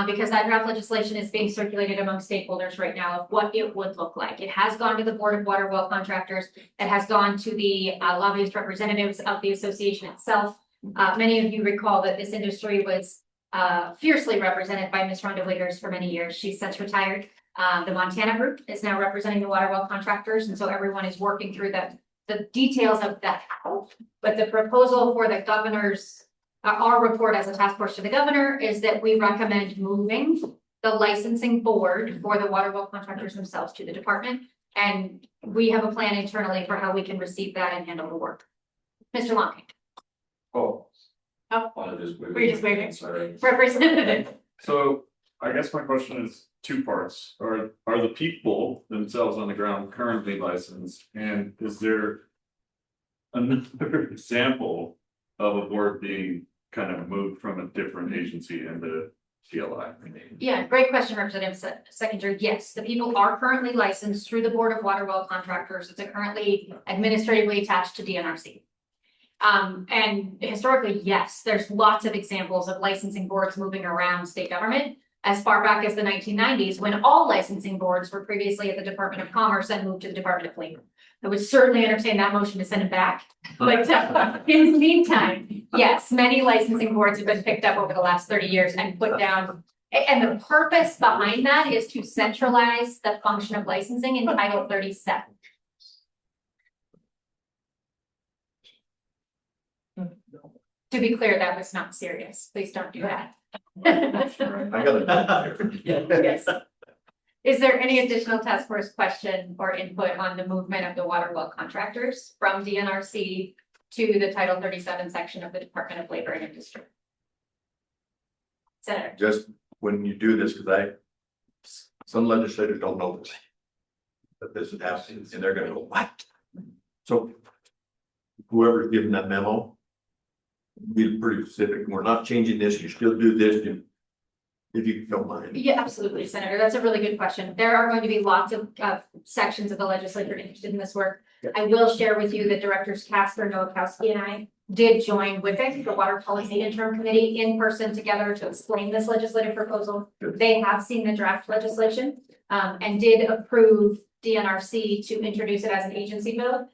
[SPEAKER 2] Because that draft legislation is being circulated among stakeholders right now of what it would look like. It has gone to the Board of Water Well Contractors. It has gone to the lobbyist representatives of the association itself. Many of you recall that this industry was fiercely represented by Ms. Rhonda Wiggers for many years. She's since retired. The Montana group is now representing the water well contractors, and so everyone is working through the details of that how. But the proposal for the governor's, our report as a task force to the governor is that we recommend moving the licensing board for the water well contractors themselves to the department. And we have a plan internally for how we can receive that and handle the work. Mr. Longking.
[SPEAKER 7] Oh.
[SPEAKER 2] Oh,
[SPEAKER 7] Were
[SPEAKER 2] you just waving?
[SPEAKER 7] Sorry.
[SPEAKER 2] Representative.
[SPEAKER 7] So I guess my question is two parts. Are the people themselves on the ground currently licensed? And is there another example of a board being kind of moved from a different agency into CLI?
[SPEAKER 2] Yeah, great question, Representative Secretary. Yes, the people are currently licensed through the Board of Water Well Contractors. It's currently administratively attached to DNRC. And historically, yes, there's lots of examples of licensing boards moving around state government as far back as the 1990s, when all licensing boards were previously at the Department of Commerce and moved to the Department of Labor. I would certainly entertain that motion to send it back. But in the meantime, yes, many licensing boards have been picked up over the last 30 years and put down. And the purpose behind that is to centralize the function of licensing in Title 37. To be clear, that was not serious. Please don't do that.
[SPEAKER 11] I got it.
[SPEAKER 2] Yes. Is there any additional task force question or input on the movement of the water well contractors from DNRC to the Title 37 section of the Department of Labor and Industry? Senator.
[SPEAKER 11] Just when you do this, because some legislators don't know this. That this is happening, and they're gonna go, what? So whoever's given that memo, be pretty specific. We're not changing this. You still do this. If you don't mind.
[SPEAKER 2] Yeah, absolutely, Senator. That's a really good question. There are going to be lots of sections of the legislature interested in this work. I will share with you that Directors Casper, Nowakowski, and I did join WIPIC, the Water Policy Interim Committee, in person together to explain this legislative proposal. They have seen the draft legislation and did approve DNRC to introduce it as an agency bill.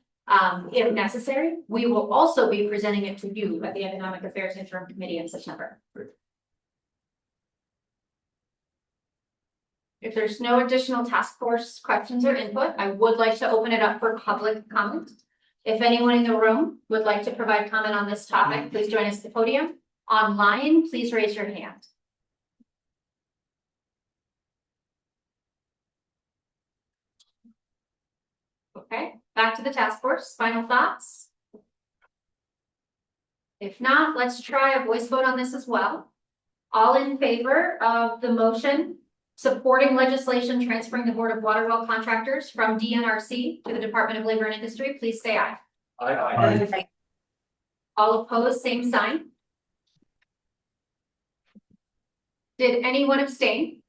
[SPEAKER 2] If necessary, we will also be presenting it to you at the Economic Affairs Interim Committee in September. If there's no additional task force questions or input, I would like to open it up for public comment. If anyone in the room would like to provide comment on this topic, please join us at the podium. Online, please raise your hand. Okay, back to the task force. Final thoughts? If not, let's try a voice vote on this as well. All in favor of the motion supporting legislation transferring the Board of Water Well contractors from DNRC to the Department of Labor and Industry, please say aye.
[SPEAKER 22] Aye.
[SPEAKER 2] All opposed, same sign. Did anyone abstain?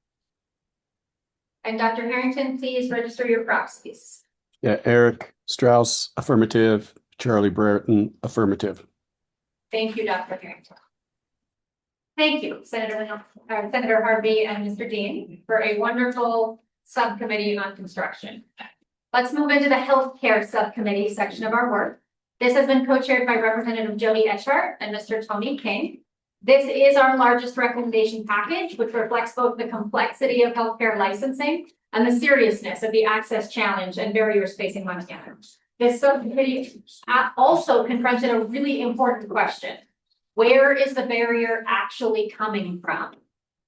[SPEAKER 2] And Dr. Harrington, please register your proxies.
[SPEAKER 18] Yeah, Eric Strauss, affirmative. Charlie Brereton, affirmative.
[SPEAKER 2] Thank you, Dr. Harrington. Thank you, Senator Harvey and Mr. Dean, for a wonderful subcommittee on construction. Let's move into the healthcare subcommittee section of our work. This has been co-chaired by Representative Jody Etchart and Mr. Tony King. This is our largest recommendation package, which reflects both the complexity of healthcare licensing and the seriousness of the access challenge and barriers facing Montana. This subcommittee also confronted a really important question. Where is the barrier actually coming from?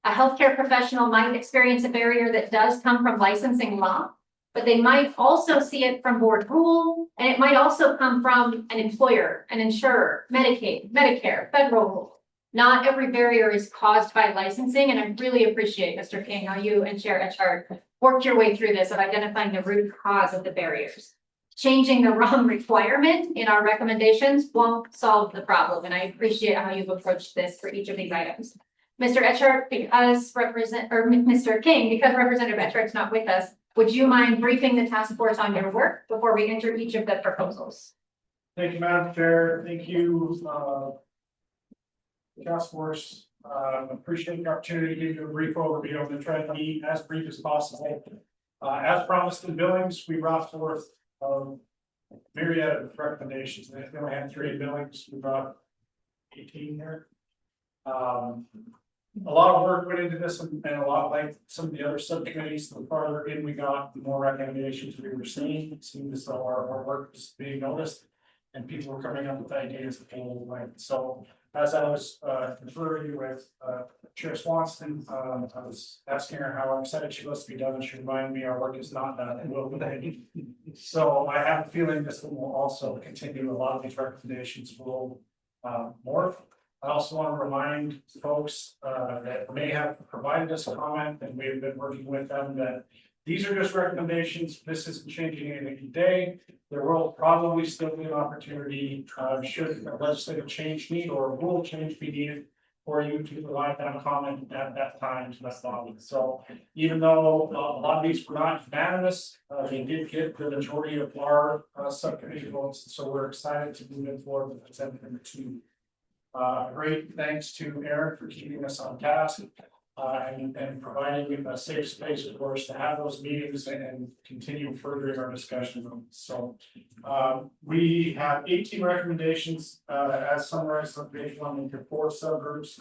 [SPEAKER 2] A healthcare professional might experience a barrier that does come from licensing law, but they might also see it from board rule, and it might also come from an employer, an insurer, Medicaid, Medicare, federal rule. Not every barrier is caused by licensing, and I really appreciate, Mr. King, how you and Chair Etchart worked your way through this of identifying the root cause of the barriers. Changing the wrong requirement in our recommendations won't solve the problem, and I appreciate how you've approached this for each of these items. Mr. Etchart, Mr. King, because Representative Etchart's not with us, would you mind briefing the task force on your work before we enter each of the proposals?
[SPEAKER 14] Thank you, Madam Chair. Thank you, task force. Appreciate the opportunity to give you a brief overview. I'm going to try to be as brief as possible. As promised in Billings, we brought forth myriad of recommendations. We only had 3 billings. We brought 18 here. A lot of work went into this, and a lot like some of the other subcommittees. The farther in we got, the more recommendations we were seeing. It seemed as though our work was being noticed, and people were coming up with ideas that came away. So, as I was conferring with Chair Swanson, I was asking her how excited she was to be done, and she reminded me our work is not done. It will be. So I have a feeling this will also continue. A lot of these recommendations will morph. I also want to remind folks that may have provided us a comment, and we've been working with them, that these are just recommendations. This isn't changing anything today. There will probably still be an opportunity, should a legislative change need or a rule change be needed, for you to provide that comment at that time to that body. So even though a lot of these were not unanimous, they did get the majority of our subcommittee votes. So we're excited to move it forward with consent number 2. Great thanks to Aaron for keeping us on task and providing a safe space for us to have those meetings and continue furthering our discussion. So we have 18 recommendations as summarized on page 1 into 4 subgroups: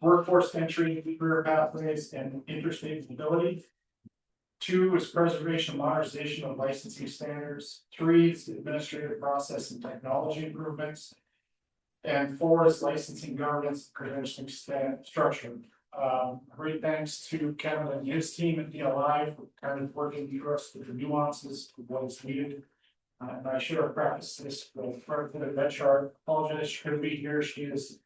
[SPEAKER 14] workforce entry, career pathways, and interstate mobility. 2 is preservation and modernization of licensing standards. 3 is administrative process and technology improvements. And 4 is licensing governance, credentialing structure. Great thanks to Kevin and his team at DLI for kind of working through us with the nuances of what is needed. And I should have practiced this with Representative Etchart. Apologize, she couldn't be here. She is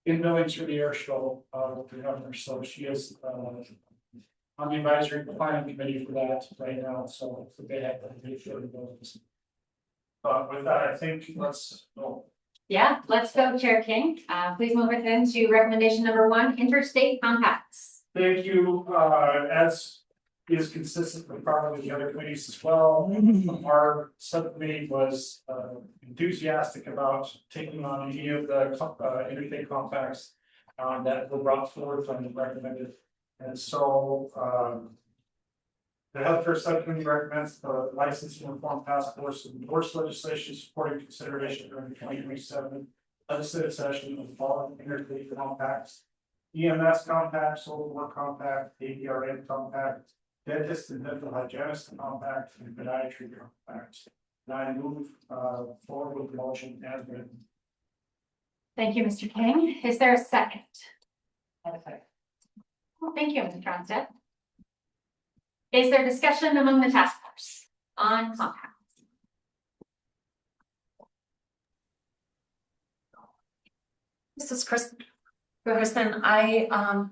[SPEAKER 14] in Billings for the air show with the governor, so she is on the advisory planning committee for that right now. So they have to make sure to go. With that, I think let's go.
[SPEAKER 2] Yeah, let's go, Chair King. Please move us into recommendation number 1, interstate compacts.
[SPEAKER 14] Thank you. As is consistent with probably the other committees as well, our subcommittee was enthusiastic about taking on any of the interstate compacts that were brought forward and recommended. And so the healthcare subcommittee recommends the licensing reform task force endorse legislation supporting consideration during the 2027 legislative session of the following interstate compacts: EMS compact, solar work compact, APRN compact, dentist and dental hygienist compact, and podiatry compact. And I move forward with the motion as written.
[SPEAKER 2] Thank you, Mr. King. Is there a second? Well, thank you, Mr. Tronstedt. Is there discussion among the task force on compact?
[SPEAKER 10] This is Kristen, I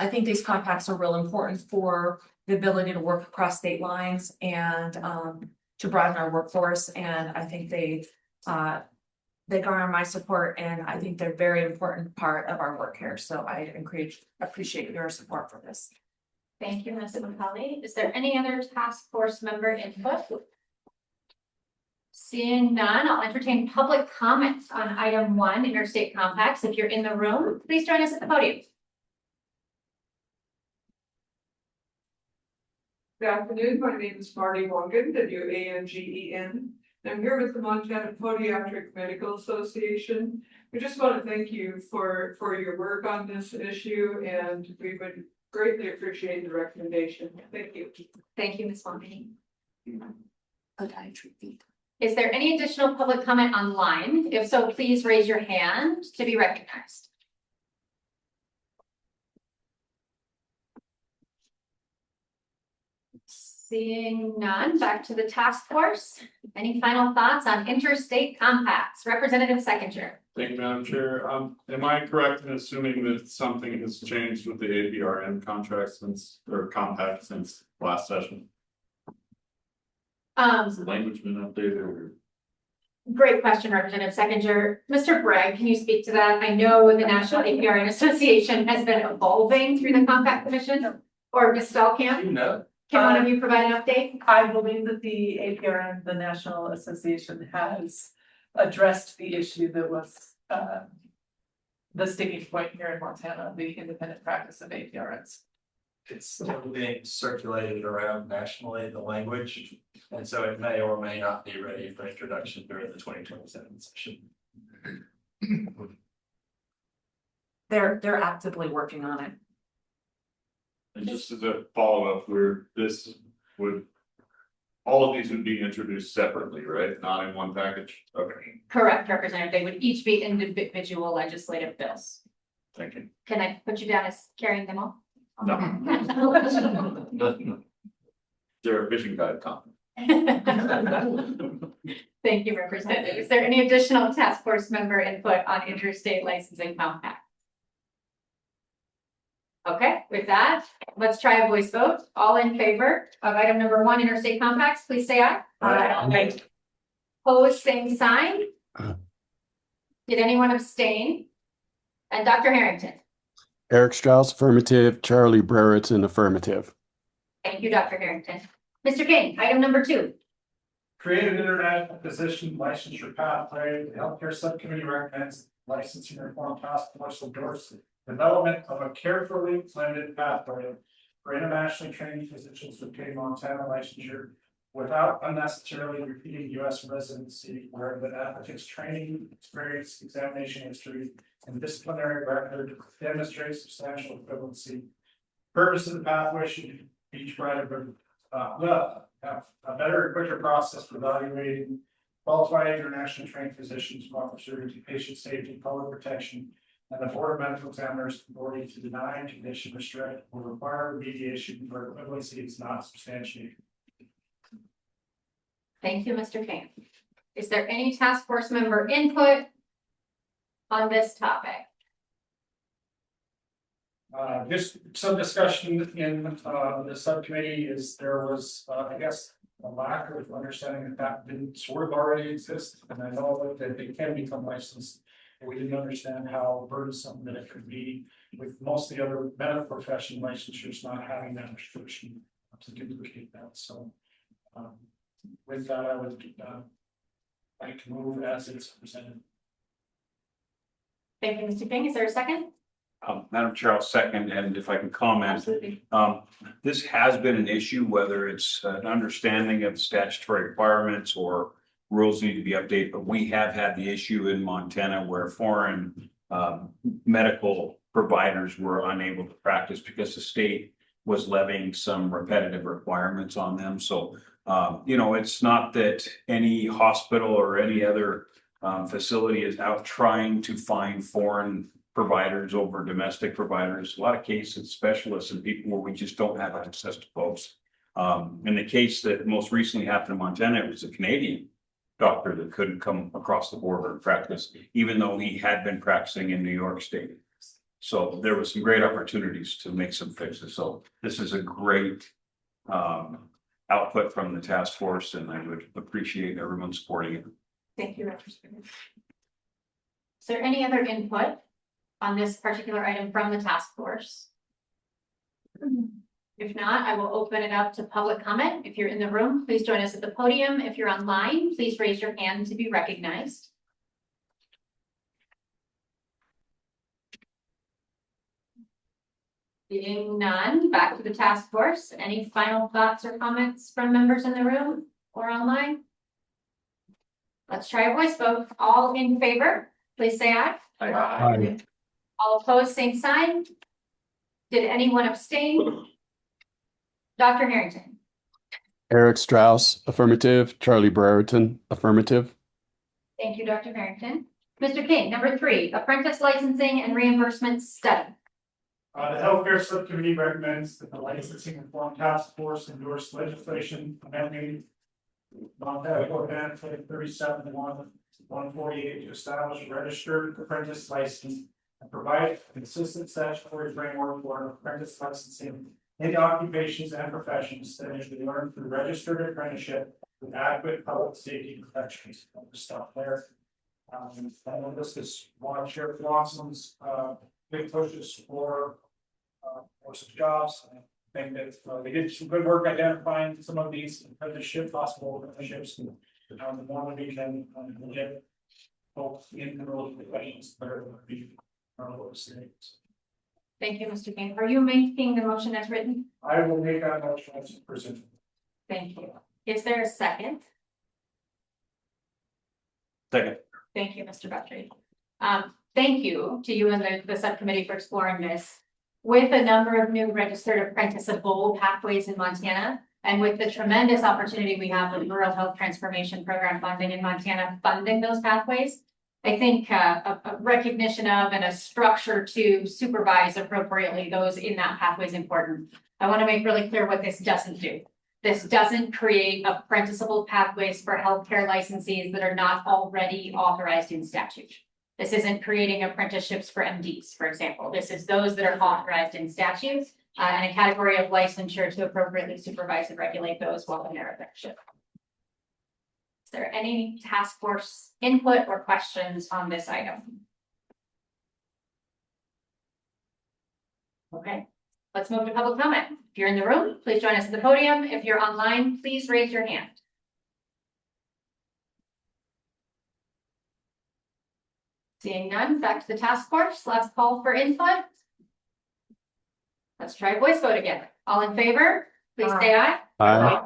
[SPEAKER 10] think these compacts are real important for the ability to work across state lines and to broaden our workforce. And I think they garner my support, and I think they're a very important part of our work here. So I appreciate your support for this.
[SPEAKER 2] Thank you, Ms. McCauley. Is there any other task force member input? Seeing none, I'll entertain public comments on item 1, interstate compacts. If you're in the room, please join us at the podium.
[SPEAKER 3] Good afternoon, my name is Marty Wangen, WANGEN. I'm here with the Montana Podiatric Medical Association. We just want to thank you for your work on this issue, and we would greatly appreciate the recommendation. Thank you.
[SPEAKER 2] Thank you, Ms. Wangen.
[SPEAKER 10] Podiatry.
[SPEAKER 2] Is there any additional public comment online? If so, please raise your hand to be recognized. Seeing none, back to the task force. Any final thoughts on interstate compacts? Representative Seconder.
[SPEAKER 7] Thank you, Madam Chair. Am I correct in assuming that something has changed with the APRN contract or compact since last session? Has the language been updated or?
[SPEAKER 2] Great question, Representative Seconder. Mr. Bragg, can you speak to that? I know the National APRN Association has been evolving through the Compact Commission, or Ms. Stallkamp.
[SPEAKER 16] No.
[SPEAKER 2] Can one of you provide an update?
[SPEAKER 16] I believe that the APRN, the National Association, has addressed the issue that was the sticking point here in Montana, the independent practice of APRNs.
[SPEAKER 20] It's still being circulated around nationally, the language, and so it may or may not be ready for introduction during the 2027 session.
[SPEAKER 10] They're actively working on it.
[SPEAKER 7] And just as a follow-up, all of these would be introduced separately, right? Not in one package? Okay,
[SPEAKER 2] Correct, Representative. They would each be individual legislative bills.
[SPEAKER 7] thank you.
[SPEAKER 2] Can I put you down as carrying them all?
[SPEAKER 7] No. They're a fishing guide comment.
[SPEAKER 2] Thank you, Representative. Is there any additional task force member input on interstate licensing compact? Okay, with that, let's try a voice vote. All in favor of item number 1, interstate compacts, please say aye. Aye. Opposed, same sign. Did anyone abstain? And Dr. Harrington.
[SPEAKER 18] Eric Strauss, affirmative. Charlie Brereton, affirmative.
[SPEAKER 2] Thank you, Dr. Harrington. Mr. King, item number 2.
[SPEAKER 14] Create an international physician licensure pathway. The healthcare subcommittee recommends licensing reform task force endorse development of a carefully blended pathway for internationally trained physicians to obtain Montana licensure without unnecessarily repeating U.S. residency, where the applicant's training, experience, examination history, and disciplinary record demonstrates substantial equivalency. Purpose of the pathway should each provide have a better, quicker process for evaluating qualified international trained physicians who offer service to patient safety, public protection, and the Board of Medical Examiners authority to deny, condition, restrict, or require remediation where equivalency is not substantiated.
[SPEAKER 2] Thank you, Mr. King. Is there any task force member input on this topic?
[SPEAKER 14] Just some discussion in the subcommittee is there was, I guess, a lack of understanding that didn't sort of already exist. And I know that they can become licensed. And we didn't understand how burdensome that it could be with most of the other medical profession licensures not having that restriction to duplicate that. So with that, I would like to move as it's presented.
[SPEAKER 2] Thank you, Mr. King. Is there a second?
[SPEAKER 5] Madam Chair, I'll second, and if I can comment.
[SPEAKER 2] Absolutely.
[SPEAKER 5] This has been an issue, whether it's an understanding of statutory requirements or rules need to be updated, but we have had the issue in Montana where foreign medical providers were unable to practice because the state was levying some repetitive requirements on them. So, you know, it's not that any hospital or any other facility is out trying to find foreign providers over domestic providers. A lot of cases, specialists and people where we just don't have access to folks. In the case that most recently happened in Montana, it was a Canadian doctor that couldn't come across the border and practice, even though he had been practicing in New York State. So there was some great opportunities to make some fixes. So this is a great output from the task force, and I would appreciate everyone supporting it.
[SPEAKER 2] Thank you, Representative. Is there any other input on this particular item from the task force? If not, I will open it up to public comment. If you're in the room, please join us at the podium. If you're online, please raise your hand to be recognized. Seeing none, back to the task force. Any final thoughts or comments from members in the room or online? Let's try a voice vote. All in favor, please say aye.
[SPEAKER 18] Aye.
[SPEAKER 2] All opposed, same sign. Did anyone abstain? Dr. Harrington.
[SPEAKER 18] Eric Strauss, affirmative. Charlie Brereton, affirmative.
[SPEAKER 2] Thank you, Dr. Harrington. Mr. King, number 3, apprentice licensing and reimbursement study.
[SPEAKER 14] The healthcare subcommittee recommends that the licensing reform task force endorse legislation amending Montana Code of 37-148 to establish a registered apprentice license and provide a consistent statutory framework for apprentice licensing in occupations and professions that is learned through registered apprenticeship with adequate public safety protections. I'll just stop there. And this is one of Sheriff Watson's big pushes for some jobs. I think that they did some good work identifying some of these possible apprenticeships, and the more that we can get folks in the role of professions, the better it would be for our local states.
[SPEAKER 2] Thank you, Mr. King. Are you making the motion as written?
[SPEAKER 14] I will make that motion as presented.
[SPEAKER 2] Thank you. Is there a second?
[SPEAKER 5] Second.
[SPEAKER 2] Thank you, Mr. Buttrey. Thank you to you and the subcommittee for exploring this. With a number of new registered apprenticeable pathways in Montana, and with the tremendous opportunity we have with Rural Health Transformation Program funding in Montana, funding those pathways, I think a recognition of and a structure to supervise appropriately those in that pathway is important. I want to make really clear what this doesn't do. This doesn't create apprenticeable pathways for healthcare licensees that are not already authorized in statute. This isn't creating apprenticeships for MDs, for example. This is those that are authorized in statutes and a category of licensure to appropriately supervise and regulate those while in their apprenticeship. Is there any task force input or questions on this item? Okay, let's move to public comment. If you're in the room, please join us at the podium. If you're online, please raise your hand. Seeing none, back to the task force. Let's call for input. Let's try voice vote again. All in favor, please say aye.
[SPEAKER 18] Aye.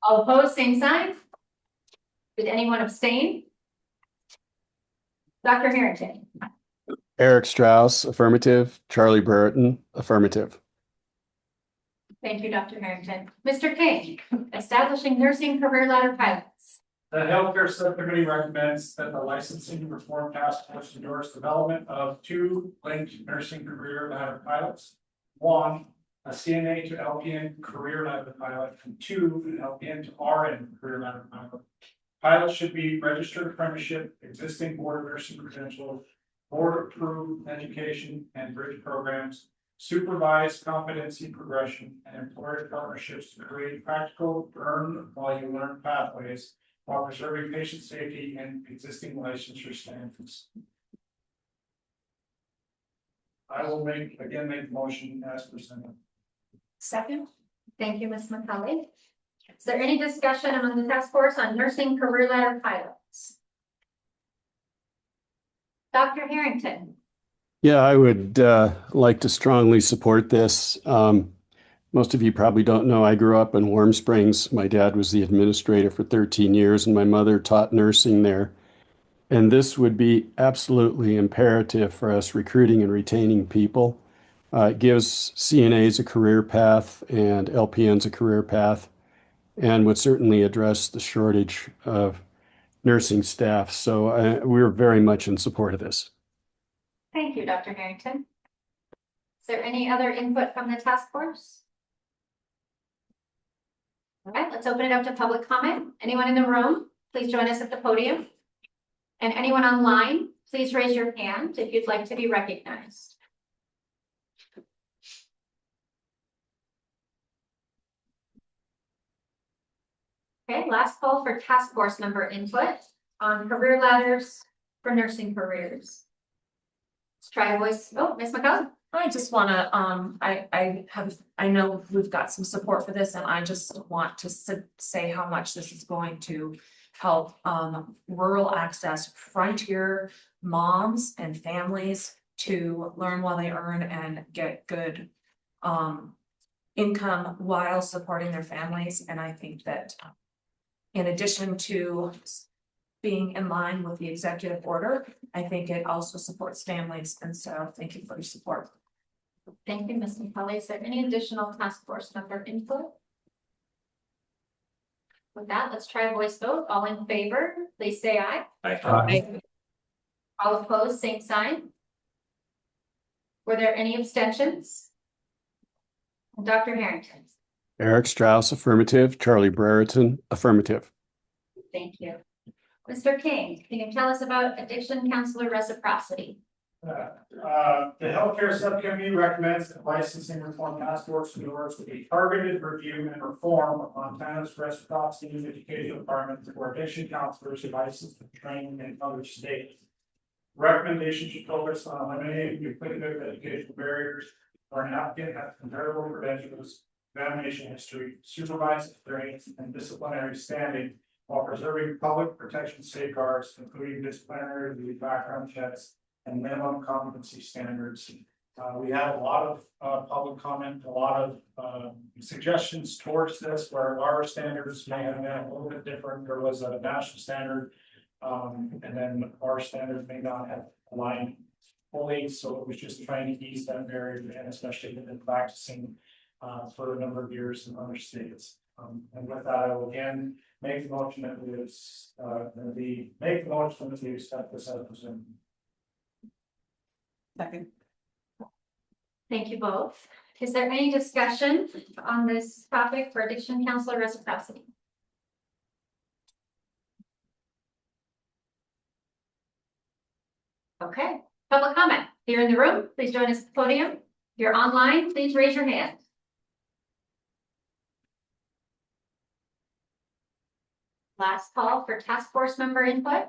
[SPEAKER 2] All opposed, same sign. Did anyone abstain? Dr. Harrington.
[SPEAKER 18] Eric Strauss, affirmative. Charlie Brereton, affirmative.
[SPEAKER 2] Thank you, Dr. Harrington. Mr. King, establishing nursing career ladder pilots.
[SPEAKER 14] The healthcare subcommittee recommends that the licensing reform task force endorse development of 2 linked nursing career ladder pilots. 1, a CNA to LPN career ladder pilot, and 2, an LPN to RN career ladder pilot. Pilots should be registered apprenticeship, existing board of nursing credentials, board approved education and bridge programs, supervised competency progression, and employer partnerships to create practical earn while you learn pathways while preserving patient safety and existing licensure standards. I will make the motion as presented.
[SPEAKER 2] Second. Thank you, Ms. McCully. Is there any discussion among the task force on nursing career ladder pilots? Dr. Harrington.
[SPEAKER 18] Yeah, I would like to strongly support this. Most of you probably don't know, I grew up in Warm Springs. My dad was the administrator for 13 years, and my mother taught nursing there. And this would be absolutely imperative for us recruiting and retaining people. It gives CNAs a career path and LPNs a career path, and would certainly address the shortage of nursing staff. So we're very much in support of this.
[SPEAKER 2] Thank you, Dr. Harrington. Is there any other input from the task force? All right, let's open it up to public comment. Anyone in the room, please join us at the podium. And anyone online, please raise your hand if you'd like to be recognized. Okay, last call for task force member input on career ladders for nursing careers. Let's try a voice. Oh, Ms. McCullough.
[SPEAKER 10] I just wanna, I know we've got some support for this, and I just want to say how much this is going to help, rural access frontier moms and families to learn while they earn and get good, income while supporting their families. And I think that in addition to being in line with the executive order, I think it also supports families. And so thank you for your support.
[SPEAKER 2] Thank you, Ms. McCullough. Is there any additional task force member input? With that, let's try a voice vote. All in favor, please say aye.
[SPEAKER 9] Aye.
[SPEAKER 2] All opposed, same sign. Were there any abstentions? Dr. Harrington.
[SPEAKER 18] Eric Strauss, affirmative. Charlie Brereton, affirmative.
[SPEAKER 2] Thank you. Mr. King, can you tell us about addiction counselor reciprocity?
[SPEAKER 14] The healthcare subcommittee recommends that licensing reform task force endorse a targeted review and reform of Montana's reciprocity and education department for addiction counselors licensed and trained in other states. Recommendations should focus on eliminating duplicative educational barriers where an applicant has comparable credentials, examination history, supervised experience, and disciplinary standing, while preserving public protection safeguards, including disciplinary review, background checks, and minimum competency standards. We have a lot of public comment, a lot of suggestions towards this, where our standards may have been a little bit different. There was a national standard, and then our standards may not have aligned fully. So it was just trying to ease that barrier, and especially with practicing for a number of years in other states. And with that, I will again make the motion that we accept this as presented.
[SPEAKER 10] Second.
[SPEAKER 2] Thank you both. Is there any discussion on this topic for addiction counselor reciprocity? Okay, public comment here in the room. Please join us at the podium. If you're online, please raise your hand. Last call for task force member input.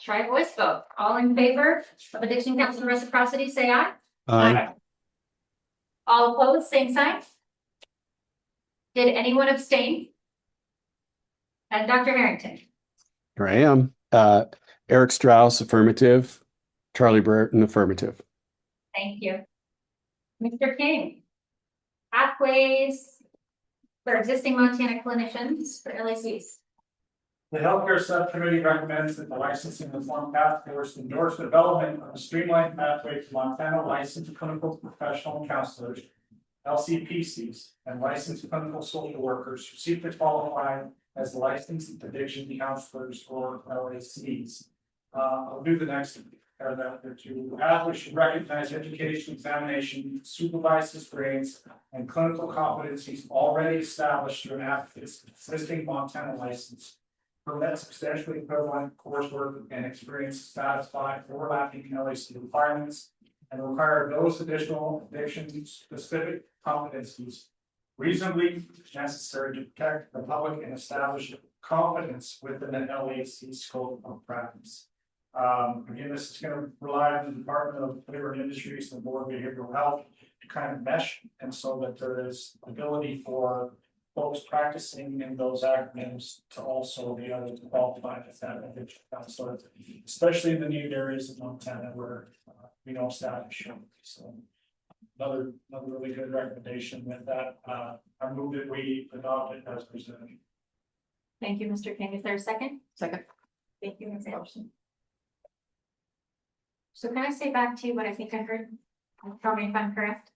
[SPEAKER 2] Try voice vote. All in favor of addiction counselor reciprocity, say aye.
[SPEAKER 18] Aye.
[SPEAKER 2] All opposed, same sign. Did anyone abstain? And Dr. Harrington.
[SPEAKER 18] Here I am. Eric Strauss, affirmative. Charlie Brereton, affirmative.
[SPEAKER 2] Thank you. Mr. King. Pathways for existing Montana clinicians for LACs.
[SPEAKER 14] The healthcare subcommittee recommends that the licensing reform task force endorse the development of a streamlined pathway to Montana licensed clinical professional counselors, LCPCs, and licensed clinical social workers who seek to qualify as licensed addiction counselors or LACs. I'll do the next paragraph there too. Pathway should recognize education, examination, supervised experience, and clinical competencies already established through an applicant's existing Montana license. Permit substantially equivalent coursework and experience to satisfy overlapping LAC requirements and require those additional addiction-specific competencies reasonably necessary to protect the public and establish competence within an LAC scope of practice. Again, this is going to rely on the Department of Labor and Industries and the Board of Behavioral Health to kind of mesh, and so that there is ability for folks practicing in those acronyms to also be able to qualify as that addiction counselor, especially in the new areas of Montana where we know staff is short. So another really good recommendation with that. I move that we adopt it as presented.
[SPEAKER 2] Thank you, Mr. King. Is there a second?
[SPEAKER 10] Second.
[SPEAKER 2] Thank you, Ms. Anderson. So can I say back to you what I think I heard? tell me if I'm correct.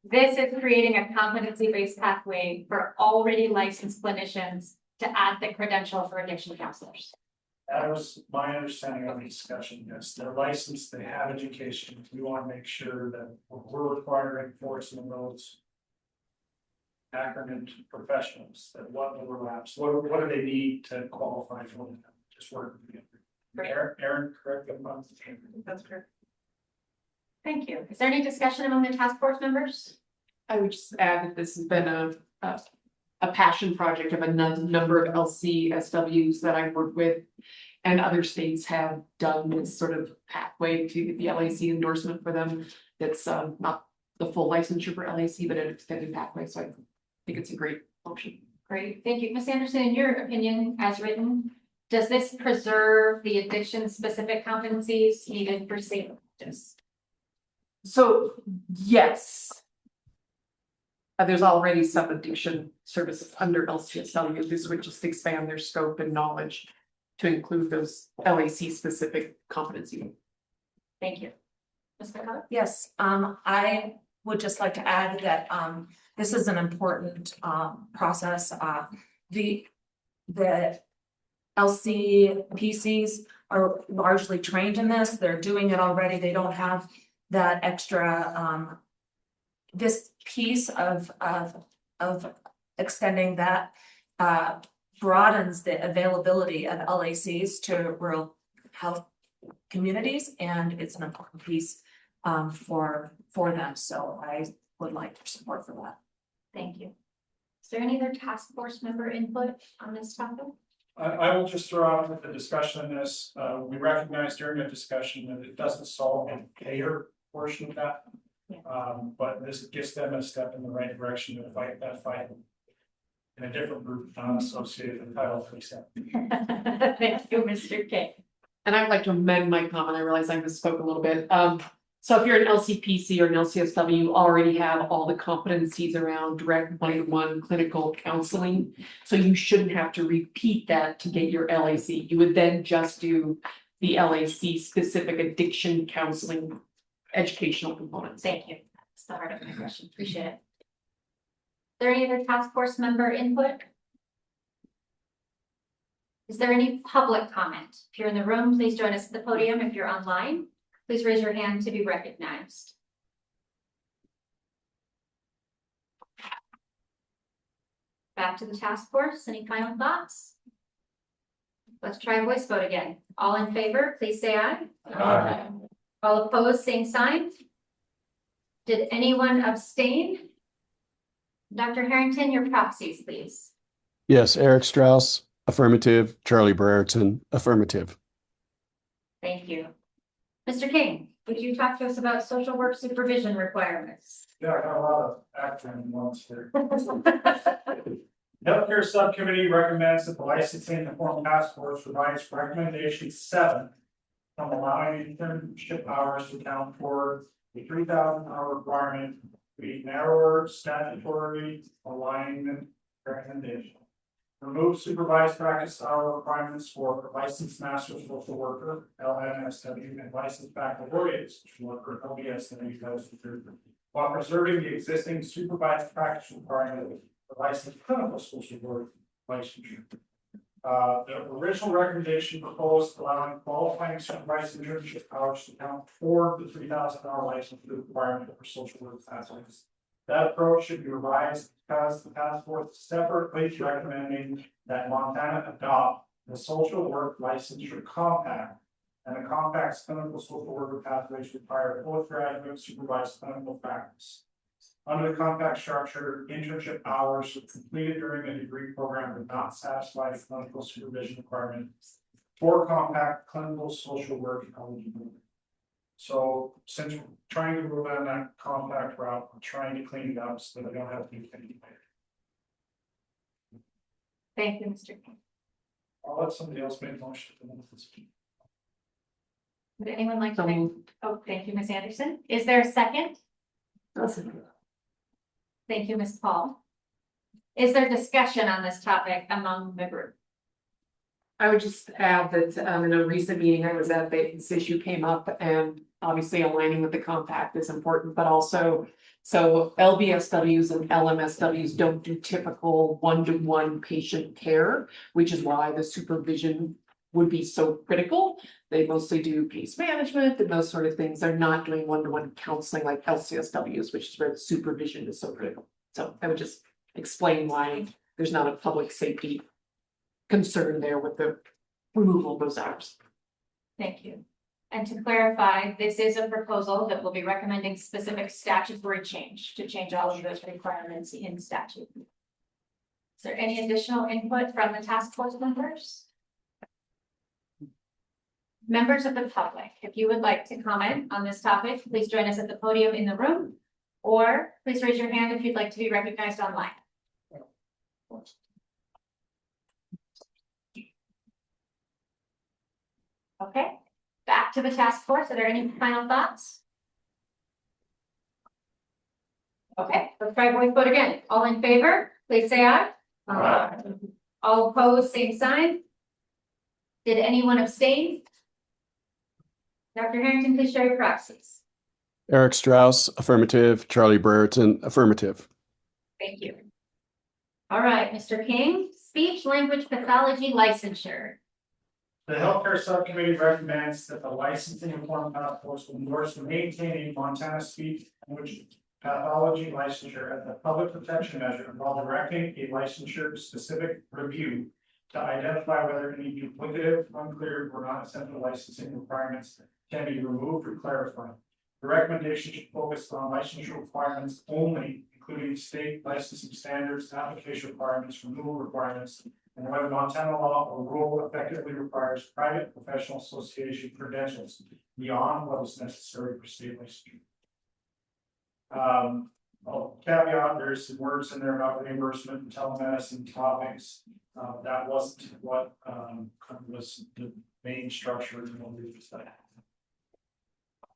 [SPEAKER 2] This is creating a competency-based pathway for already licensed clinicians to add the credential for addiction counselors.
[SPEAKER 14] That was my understanding of the discussion, yes, they're licensed, they have education, we want to make sure that we're requiring for some of those. Acronym professionals, that what overlaps, what do they need to qualify for them, just work. Aaron, correct me if I'm.
[SPEAKER 3] That's correct.
[SPEAKER 2] Thank you. Is there any discussion among the task force members?
[SPEAKER 16] I would just add that this has been a passion project of a number of LCSWs that I work with. And other states have done this sort of pathway to get the LAC endorsement for them. That's not the full licensure for LAC, but an extended pathway. So I think it's a great option.
[SPEAKER 2] Great, thank you. Ms. Anderson, in your opinion, as written, does this preserve the addiction specific competencies needed for safe practice?
[SPEAKER 16] So, yes. There's already some addiction services under LCSW. This would just expand their scope and knowledge to include those LAC specific competency.
[SPEAKER 2] Thank you. Ms. McCullough?
[SPEAKER 10] Yes, I would just like to add that this is an important process. The LCPCs are largely trained in this. They're doing it already. They don't have that extra this piece of extending that broadens the availability of LACs to rural health communities, and it's an important piece for them. So I would like your support for that.
[SPEAKER 2] Thank you. Is there any other task force member input on this topic?
[SPEAKER 14] I will just throw out with the discussion on this, we recognize during the discussion that it doesn't solve the payer portion of that. But this gets them a step in the right direction to fight that fight in a different group, not associated with Title 37.
[SPEAKER 2] Thank you, Mr. King.
[SPEAKER 16] And I'd like to amend my comment. I realize I misspoke a little bit. So if you're an LCPC or an LCSW, you already have all the competencies around direct one-to-one clinical counseling. So you shouldn't have to repeat that to get your LAC. You would then just do the LAC specific addiction counseling educational components.
[SPEAKER 2] Thank you. That's the heart of my question. Appreciate it. Is there any other task force member input? Is there any public comment? If you're in the room, please join us at the podium. If you're online, please raise your hand to be recognized. Back to the task force. Any final thoughts? Let's try a voice vote again. All in favor, please say aye. Aye. All opposed, same sign. Did anyone abstain? Dr. Harrington, your proxies, please.
[SPEAKER 18] Yes, Eric Strauss, affirmative. Charlie Brereton, affirmative.
[SPEAKER 2] Thank you. Mr. King, would you talk to us about social work supervision requirements?
[SPEAKER 14] Yeah, I got a lot of acronym ones here. Healthcare Subcommittee recommends that the licensing reform task force provides recommendation 7 from allowing internship hours to count for the 3,000 hour requirement to be narrower statutory alignment recommendation. Remove supervised practice hour requirements for licensed master social worker, LMSW, and licensed baccalaureate social worker, LBSW, while preserving the existing supervised practice requirement for licensed clinical social work licensure. The original recommendation proposed allowing qualifying supervised internship hours to count for the 3,000 hour license requirement for social work pathways. That approach should be revised because the task force separately recommending that Montana adopt the social work licensure compact, and the compact's clinical social worker pathways require postgraduate supervised clinical practice. Under the compact structure, internship hours completed during a degree program would not satisfy the clinical supervision requirements for compact clinical social work eligibility. So since we're trying to move on that compact route, we're trying to clean it up so that we don't have to do anything.
[SPEAKER 2] Thank you, Mr. King.
[SPEAKER 14] I'll let somebody else make a motion.
[SPEAKER 2] Would anyone like to make? Oh, thank you, Ms. Anderson. Is there a second? Thank you, Ms. Paul. Is there discussion on this topic among the group?
[SPEAKER 16] I would just add that in a recent meeting I was at, this issue came up, and obviously aligning with the compact is important, but also. So LBSWs and LMSWs don't do typical one-to-one patient care, which is why the supervision would be so critical. They mostly do case management and those sort of things. They're not doing one-to-one counseling like LCSWs, which is where the supervision is so critical. So I would just explain why there's not a public safety concern there with the removal of those hours.
[SPEAKER 2] Thank you. And to clarify, this is a proposal that will be recommending specific statutory change to change all of those requirements in statute. Is there any additional input from the task force members? Members of the public, if you would like to comment on this topic, please join us at the podium in the room, or please raise your hand if you'd like to be recognized online. Okay, back to the task force. Are there any final thoughts? Okay, let's try voice vote again. All in favor, please say aye. Aye. All opposed, same sign. Did anyone abstain? Dr. Harrington, please share your proxies.
[SPEAKER 18] Eric Strauss, affirmative. Charlie Brereton, affirmative.
[SPEAKER 2] Thank you. All right, Mr. King, speech language pathology licensure.
[SPEAKER 14] The healthcare subcommittee recommends that the licensing and form task force will endorse the maintaining Montana speech language pathology licensure as a public protection measure while directing a licensure specific review to identify whether any duplicative, unclear, or not essential licensing requirements can be removed or clarified. The recommendation should focus on licensure requirements only, including state licensing standards, application requirements, removal requirements, and whether Montana law or rule effectively requires private professional association credentials beyond what is necessary for state licensure. Caveat, there's some words in there about reimbursement and telemedicine topics. That wasn't what was the main structure of the study.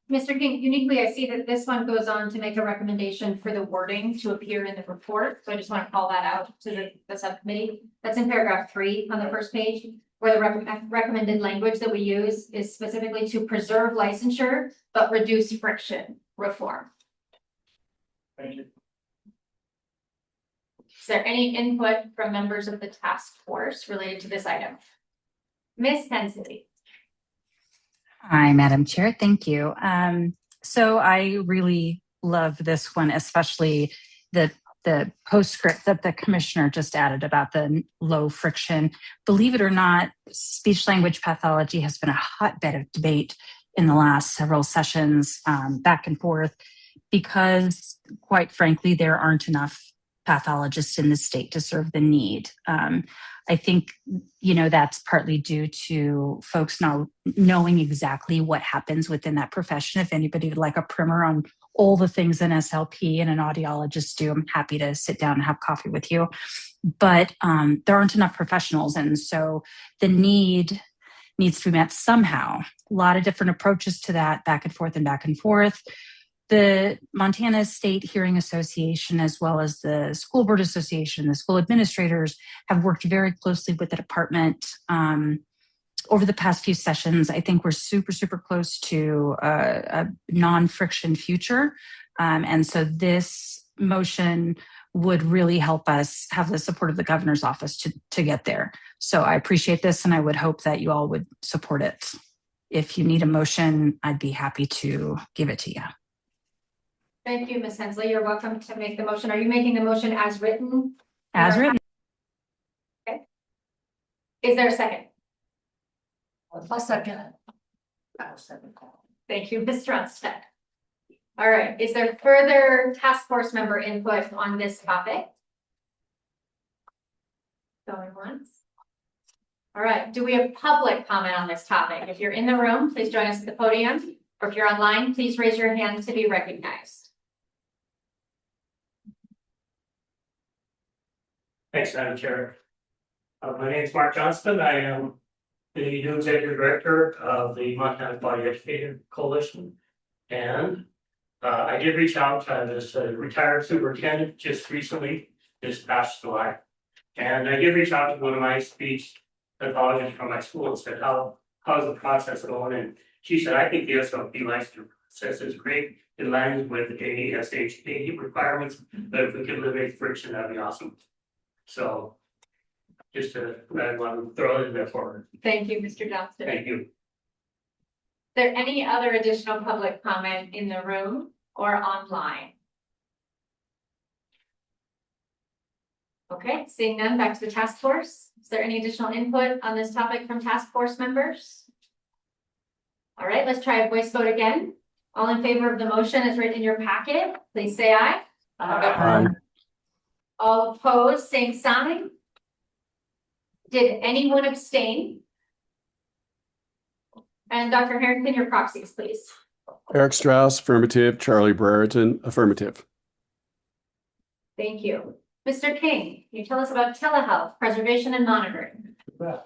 [SPEAKER 2] Mr. King, uniquely, I see that this one goes on to make a recommendation for the wording to appear in the report. So I just want to call that out to the subcommittee. That's in paragraph 3 on the first page, where the recommended language that we use is specifically to preserve licensure, but reduce friction reform.
[SPEAKER 14] Thank you.
[SPEAKER 2] Is there any input from members of the task force related to this item? Ms. Hensley.
[SPEAKER 6] Hi, Madam Chair. Thank you. So I really love this one, especially the postscript that the commissioner just added about the low friction. Believe it or not, speech language pathology has been a hotbed of debate in the last several sessions, back and forth, because quite frankly, there aren't enough pathologists in the state to serve the need. I think, that's partly due to folks now knowing exactly what happens within that profession. If anybody would like a primer on all the things an SLP and an audiologist do, I'm happy to sit down and have coffee with you. But there aren't enough professionals. And so the need needs to be met somehow. A lot of different approaches to that, back and forth and back and forth. The Montana State Hearing Association, as well as the School Board Association, the school administrators have worked very closely with the department over the past few sessions. I think we're super, super close to a non-friction future. And so this motion would really help us have the support of the governor's office to get there. So I appreciate this, and I would hope that you all would support it. If you need a motion, I'd be happy to give it to you.
[SPEAKER 2] Thank you, Ms. Hensley. You're welcome to make the motion. Are you making the motion as written?
[SPEAKER 6] As written.
[SPEAKER 2] Okay. Is there a second?
[SPEAKER 10] I'll second it.
[SPEAKER 2] Thank you, Ms. Runstead. All right, is there further task force member input on this topic? Going once. All right, do we have public comment on this topic? If you're in the room, please join us at the podium. Or if you're online, please raise your hand to be recognized.
[SPEAKER 21] Thanks, Madam Chair. My name is Mark Johnston. I am the new executive director of the Montana Quality Education Coalition. And I did reach out to this retired superintendent just recently, this past July. And I did reach out to one of my speech pathologists from my school and said, how's the process going? And she said, I think the SLP licensure process is great. It aligns with the ASHA requirements, but if we could eliminate friction, that'd be awesome. So just to, I want to throw it in there for,
[SPEAKER 2] Thank you, Mr. Johnston.
[SPEAKER 21] thank you.
[SPEAKER 2] Is there any other additional public comment in the room or online? Okay, seeing none, back to the task force. Is there any additional input on this topic from task force members? All right, let's try a voice vote again. All in favor of the motion as written in your packet, please say aye.
[SPEAKER 18] Aye.
[SPEAKER 2] All opposed, same sign. Did anyone abstain? And Dr. Harrington, your proxies, please.
[SPEAKER 18] Eric Strauss, affirmative. Charlie Brereton, affirmative.
[SPEAKER 2] Thank you. Mr. King, can you tell us about telehealth, preservation and monitoring?
[SPEAKER 22] The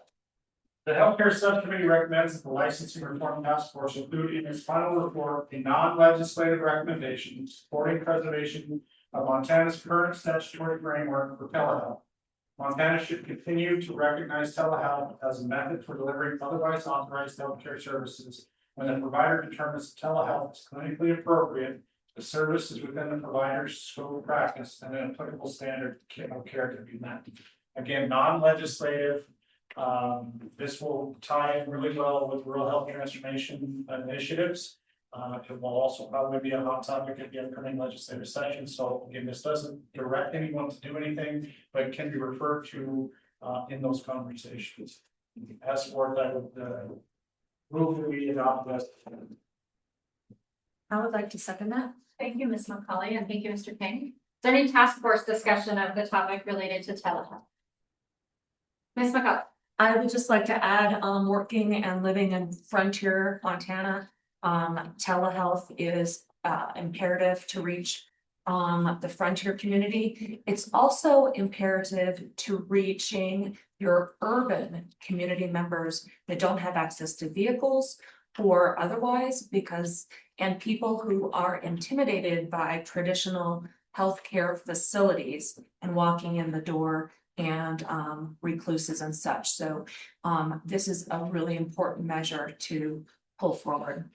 [SPEAKER 22] Healthcare Subcommittee recommends that the Licensing Reform Task Force include in its final report a non-legislative recommendation supporting preservation of Montana's current statutory framework for telehealth. Montana should continue to recognize telehealth as a method for delivering otherwise authorized healthcare services when the provider determines telehealth is clinically appropriate. The service is within the provider's scope of practice and an applicable standard of care to be met. Again, non-legislative. This will tie in really well with rural health transformation initiatives. It will also probably be a hot topic at the upcoming legislative session. So again, this doesn't direct anyone to do anything, but can be referred to in those conversations. As for that, I would move that we adopt this.
[SPEAKER 10] I would like to second that.
[SPEAKER 2] Thank you, Ms. McCauley, and thank you, Mr. King. Is there any task force discussion of the topic related to telehealth? Ms. McCauley.
[SPEAKER 10] I would just like to add, working and living in Frontier, Montana, telehealth is imperative to reach the Frontier community. It's also imperative to reaching your urban community members that don't have access to vehicles or otherwise, and people who are intimidated by traditional healthcare facilities and walking in the door and recluses and such. So this is a really important measure to pull forward.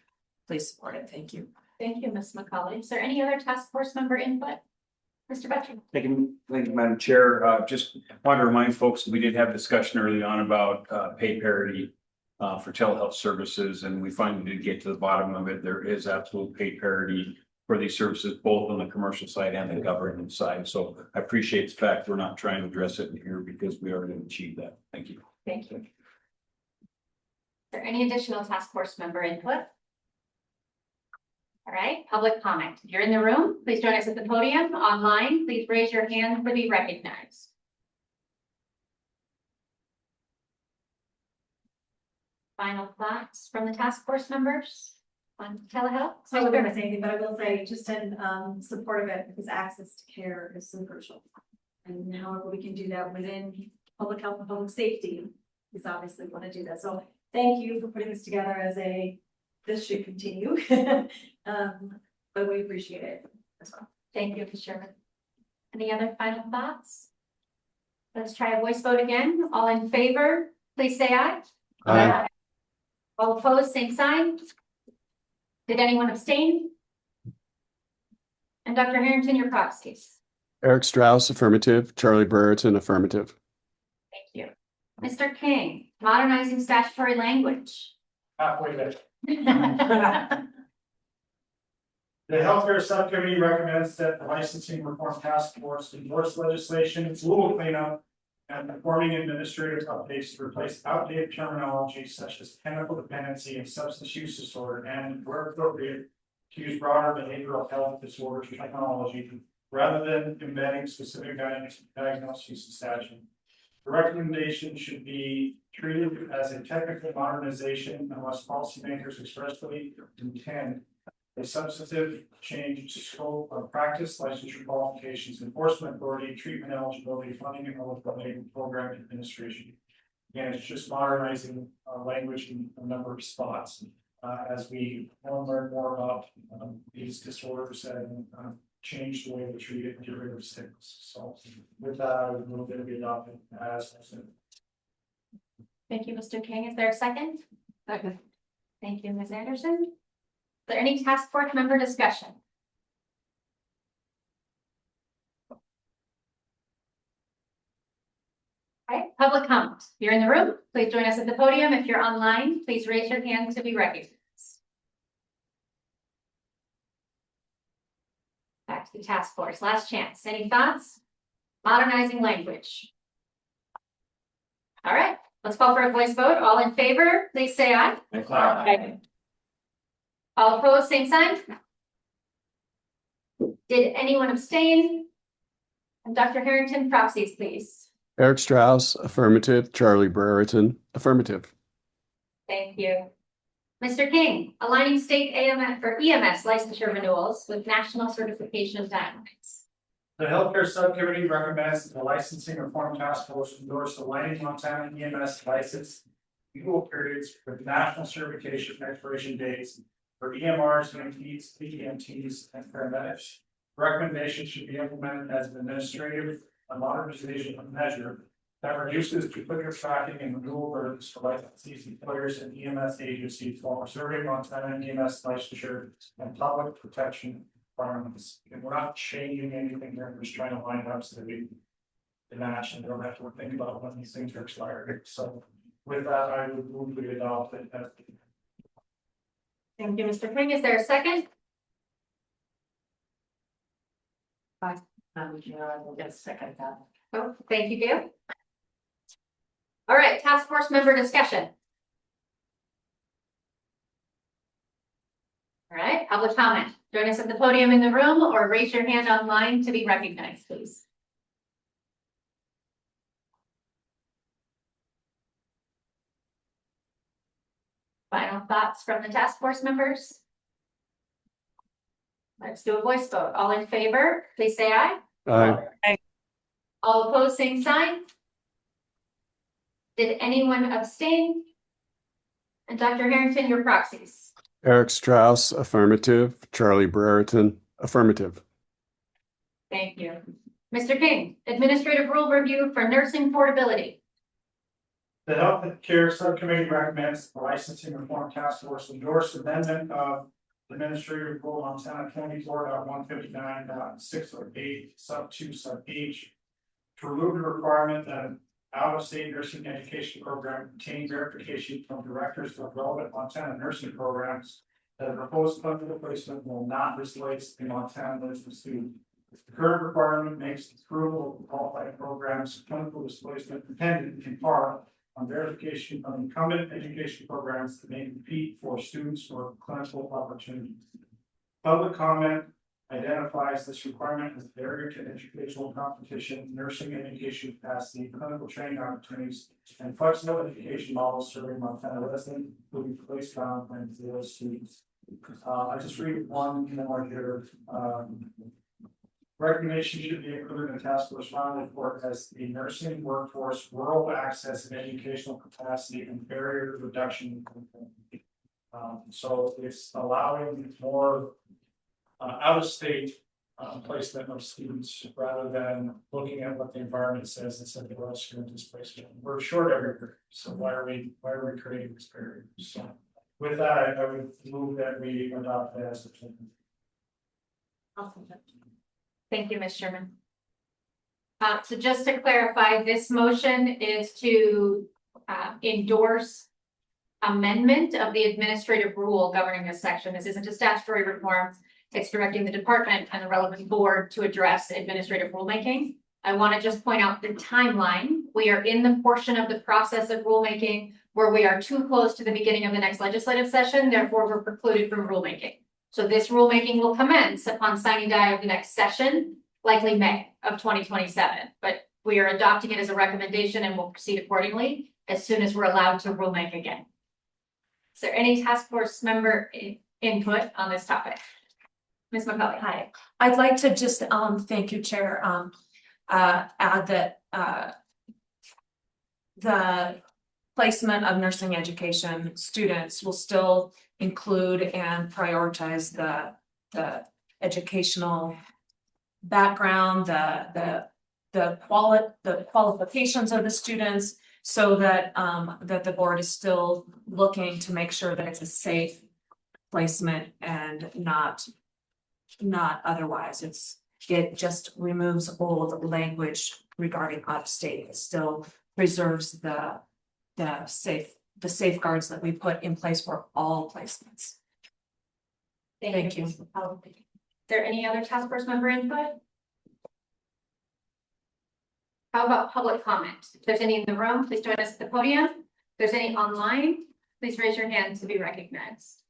[SPEAKER 10] Please support it. Thank you.
[SPEAKER 2] Thank you, Ms. McCauley. Is there any other task force member input? Mr. Betcher.
[SPEAKER 5] Thank you, Madam Chair. Just want to remind folks that we did have discussion early on about pay parity for telehealth services, and we finally did get to the bottom of it. There is absolute pay parity for these services, both on the commercial side and the government side. So I appreciate the fact we're not trying to address it in here because we already achieved that. Thank you.
[SPEAKER 2] Thank you. Is there any additional task force member input? All right, public comment. If you're in the room, please join us at the podium. Online, please raise your hand to be recognized. Final thoughts from the task force members on telehealth?
[SPEAKER 15] So I wasn't gonna say anything, but I will say just in support of it, because access to care is so crucial. And however we can do that within public health and public safety, is obviously want to do that. So thank you for putting this together as this should continue. But we appreciate it as well.
[SPEAKER 2] Thank you, Ms. Sherman. Any other final thoughts? Let's try a voice vote again. All in favor, please say aye.
[SPEAKER 18] Aye.
[SPEAKER 2] All opposed, same sign. Did anyone abstain? And Dr. Harrington, your proxies.
[SPEAKER 18] Eric Strauss, affirmative. Charlie Brereton, affirmative.
[SPEAKER 2] Thank you. Mr. King, modernizing statutory language.
[SPEAKER 22] Halfway there. The Healthcare Subcommittee recommends that the Licensing Reform Task Force endorse legislation, its rule cleanup, and performing administrative updates to replace outdated terminology such as chemical dependency and substance use disorder, and where appropriate, to use broader behavioral health disorder technology rather than embedding specific diagnoses in statute. The recommendation should be treated as a technical modernization unless policymakers expressly intend a substantive change to scope of practice, licensure qualifications, enforcement authority, treatment eligibility, funding and eligibility, and program administration. Again, it's just modernizing language in a number of spots as we learn more about these disorders and change the way we treat it and get rid of stigmas. So with that, I would move that it be adopted as presented.
[SPEAKER 2] Thank you, Mr. King. Is there a second?
[SPEAKER 10] Second.
[SPEAKER 2] Thank you, Ms. Anderson. there any task force member discussion? Okay, public comment. If you're in the room, please join us at the podium. If you're online, please raise your hand to be recognized. Back to the task force. Last chance. Any thoughts? Modernizing language. All right, let's call for a voice vote. All in favor, please say aye.
[SPEAKER 21] Aye.
[SPEAKER 2] All opposed, same sign. Did anyone abstain? And Dr. Harrington, proxies, please.
[SPEAKER 18] Eric Strauss, affirmative. Charlie Brereton, affirmative.
[SPEAKER 2] Thank you. Mr. King, aligning state AMS or EMS licensure renewals with national certification timelines.
[SPEAKER 21] The healthcare subcommittee recommends that the licensing reform task force endorse aligning Montana EMS license renewal periods with national certification expiration dates for EMRs, EMTs, PEMTs, and paramedics. Recommendations should be implemented as an administrative modernization measure that reduces duplicate tracking and renewal burdens for licensees, employers, and EMS agencies while preserving Montana EMS licensure and public protection requirements. And we're not changing anything here, we're just trying to line it up so that we can match and don't have to think about when these things are expired. So with that, I would move to adopt it.
[SPEAKER 2] Thank you, Mr. King. Is there a second?
[SPEAKER 21] I will get a second that.
[SPEAKER 2] Oh, thank you, Gail. All right, task force member discussion. All right, public comment. Join us at the podium in the room or raise your hand online to be recognized, please. Final thoughts from the task force members? Let's do a voice vote. All in favor, please say aye.
[SPEAKER 18] Aye.
[SPEAKER 2] All opposed, same sign. Did anyone abstain? And Dr. Harrington, your proxies.
[SPEAKER 18] Eric Strauss, affirmative. Charlie Brereton, affirmative.
[SPEAKER 2] Thank you. Mr. King, administrative rule review for nursing portability.
[SPEAKER 21] The Health Care Subcommittee recommends the licensing reform task force endorse amendment of Administrative Rule Montana 24.159.608 sub 2 sub H to remove the requirement that an out-of-state nursing education program obtain verification from directors of relevant Montana nursing programs that a proposed clinical placement will not displace the Montana nursing student. The current requirement makes the approval of qualified programs clinical displacement dependent in part on verification of incumbent education programs that may compete for students for clinical opportunities. Public comment identifies this requirement as a barrier to educational competition, nursing education capacity, clinical training opportunities, and flexible education models serving Montana residents who will be placed on and zero students. I just read one more here. Recommendation should be included in the task force final report as the nursing workforce, rural access and educational capacity and barrier reduction. So it's allowing more out of state placement of students rather than looking at what the environment says and saying we're student displacement. We're short every year, so why are we creating this barrier? So with that, I would move that we adopt that as a plan.
[SPEAKER 2] Awesome. Thank you, Ms. Sherman. So just to clarify, this motion is to endorse amendment of the administrative rule governing this section. This isn't a statutory reform. It's directing the department and the relevant board to address administrative rulemaking. I want to just point out the timeline. We are in the portion of the process of rulemaking where we are too close to the beginning of the next legislative session. Therefore, we're precluded from rulemaking. So this rulemaking will commence upon signing die of the next session, likely May of 2027. But we are adopting it as a recommendation and will proceed accordingly as soon as we're allowed to rulemake again. Is there any task force member input on this topic? Ms. McCully.
[SPEAKER 10] Hi, I'd like to just thank you, Chair. Add that the placement of nursing education students will still include and prioritize the educational background, the qualifications of the students, so that that the board is still looking to make sure that it's a safe placement and not otherwise. It just removes old language regarding upstate. It still preserves the safeguards that we put in place for all placements. Thank you.
[SPEAKER 2] Is there any other task force member input? How about public comment? If there's any in the room, please join us at the podium. If there's any online, please raise your hand to be recognized.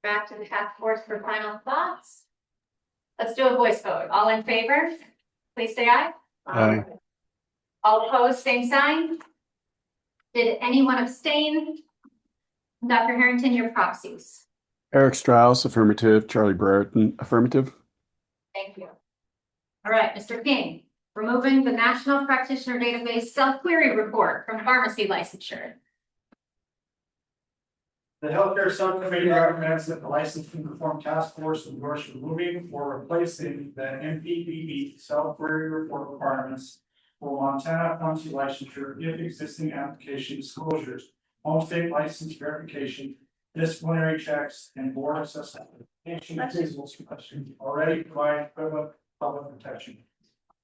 [SPEAKER 2] Back to the task force for final thoughts. Let's do a voice vote. All in favor, please say aye.
[SPEAKER 18] Aye.
[SPEAKER 2] All opposed, same sign. Did anyone abstain? Dr. Harrington, your proxies.
[SPEAKER 18] Eric Strauss, affirmative. Charlie Brereton, affirmative.
[SPEAKER 2] Thank you. All right, Mr. King, removing the National Practitioner Database self-query report from pharmacy licensure.
[SPEAKER 21] The healthcare subcommittee recommends that the licensing reform task force endorse removing or replacing the MPPB self-query report requirements for Montana pharmacy licensure if existing application disclosures, home state license verification, disciplinary checks, and board assessment already provide equivalent public protection.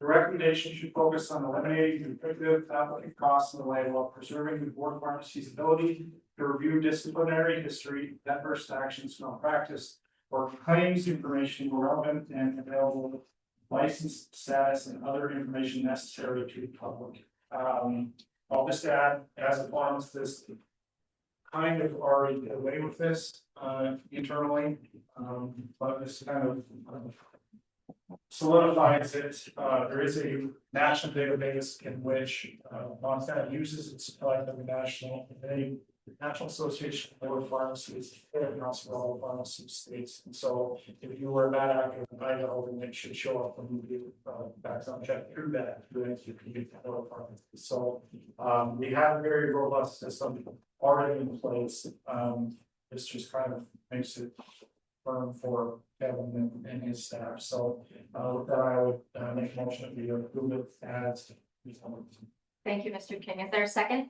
[SPEAKER 21] The recommendation should focus on eliminating duplicative applicant costs in the way while preserving the board pharmacy's ability to review disciplinary history, adverse actions, malpractice, or claims information relevant and available, license status, and other information necessary to the public. I'll just add, as a pharmacist, kind of already did away with this internally, but this kind of solidifies it. There is a national database in which Montana uses its supply of the national association of board pharmacies and also all pharmacy states. And so if you were a bad actor in Idaho, then it should show up when you do background check through that. So we have a very robust system already in place. This just kind of makes it firm for Kevin and his staff. So with that, I would make a motion that we approve it as.
[SPEAKER 2] Thank you, Mr. King. Is there a second?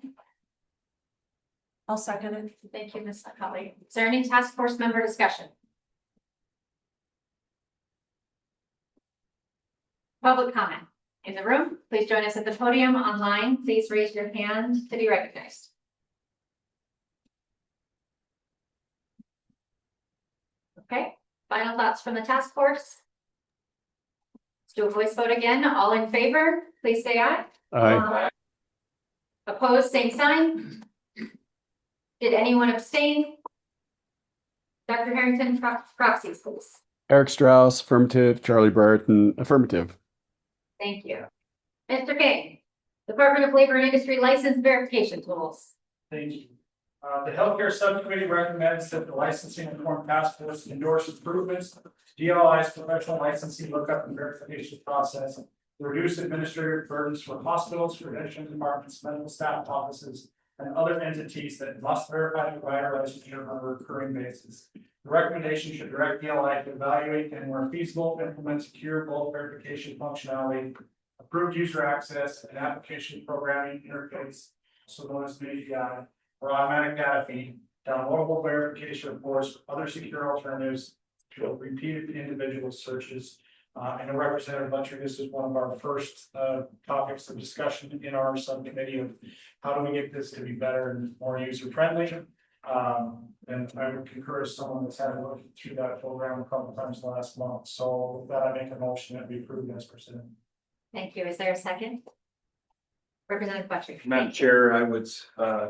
[SPEAKER 10] I'll second it.
[SPEAKER 2] Thank you, Ms. McCauley. Is there any task force member discussion? Public comment in the room, please join us at the podium. Online, please raise your hand to be recognized. Okay, final thoughts from the task force. Let's do a voice vote again. All in favor, please say aye.
[SPEAKER 18] Aye.
[SPEAKER 2] Opposed, same sign. Did anyone abstain? Dr. Harrington, proxies, please.
[SPEAKER 18] Eric Strauss, affirmative. Charlie Brereton, affirmative.
[SPEAKER 2] Thank you. Mr. King, Department of Labor and Industry License Verification Tools.
[SPEAKER 21] Thank you. The healthcare subcommittee recommends that the licensing reform task force endorse improvements to DLI's professional licensing lookup and verification process, to reduce administrative burdens for hospitals, credentialing departments, medical staff offices, and other entities that must verify the provider licensure on a recurring basis. The recommendation should direct DLI to evaluate and, where feasible, implement secure bulk verification functionality, approved user access, and application programming interface, so known as API, or automatic data feed, downloadable verification reports, other secure alternatives to repeated individual searches. And a representative Butcher, this is one of our first topics of discussion in our subcommittee of how do we get this to be better and more user friendly. And I would concur as someone that's had a look through that program a couple times last month. So with that, I make a motion that we approve as presented.
[SPEAKER 2] Thank you. Is there a second? Representative Butcher.
[SPEAKER 5] Madam Chair, I would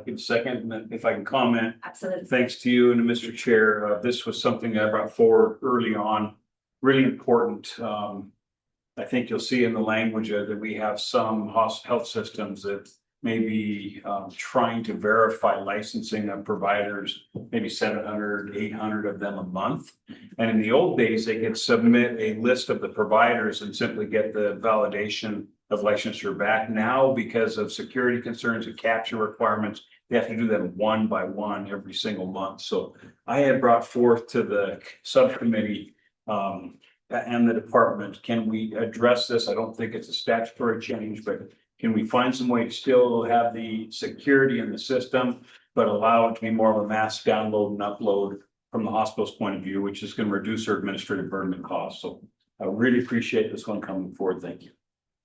[SPEAKER 5] give a second, and then if I can comment.
[SPEAKER 2] Absolutely.
[SPEAKER 5] Thanks to you and to Mr. Chair. This was something I brought forward early on, really important. I think you'll see in the language that we have some health systems that may be trying to verify licensing of providers, maybe 700, 800 of them a month. And in the old days, they could submit a list of the providers and simply get the validation of licensure back. Now, because of security concerns and capture requirements, they have to do them one by one every single month. So I had brought forth to the subcommittee and the department, can we address this? I don't think it's a statutory change, but Can we find some way to still have the security in the system, but allow it to be more of a mass download and upload from the hospital's point of view, which is going to reduce our administrative burden and cost. So I really appreciate this one coming forward. Thank you.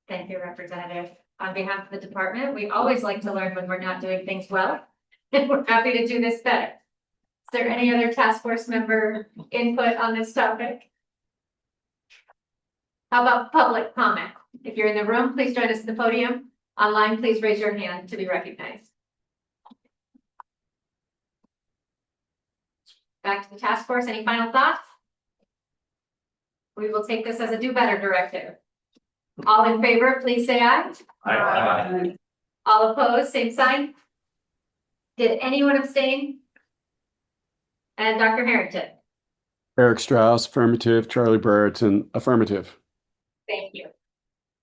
[SPEAKER 2] Thank you, Representative. On behalf of the department, we always like to learn when we're not doing things well, and we're happy to do this better. Is there any other task force member input on this topic? How about public comment? If you're in the room, please join us at the podium. Online, please raise your hand to be recognized. Back to the task force. Any final thoughts? We will take this as a do better directive. All in favor, please say aye.
[SPEAKER 20] Aye.
[SPEAKER 2] All opposed, same sign. Did anyone abstain? And Dr. Harrington,
[SPEAKER 18] Eric Strauss, affirmative. Charlie Brereton, affirmative.
[SPEAKER 2] thank you.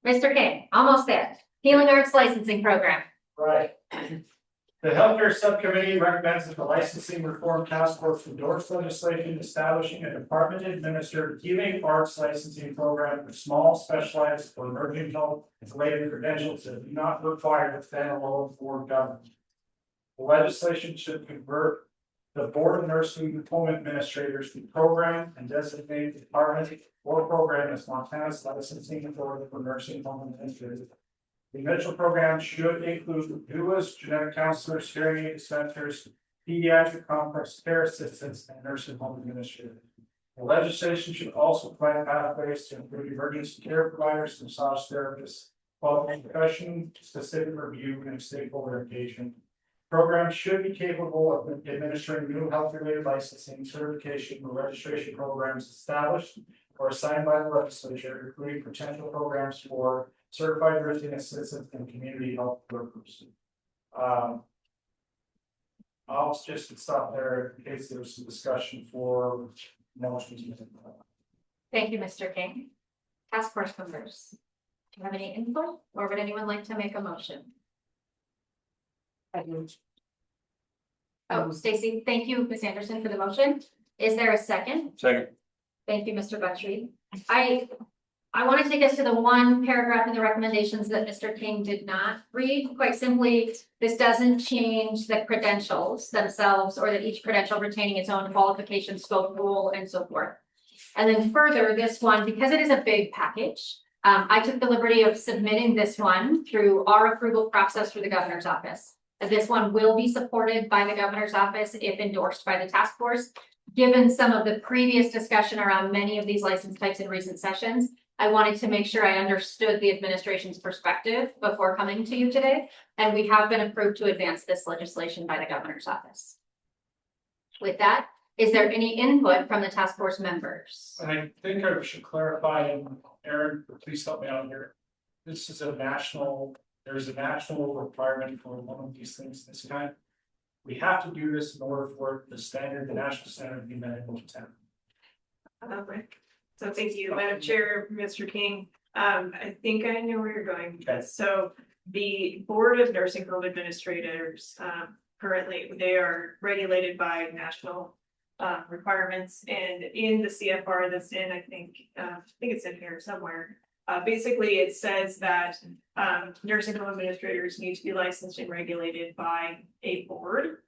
[SPEAKER 2] Mr. King, almost there. Healing Arts Licensing Program.
[SPEAKER 21] Right. The Healthcare Subcommittee recommends that the Licensing Reform Task Force endorse legislation establishing a department-administered healing arts licensing program for small, specialized, or emerging health-related credentials that do not require the standalone board government. The legislation should convert the Board of Nursing Diploma Administrators to program and designate the department or program as Montana's licensing authority for nursing home administrators. The initial program should include doulas, genetic counselors, hearing aid dispensers, pediatric complex care assistants, and nursing home administrators. The legislation should also plan pathways to include emergency care providers, massage therapists, following profession specific review and stakeholder engagement. Programs should be capable of administering new health-related licensing, certification, or registration programs established or assigned by the legislature, including potential programs for certified nursing assistants and community health workers. I'll just stop there in case there's some discussion for motions.
[SPEAKER 2] Thank you, Mr. King. Task force members, do you have any input or would anyone like to make a motion? Oh, Stacy, thank you, Ms. Anderson, for the motion. Is there a second?
[SPEAKER 5] Second.
[SPEAKER 2] Thank you, Mr. Buttrey. I want to take us to the one paragraph in the recommendations that Mr. King did not read. Quite simply, this doesn't change the credentials themselves or that each credential retaining its own qualification, scope, rule, and so forth. And then further, this one, because it is a big package, I took the liberty of submitting this one through our approval process through the governor's office. This one will be supported by the governor's office if endorsed by the task force. Given some of the previous discussion around many of these license types in recent sessions, I wanted to make sure I understood the administration's perspective before coming to you today, and we have been approved to advance this legislation by the governor's office. With that, is there any input from the task force members?
[SPEAKER 21] And I think I should clarify, and Aaron, please help me out here. This is there's a national requirement for one of these things this kind. We have to do this in order for the national standard to be met in Montana.
[SPEAKER 3] So thank you, Madam Chair, Mr. King. I think I know where you're going.
[SPEAKER 21] Okay.
[SPEAKER 3] So the Board of Nursing Home Administrators, currently, they are regulated by national requirements, and in the CFR that's in, I think it's in here somewhere. Basically, it says that nursing home administrators need to be licensed and regulated by a board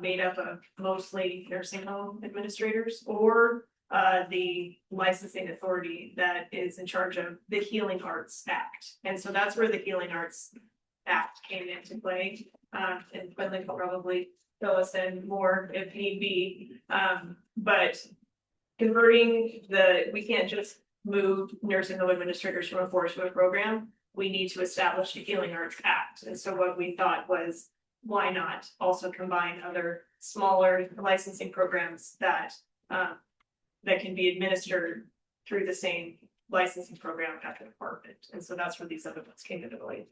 [SPEAKER 3] made up of mostly nursing home administrators or the licensing authority that is in charge of the Healing Arts Act. And so that's where the Healing Arts Act came into play. And Quinlan will probably fill us in more if need be. But converting we can't just move nursing home administrators from a board to a program. We need to establish the Healing Arts Act. And so what we thought was, why not also combine other smaller licensing programs that can be administered through the same licensing program at the department. And so that's where these other ones came into play.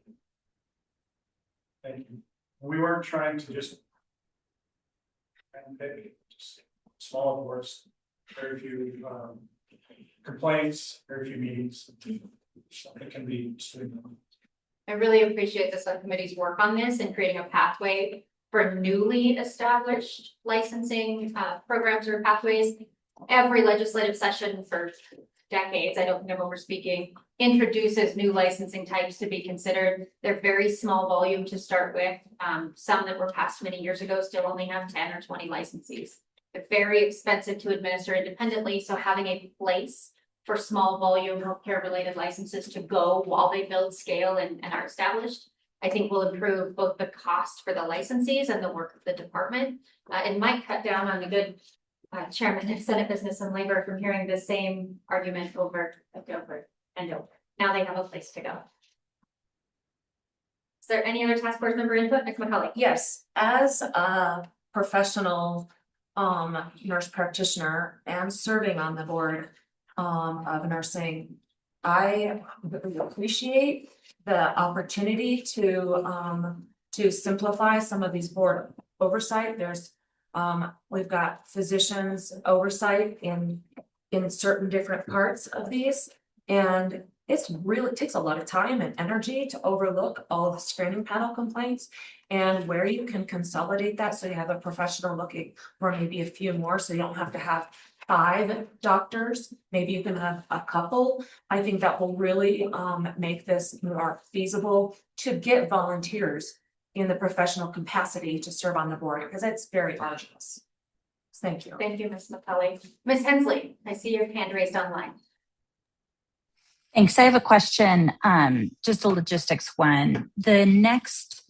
[SPEAKER 21] Thank you. We weren't trying to just small boards, very few complaints, very few meetings. It can be streamlined.
[SPEAKER 2] I really appreciate the subcommittee's work on this and creating a pathway for newly established licensing programs or pathways. Every legislative session for decades, I don't remember when we're speaking, introduces new licensing types to be considered. They're very small volume to start with. Some that were passed many years ago still only have 10 or 20 licensees. They're very expensive to administer independently, so having a place for small volume healthcare related licenses to go while they build scale and are established, I think will improve both the cost for the licensees and the work of the department. It might cut down on the good chairman of Senate Business and Labor from hearing the same argument over and over and over. Now they have a place to go. Is there any other task force member input? Ms. McCauley?
[SPEAKER 10] Yes, as a professional nurse practitioner and serving on the board of nursing, I really appreciate the opportunity to simplify some of these board oversight. There's we've got physicians oversight in certain different parts of these, and it's really takes a lot of time and energy to overlook all of the screening panel complaints, and where you can consolidate that so you have a professional looking for maybe a few more, so you don't have to have 5 doctors, maybe you can have a couple. I think that will really make this more feasible to get volunteers in the professional capacity to serve on the board, because it's very arduous. Thank you.
[SPEAKER 2] Thank you, Ms. McCauley. Ms. Hensley, I see your hand raised online.
[SPEAKER 6] Thanks. I have a question, just a logistics one. The next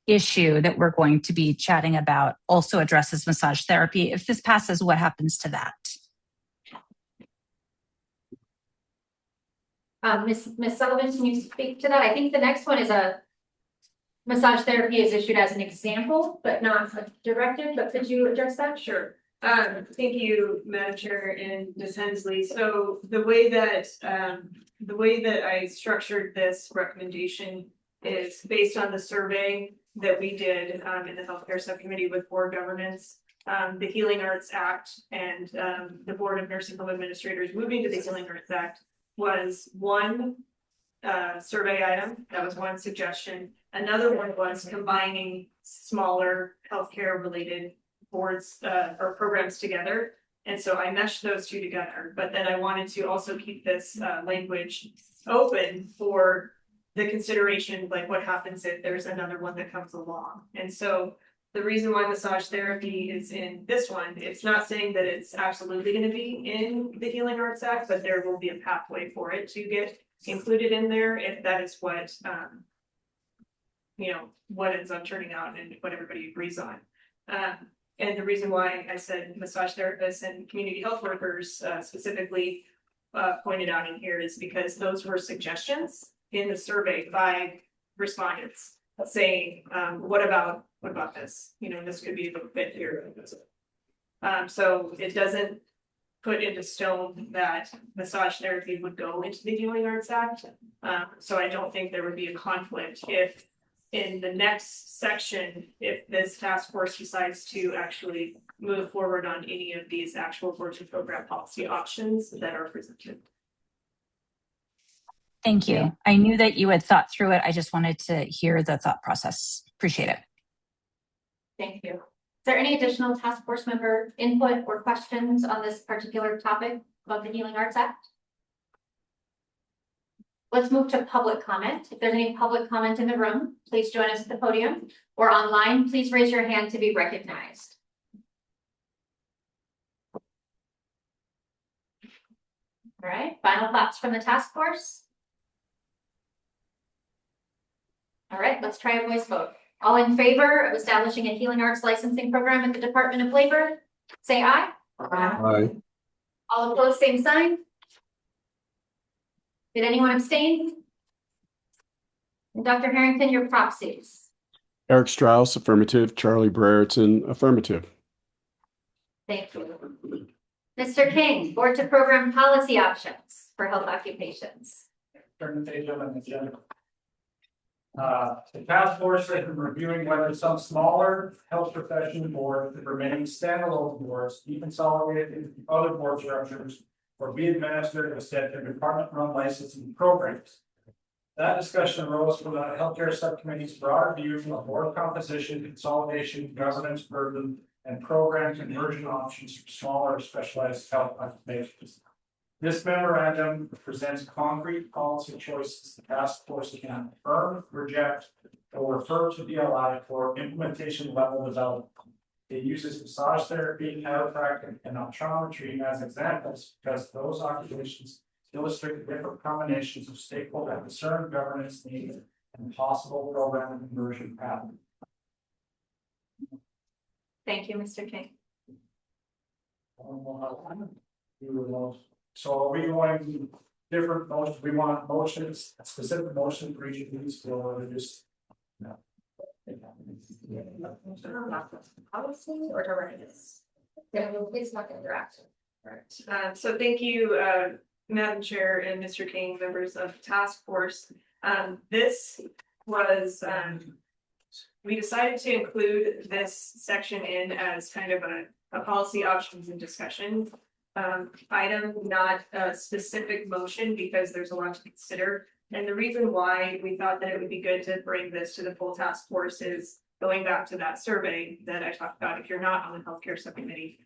[SPEAKER 6] issue that we're going to be chatting about also addresses massage therapy. If this passes, what happens to that?
[SPEAKER 2] Ms. Sullivan, can you speak to that? I think the next one is a massage therapy is issued as an example, but not a directive, but could you address that?
[SPEAKER 3] Sure. Thank you, Madam Chair and Ms. Hensley. So the way that I structured this recommendation is based on the survey that we did in the healthcare subcommittee with board governance, the Healing Arts Act and the Board of Nursing Home Administrators moving to the Healing Arts Act was one survey item. That was one suggestion. Another one was combining smaller healthcare related boards or programs together. And so I meshed those two together, but then I wanted to also keep this language open for the consideration, like what happens if there's another one that comes along. And so the reason why massage therapy is in this one, it's not saying that it's absolutely going to be in the Healing Arts Act, but there will be a pathway for it to get included in there if that is what what ends up turning out and what everybody agrees on. And the reason why I said massage therapists and community health workers specifically pointed out in here is because those were suggestions in the survey by respondents saying, what about this? This could be a good fit here. So it doesn't put into stone that massage therapy would go into the Healing Arts Act. So I don't think there would be a conflict if in the next section, if this task force decides to actually move forward on any of these actual board and program policy options that are presented.
[SPEAKER 6] Thank you. I knew that you had thought through it. I just wanted to hear the thought process. Appreciate it.
[SPEAKER 2] Thank you. Is there any additional task force member input or questions on this particular topic about the Healing Arts Act? Let's move to public comment. If there's any public comment in the room, please join us at the podium, or online, please raise your hand to be recognized. All right, final thoughts from the task force. All right, let's try a voice vote. All in favor of establishing a Healing Arts licensing program at the Department of Labor, say aye.
[SPEAKER 18] Aye.
[SPEAKER 2] All opposed, same sign. Did anyone abstain? And Dr. Harrington, your proxies.
[SPEAKER 18] Eric Strauss, affirmative. Charlie Brereton, affirmative.
[SPEAKER 2] Thank you. Mr. King, board to program policy options for health occupations.
[SPEAKER 14] Turn the page up on the agenda. The task force has been reviewing whether some smaller health profession boards that remain standalone boards be consolidated into other board structures or be administered as their department-run licensing programs. That discussion arose from the healthcare subcommittee's broader view of board composition, consolidation, governance burden, and program conversion options for smaller specialized health occupations.
[SPEAKER 21] This memorandum presents concrete policy choices the task force can affirm, reject, or refer to DLI for implementation level development. It uses massage therapy, chiropractic, and optometry as examples because those occupations illustrate the different combinations of stakeholder concern, governance needs, and possible program conversion path.
[SPEAKER 2] Thank you, Mr. King.
[SPEAKER 21] So are we going different motions? We want motions, a specific motion for each of these, or just? No.
[SPEAKER 2] Policy or directives? Yeah, it's not interaction.
[SPEAKER 3] Right. So thank you, Madam Chair and Mr. King, members of the task force. This was, we decided to include this section in as kind of a policy options and discussion item, not a specific motion, because there's a lot to consider. And the reason why we thought that it would be good to bring this to the full task force is going back to that survey that I talked about. If you're not on the healthcare subcommittee,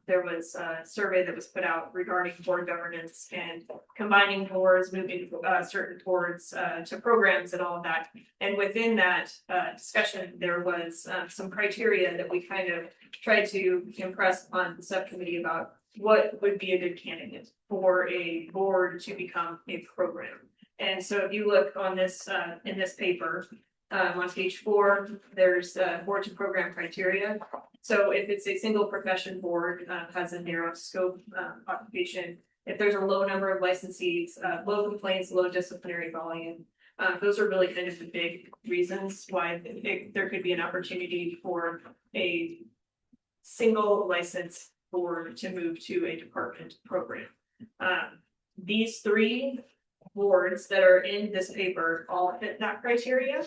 [SPEAKER 3] there was a survey that was put out regarding board governance and combining boards, moving certain boards to programs and all of that. And within that discussion, there was some criteria that we kind of tried to impress on the subcommittee about what would be a good candidate for a board to become a program. And so if you look on this in this paper, on page 4, there's board to program criteria. So if it's a single profession board, has a narrow scope occupation, if there's a low number of licensees, low complaints, low disciplinary volume, those are really kind of the big reasons why there could be an opportunity for a single license board to move to a department program. These 3 boards that are in this paper all fit that criteria.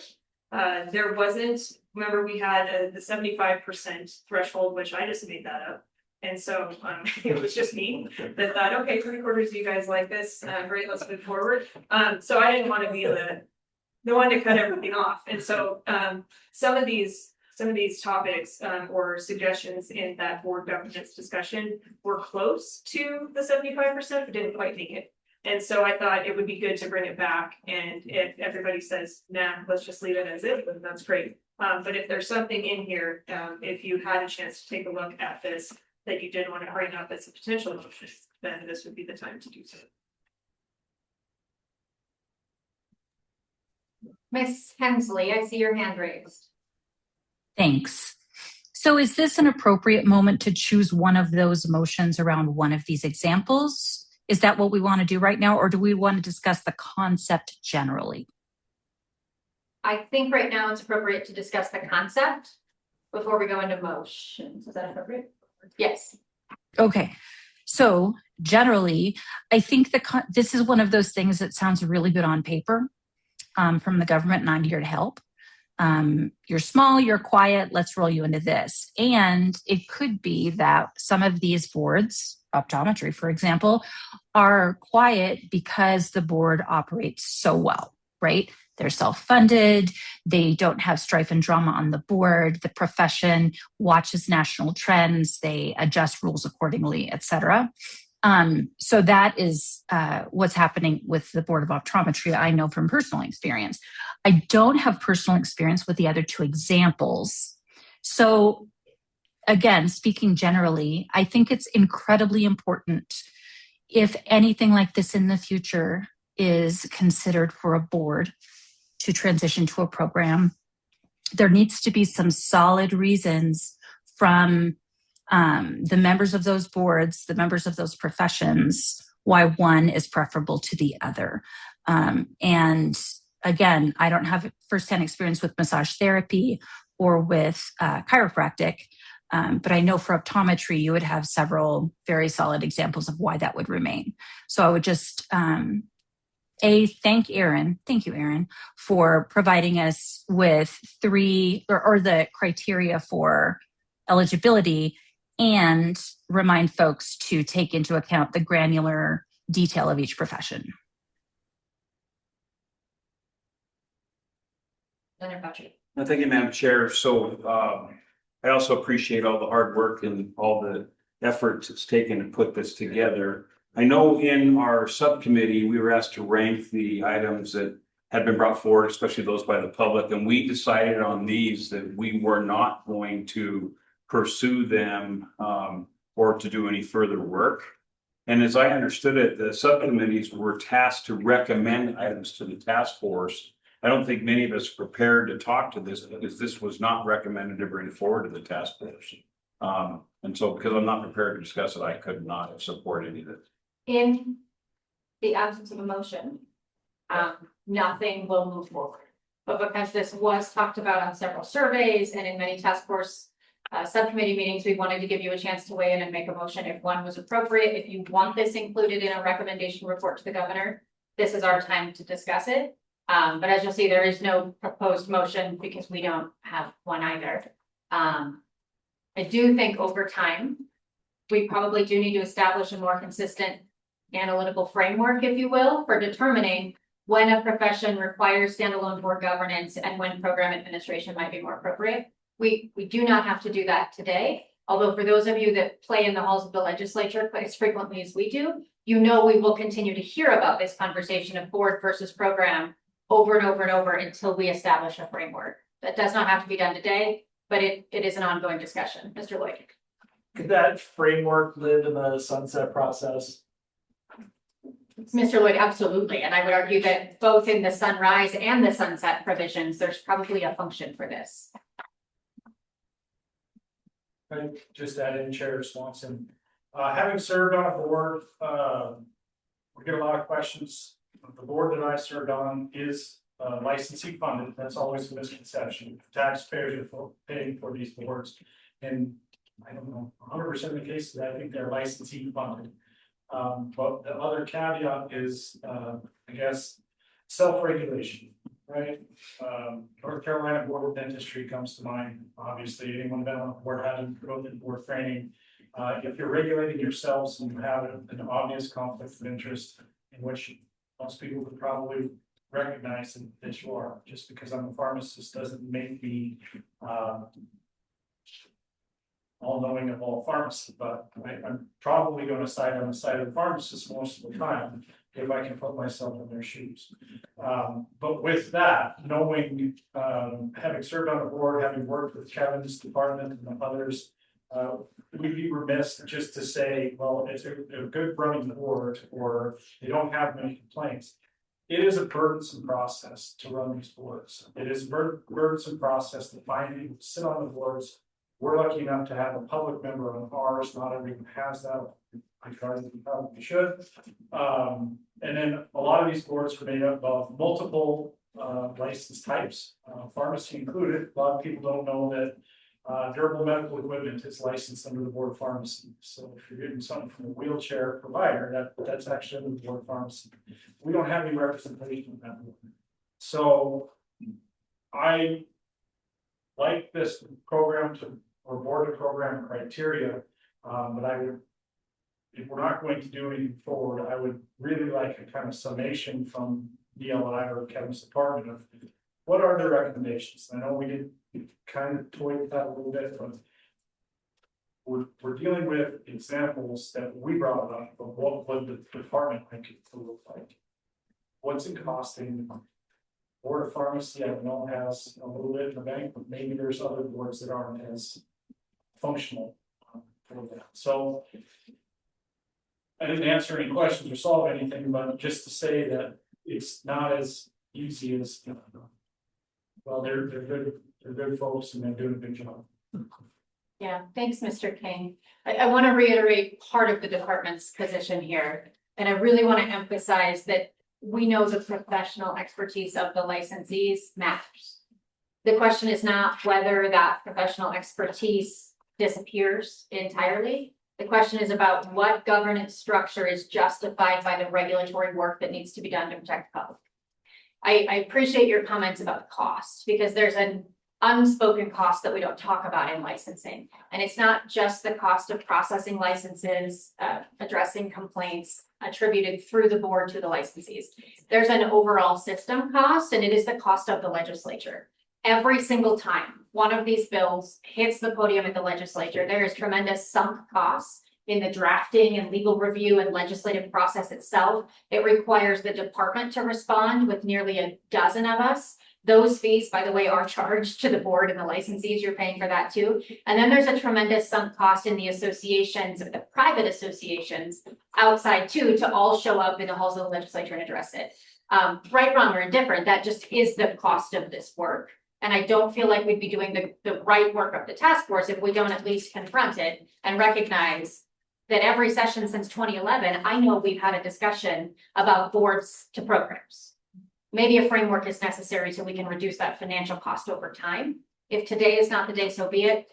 [SPEAKER 3] There wasn't, remember we had the 75% threshold, which I just made that up. And so it was just me that thought, okay, 3/4 of you guys like this, great, let's move forward. So I didn't want to be the one to cut everything off. And so some of these topics or suggestions in that board governance discussion were close to the 75%, but didn't quite make it. And so I thought it would be good to bring it back, and if everybody says, nah, let's just leave it as is, then that's great. But if there's something in here, if you had a chance to take a look at this, that you did want to bring up as a potential motion, then this would be the time to do so.
[SPEAKER 2] Miss Hensley, I see your hand raised.
[SPEAKER 6] Thanks. So is this an appropriate moment to choose one of those motions around one of these examples? Is that what we want to do right now, or do we want to discuss the concept generally?
[SPEAKER 2] I think right now it's appropriate to discuss the concept before we go into motions. Is that appropriate? Yes.
[SPEAKER 6] Okay. So generally, I think this is one of those things that sounds really good on paper from the government, and I'm here to help. You're small, you're quiet, let's roll you into this. And it could be that some of these boards, optometry, for example, are quiet because the board operates so well, right? They're self-funded, they don't have strife and drama on the board, the profession watches national trends, they adjust rules accordingly, etc. So that is what's happening with the Board of Optometry. I know from personal experience. I don't have personal experience with the other 2 examples. So again, speaking generally, I think it's incredibly important if anything like this in the future is considered for a board to transition to a program, there needs to be some solid reasons from the members of those boards, the members of those professions, why one is preferable to the other. And again, I don't have firsthand experience with massage therapy or with chiropractic, but I know for optometry, you would have several very solid examples of why that would remain. So I would just, thank you, Aaron, for providing us with 3 or the criteria for eligibility, and remind folks to take into account the granular detail of each profession.
[SPEAKER 5] Thank you, Madam Chair. So I also appreciate all the hard work and all the efforts it's taken to put this together. I know in our subcommittee, we were asked to rank the items that had been brought forward, especially those by the public, and we decided on these that we were not going to pursue them or to do any further work. And as I understood it, the subcommittees were tasked to recommend items to the task force. I don't think many of us prepared to talk to this because this was not recommended to bring forward to the task force. And so because I'm not prepared to discuss it, I could not have supported any of it.
[SPEAKER 2] In the absence of a motion, nothing will move forward. But because this was talked about on several surveys and in many task force subcommittee meetings, we wanted to give you a chance to weigh in and make a motion if one was appropriate. If you want this included in a recommendation report to the governor, this is our time to discuss it. But as you'll see, there is no proposed motion because we don't have one either. I do think over time, we probably do need to establish a more consistent analytical framework, if you will, for determining when a profession requires standalone board governance and when program administration might be more appropriate. We do not have to do that today. Although for those of you that play in the halls of the legislature as frequently as we do, you know we will continue to hear about this conversation of board versus program over and over and over until we establish a framework. That does not have to be done today, but it is an ongoing discussion. Mr. Lloyd.
[SPEAKER 14] Could that framework live in the sunset process?
[SPEAKER 2] Mr. Lloyd, absolutely. And I would argue that both in the sunrise and the sunset provisions, there's probably a function for this.
[SPEAKER 14] Just add in Chair Swanson. Having served on a board, we get a lot of questions. The board that I served on is licensee funded. That's always a misconception. Taxpayers are paying for these boards. And I don't know, 100% of the cases, I think they're licensee funded. But the other caveat is, I guess, self-regulation, right? North Carolina Board of Dentistry comes to mind. Obviously, anyone been on the board having to go through board training. If you're regulating yourselves and you have an obvious conflict of interest in which most people would probably recognize that you are, just because I'm a pharmacist doesn't make me all knowing of all pharmacy, but I'm probably going to side on the side of the pharmacist most of the time if I can put myself in their shoes. But with that, knowing, having served on the board, having worked with Kevin's department and others, we'd be remiss just to say, well, it's a good running board or they don't have many complaints. It is a burdensome process to run these boards. It is a burdensome process to find people to sit on the boards. We're lucky enough to have a public member on ours. Not everyone has that. I try to probably should. And then a lot of these boards are made up of multiple license types, pharmacy included. A lot of people don't know that durable medical equipment is licensed under the board of pharmacy. So if you're getting something from a wheelchair provider, that's actually under the board of pharmacy. We don't have any representation of that. So I like this program or board of program criteria, but I would, if we're not going to do anything forward, I would really like a kind of summation from DLI or Kevin's department of what are the recommendations. I know we did kind of toy with that a little bit, but we're dealing with examples that we brought up of what would the department like it to look like. What's it costing? Board of Pharmacy, I know has a little bit in the bank, but maybe there's other boards that aren't as functional for that. So I didn't answer any questions or solve anything, but just to say that it's not as easy as, well, they're good folks and they're doing a good job.
[SPEAKER 2] Yeah, thanks, Mr. King. I want to reiterate part of the department's position here. And I really want to emphasize that we know the professional expertise of the licensees matters. The question is not whether that professional expertise disappears entirely. The question is about what governance structure is justified by the regulatory work that needs to be done to protect the public. I appreciate your comments about the cost because there's an unspoken cost that we don't talk about in licensing. And it's not just the cost of processing licenses, addressing complaints attributed through the board to the licensees. There's an overall system cost, and it is the cost of the legislature. Every single time one of these bills hits the podium at the legislature, there is tremendous sunk costs in the drafting and legal review and legislative process itself. It requires the department to respond with nearly a dozen of us. Those fees, by the way, are charged to the board and the licensees. You're paying for that too. And then there's a tremendous sunk cost in the associations, the private associations outside too, to all show up in the halls of the legislature and address it. Right, wrong, or indifferent, that just is the cost of this work. And I don't feel like we'd be doing the right work of the task force if we don't at least confront it and recognize that every session since 2011, I know we've had a discussion about boards to programs. Maybe a framework is necessary so we can reduce that financial cost over time. If today is not the day, so be it.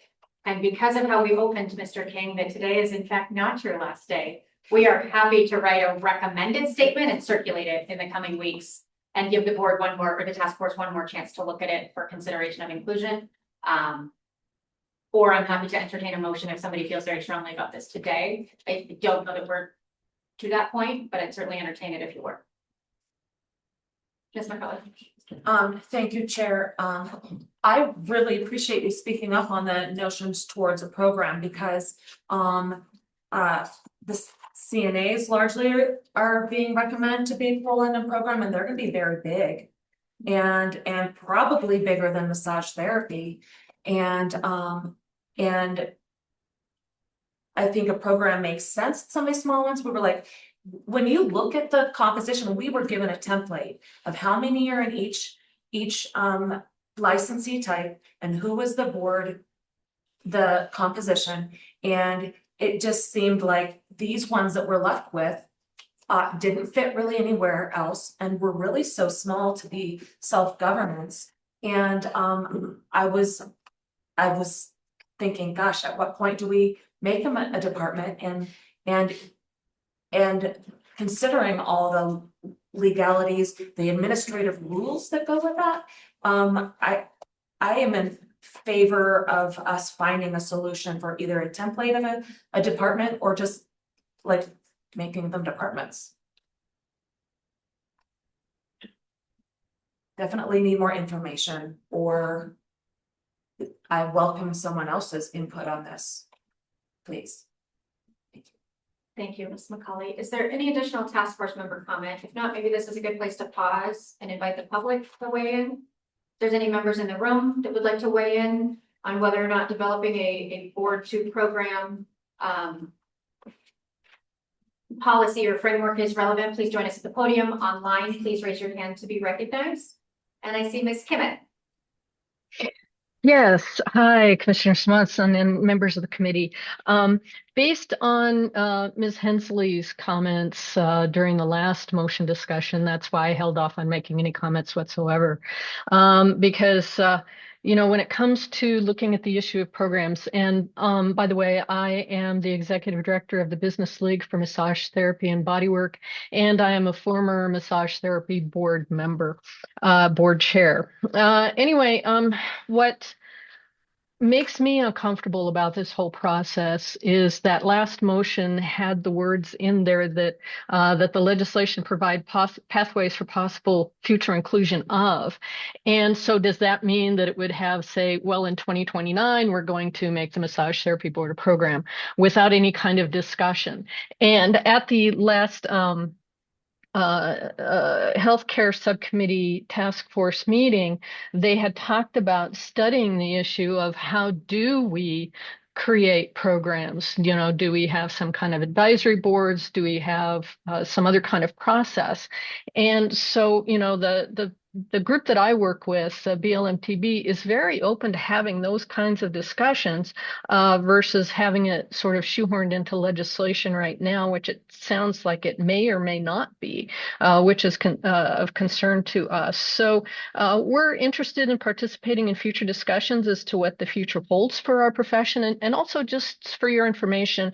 [SPEAKER 2] And because of how we opened, Mr. King, that today is in fact not your last day, we are happy to write a recommended statement and circulate it in the coming weeks and give the board one more, or the task force one more chance to look at it for consideration of inclusion. Or I'm happy to entertain a motion if somebody feels very strongly about this today. I don't know that we're to that point, but I'd certainly entertain it if you were. Yes, my colleague.
[SPEAKER 10] Thank you, Chair. I really appreciate you speaking up on the notions towards a program because the CNAs largely are being recommended to be enrolled in a program, and they're going to be very big and probably bigger than massage therapy. And I think a program makes sense. Some of the small ones, we were like, when you look at the composition, we were given a template of how many are in each licensee type and who was the board, the composition, and it just seemed like these ones that we're left with didn't fit really anywhere else and were really so small to be self-governance. And I was thinking, gosh, at what point do we make them a department? And considering all the legalities, the administrative rules that go with that, I am in favor of us finding a solution for either a template of a department or just like making them departments. Definitely need more information, or I welcome someone else's input on this, please.
[SPEAKER 2] Thank you, Ms. McCauley. Is there any additional task force member comment? If not, maybe this is a good place to pause and invite the public to weigh in. If there's any members in the room that would like to weigh in on whether or not developing a board to program policy or framework is relevant, please join us at the podium. Online, please raise your hand to be recognized. And I see Ms. Kimmett.
[SPEAKER 1] Yes, hi, Commissioner Swanson and members of the committee. Based on Ms. Hensley's comments during the last motion discussion, that's why I held off on making any comments whatsoever. Because you know, when it comes to looking at the issue of programs, and by the way, I am the executive director of the Business League for Massage Therapy and Bodywork, and I am a former massage therapy board member, board chair. Anyway, what makes me uncomfortable about this whole process is that last motion had the words in there that that the legislation provide pathways for possible future inclusion of. And so does that mean that it would have, say, well, in 2029, we're going to make the Massage Therapy Board a program without any kind of discussion? And at the last healthcare subcommittee task force meeting, they had talked about studying the issue of how do we create programs? You know, do we have some kind of advisory boards? Do we have some other kind of process? And so, you know, the group that I work with, BLMTB, is very open to having those kinds of discussions versus having it sort of shoehorned into legislation right now, which it sounds like it may or may not be, which is of concern to us. So we're interested in participating in future discussions as to what the future holds for our profession. And also, just for your information,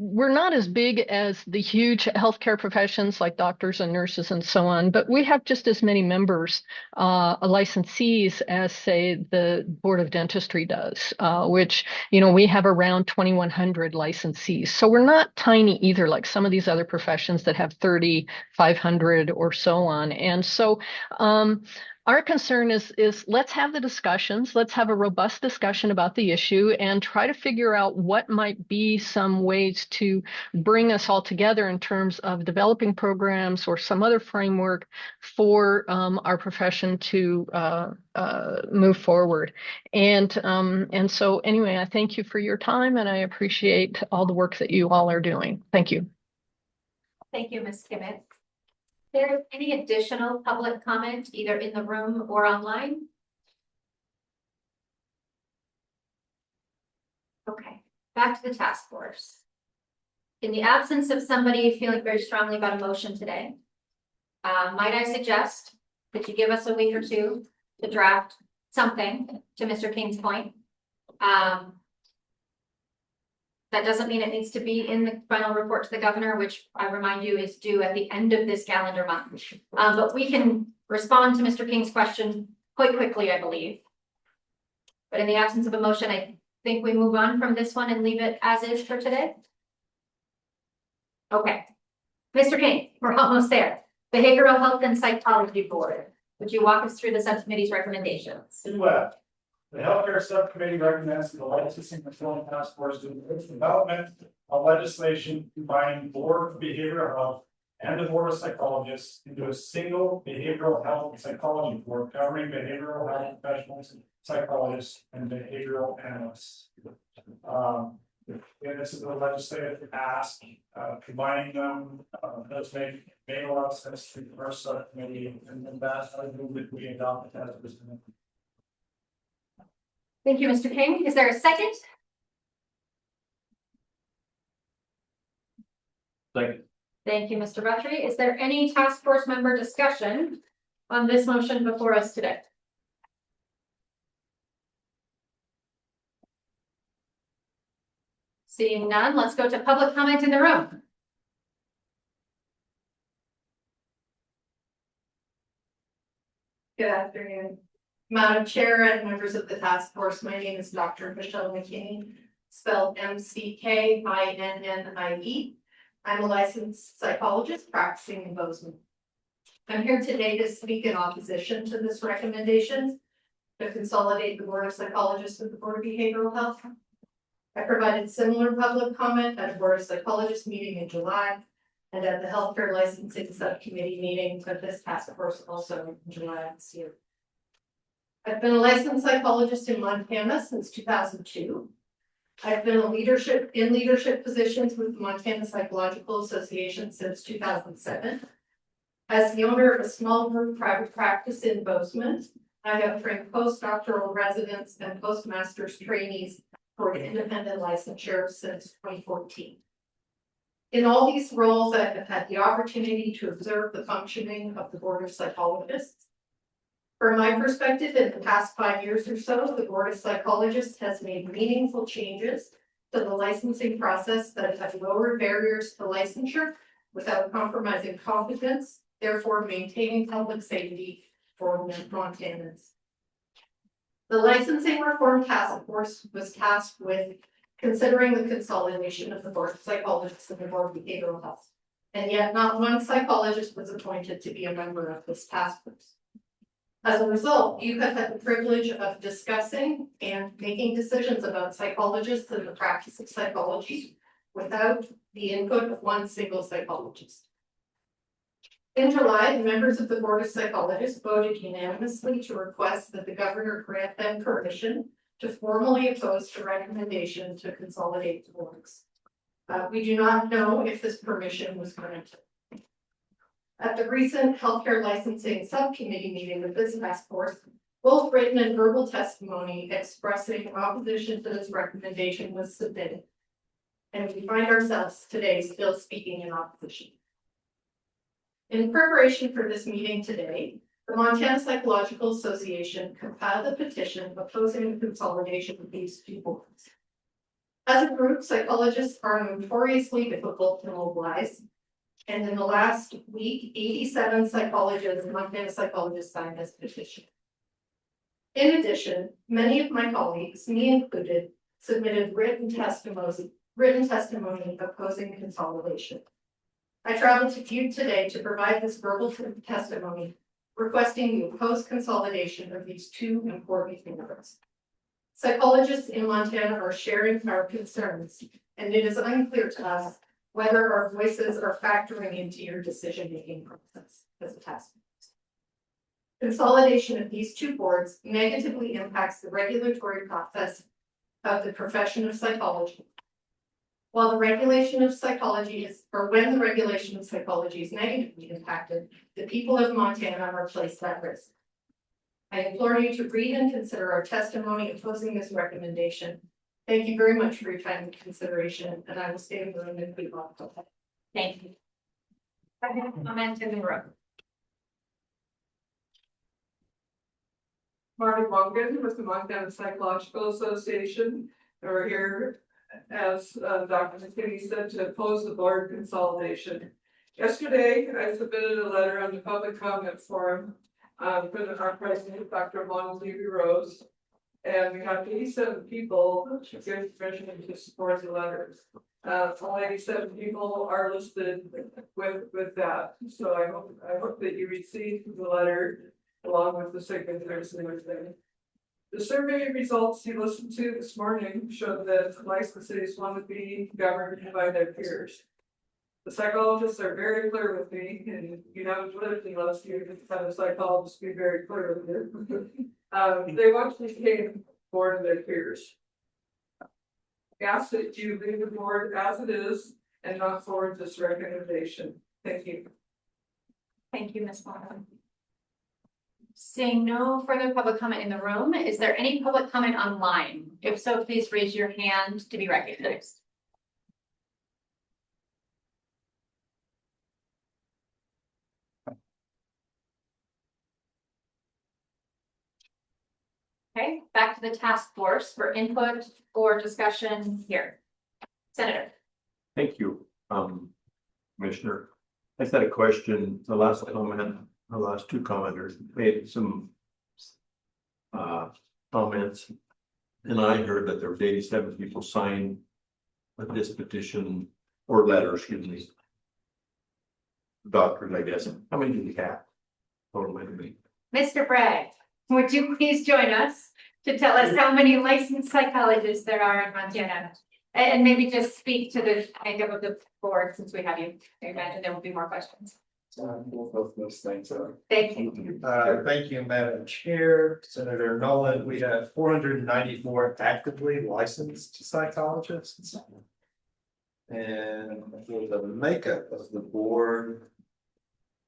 [SPEAKER 1] we're not as big as the huge healthcare professions like doctors and nurses and so on, but we have just as many members, licensees, as, say, the Board of Dentistry does, which, you know, we have around 2,100 licensees. So we're not tiny either, like some of these other professions that have 3,500 or so on. And so our concern is let's have the discussions, let's have a robust discussion about the issue and try to figure out what might be some ways to bring us all together in terms of developing programs or some other framework for our profession to move forward. And so anyway, I thank you for your time and I appreciate all the work that you all are doing. Thank you.
[SPEAKER 2] Thank you, Ms. Kimmett. There any additional public comment, either in the room or online? Okay, back to the task force. In the absence of somebody feeling very strongly about a motion today, might I suggest that you give us a week or two to draft something, to Mr. King's point. That doesn't mean it needs to be in the final report to the governor, which I remind you is due at the end of this calendar month. But we can respond to Mr. King's question quite quickly, I believe. But in the absence of a motion, I think we move on from this one and leave it as is for today. Okay. Mr. King, we're almost there. Behavioral Health and Psychology Board. Would you walk us through the subcommittee's recommendations?
[SPEAKER 22] The Healthcare Subcommittee recommends the Licensing Reform Task Force to development of legislation combining Board of Behavioral Health and the Board of Psychologists into a single behavioral health and psychology board covering behavioral health professionals, psychologists, and behavioral analysts. And this is a legislative ask, combining them, does make a lot of sense to the first subcommittee, and then that I move that we adopt it as presented.
[SPEAKER 2] Thank you, Mr. King. Is there a second?
[SPEAKER 22] Second.
[SPEAKER 2] Thank you, Mr. Buttry. Is there any task force member discussion on this motion before us today? Seeing none, let's go to public comment in the room.
[SPEAKER 4] Good afternoon, Madam Chair and members of the task force. My name is Dr. Michelle McKinney, spelled McKinnie. I'm a licensed psychologist practicing in Bozeman. I'm here today to speak in opposition to this recommendation to consolidate the Board of Psychologists with the Board of Behavioral Health. I provided similar public comment at a Board of Psychologists meeting in July and at the Healthcare Licensing Subcommittee meeting of this task force also in July this year. I've been a licensed psychologist in Montana since 2002. I've been in leadership positions with the Montana Psychological Association since 2007. As the owner of a small group private practice in Bozeman, I have trained postdoctoral residents and postmaster's trainees for independent licensure since 2014. In all these roles, I have had the opportunity to observe the functioning of the Board of Psychologists. From my perspective, in the past 5 years or so, the Board of Psychologists has made meaningful changes to the licensing process that have lowered barriers to licensure without compromising competence, therefore maintaining public safety for Montanans. The Licensing Reform Task Force was tasked with considering the consolidation of the Board of Psychologists and the Board of Behavioral Health. And yet not one psychologist was appointed to be a member of this task force. As a result, you have had the privilege of discussing and making decisions about psychologists and the practice of psychology without the input of one single psychologist. In July, the members of the Board of Psychologists voted unanimously to request that the governor grant them permission to formally oppose the recommendation to consolidate the boards. We do not know if this permission was granted. At the recent Healthcare Licensing Subcommittee meeting with this task force, both written and verbal testimony expressing opposition to this recommendation was submitted. And we find ourselves today still speaking in opposition. In preparation for this meeting today, the Montana Psychological Association compiled a petition opposing the consolidation of these two boards. As a group, psychologists are notoriously difficult to mobilize. And in the last week, 87 psychologists, Montana psychologists signed this petition. In addition, many of my colleagues, me included, submitted written testimony opposing consolidation. I traveled to Butte today to provide this verbal testimony requesting you oppose consolidation of these two important boards. Psychologists in Montana are sharing our concerns, and it is unclear to us whether our voices are factoring into your decision-making process as a task force. Consolidation of these two boards negatively impacts the regulatory process of the profession of psychology. While the regulation of psychology is, or when the regulation of psychology is negatively impacted, the people of Montana are placed at risk. I implore you to read and consider our testimony opposing this recommendation. Thank you very much for your time and consideration, and I will stay in the room and be on.
[SPEAKER 2] Thank you. Comment in the room.
[SPEAKER 3] Marty Mongan with the Montana Psychological Association. We're here, as Dr. McKinney said, to oppose the board consolidation. Yesterday, I submitted a letter on the public comment forum for our president, Dr. Monty Rose. And we have 87 people gave permission to support the letters. All 87 people are listed with that. So I hope that you received the letter along with the signatures and everything. The survey results you listened to this morning showed that licensees want to be governed by their peers. The psychologists are very clear with me, and you haven't lived unless you have a psychologist be very clear with you. They want to be board of their peers. I ask that you leave the board as it is and not forward this recommendation. Thank you.
[SPEAKER 2] Thank you, Ms. Bottom. Seeing no further public comment in the room, is there any public comment online? If so, please raise your hand to be recognized. Okay, back to the task force for input or discussion here. Senator.
[SPEAKER 11] Thank you, Commissioner. I just had a question. The last two commenters made some comments. And I heard that there was 87 people signed this petition or letter, excuse me. Doctors, I guess. How many do we have? Totally.
[SPEAKER 2] Mr. Bragg, would you please join us to tell us how many licensed psychologists there are in Montana? And maybe just speak to the makeup of the board since we have you. I imagine there will be more questions.
[SPEAKER 20] Both those things are.
[SPEAKER 2] Thank you.
[SPEAKER 20] Thank you, Madam Chair, Senator Nolan. We have 494 actively licensed psychologists. And for the makeup of the board,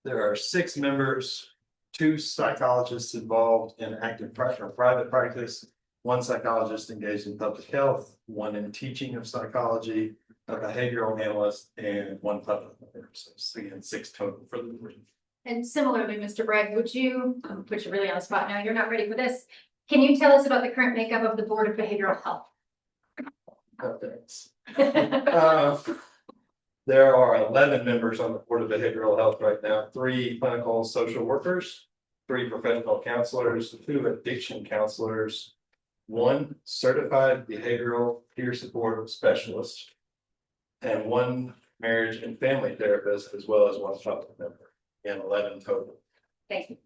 [SPEAKER 20] there are 6 members, 2 psychologists involved in active practice or private practice, 1 psychologist engaged in public health, 1 in teaching of psychology, a behavioral analyst, and 1 public member. So again, 6 total for the board.
[SPEAKER 2] And similarly, Mr. Bragg, would you put you really on the spot now? You're not ready for this. Can you tell us about the current makeup of the Board of Behavioral Health?
[SPEAKER 20] Thanks. There are 11 members on the Board of Behavioral Health right now, 3 clinical social workers, 3 professional counselors, 2 addiction counselors, 1 certified behavioral peer support specialist, and 1 marriage and family therapist, as well as 1 public member, and 11 total.
[SPEAKER 2] Thank you.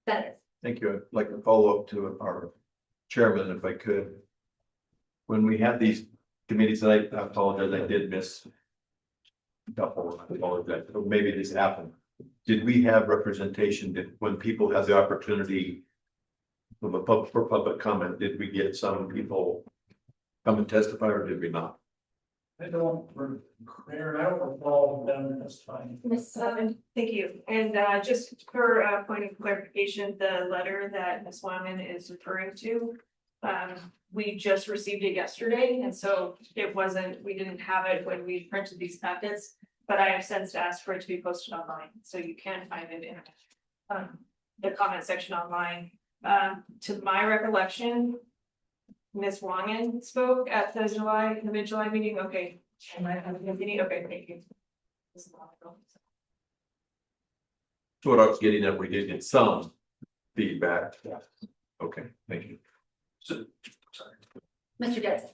[SPEAKER 2] Senator.
[SPEAKER 11] Thank you. I'd like to follow up to our chairman, if I could. When we had these committees, I apologize, I did miss a couple. I apologize. Maybe this happened. Did we have representation that when people have the opportunity for public comment, did we get some people come and testify, or did we not?
[SPEAKER 20] I don't recall them testifying.
[SPEAKER 3] Thank you. And just for a point of clarification, the letter that Ms. Wyman is referring to, we just received it yesterday, and so it wasn't, we didn't have it when we printed these packets, but I have since asked for it to be posted online, so you can find it in the comment section online. To my recollection, Ms. Wangen spoke at the mid-July meeting. Okay. Okay, thank you.
[SPEAKER 11] So what I was getting at, we did get some feedback. Yeah. Okay, thank you.
[SPEAKER 20] So, sorry.
[SPEAKER 2] Mr. Dixon.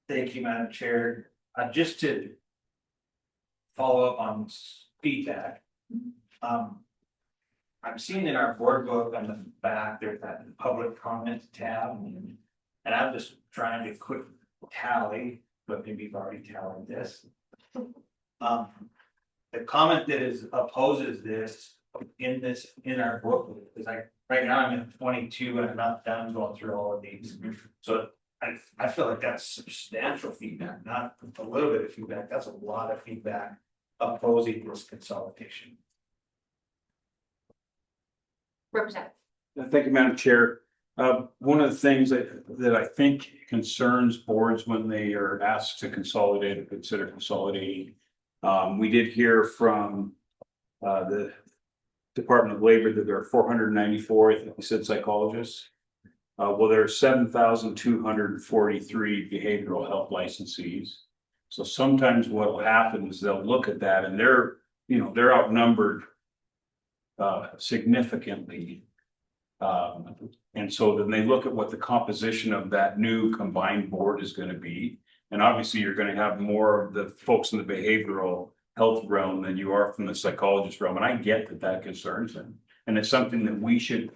[SPEAKER 20] Thank you, Madam Chair. Just to follow up on feedback.
[SPEAKER 13] I'm seeing in our board book on the back, there's that public comment tab. And I'm just trying to quick tally, but maybe you've already tallied this. The comment that is opposes this in our book is like, right now I'm at 22 and I'm not done going through all of these. So I feel like that's substantial feedback, not a little bit of feedback. That's a lot of feedback opposing this consolidation.
[SPEAKER 2] Representative.
[SPEAKER 5] Thank you, Madam Chair. One of the things that I think concerns boards when they are asked to consolidate or consider consolidating. We did hear from the Department of Labor that there are 494, I think we said, psychologists. Well, there are 7,243 behavioral health licensees. So sometimes what will happen is they'll look at that and they're outnumbered significantly. And so then they look at what the composition of that new combined board is going to be. And obviously you're going to have more of the folks in the behavioral health realm than you are from the psychologist realm. And I get that concerns them. And it's something that we should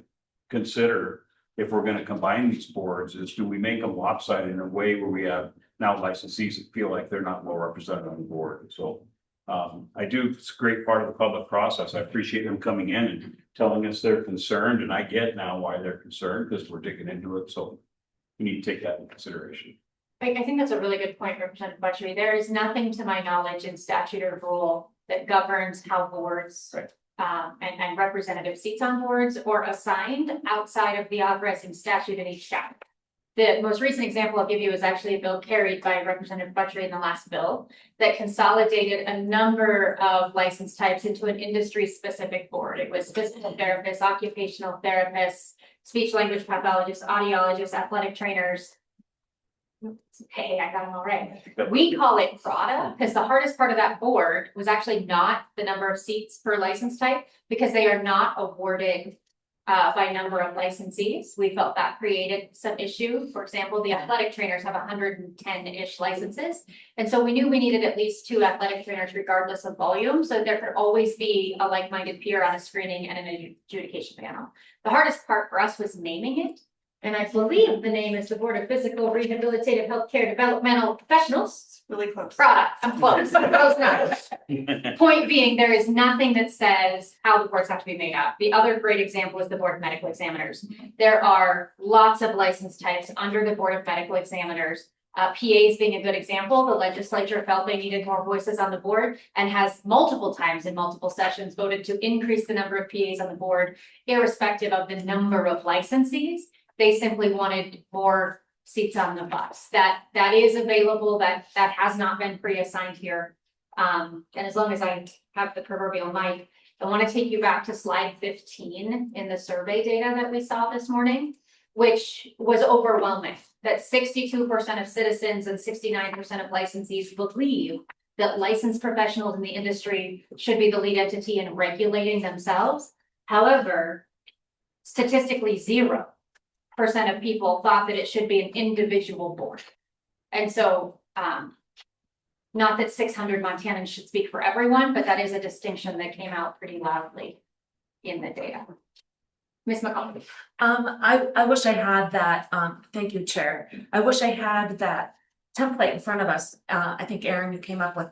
[SPEAKER 5] consider if we're going to combine these boards, is do we make them lopsided in a way where we have now licensees that feel like they're not well represented on the board. So it's a great part of the public process. I appreciate them coming in and telling us they're concerned, and I get now why they're concerned because we're digging into it. So we need to take that into consideration.
[SPEAKER 2] I think that's a really good point, Representative Butchery. There is nothing to my knowledge in statute or rule that governs how boards and representative seats on boards or assigned outside of the authorizing statute in each chapter. The most recent example I'll give you is actually a bill carried by Representative Butchery in the last bill that consolidated a number of license types into an industry-specific board. It was physical therapists, occupational therapists, speech language pathologists, audiologists, athletic trainers. Hey, I got them all right. We call it PRADA because the hardest part of that board was actually not the number of seats per license type, because they are not awarded by number of licensees. We felt that created some issue. For example, the athletic trainers have 110-ish licenses. And so we knew we needed at least 2 athletic trainers regardless of volume. So there could always be a like-minded peer on a screening and an adjudication panel. The hardest part for us was naming it. And I believe the name is the Board of Physical Rehabilitative Healthcare Developmental Professionals.
[SPEAKER 3] Really close.
[SPEAKER 2] PRADA. I'm close, but close enough. Point being, there is nothing that says how the boards have to be made up. The other great example is the Board of Medical Examiners. There are lots of license types under the Board of Medical Examiners. PAs being a good example. The legislature felt they needed more voices on the board and has multiple times in multiple sessions voted to increase the number of PAs on the board, irrespective of the number of licensees. They simply wanted more seats on the bus. That is available, that has not been pre-assigned here. And as long as I have the proverbial mic, I want to take you back to slide 15 in the survey data that we saw this morning, which was overwhelming, that 62% of citizens and 69% of licensees believe that licensed professionals in the industry should be the lead entity in regulating themselves. However, statistically 0% of people thought that it should be an individual board. And so, not that 600 Montanans should speak for everyone, but that is a distinction that came out pretty loudly in the data. Ms. McCollum.
[SPEAKER 10] I wish I had that, thank you, Chair. I wish I had that template in front of us. I think Aaron, you came up with,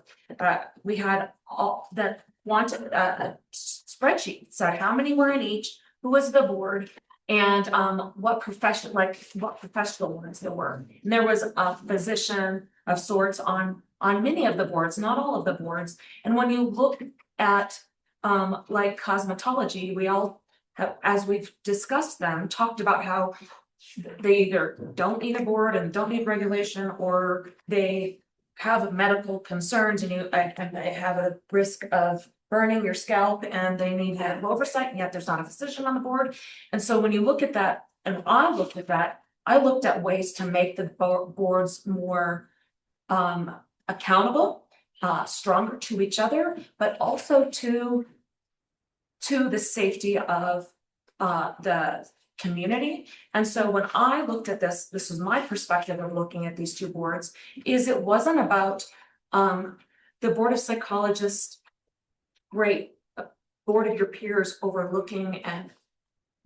[SPEAKER 10] we had all that wanted a spreadsheet, said how many were in each, who was the board, and what professional ones there were. And there was a physician of sorts on many of the boards, not all of the boards. And when you look at like cosmetology, we all have, as we've discussed them, talked about how they either don't need a board and don't need regulation, or they have medical concerns and they have a risk of burning your scalp and they need to have oversight, and yet there's not a physician on the board. And so when you look at that, and I looked at that, I looked at ways to make the boards more accountable, stronger to each other, but also to the safety of the community. And so when I looked at this was my perspective of looking at these 2 boards, is it wasn't about the Board of Psychologists, great board of your peers overlooking and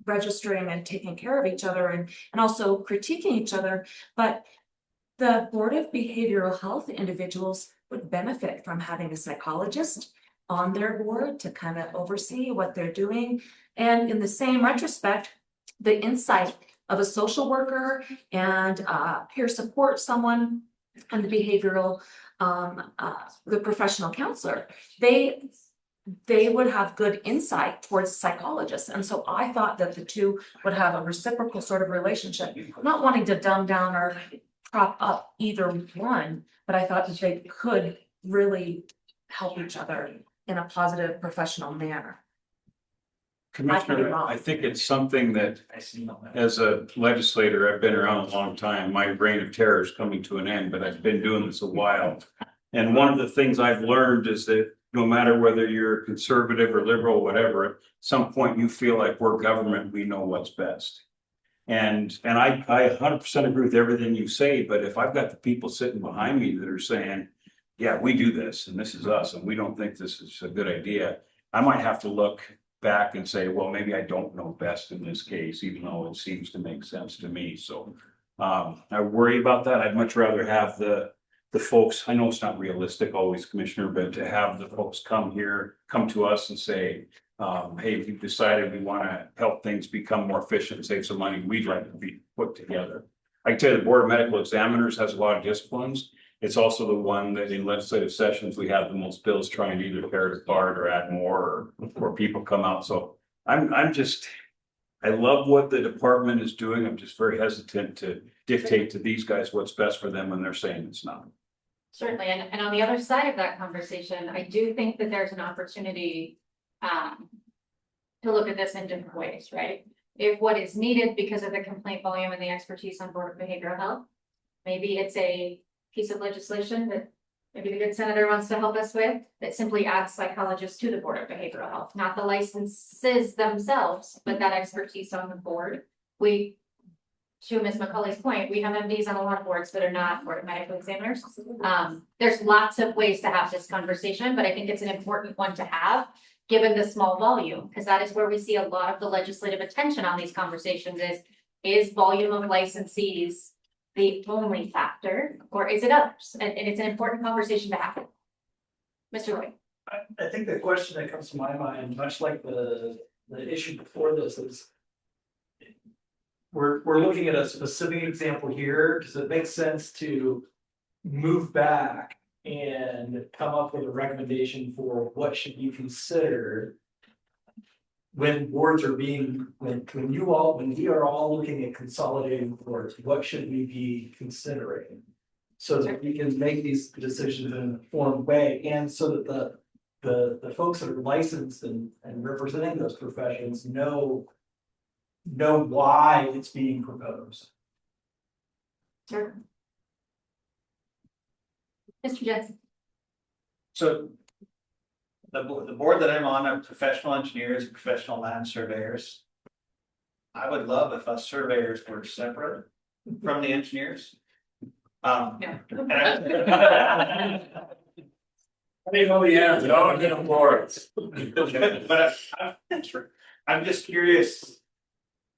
[SPEAKER 10] registering and taking care of each other and also critiquing each other. But the Board of Behavioral Health individuals would benefit from having a psychologist on their board to kind of oversee what they're doing. And in the same retrospect, the insight of a social worker and peer support someone and the behavioral, the professional counselor, they would have good insight towards psychologists. And so I thought that the two would have a reciprocal sort of relationship, not wanting to dumb down or prop up either one, but I thought that they could really help each other in a positive professional manner.
[SPEAKER 5] Commissioner, I think it's something that, as a legislator, I've been around a long time. My reign of terror is coming to an end, but I've been doing this a while. And one of the things I've learned is that no matter whether you're conservative or liberal, whatever, at some point you feel like we're government, we know what's best. And I 100% agree with everything you say, but if I've got the people sitting behind me that are saying, yeah, we do this and this is us and we don't think this is a good idea, I might have to look back and say, well, maybe I don't know best in this case, even though it seems to make sense to me. So I worry about that. I'd much rather have the folks, I know it's not realistic always, Commissioner, but to have the folks come to us and say, hey, we've decided we want to help things become more efficient, save some money, we'd like to be put together. I can tell you the Board of Medical Examiners has a lot of disciplines. It's also the one that in legislative sessions, we have the most bills trying to either tear it apart or add more or people come out. So I love what the department is doing. I'm just very hesitant to dictate to these guys what's best for them when they're saying it's not.
[SPEAKER 2] Certainly, and on the other side of that conversation, I do think that there's an opportunity to look at this in different ways, right? If what is needed because of the complaint volume and the expertise on Board of Behavioral Health, maybe it's a piece of legislation that maybe the good senator wants to help us with that simply adds psychologists to the Board of Behavioral Health, not the licenses themselves, but that expertise on the board. To Ms. McCauley's point, we have MDs on a lot of boards that are not Board of Medical Examiners. There's lots of ways to have this conversation, but I think it's an important one to have given the small volume, because that is where we see a lot of the legislative attention on these conversations is volume of licensees the only factor, or is it others? And it's an important conversation to have. Mr. Lloyd.
[SPEAKER 14] I think the question that comes to my mind, much like the issue before this, is we're looking at a specific example here. Does it make sense to move back and come up with a recommendation for what should be considered when boards are being, when we are all looking at consolidating boards, what should we be considering? So that we can make these decisions in an informed way, and so that the folks that are licensed and representing those professions know why it's being proposed.
[SPEAKER 2] Sure. Mr. Jensen.
[SPEAKER 13] So the board that I'm on are professional engineers, professional land surveyors. I would love if us surveyors were separate from the engineers.
[SPEAKER 14] I didn't know the answer. No, I'm gonna boards.
[SPEAKER 13] But I'm just curious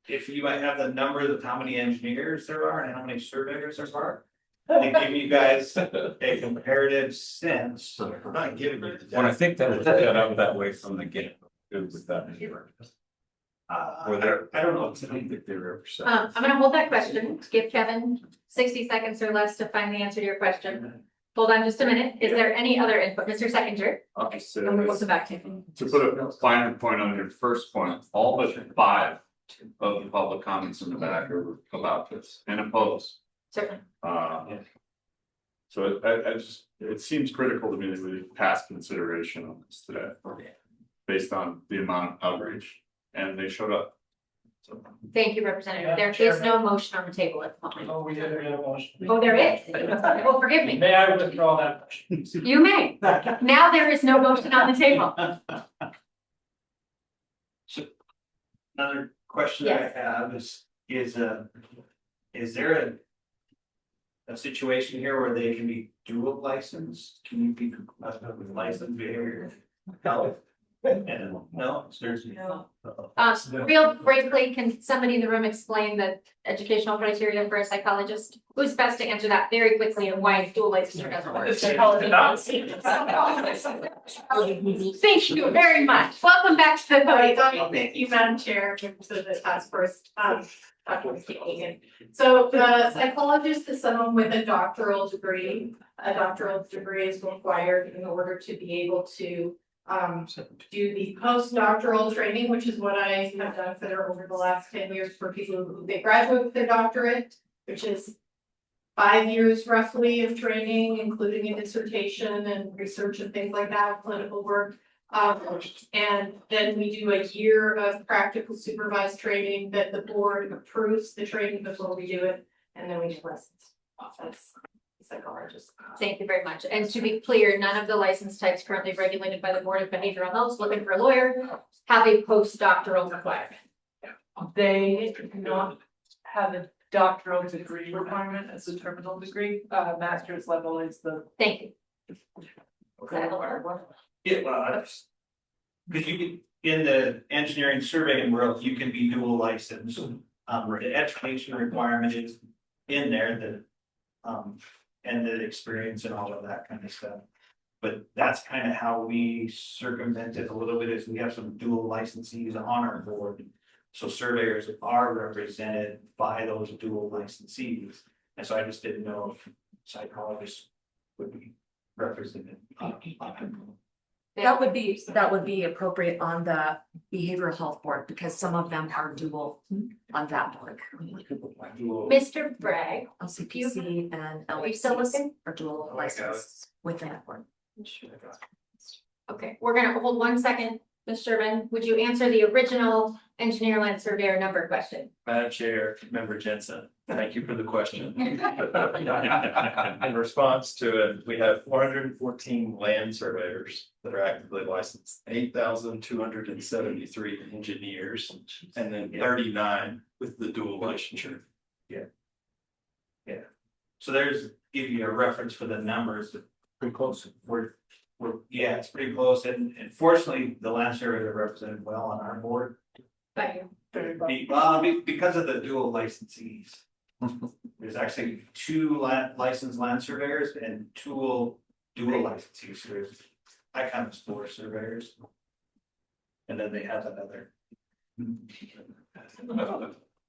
[SPEAKER 13] if you might have the number of how many engineers there are and how many surveyors there are. To give you guys a comparative sense. I'm not giving you.
[SPEAKER 5] When I think that was set up that way from the get with that.
[SPEAKER 13] I don't know.
[SPEAKER 5] I don't think they were ever set.
[SPEAKER 2] I'm gonna hold that question, give Kevin 60 seconds or less to find the answer to your question. Hold on just a minute. Is there any other input, Mr. Seconder?
[SPEAKER 22] I'll just say
[SPEAKER 2] And we'll
[SPEAKER 22] this.
[SPEAKER 2] go back to him.
[SPEAKER 22] To put a finer point on your first point, all but 5 of the public comments in the back are about this and opposed.
[SPEAKER 2] Certainly.
[SPEAKER 22] So it seems critical to me that we pass consideration on this today. Based on the amount of outreach, and they showed up. So.
[SPEAKER 2] Thank you, Representative. There is no motion on the table at the moment.
[SPEAKER 14] Oh, we did a motion.
[SPEAKER 2] Oh, there is. Oh, forgive me.
[SPEAKER 14] May I withdraw that motion?
[SPEAKER 2] You may. Now there is no motion on the table.
[SPEAKER 13] So another question that I have is there a situation here where they can be dual licensed? Can you be licensed behavior health No, seriously.
[SPEAKER 2] Real briefly, can somebody in the room explain the educational criteria for a psychologist? Who's best to answer that very quickly and why dual licensure doesn't work? Thank you very much. Welcome back to the podium.
[SPEAKER 4] Thank you, Madam Chair, members of the task force. So the psychologist is someone with a doctoral degree. A doctoral degree is required in order to be able to do the postdoctoral training, which is what I have done over the last 10 years for people who they graduate with their doctorate, which is 5 years roughly of training, including a dissertation and research and things like that, clinical work. And then we do a year of practical supervised training that the board approves the training before we do it, and then we do lessons. That's psychologist.
[SPEAKER 2] Thank you very much. And to be clear, none of the license types currently regulated by the Board of Behavioral Health looking for a lawyer have a postdoctoral requirement.
[SPEAKER 14] They do not have a doctoral degree requirement as a terminal degree. Master's level is the.
[SPEAKER 2] Thank you.
[SPEAKER 13] Yeah, well, because you can, in the engineering surveying world, you can be dual licensed. The education requirement is in there that, and the experience and all of that kind of stuff. But that's kind of how we circumvent it a little bit, is we have some dual licensees on our board. So surveyors are represented by those dual licensees. And so I just didn't know if psychologists would be represented.
[SPEAKER 10] That would be appropriate on the behavioral health board because some of them are dual on that board.
[SPEAKER 2] Mr. Bragg,
[SPEAKER 10] LCPC and
[SPEAKER 2] are you still
[SPEAKER 10] LHCs
[SPEAKER 2] listening?
[SPEAKER 10] are dual licensed within that board.
[SPEAKER 2] Okay, we're gonna hold 1 second. Ms. Sherman, would you answer the original engineer land surveyor number question?
[SPEAKER 20] Madam Chair, Member Jensen, thank you for the question. In response to it, we have 414 land surveyors that are actively licensed, 8,273 engineers, and then 39 with the dual licensure.
[SPEAKER 13] Yeah. So there's, give you a reference for the numbers, pretty close. Yeah, it's pretty close, and fortunately, the land surveyors are represented well on our board.
[SPEAKER 2] Thank you.
[SPEAKER 13] Because of the dual licensees. There's actually 2 licensed land surveyors and 2 dual licensees. So there's, I count as 4 surveyors. And then they have another.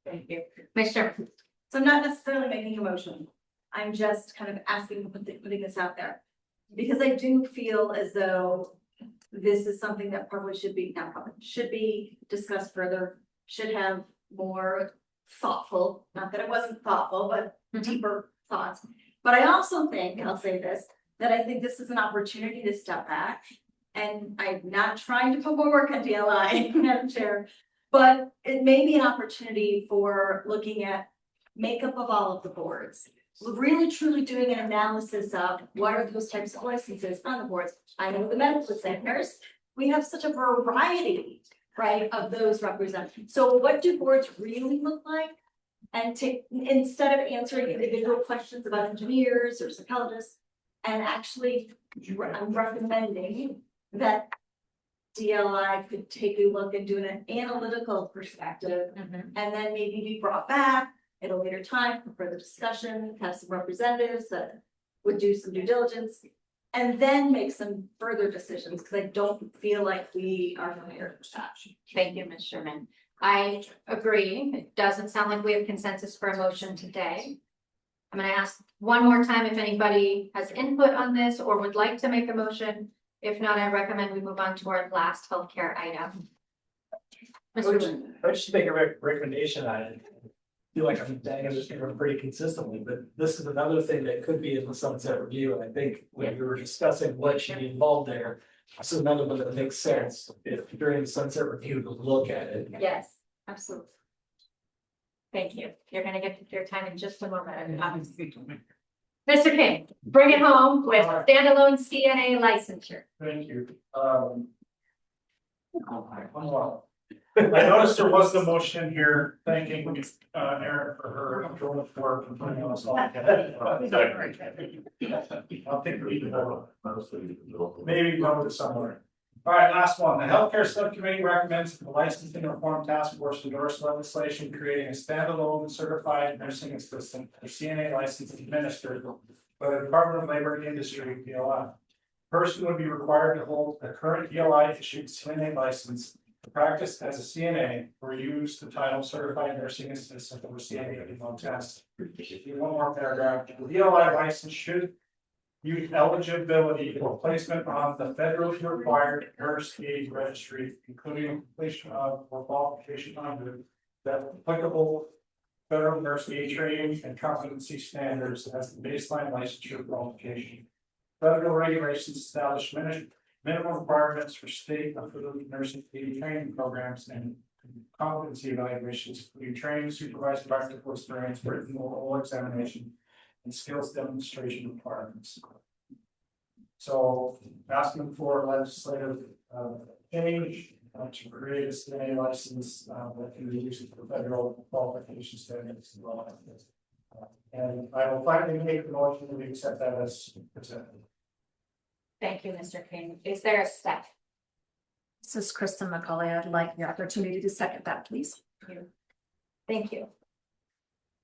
[SPEAKER 2] Thank you. Ms. Sherman.
[SPEAKER 15] So I'm not necessarily making a motion. I'm just kind of asking, putting this out there. Because I do feel as though this is something that should be discussed further, should have more thoughtful, not that it wasn't thoughtful, but deeper thoughts. But I also think, I'll say this, that I think this is an opportunity to step back. And I'm not trying to put more work on DLI, Madam Chair, but it may be an opportunity for looking at makeup of all of the boards. Really truly doing an analysis of what are those types of licenses on the boards. I know the medical centers, we have such a variety, right, of those represented. So what do boards really look like? And instead of answering individual questions about engineers or psychologists, and actually I'm recommending that DLI could take a look and do an analytical perspective and then maybe be brought back at a later time for further discussion, have some representatives that would do some due diligence. And then make some further decisions, because I don't feel like we are prepared for that.
[SPEAKER 2] Thank you, Ms. Sherman. I agree. It doesn't sound like we have consensus for a motion today. I'm gonna ask one more time if anybody has input on this or would like to make a motion. If not, I recommend we move on to our last healthcare item.
[SPEAKER 14] I would just make a recommendation on it. I feel like I'm saying this pretty consistently, but this is another thing that could be in the sunset review. And I think when we were discussing what should be involved there, this is another one that makes sense if during the sunset review to look at it.
[SPEAKER 2] Yes, absolutely. Thank you. You're gonna get your time in just a moment. Mr. King, bring it home with standalone CNA licensure.
[SPEAKER 14] Thank you. I noticed there was the motion here, thanking Erin for her important work and putting us all together. I think we can maybe go to somewhere. All right, last one. The Healthcare Subcommittee recommends that the Licensing Reform Task Force endorse legislation creating a standalone certified nursing assistant or CNA license administered by the Department of Labor and Industry, DLI. Person would be required to hold a current DLI issued CNA license to practice as a CNA or use the title certified nursing assistant or CNA in Montana. One more paragraph. The DLI license should use eligibility for placement on the federally required nurse aid registry, including completion of or qualification under the applicable federal nurse aid training and competency standards as the baseline licensure qualification. Federal regulations establish minimum requirements for state affiliated nursing aid training programs and competency evaluations, including training, supervised practical experience, written or oral examination, and skills demonstration requirements. So asking for legislative change to create a CNA license that can be used for federal qualification standards. And I will finally make the motion to accept that as presented.
[SPEAKER 2] Thank you, Mr. King. Is there a second?
[SPEAKER 10] This is Kristen McCauley. I'd like the opportunity to second that, please.
[SPEAKER 2] Thank you.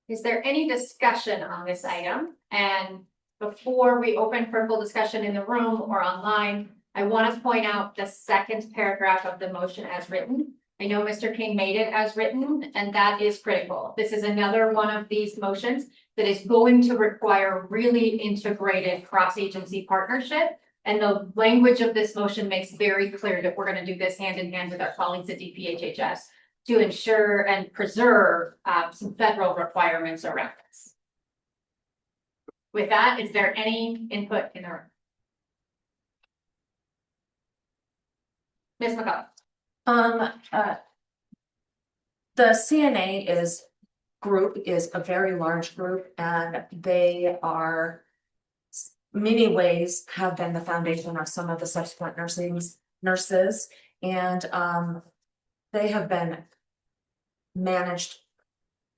[SPEAKER 2] Is there any discussion on this item? And before we open for full discussion in the room or online, I want to point out the second paragraph of the motion as written. I know Mr. King made it as written, and that is critical. This is another one of these motions that is going to require really integrated cross-agency partnership. And the language of this motion makes very clear that we're going to do this hand in hand with our colleagues at DPHHS to ensure and preserve some federal requirements around this. With that, is there any input in the room? Ms. McCullough.
[SPEAKER 10] The CNA group is a very large group, and they are many ways have been the foundation of some of the subsequent nurses, and they have been managed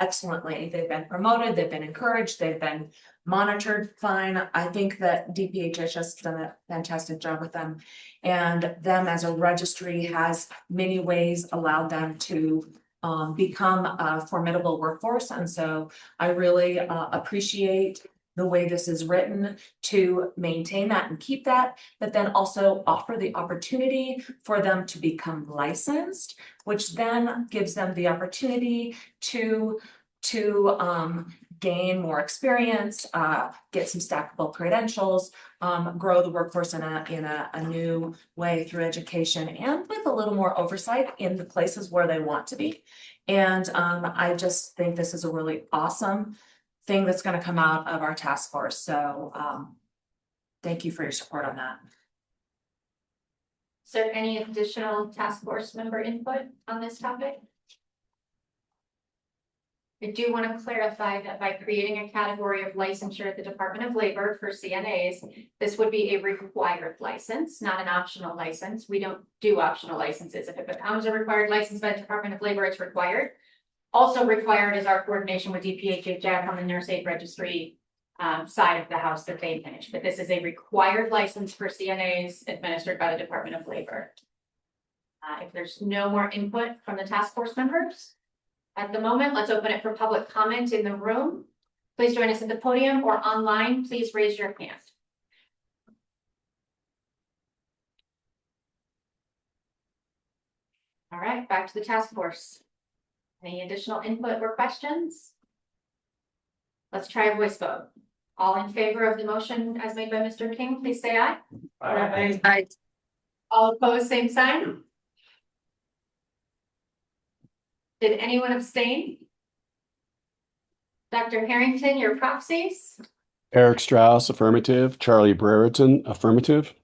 [SPEAKER 10] excellently. They've been promoted, they've been encouraged, they've been monitored fine. I think that DPHS has done a fantastic job with them, and them as a registry has many ways allowed them to become a formidable workforce. And so I really appreciate the way this is written to maintain that and keep that, but then also offer the opportunity for them to become licensed, which then gives them the opportunity to gain more experience, get some stackable credentials, grow the workforce in a new way through education and with a little more oversight in the places where they want to be. And I just think this is a really awesome thing that's going to come out of our task force. So thank you for your support on that.
[SPEAKER 2] Is there any additional task force member input on this topic? I do want to clarify that by creating a category of licensure at the Department of Labor for CNAs, this would be a required license, not an optional license. We don't do optional licenses. If it becomes a required license by the Department of Labor, it's required. Also required is our coordination with DPHHS on the nurse aid registry side of the house that they manage. But this is a required license for CNAs administered by the Department of Labor. If there's no more input from the task force members, at the moment, let's open it for public comment in the room. Please join us at the podium or online. Please raise your hand. All right, back to the task force. Any additional input or questions? Let's try a voice vote. All in favor of the motion as made by Mr. King, please say aye.
[SPEAKER 16] Aye.
[SPEAKER 10] Aye.
[SPEAKER 2] All opposed, same sign. Did anyone abstain? Dr. Harrington, your proxies?
[SPEAKER 18] Eric Strauss, affirmative. Charlie Brereton, affirmative.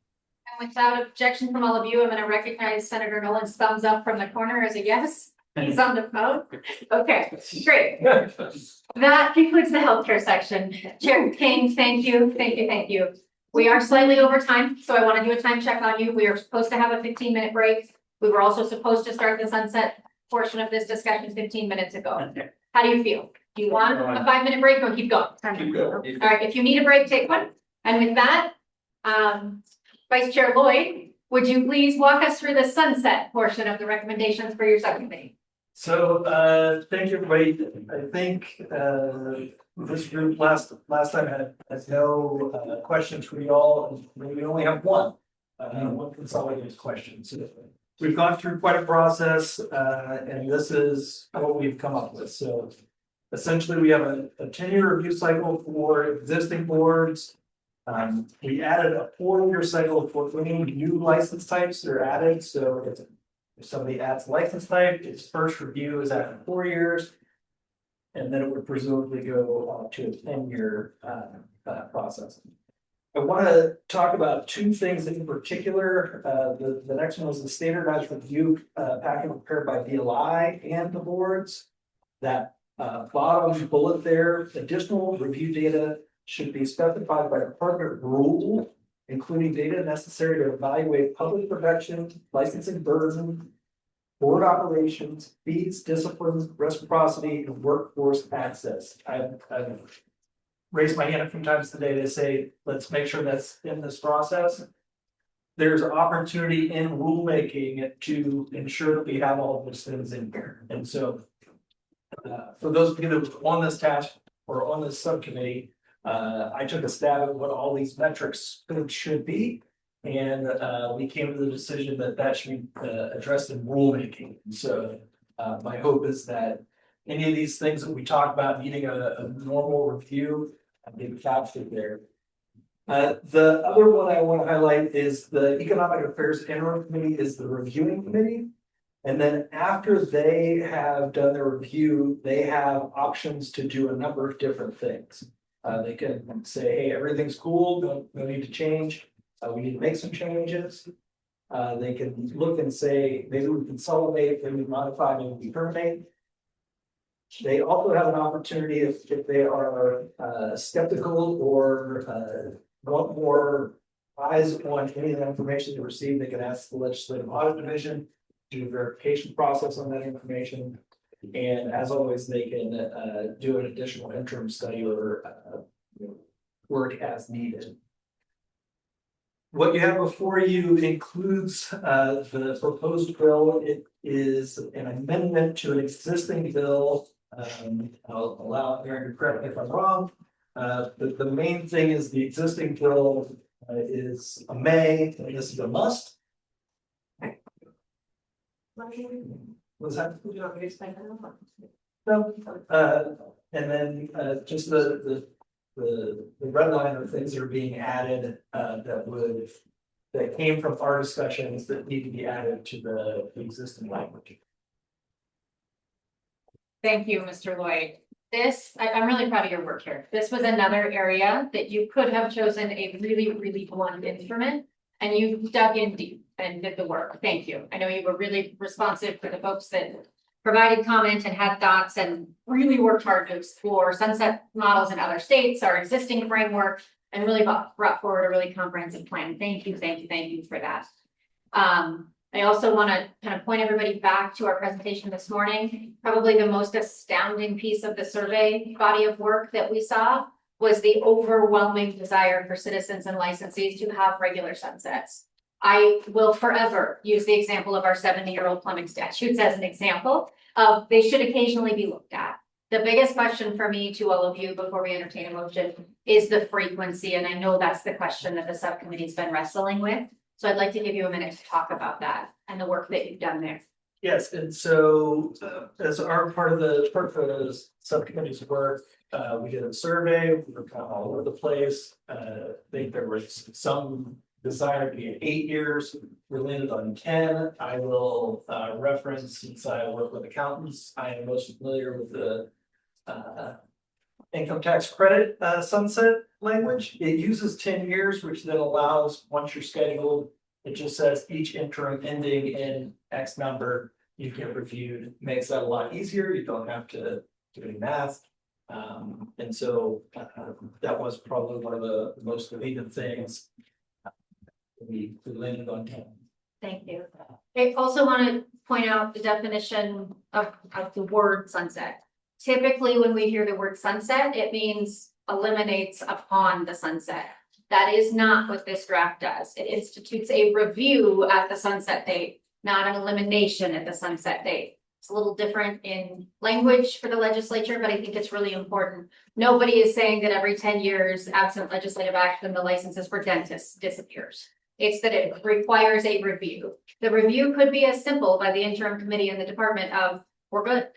[SPEAKER 2] And without objection from all of you, I'm going to recognize Senator Nolan's thumbs up from the corner as a yes. He's on the phone. Okay, great. That concludes the healthcare section. Chair King, thank you, thank you, thank you. We are slightly over time, so I want to do a time check on you. We are supposed to have a 15-minute break. We were also supposed to start the sunset portion of this discussion 15 minutes ago. How do you feel? Do you want a 5-minute break or keep going?
[SPEAKER 7] Keep going.
[SPEAKER 2] All right, if you need a break, take one. And with that, Vice Chair Lloyd Would you please walk us through the sunset portion of the recommendations for your subcommittee?
[SPEAKER 14] So, thank you, everybody. I think, this group last time has no, questions for you all. We only have one consolidated question. So we've gone through quite a process, and this is what we've come up with. So essentially, we have a 10-year review cycle for existing boards. We added a 4-year cycle for any new license types that are added. So if somebody adds license type, its first review is after 4 years. And then it would presumably go to a 10-year process. I want to talk about two things in particular. The next one is the standardized review packet prepared by DLI and the boards. That bottom bullet there, additional review data should be specified by department rule, including data necessary to evaluate public protection, licensing burden, board operations, fees, disciplines, reciprocity, and workforce access. I've raised my hand a few times today to say, let's make sure that's in this process. There's an opportunity in rulemaking to ensure that we have all of those things in here. And so for those of you that were on this task or on this subcommittee, I took a stab at what all these metrics should be. And we came to the decision that that should be addressed in rulemaking. So my hope is that any of these things that we talk about needing a normal review, be captured there. The other one I want to highlight is the Economic Affairs Interim Committee is the reviewing committee. And then after they have done their review, they have options to do a number of different things. They can say, hey, everything's cool, no need to change. We need to make some changes. They can look and say, maybe we consolidate, maybe we modify, maybe we terminate. They also have an opportunity if they are skeptical or want more eyes on any of the information they receive, they can ask the Legislative Audit Division, do a verification process on that information. And as always, they can do an additional interim study or work as needed. What you have before you includes the proposed bill. It is an amendment to an existing bill. I'll allow Aaron to correct me if I'm wrong. But the main thing is the existing bill is a may, and this is a must. Was that? No. And then just the red line of things that are being added that came from our discussions that need to be added to the existing language.
[SPEAKER 2] Thank you, Mr. Lloyd. I'm really proud of your work here. This was another area that you could have chosen a really, really blunt instrument, and you dug in deep and did the work. Thank you. I know you were really responsive to the folks that provided comment and had thoughts and really worked hard to explore sunset models in other states, our existing framework, and really brought forward a really comprehensive plan. Thank you, thank you, thank you for that. I also want to kind of point everybody back to our presentation this morning. Probably the most astounding piece of the survey body of work that we saw was the overwhelming desire for citizens and licensees to have regular sunsets. I will forever use the example of our 70-year-old plumbing statutes as an example of they should occasionally be looked at. The biggest question for me to all of you before we entertain a motion is the frequency. And I know that's the question that the subcommittee's been wrestling with. So I'd like to give you a minute to talk about that and the work that you've done there.
[SPEAKER 14] Yes, and so as our part of the subcommittee's work, we did a survey. We were kind of all over the place. I think there was some desire to be at 8 years. We landed on 10. I will reference, since I work with accountants, I am most familiar with the income tax credit sunset language. It uses 10 years, which then allows, once you're scheduled, it just says each interim ending in X number, you get reviewed. Makes that a lot easier. You don't have to do any math. And so that was probably one of the most needed things. We landed on 10.
[SPEAKER 2] Thank you. I also want to point out the definition of the word sunset. Typically, when we hear the word sunset, it means eliminates upon the sunset. That is not what this draft does. It institutes a review at the sunset date, not an elimination at the sunset date. It's a little different in language for the legislature, but I think it's really important. Nobody is saying that every 10 years, absent legislative action, the licenses for dentists disappears. It's that it requires a review. The review could be as simple by the interim committee in the department of, we're good,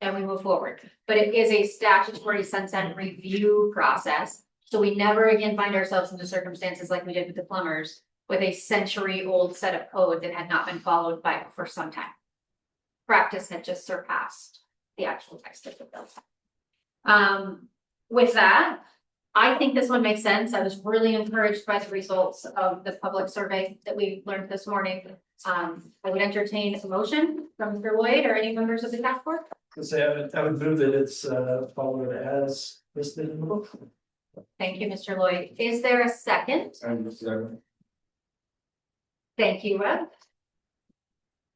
[SPEAKER 2] and we move forward. But it is a statutory sunset review process. So we never again find ourselves in the circumstances like we did with the plumbers, with a century-old set of code that had not been followed for some time. Practice had just surpassed the actual text of the bill. With that, I think this one makes sense. I was really encouraged by the results of the public survey that we learned this morning. I would entertain a motion from Mr. Lloyd or any members of the task force.
[SPEAKER 14] I would move that it's followed as listed in the book.
[SPEAKER 2] Thank you, Mr. Lloyd. Is there a second? Thank you, Rob.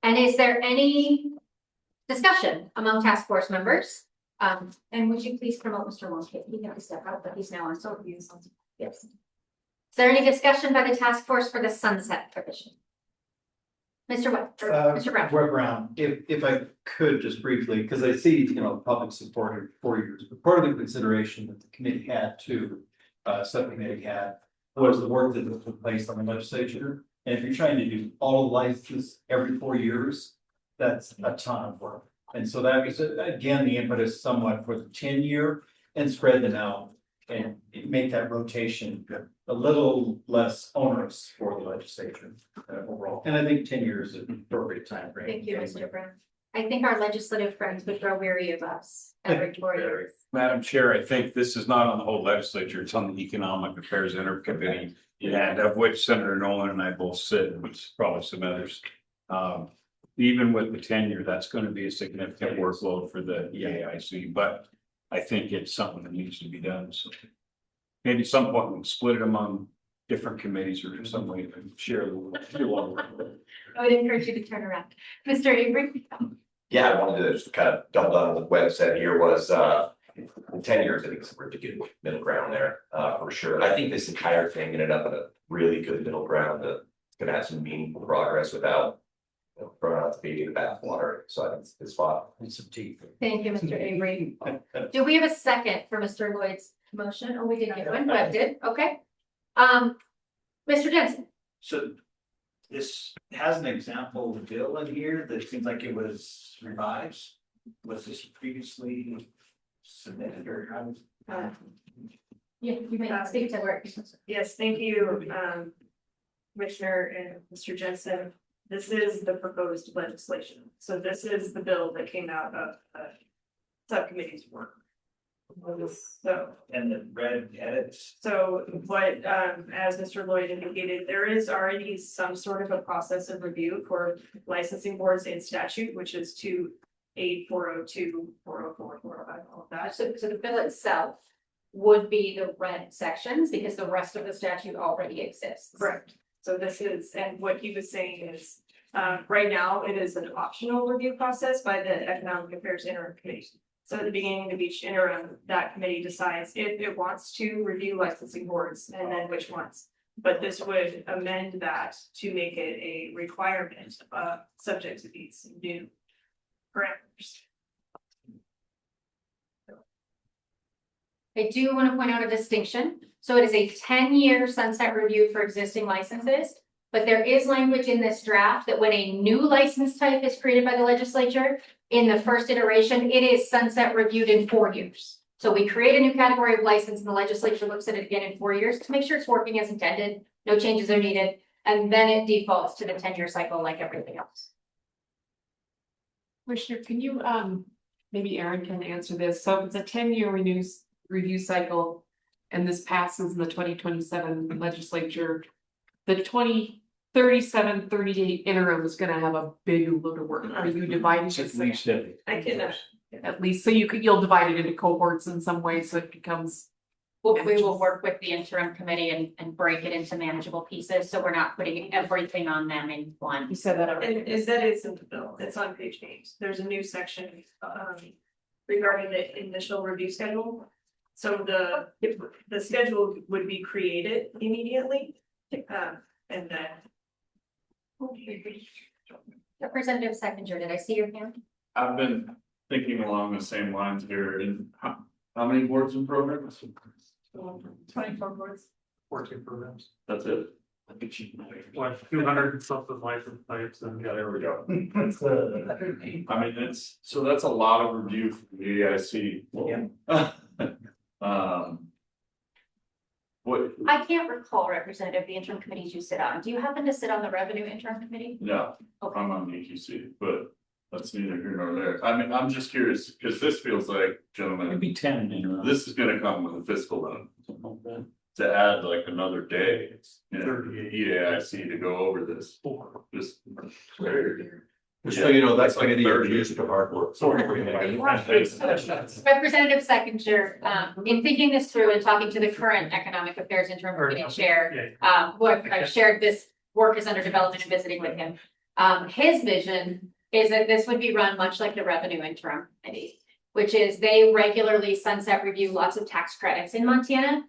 [SPEAKER 2] And is there any discussion among task force members? And would you please promote Mr. Wonky? He had to step out, but he's now on so views. Yes. Is there any discussion by the task force for the sunset provision? Mr. Webb, Mr. Brown.
[SPEAKER 12] Webb Brown, if I could just briefly, because I see, public support for 4 years, but part of the consideration that the committee had to, subcommittee had, was the work that was placed on the legislature. And if you're trying to do all licenses every 4 years, that's a ton of work. And so that was, again, the impetus somewhat for the 10-year and spread them out and make that rotation a little less onerous for the legislature overall. And I think 10 years is an appropriate time frame.
[SPEAKER 2] Thank you, Mr. Brown. I think our legislative friends would grow weary of us every 4 years.
[SPEAKER 5] Madam Chair, I think this is not on the whole legislature, it's on the Economic Affairs Intercommittee. And of which Senator Nolan and I both sit, which probably some others. Even with the tenure, that's going to be a significant workload for the EAIC, but I think it's something that needs to be done. So maybe at some point we'll split it among different committees or some way to share the work.
[SPEAKER 2] I would encourage you to turn around. Mr. Avery?
[SPEAKER 17] Yeah, I wanted to just kind of double down on what Webb said here was, in 10 years, I think it's a pretty good middle ground there, for sure. And I think this entire thing ended up in a really good middle ground that's going to have some meaningful progress without throwing out the baby in the bathwater. So I think it's spot.
[SPEAKER 12] Need some teeth.
[SPEAKER 2] Thank you, Mr. Avery. Do we have a second for Mr. Lloyd's motion? Oh, we did get one. Webb did. Okay. Mr. Jensen.
[SPEAKER 13] So this has an example bill in here that seems like it was revised. Was this previously submitted or how?
[SPEAKER 2] Yeah, you may speak to work.
[SPEAKER 3] Yes, thank you, Commissioner and Mr. Jensen. This is the proposed legislation. So this is the bill that came out of subcommittee's work. So.
[SPEAKER 13] And the red edits.
[SPEAKER 3] So what, as Mr. Lloyd indicated, there is already some sort of a process of review for licensing boards in statute, which is 2-8, 402, 404, 405, all of that.
[SPEAKER 2] So the bill itself would be the red sections because the rest of the statute already exists.
[SPEAKER 3] Correct. So this is, and what he was saying is, right now it is an optional review process by the Economic Affairs Interim Committee. So at the beginning of each interim, that committee decides if it wants to review licensing boards and then which ones. But this would amend that to make it a requirement, subject to these new parameters.
[SPEAKER 2] I do want to point out a distinction. So it is a 10-year sunset review for existing licenses, but there is language in this draft that when a new license type is created by the legislature, in the first iteration, it is sunset reviewed in 4 years. So we create a new category of license and the legislature looks at it again in 4 years to make sure it's working as intended, no changes are needed, and then it defaults to the 10-year cycle like everything else.
[SPEAKER 16] Commissioner, can you, maybe Aaron can answer this. So if it's a 10-year review cycle, and this passes in the 2027 legislature, the 2037, 38 interim is gonna have a big load of work. Are you dividing it?
[SPEAKER 5] At least
[SPEAKER 3] I can,
[SPEAKER 16] At least, so you'll divide it into cohorts in some way, so it becomes.
[SPEAKER 2] We will work with the interim committee and break it into manageable pieces, so we're not putting everything on them in one.
[SPEAKER 16] You said that already.
[SPEAKER 3] and is that it's in the bill, it's on page 8. There's a new section, regarding the initial review schedule. So the schedule would be created immediately, and then.
[SPEAKER 2] Representative Seconder, did I see your hand?
[SPEAKER 7] I've been thinking along the same lines here. And how many boards and programs?
[SPEAKER 3] 24 boards.
[SPEAKER 14] 14 programs.
[SPEAKER 7] That's it.
[SPEAKER 21] Like 200 and something license types and.
[SPEAKER 7] Yeah, there we go.
[SPEAKER 21] That's
[SPEAKER 7] I mean, that's a lot of review for the EIC. What,
[SPEAKER 2] I can't recall, Representative, the interim committees you sit on. Do you happen to sit on the revenue interim committee?
[SPEAKER 7] no, I'm on EQC, but that's neither here nor there. I mean, I'm just curious, because this feels like, gentlemen.
[SPEAKER 5] It'd be 10 in a
[SPEAKER 7] This is gonna come with a fiscal loan. To add like another day, you know, EAIC to go over this. Just.
[SPEAKER 11] Just so you know, that's like you're used to hard work.
[SPEAKER 2] Representative Seconder, in thinking this through and talking to the current Economic Affairs Interim Committee Chair, who I've shared this work is under development and visiting with him. His vision is that this would be run much like the Revenue Interim Committee, which is they regularly sunset review lots of tax credits in Montana.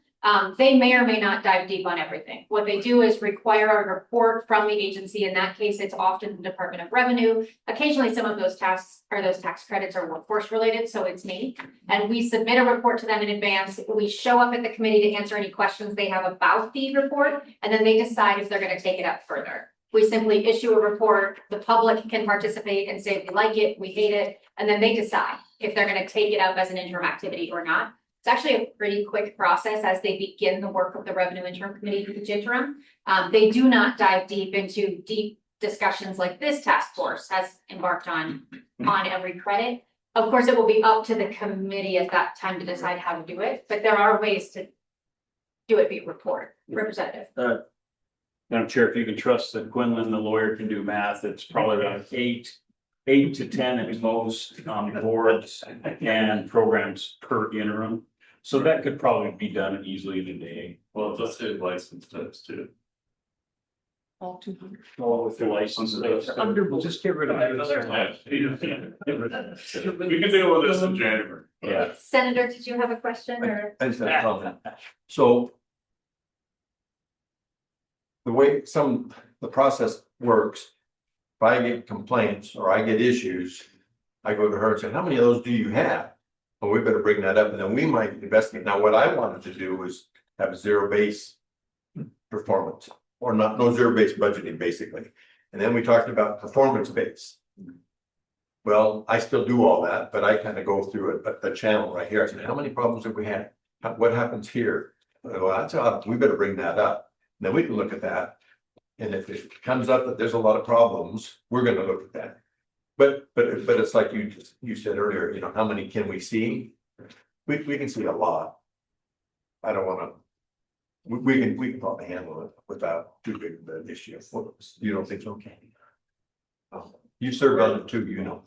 [SPEAKER 2] They may or may not dive deep on everything. What they do is require a report from the agency. In that case, it's often the Department of Revenue. Occasionally, some of those tax credits are workforce related, so it's me. And we submit a report to them in advance. We show up at the committee to answer any questions they have about the report, and then they decide if they're going to take it up further. We simply issue a report. The public can participate and say we like it, we hate it, and then they decide if they're going to take it up as an interim activity or not. It's actually a pretty quick process as they begin the work of the Revenue Interim Committee, each interim. They do not dive deep into deep discussions like this task force has embarked on every credit. Of course, it will be up to the committee at that time to decide how to do it, but there are ways to do it via report. Representative.
[SPEAKER 5] Madam Chair, if you can trust that Quinlan, the lawyer, can do math, it's probably around 8 to 10 at most boards and programs per interim. So that could probably be done easily in a day.
[SPEAKER 7] Well, let's say license types too.
[SPEAKER 16] All 200.
[SPEAKER 5] Well, with the license.
[SPEAKER 16] Under,
[SPEAKER 5] Just get rid of that.
[SPEAKER 7] We can deal with this in January.
[SPEAKER 5] Yeah.
[SPEAKER 2] Senator, did you have a question or?
[SPEAKER 11] I just have a comment. So. The way the process works, if I get complaints or I get issues, I go to her and say, how many of those do you have? Well, we better bring that up and then we might investigate. Now, what I wanted to do was have a zero-base performance or no zero-based budgeting, basically. And then we talked about performance-based. Well, I still do all that, but I kind of go through it, the channel right here. I said, how many problems have we had? What happens here? Well, that's we better bring that up. Then we can look at that. And if it comes up that there's a lot of problems, we're gonna look at that. But it's like you said earlier, you know, how many can we see? We can see a lot. I don't wanna, we can probably handle it without too big of an issue. You don't think so? You served on it too, you know.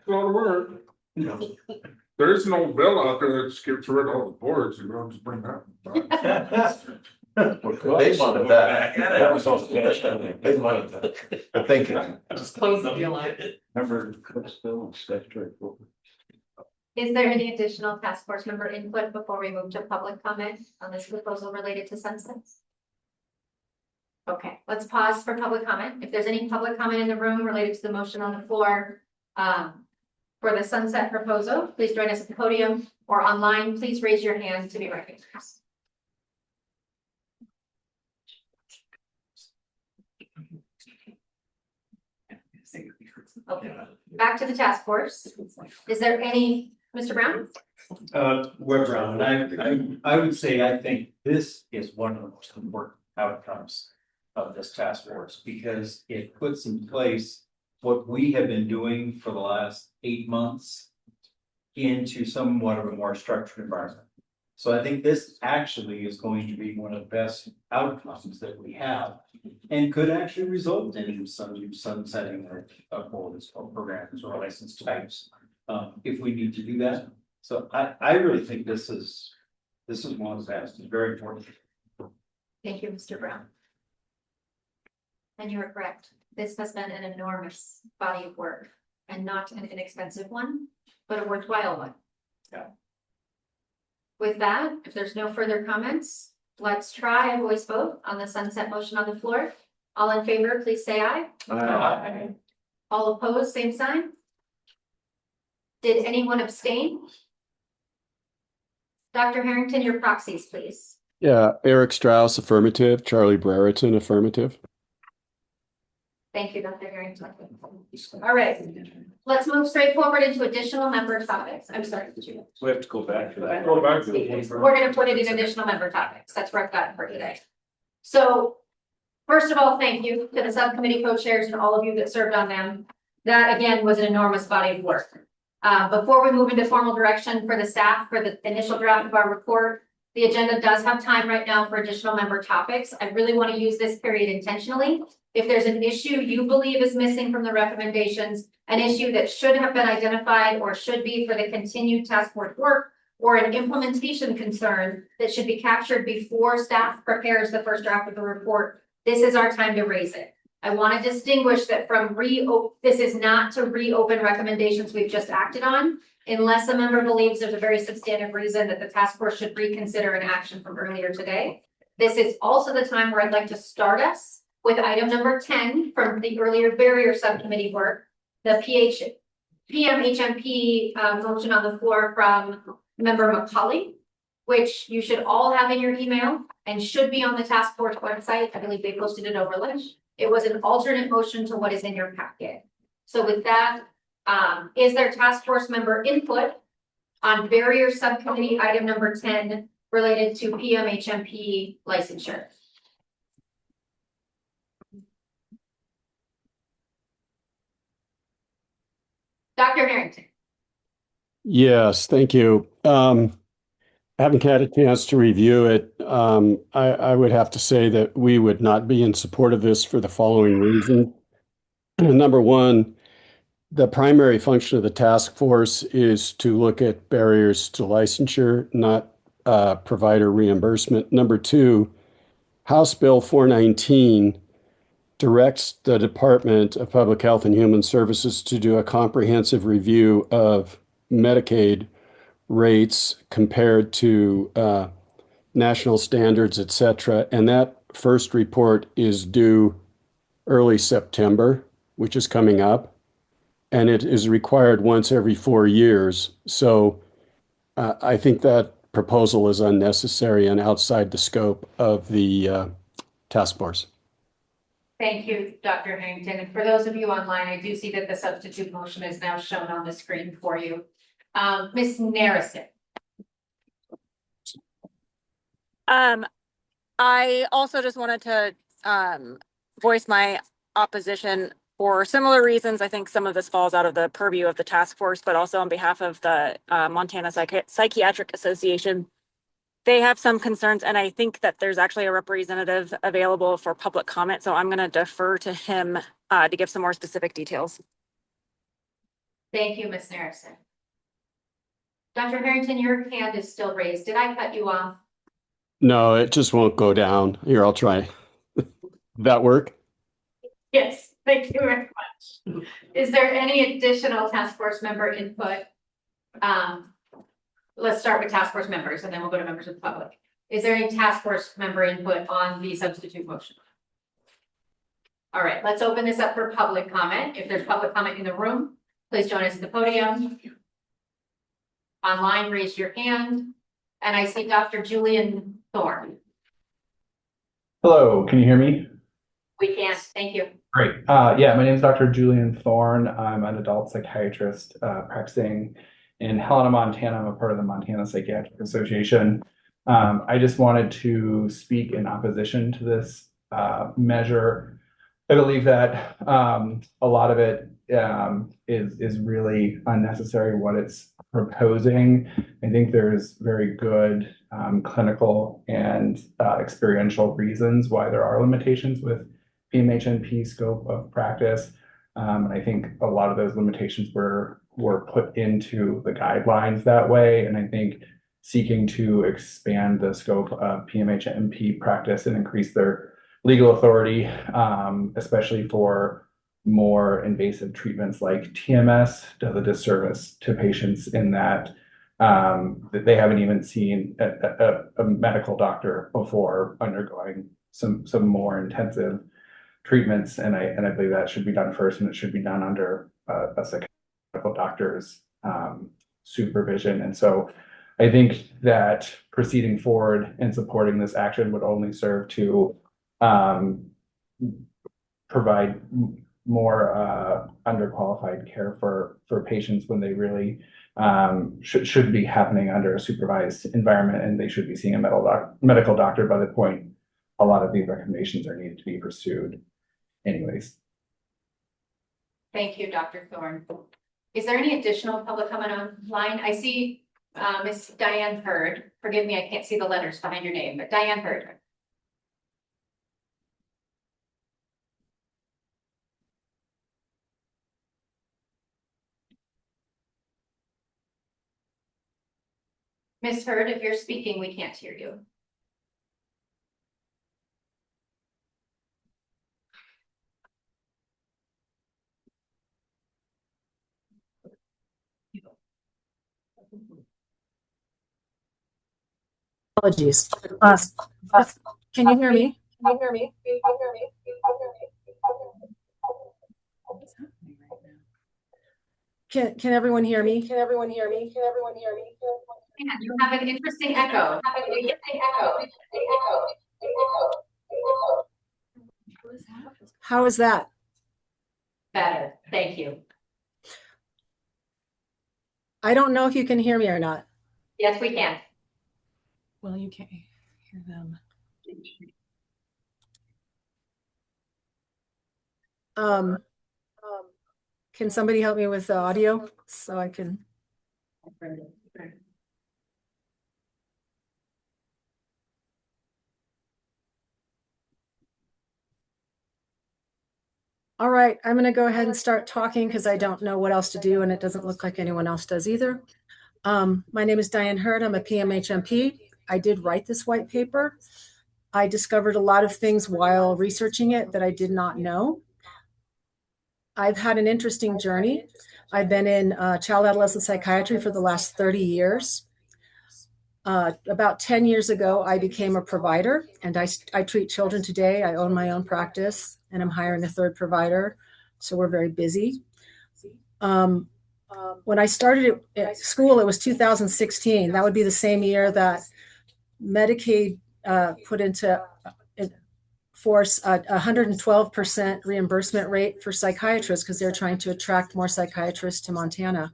[SPEAKER 8] Well, work. There is no bill out there that skips rid of all the boards, you know, just bring that.
[SPEAKER 11] They wanted that. That was also. They wanted that. But thank you.
[SPEAKER 16] Just close the deal on it.
[SPEAKER 5] Remember, bill and statutory.
[SPEAKER 2] Is there any additional task force member input before we move to public comment on this proposal related to sunsets? Okay, let's pause for public comment. If there's any public comment in the room related to the motion on the floor, for the sunset proposal, please join us at the podium or online. Please raise your hand to be recognized. Okay, back to the task force. Is there any, Mr. Brown?
[SPEAKER 12] Web Brown, and I would say, I think this is one of the most important outcomes of this task force, because it puts in place what we have been doing for the last 8 months into somewhat of a more structured environment. So I think this actually is going to be one of the best outcomes that we have, and could actually result in some sunsetting of boards or programs or license types, if we need to do that. So I really think this is one of the best, it's very important.
[SPEAKER 2] Thank you, Mr. Brown. And you are correct. This has been an enormous body of work and not an inexpensive one, but a worthwhile one.
[SPEAKER 12] Yeah.
[SPEAKER 2] With that, if there's no further comments, let's try a voice vote on the sunset motion on the floor. All in favor, please say aye.
[SPEAKER 22] Aye.
[SPEAKER 2] All opposed, same sign. Did anyone abstain? Dr. Harrington, your proxies, please.
[SPEAKER 18] Yeah, Eric Strauss, affirmative. Charlie Brereton, affirmative.
[SPEAKER 2] Thank you, Dr. Harrington. All right, let's move straight forward into additional member topics. I'm sorry.
[SPEAKER 5] We have to go back to that.
[SPEAKER 8] Go back to the.
[SPEAKER 2] We're gonna put it in additional member topics. That's where I've got for today. So, first of all, thank you to the subcommittee co-chairs and all of you that served on them. That again was an enormous body of work. Before we move into formal direction for the staff for the initial draft of our report, the agenda does have time right now for additional member topics. I really want to use this period intentionally. If there's an issue you believe is missing from the recommendations, an issue that should have been identified or should be for the continued task force work, or an implementation concern that should be captured before staff prepares the first draft of the report, this is our time to raise it. I want to distinguish that from this is not to reopen recommendations we've just acted on, unless a member believes there's a very substantive reason that the task force should reconsider an action from earlier today. This is also the time where I'd like to start us with item number 10 from the earlier barrier subcommittee work, the PMHMP motion on the floor from member McCauley, which you should all have in your email and should be on the task force website. I believe they posted it over lunch. It was an alternate motion to what is in your packet. So with that, is there task force member input on barrier subcommittee item number 10 related to PMHMP licensure? Dr. Harrington.
[SPEAKER 18] Yes, thank you. Haven't had a chance to review it. I would have to say that we would not be in support of this for the following reason. Number one, the primary function of the task force is to look at barriers to licensure, not provider reimbursement. Number two, House Bill 419 directs the Department of Public Health and Human Services to do a comprehensive review of Medicaid rates compared to national standards, et cetera. And that first report is due early September, which is coming up. And it is required once every 4 years. So I think that proposal is unnecessary and outside the scope of the task force.
[SPEAKER 2] Thank you, Dr. Harrington. And for those of you online, I do see that the substitute motion is now shown on the screen for you. Ms. Narrison.
[SPEAKER 9] I also just wanted to voice my opposition for similar reasons. I think some of this falls out of the purview of the task force, but also on behalf of the Montana Psychiatric Association. They have some concerns, and I think that there's actually a representative available for public comment. So I'm going to defer to him to give some more specific details.
[SPEAKER 2] Thank you, Ms. Narrison. Dr. Harrington, your hand is still raised. Did I cut you off?
[SPEAKER 18] No, it just won't go down. Here, I'll try. That work?
[SPEAKER 2] Yes, thank you very much. Is there any additional task force member input? Let's start with task force members and then we'll go to members of the public. Is there any task force member input on the substitute motion? All right, let's open this up for public comment. If there's public comment in the room, please join us at the podium. Online, raise your hand. And I see Dr. Julian Thorne.
[SPEAKER 19] Hello, can you hear me?
[SPEAKER 2] We can, thank you.
[SPEAKER 19] Great. Yeah, my name is Dr. Julian Thorne. I'm an adult psychiatrist practicing in Helena, Montana. I'm a part of the Montana Psychiatric Association. I just wanted to speak in opposition to this measure. I believe that a lot of it is really unnecessary what it's proposing. I think there's very good clinical and experiential reasons why there are limitations with PMHNP scope of practice. And I think a lot of those limitations were put into the guidelines that way. And I think seeking to expand the scope of PMHNP practice and increase their legal authority, especially for more invasive treatments like TMS, does a disservice to patients in that that they haven't even seen a medical doctor before undergoing some more intensive treatments. And I believe that should be done first, and it should be done under a psychiatric doctor's supervision. And so I think that proceeding forward and supporting this action would only serve to provide more underqualified care for patients when they really should be happening under a supervised environment, and they should be seeing a medical doctor by the point a lot of these recommendations are needed to be pursued anyways.
[SPEAKER 2] Thank you, Dr. Thorne. Is there any additional public comment online? I see Miss Diane Hurd. Forgive me, I can't see the letters behind your name, but Diane Hurd. Miss Hurd, if you're speaking, we can't hear you.
[SPEAKER 1] Apologies. Can you hear me? Can everyone hear me?
[SPEAKER 2] You have an interesting echo.
[SPEAKER 1] How is that?
[SPEAKER 2] Better, thank you.
[SPEAKER 1] I don't know if you can hear me or not.
[SPEAKER 2] Yes, we can.
[SPEAKER 1] Well, you can't hear them. Can somebody help me with the audio so I can? All right, I'm going to go ahead and start talking because I don't know what else to do, and it doesn't look like anyone else does either. My name is Diane Hurd. I'm a PMHMP. I did write this white paper. I discovered a lot of things while researching it that I did not know. I've had an interesting journey. I've been in child adolescent psychiatry for the last 30 years. About 10 years ago, I became a provider, and I treat children today. I own my own practice, and I'm hiring a third provider, so we're very busy. When I started at school, it was 2016. That would be the same year that Medicaid put into force a 112% reimbursement rate for psychiatrists because they're trying to attract more psychiatrists to Montana.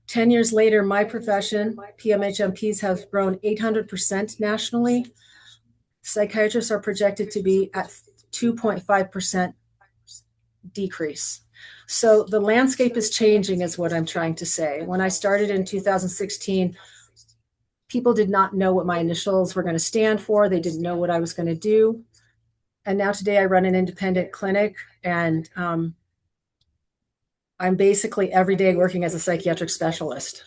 [SPEAKER 1] 10 years later, my profession, PMHMPs, have grown 800% nationally. Psychiatrists are projected to be at 2.5% decrease. So the landscape is changing is what I'm trying to say. When I started in 2016, people did not know what my initials were going to stand for. They didn't know what I was going to do. And now today I run an independent clinic, and I'm basically every day working as a psychiatric specialist.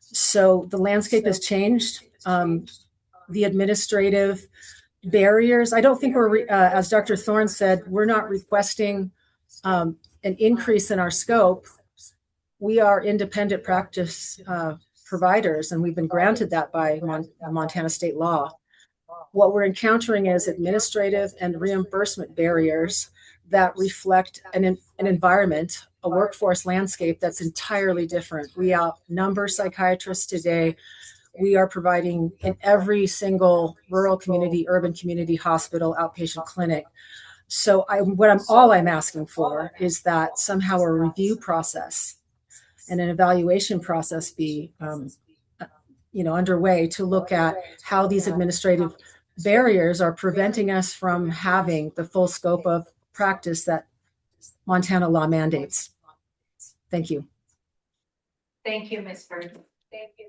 [SPEAKER 1] So the landscape has changed. The administrative barriers, I don't think we're, as Dr. Thorne said, we're not requesting an increase in our scope. We are independent practice providers, and we've been granted that by Montana state law. What we're encountering is administrative and reimbursement barriers that reflect an environment, a workforce landscape that's entirely different. We outnumber psychiatrists today. We are providing in every single rural community, urban community, hospital, outpatient clinic. So all I'm asking for is that somehow a review process and an evaluation process be underway to look at how these administrative barriers are preventing us from having the full scope of practice that Montana law mandates. Thank you.
[SPEAKER 2] Thank you, Ms. Hurd. Thank you.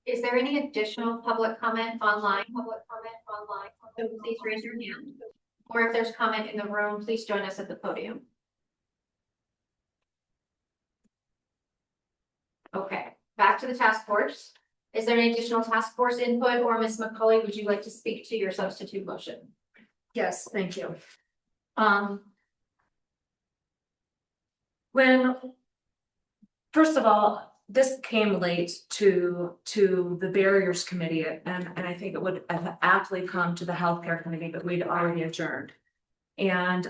[SPEAKER 2] Is there any additional public comment online? So please raise your hand. Or if there's comment in the room, please join us at the podium. Okay, back to the task force. Is there any additional task force input, or Ms. McCauley, would you like to speak to your substitute motion?
[SPEAKER 4] Yes, thank you.
[SPEAKER 15] First of all,
[SPEAKER 10] this came late to the barriers committee, and I think it would have aptly come to the healthcare committee, but we'd already adjourned. And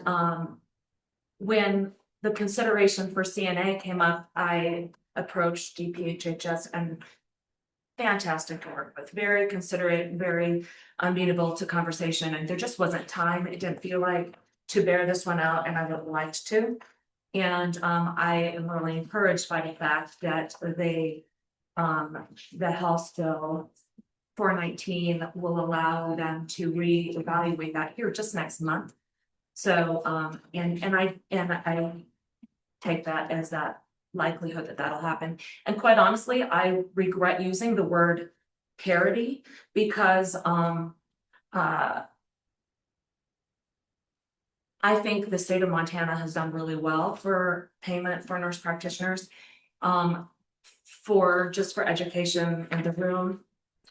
[SPEAKER 10] when the consideration for CNA came up, I approached DPHHS, and fantastic to work with, very considerate, very amenable to conversation, and there just wasn't time. It didn't feel like to bear this one out, and I would have liked to. And I am really encouraged by the fact that the House Bill 419 will allow them to reevaluate that here just next month. So and I take that as that likelihood that that'll happen. And quite honestly, I regret using the word parity because I think the state of Montana has done really well for payment for nurse practitioners. For education in the room,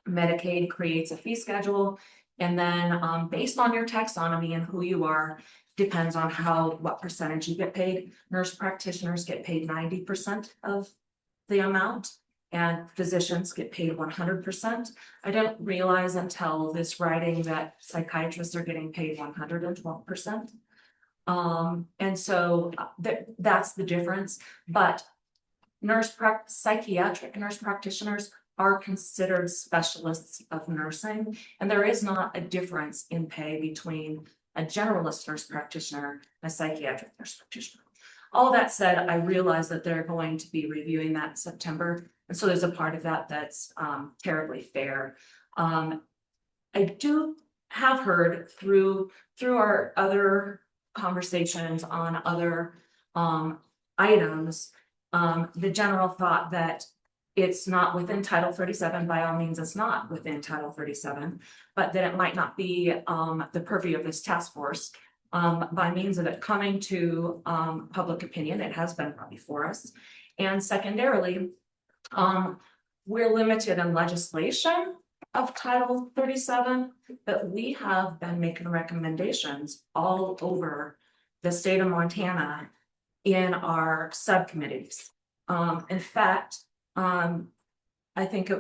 [SPEAKER 10] Medicaid creates a fee schedule. And then based on your taxonomy and who you are, depends on what percentage you get paid. Nurse practitioners get paid 90% of the amount, and physicians get paid 100%. I didn't realize until this writing that psychiatrists are getting paid 112%. And so that's the difference. But psychiatric nurse practitioners are considered specialists of nursing, and there is not a difference in pay between a generalist nurse practitioner and a psychiatric nurse practitioner. All that said, I realize that they're going to be reviewing that in September, and so there's a part of that that's terribly fair. I do have heard through our other conversations on other items, the general thought that it's not within Title 37. By all means, it's not within Title 37, but that it might not be the purview of this task force. By means of it coming to public opinion, it has been brought before us. And secondarily, we're limited in legislation of Title 37, but we have been making recommendations all over the state of Montana in our subcommittees. In fact, I think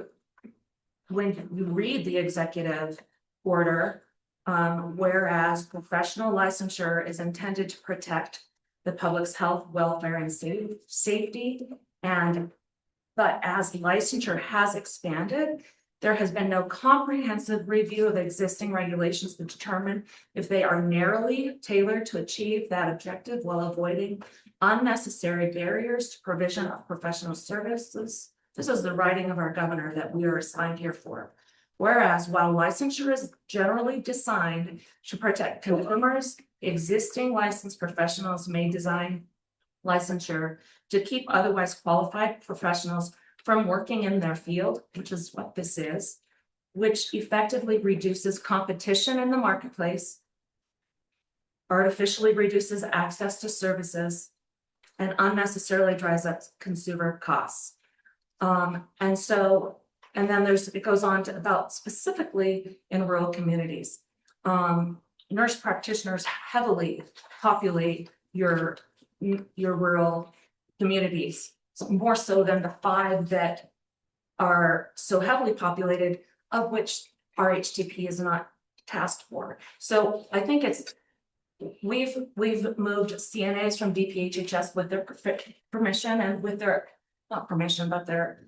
[SPEAKER 10] when you read the executive order, whereas professional licensure is intended to protect the public's health, welfare, and safety, but as licensure has expanded, there has been no comprehensive review of existing regulations to determine if they are narrowly tailored to achieve that objective while avoiding unnecessary barriers to provision of professional services. This is the writing of our governor that we are assigned here for. Whereas while licensure is generally designed to protect consumers, existing licensed professionals may design licensure to keep otherwise qualified professionals from working in their field, which is what this is, which effectively reduces competition in the marketplace, artificially reduces access to services, and unnecessarily drives up consumer costs. And then it goes on to about specifically in rural communities. Nurse practitioners heavily populate your rural communities, more so than the 5 that are so heavily populated, of which RHTP is not tasked for. So I think we've moved CNAs from DPHHS with their permission and with their, not permission, but their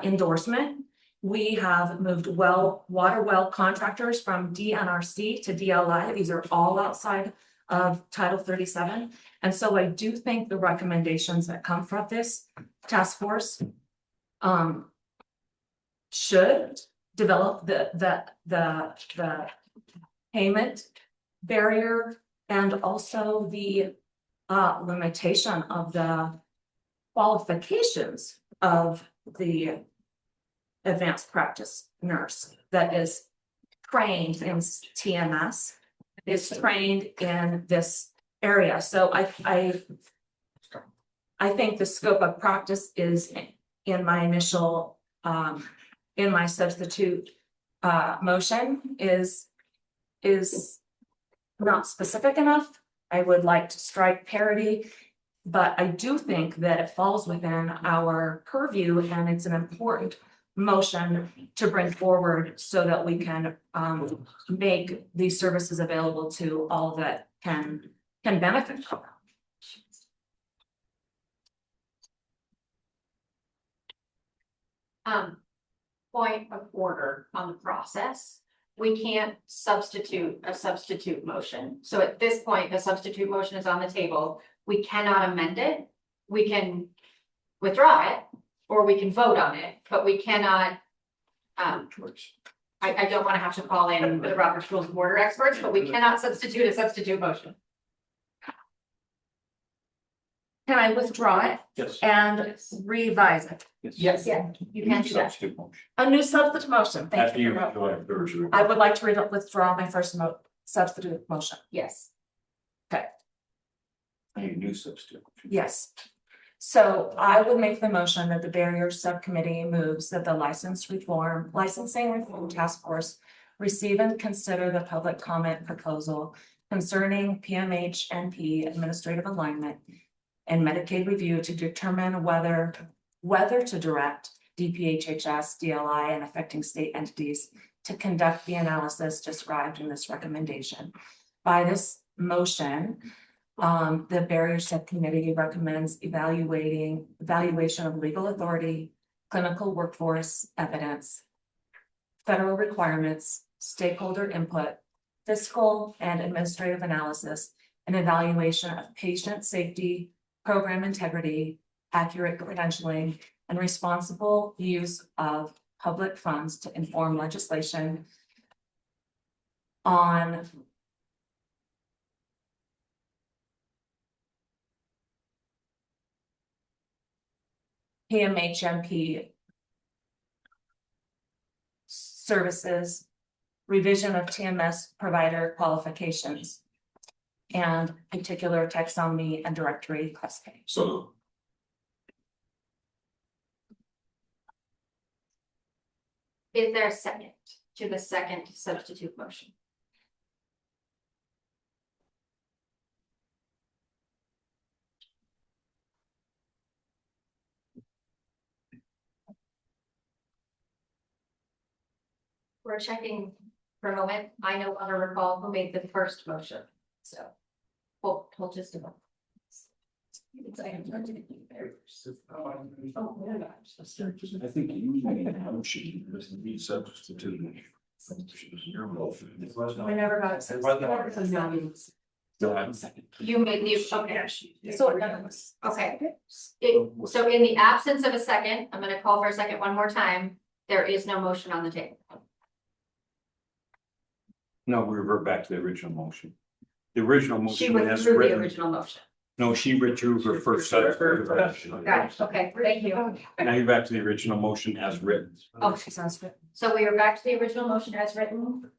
[SPEAKER 10] endorsement. We have moved water well contractors from DNRC to DLI. These are all outside of Title 37. And so I do think the recommendations that come from this task force should develop the payment barrier and also the limitation of the qualifications of the advanced practice nurse that is trained in TMS, is trained in this area. So I think the scope of practice is in my initial in my substitute motion is not specific enough. I would like to strike parity But I do think that it falls within our purview and it's an important motion to bring forward so that we can make these services available to all that can benefit from them.
[SPEAKER 2] Point of order on the process. We can't substitute a substitute motion. So at this point, the substitute motion is on the table. We cannot amend it. We can withdraw it, or we can vote on it, but we cannot. I don't want to have to call in the Robert's Rules of Order experts, but we cannot substitute a substitute motion.
[SPEAKER 10] Can I withdraw it
[SPEAKER 5] Yes.
[SPEAKER 10] and revise it?
[SPEAKER 16] Yes.
[SPEAKER 2] Yeah, you can do that.
[SPEAKER 5] Substitute motion.
[SPEAKER 10] A new substitute motion. Thank
[SPEAKER 5] After you
[SPEAKER 10] you.
[SPEAKER 5] go ahead, Thursday.
[SPEAKER 10] I would like to withdraw my first substitute motion.
[SPEAKER 2] Yes.
[SPEAKER 10] Okay,
[SPEAKER 5] A new substitute. motion.
[SPEAKER 10] yes. So I would make the motion that the barrier subcommittee moves that the licensing reform task force receive and consider the public comment proposal concerning PMHNP administrative alignment and Medicaid review to determine whether to direct DPHHS, DLI, and affecting state entities to conduct the analysis described in this recommendation. By this motion, the barrier subcommittee recommends evaluation of legal authority, clinical workforce evidence, federal requirements, stakeholder input, fiscal and administrative analysis, and evaluation of patient safety, program integrity, accurate credentialing, and responsible use of public funds to inform legislation on PMHNP services, revision of TMS provider qualifications, and particular taxonomy and directory classification.
[SPEAKER 5] So
[SPEAKER 2] Is there a second to the second substitute motion? We're checking for a moment. I no longer recall who made the first motion, so we'll just.
[SPEAKER 5] I think you made a motion, be substituted. Your motion.
[SPEAKER 10] We never got it.
[SPEAKER 2] You made the, okay.
[SPEAKER 10] So,
[SPEAKER 2] Okay. So in the absence of a second, I'm gonna call for a second one more time. There is no motion on the table.
[SPEAKER 5] No, we revert back to the original motion. The original
[SPEAKER 2] She
[SPEAKER 5] motion as
[SPEAKER 2] withdrew the
[SPEAKER 5] written.
[SPEAKER 2] original motion.
[SPEAKER 5] No, she withdrew her first substitute.
[SPEAKER 2] Got it, okay, thank you.
[SPEAKER 5] Now you're back to the original motion as written.
[SPEAKER 2] Oh,
[SPEAKER 10] sounds good.
[SPEAKER 2] so we are back to the original motion as written?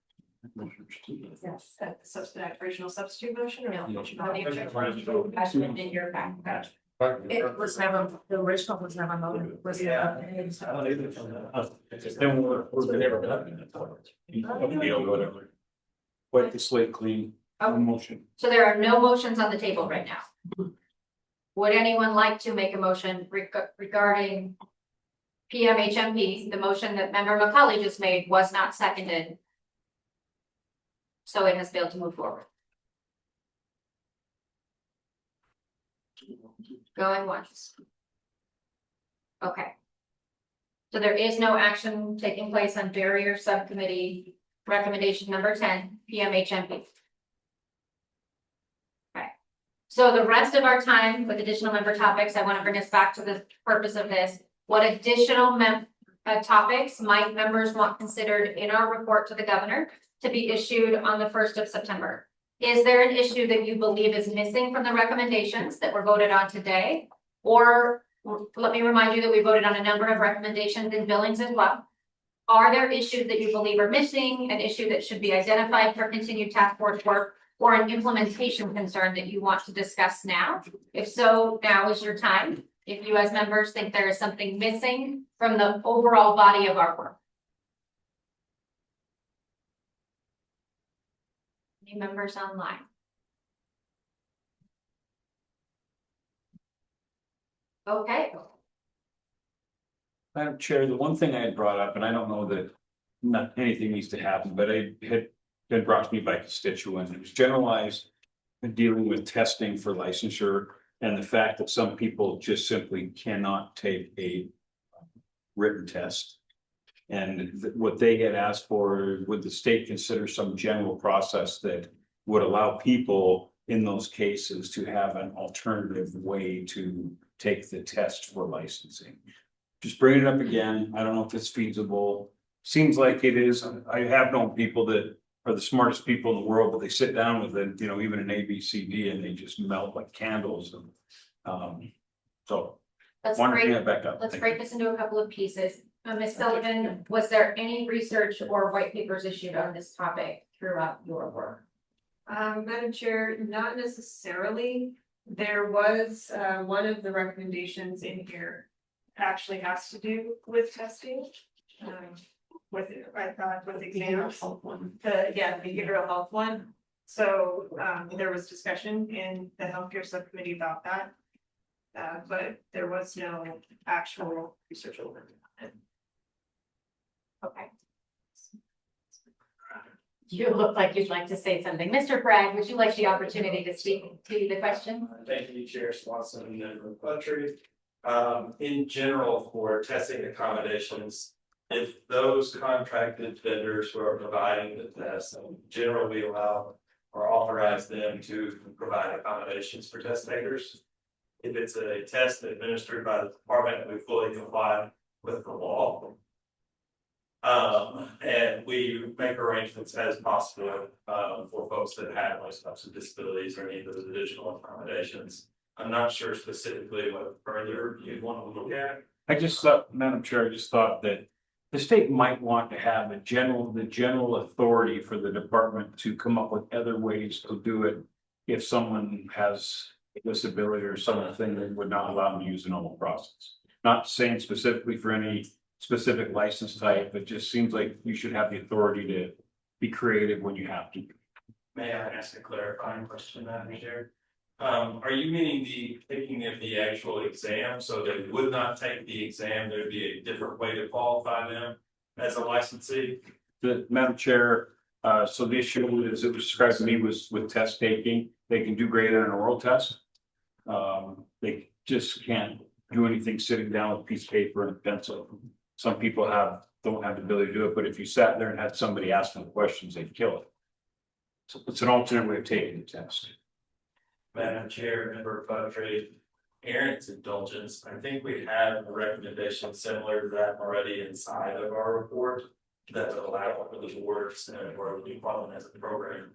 [SPEAKER 3] Yes, the original substitute motion or
[SPEAKER 2] No.
[SPEAKER 3] no?
[SPEAKER 2] On the original, as written in your packet.
[SPEAKER 10] It was never, the original was never voted, was never.
[SPEAKER 5] Then we're never done. Whatever. Wipe the slate clean.
[SPEAKER 2] Oh.
[SPEAKER 5] Motion.
[SPEAKER 2] So there are no motions on the table right now. Would anyone like to make a motion regarding PMHNP? The motion that member McCauley just made was not seconded. So it has failed to move forward. Going once. Okay. So there is no action taking place on barrier subcommittee recommendation number 10, PMHNP. Okay. So the rest of our time with additional member topics, I want to bring us back to the purpose of this. What additional topics might members want considered in our report to the governor to be issued on the 1st of September? Is there an issue that you believe is missing from the recommendations that were voted on today? Or let me remind you that we voted on a number of recommendations in Billings as well. Are there issues that you believe are missing, an issue that should be identified for continued task force work, or an implementation concern that you want to discuss now? If so, now is your time. If you as members think there is something missing from the overall body of our work. Any members online? Okay,
[SPEAKER 5] Madam Chair, the one thing I had brought up, and I don't know that not anything needs to happen, but it had been brought to me by constituents, it was generalized in dealing with testing for licensure and the fact that some people just simply cannot take a written test. And what they had asked for, would the state consider some general process that would allow people in those cases to have an alternative way to take the test for licensing? Just bring it up again. I don't know if it's feasible. Seems like it is. I have known people that are the smartest people in the world, but they sit down with it, you know, even an ABCD, and they just melt like candles. And so
[SPEAKER 2] let's
[SPEAKER 5] want to bring
[SPEAKER 2] break,
[SPEAKER 5] that back up.
[SPEAKER 2] let's
[SPEAKER 5] Thank
[SPEAKER 2] break
[SPEAKER 5] you.
[SPEAKER 2] this into a couple of pieces. Ms. Sullivan, was there any research or white papers issued on this topic throughout your work?
[SPEAKER 3] Madam Chair, not necessarily. There was, one of the recommendations in here actually has to do with testing. With, I thought with exams, the behavioral health one. So, there was discussion in the healthcare subcommittee about that. But there was no actual research over it.
[SPEAKER 2] Okay. You look like you'd like to say something. Mr. Bragg, would you like the opportunity to speak to the question?
[SPEAKER 13] Thank you, Chair Swanson and member Putri. In general, for testing accommodations, if those contracted vendors who are providing the tests, in general, we allow or authorize them to provide accommodations for test takers. If it's a test administered by the department, we fully comply with the law. And we make arrangements as possible for folks that have those types of disabilities or need those additional accommodations. I'm not sure specifically what further you'd want to look at.
[SPEAKER 5] I just thought, Madam Chair, I just thought that the state might want to have the general authority for the department to come up with other ways to do it. If someone has a disability or something that would not allow them to use the normal process. Not saying specifically for any specific license type, but just seems like you should have the authority to be creative when you have to.
[SPEAKER 13] May I ask a clarifying question, Madam Chair? Are you meaning the taking of the actual exam, so they would not take the exam, there'd be a different way to qualify them as a licensee?
[SPEAKER 5] The Madam Chair, so the issue is, it was described to me was with test taking, they can do great on an oral test. They just can't do anything sitting down with a piece of paper and a pencil. Some people don't have the ability to do it, but if you sat there and had somebody ask them questions, they'd kill it. So it's an alternate way of taking the test.
[SPEAKER 13] Madam Chair, member Putri, Aaron's indulgence, I think we have a recommendation similar to that already inside of our report. That would allow for the boards and or the department as a program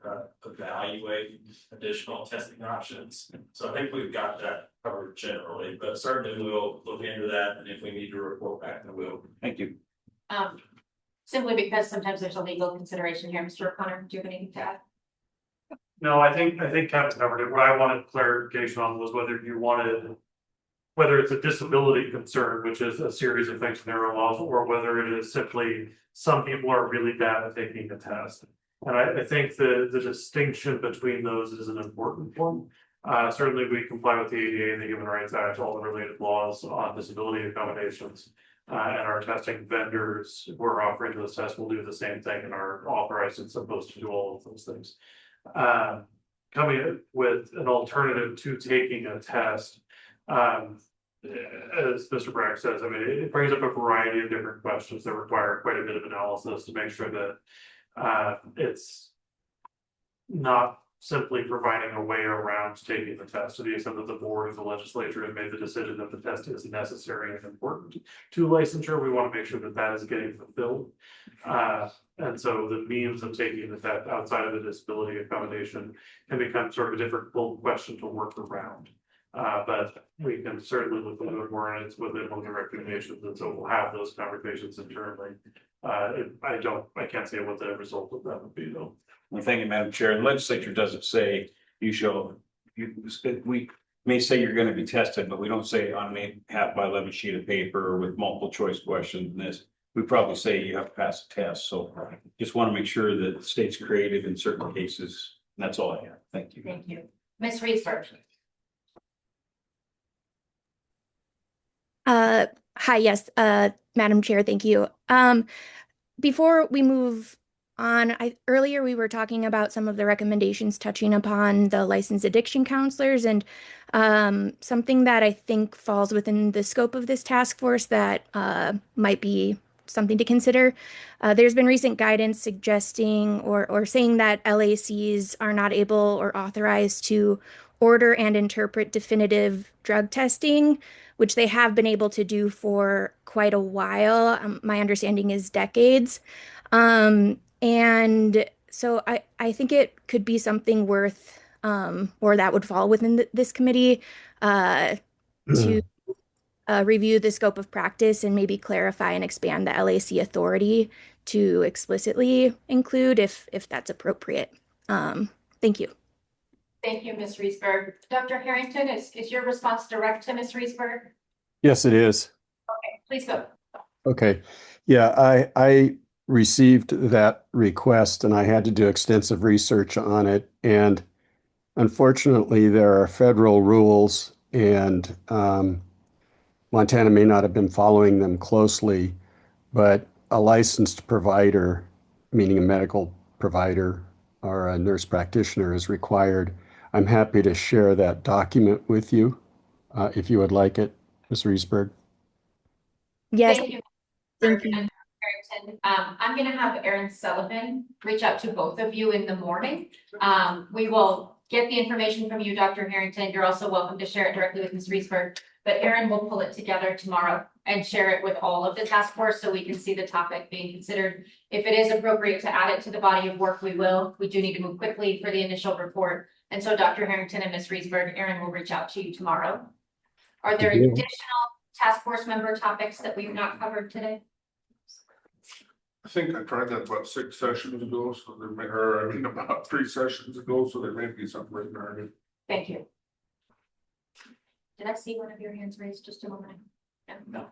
[SPEAKER 13] evaluate additional testing options. So I think we've got that covered generally, but certainly we'll look into that, and if we need to report back, then we'll.
[SPEAKER 5] Thank you.
[SPEAKER 2] Simply because sometimes there's a legal consideration here. Mr. O'Connor, do you have anything to add?
[SPEAKER 21] No, I think Kevin covered it. What I wanted clarification on was whether it's a disability concern, which is a series of things in their own laws, or whether it is simply some people are really bad at taking the test. And I think the distinction between those is an important one. Certainly we comply with the ADA and the Human Rights Act, all the related laws on disability accommodations. And our testing vendors who are offering those tests will do the same thing and are authorized and supposed to do all of those things. Coming with an alternative to taking a test, as Mr. Bragg says, I mean, it brings up a variety of different questions that require quite a bit of analysis to make sure that it's not simply providing a way around taking the test, to the extent that the board and the legislature have made the decision that the test is necessary and important to licensure. We want to make sure that that is getting fulfilled. And so the means of taking the test outside of the disability accommodation can become sort of a difficult question to work around. But we can certainly look into it more, and it's within one of the recommendations, and so we'll have those conversations internally. I can't say what the result of that would be, though.
[SPEAKER 5] Well, thank you, Madam Chair. The legislature doesn't say we may say you're going to be tested, but we don't say on a half by 11 sheet of paper with multiple choice questions and this. We probably say you have to pass a test. So just want to make sure that the state's creative in certain cases. And that's all I have. Thank you.
[SPEAKER 2] Thank you. Ms. Reeser.
[SPEAKER 6] Hi, yes, Madam Chair, thank you. Before we move on, earlier we were talking about some of the recommendations touching upon the licensed addiction counselors, and something that I think falls within the scope of this task force that might be something to consider. There's been recent guidance suggesting or saying that LACs are not able or authorized to order and interpret definitive drug testing, which they have been able to do for quite a while. My understanding is decades. And so I think it could be something worth, or that would fall within this committee, to review the scope of practice and maybe clarify and expand the LAC authority to explicitly include if that's appropriate. Thank you.
[SPEAKER 2] Thank you, Ms. Riesberg. Dr. Harrington, is your response direct to Ms. Riesberg?
[SPEAKER 18] Yes, it is.
[SPEAKER 2] Okay, please go.
[SPEAKER 18] Okay. Yeah, I received that request and I had to do extensive research on it. And unfortunately, there are federal rules and Montana may not have been following them closely, but a licensed provider, meaning a medical provider or a nurse practitioner, is required. I'm happy to share that document with you if you would like it, Ms. Riesberg.
[SPEAKER 6] Yes.
[SPEAKER 2] Thank you.
[SPEAKER 6] Thank you.
[SPEAKER 2] Harrington. I'm going to have Aaron Sullivan reach out to both of you in the morning. We will get the information from you, Dr. Harrington. You're also welcome to share it directly with Ms. Riesberg, but Aaron will pull it together tomorrow and share it with all of the task force so we can see the topic being considered. If it is appropriate to add it to the body of work, we will. We do need to move quickly for the initial report. And so Dr. Harrington and Ms. Riesberg, Aaron will reach out to you tomorrow. Are there additional task force member topics that we've not covered today?
[SPEAKER 8] I think I tried that about 6 sessions ago, so there may, or I mean about 3 sessions ago, so there may be something written already.
[SPEAKER 2] Thank you. Did I see one of your hands raised just a moment? No.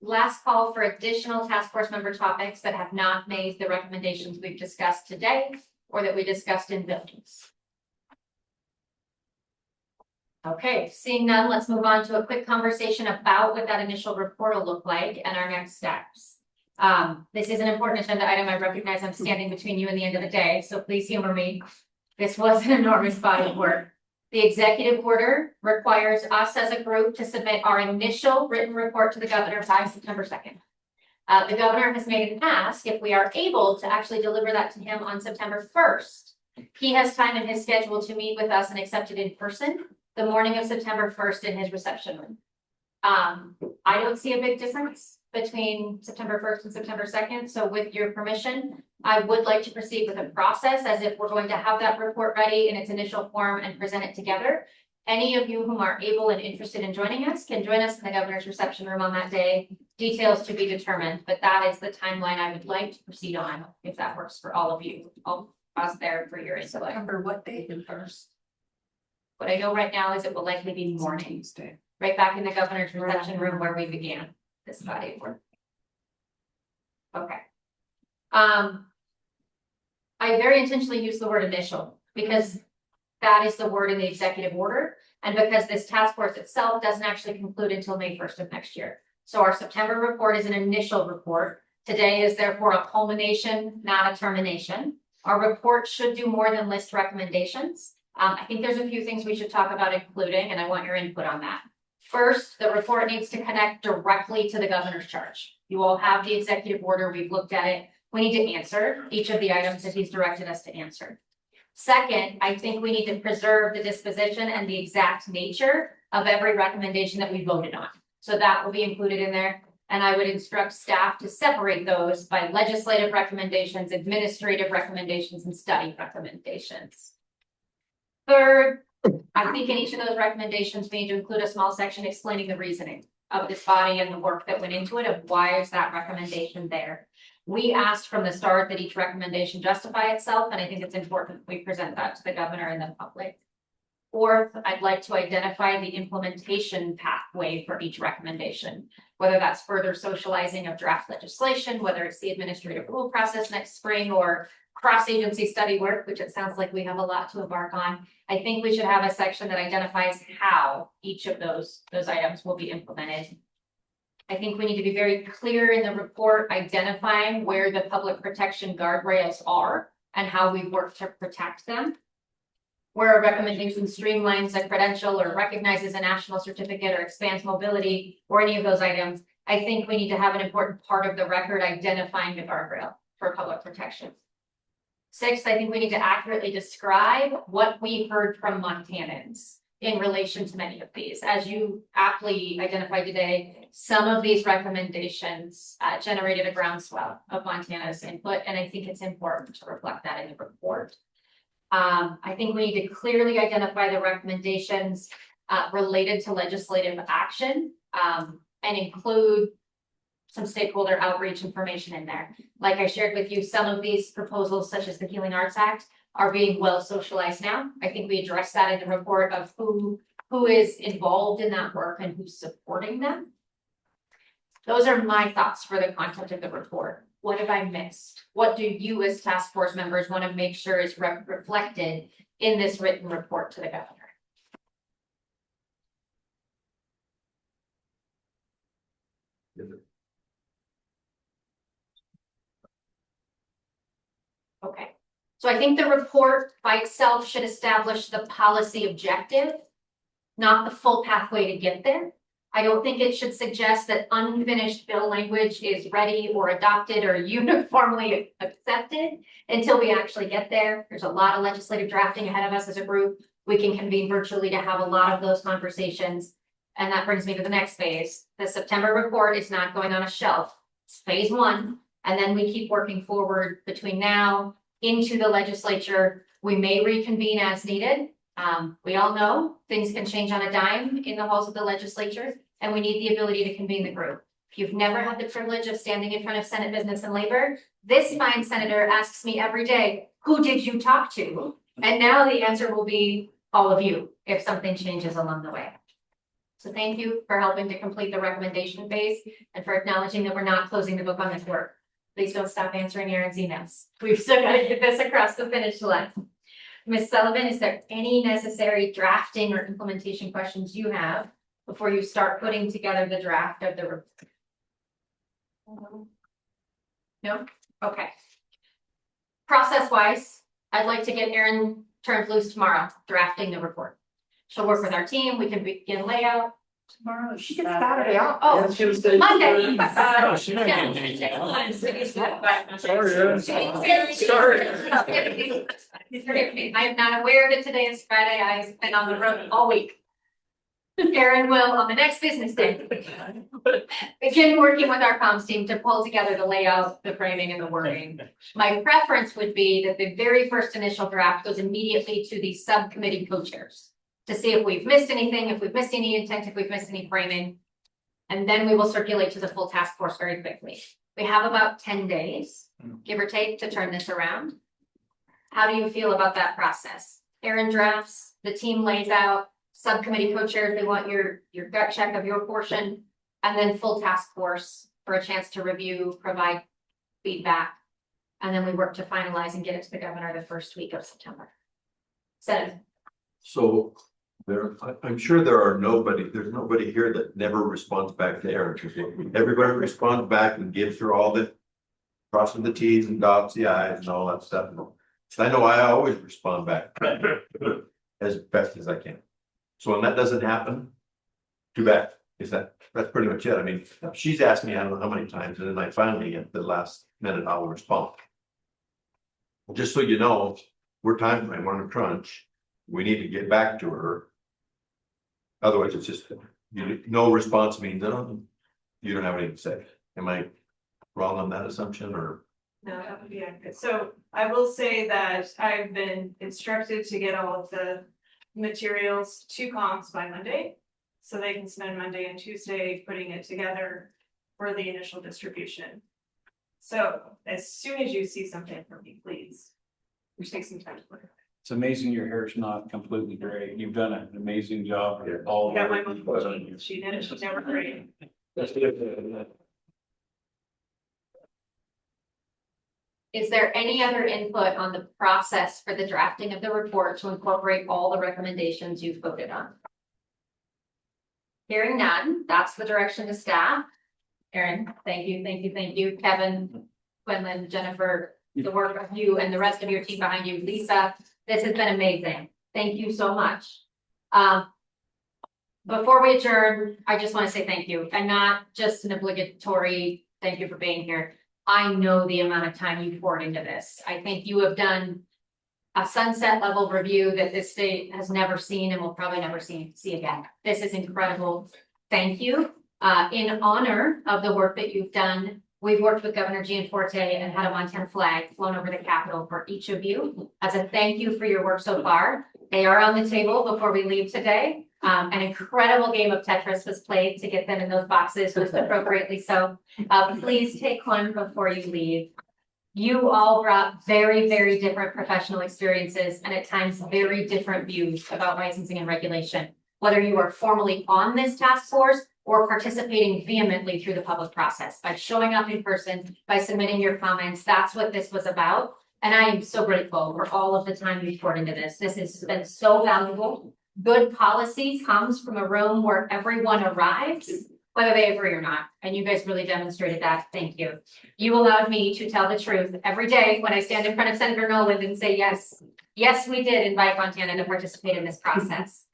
[SPEAKER 2] Last call for additional task force member topics that have not made the recommendations we've discussed today or that we discussed in buildings. Okay, seeing none, let's move on to a quick conversation about what that initial report will look like and our next steps. This is an important agenda item. I recognize I'm standing between you and the end of the day, so please humor me. This was an enormous body of work. The executive order requires us as a group to submit our initial written report to the governor by September 2nd. The governor has made an ask if we are able to actually deliver that to him on September 1st. He has time in his schedule to meet with us and accept it in person the morning of September 1st in his reception room. I don't see a big difference between September 1st and September 2nd. So with your permission, I would like to proceed with a process as if we're going to have that report ready in its initial form and present it together. Any of you whom are able and interested in joining us can join us in the governor's reception room on that day. Details to be determined, but that is the timeline I would like to proceed on, if that works for all of you. I'll pause there for your input.
[SPEAKER 16] September what date first?
[SPEAKER 2] What I know right now is it will likely be morning,
[SPEAKER 16] Tuesday.
[SPEAKER 2] right back in the governor's reception room where we began this body of work. Okay. I very intentionally use the word initial because that is the word in the executive order. And because this task force itself doesn't actually conclude until May 1st of next year. So our September report is an initial report. Today is therefore a culmination, not a termination. Our report should do more than list recommendations. I think there's a few things we should talk about including, and I want your input on that. First, the report needs to connect directly to the governor's charge. You all have the executive order. We've looked at it. We need to answer each of the items that he's directed us to answer. Second, I think we need to preserve the disposition and the exact nature of every recommendation that we voted on. So that will be included in there. And I would instruct staff to separate those by legislative recommendations, administrative recommendations, and study recommendations. Third, I think in each of those recommendations, we need to include a small section explaining the reasoning of this body and the work that went into it of why is that recommendation there. We asked from the start that each recommendation justify itself, and I think it's important we present that to the governor and the public. Fourth, I'd like to identify the implementation pathway for each recommendation, whether that's further socializing of draft legislation, whether it's the administrative rule process next spring, or cross-agency study work, which it sounds like we have a lot to embark on. I think we should have a section that identifies how each of those items will be implemented. I think we need to be very clear in the report, identifying where the public protection guardrails are and how we work to protect them. Where a recommendation streamlines a credential or recognizes a national certificate or expands mobility or any of those items, I think we need to have an important part of the record identifying the guardrail for public protection. 6, I think we need to accurately describe what we heard from Montanans in relation to many of these. As you aptly identified today, some of these recommendations generated a groundswell of Montana's input, and I think it's important to reflect that in the report. I think we need to clearly identify the recommendations related to legislative action and include some stakeholder outreach information in there. Like I shared with you, some of these proposals, such as the Healing Arts Act, are being well socialized now. I think we addressed that in the report of who is involved in that work and who's supporting them. Those are my thoughts for the content of the report. What have I missed? What do you as task force members want to make sure is reflected in this written report to the governor? Okay, so I think the report by itself should establish the policy objective, not the full pathway to get there. I don't think it should suggest that unfinished bill language is ready or adopted or uniformly accepted until we actually get there. There's a lot of legislative drafting ahead of us as a group. We can convene virtually to have a lot of those conversations. And that brings me to the next phase. The September report is not going on a shelf. It's phase 1. And then we keep working forward between now into the legislature. We may reconvene as needed. We all know things can change on a dime in the halls of the legislature, and we need the ability to convene the group. If you've never had the privilege of standing in front of Senate Business and Labor, this fine senator asks me every day, who did you talk to? And now the answer will be all of you if something changes along the way. So thank you for helping to complete the recommendation phase and for acknowledging that we're not closing the book on this work. Please don't stop answering Aaron's emails. We've still got to get this across the finish line. Ms. Sullivan, is there any necessary drafting or implementation questions you have before you start putting together the draft of the report? No? Okay. Process-wise, I'd like to get Erin turned loose tomorrow, drafting the report. She'll work with our team. We can begin layout. Tomorrow. She gets Saturday off. Oh,
[SPEAKER 14] Tuesday.
[SPEAKER 2] Monday.
[SPEAKER 14] Oh, she didn't get
[SPEAKER 2] Sorry. I'm not aware that today is Friday. I've been on the road all week. Erin will, on the next business day, begin working with our comms team to pull together the layout, the framing, and the wording. My preference would be that the very first initial draft goes immediately to the subcommittee co-chairs to see if we've missed anything, if we've missed any intent, if we've missed any framing. And then we will circulate to the full task force very quickly. We have about 10 days, give or take, to turn this around. How do you feel about that process? Erin drafts, the team lays out, subcommittee co-chairs, they want your gut check of your portion, and then full task force for a chance to review, provide feedback. And then we work to finalize and get it to the governor the first week of September.
[SPEAKER 11] So I'm sure there's nobody here that never responds back to Erin. Everybody responds back and gives her all the crossing the T's and dots the I's and all that stuff. So I know I always respond back as best as I can. So when that doesn't happen, too bad. That's pretty much it. I mean, she's asked me, I don't know how many times, and then I finally at the last minute I'll respond. Just so you know, we're on a crunch. We need to get back to her. Otherwise, it's just no response means you don't have anything to say. Am I wrong on that assumption or?
[SPEAKER 3] No, that would be accurate. So I will say that I've been instructed to get all of the materials to comms by Monday. So they can spend Monday and Tuesday putting it together for the initial distribution. So as soon as you see something from me, please, take some time to look at it.
[SPEAKER 5] It's amazing your hair's not completely gray. You've done an amazing job. All
[SPEAKER 3] Got my mom, she did it, she's never great.
[SPEAKER 2] Is there any other input on the process for the drafting of the report to incorporate all the recommendations you've voted on? Hearing none, that's the direction to staff. Erin, thank you, thank you, thank you. Kevin, Quinlan, Jennifer, the work of you and the rest of your team behind you. Lisa, this has been amazing. Thank you so much. Before we adjourn, I just want to say thank you, and not just an obligatory thank you for being here. I know the amount of time you poured into this. I think you have done a sunset level review that this state has never seen and will probably never see again. This is incredible. Thank you. In honor of the work that you've done, we've worked with Governor Gianforte and had a Montana flag flown over the Capitol for each of you as a thank you for your work so far. They are on the table before we leave today. An incredible game of Tetris was played to get them in those boxes, most appropriately so. Please take one before you leave. You all brought very, very different professional experiences and at times very different views about licensing and regulation. Whether you are formally on this task force or participating vehemently through the public process, by showing up in person, by submitting your comments, that's what this was about. And I am so grateful for all of the time you've poured into this. This has been so valuable. Good policy comes from a room where everyone arrives, whether they agree or not. And you guys really demonstrated that. Thank you. You allowed me to tell the truth every day when I stand in front of Senator Noland and say, yes, we did invite Montana to participate in this process.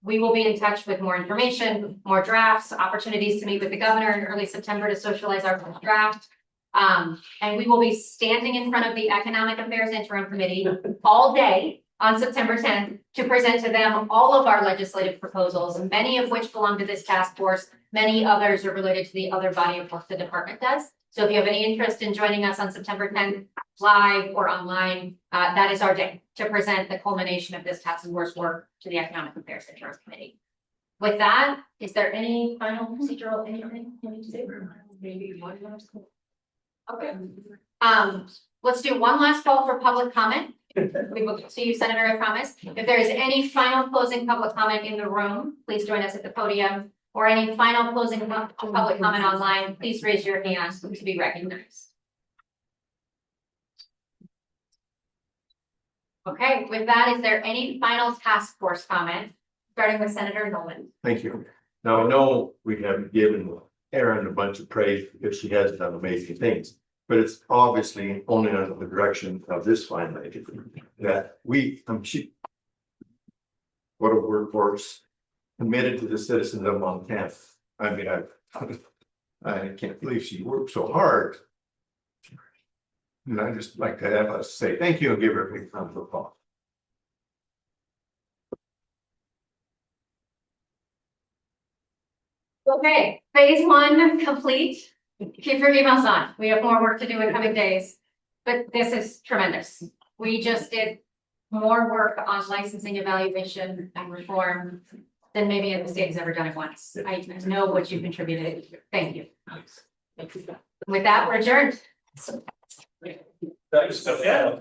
[SPEAKER 2] We will be in touch with more information, more drafts, opportunities to meet with the governor in early September to socialize our first draft. And we will be standing in front of the Economic Affairs Interim Committee all day on September 10th to present to them all of our legislative proposals, many of which belong to this task force. Many others are related to the other body of work the department does. So if you have any interest in joining us on September 10th, live or online, that is our day to present the culmination of this task force work to the Economic Affairs Interim Committee. With that, is there any final procedural anything you need to say? Maybe one last. Okay. Let's do one last call for public comment. We will see you, Senator, I promise. If there is any final closing public comment in the room, please join us at the podium. Or any final closing public comment online, please raise your hand to be recognized. Okay, with that, is there any final task force comment? Starting with Senator Noland.
[SPEAKER 11] Thank you. Now, I know we have given Erin a bunch of praise because she has done amazing things, but it's obviously only under the direction of this fine lady that what a workforce committed to the citizens of Montana. I mean, I can't believe she worked so hard. And I just like to have us say thank you and give her a big round of applause.
[SPEAKER 2] Okay, phase one complete. Keep your emails on. We have more work to do in coming days, but this is tremendous. We just did more work on licensing evaluation and reform than maybe the state has ever done at once. I know what you contributed. Thank you. With that, we're adjourned.
[SPEAKER 21] Thanks. Yeah.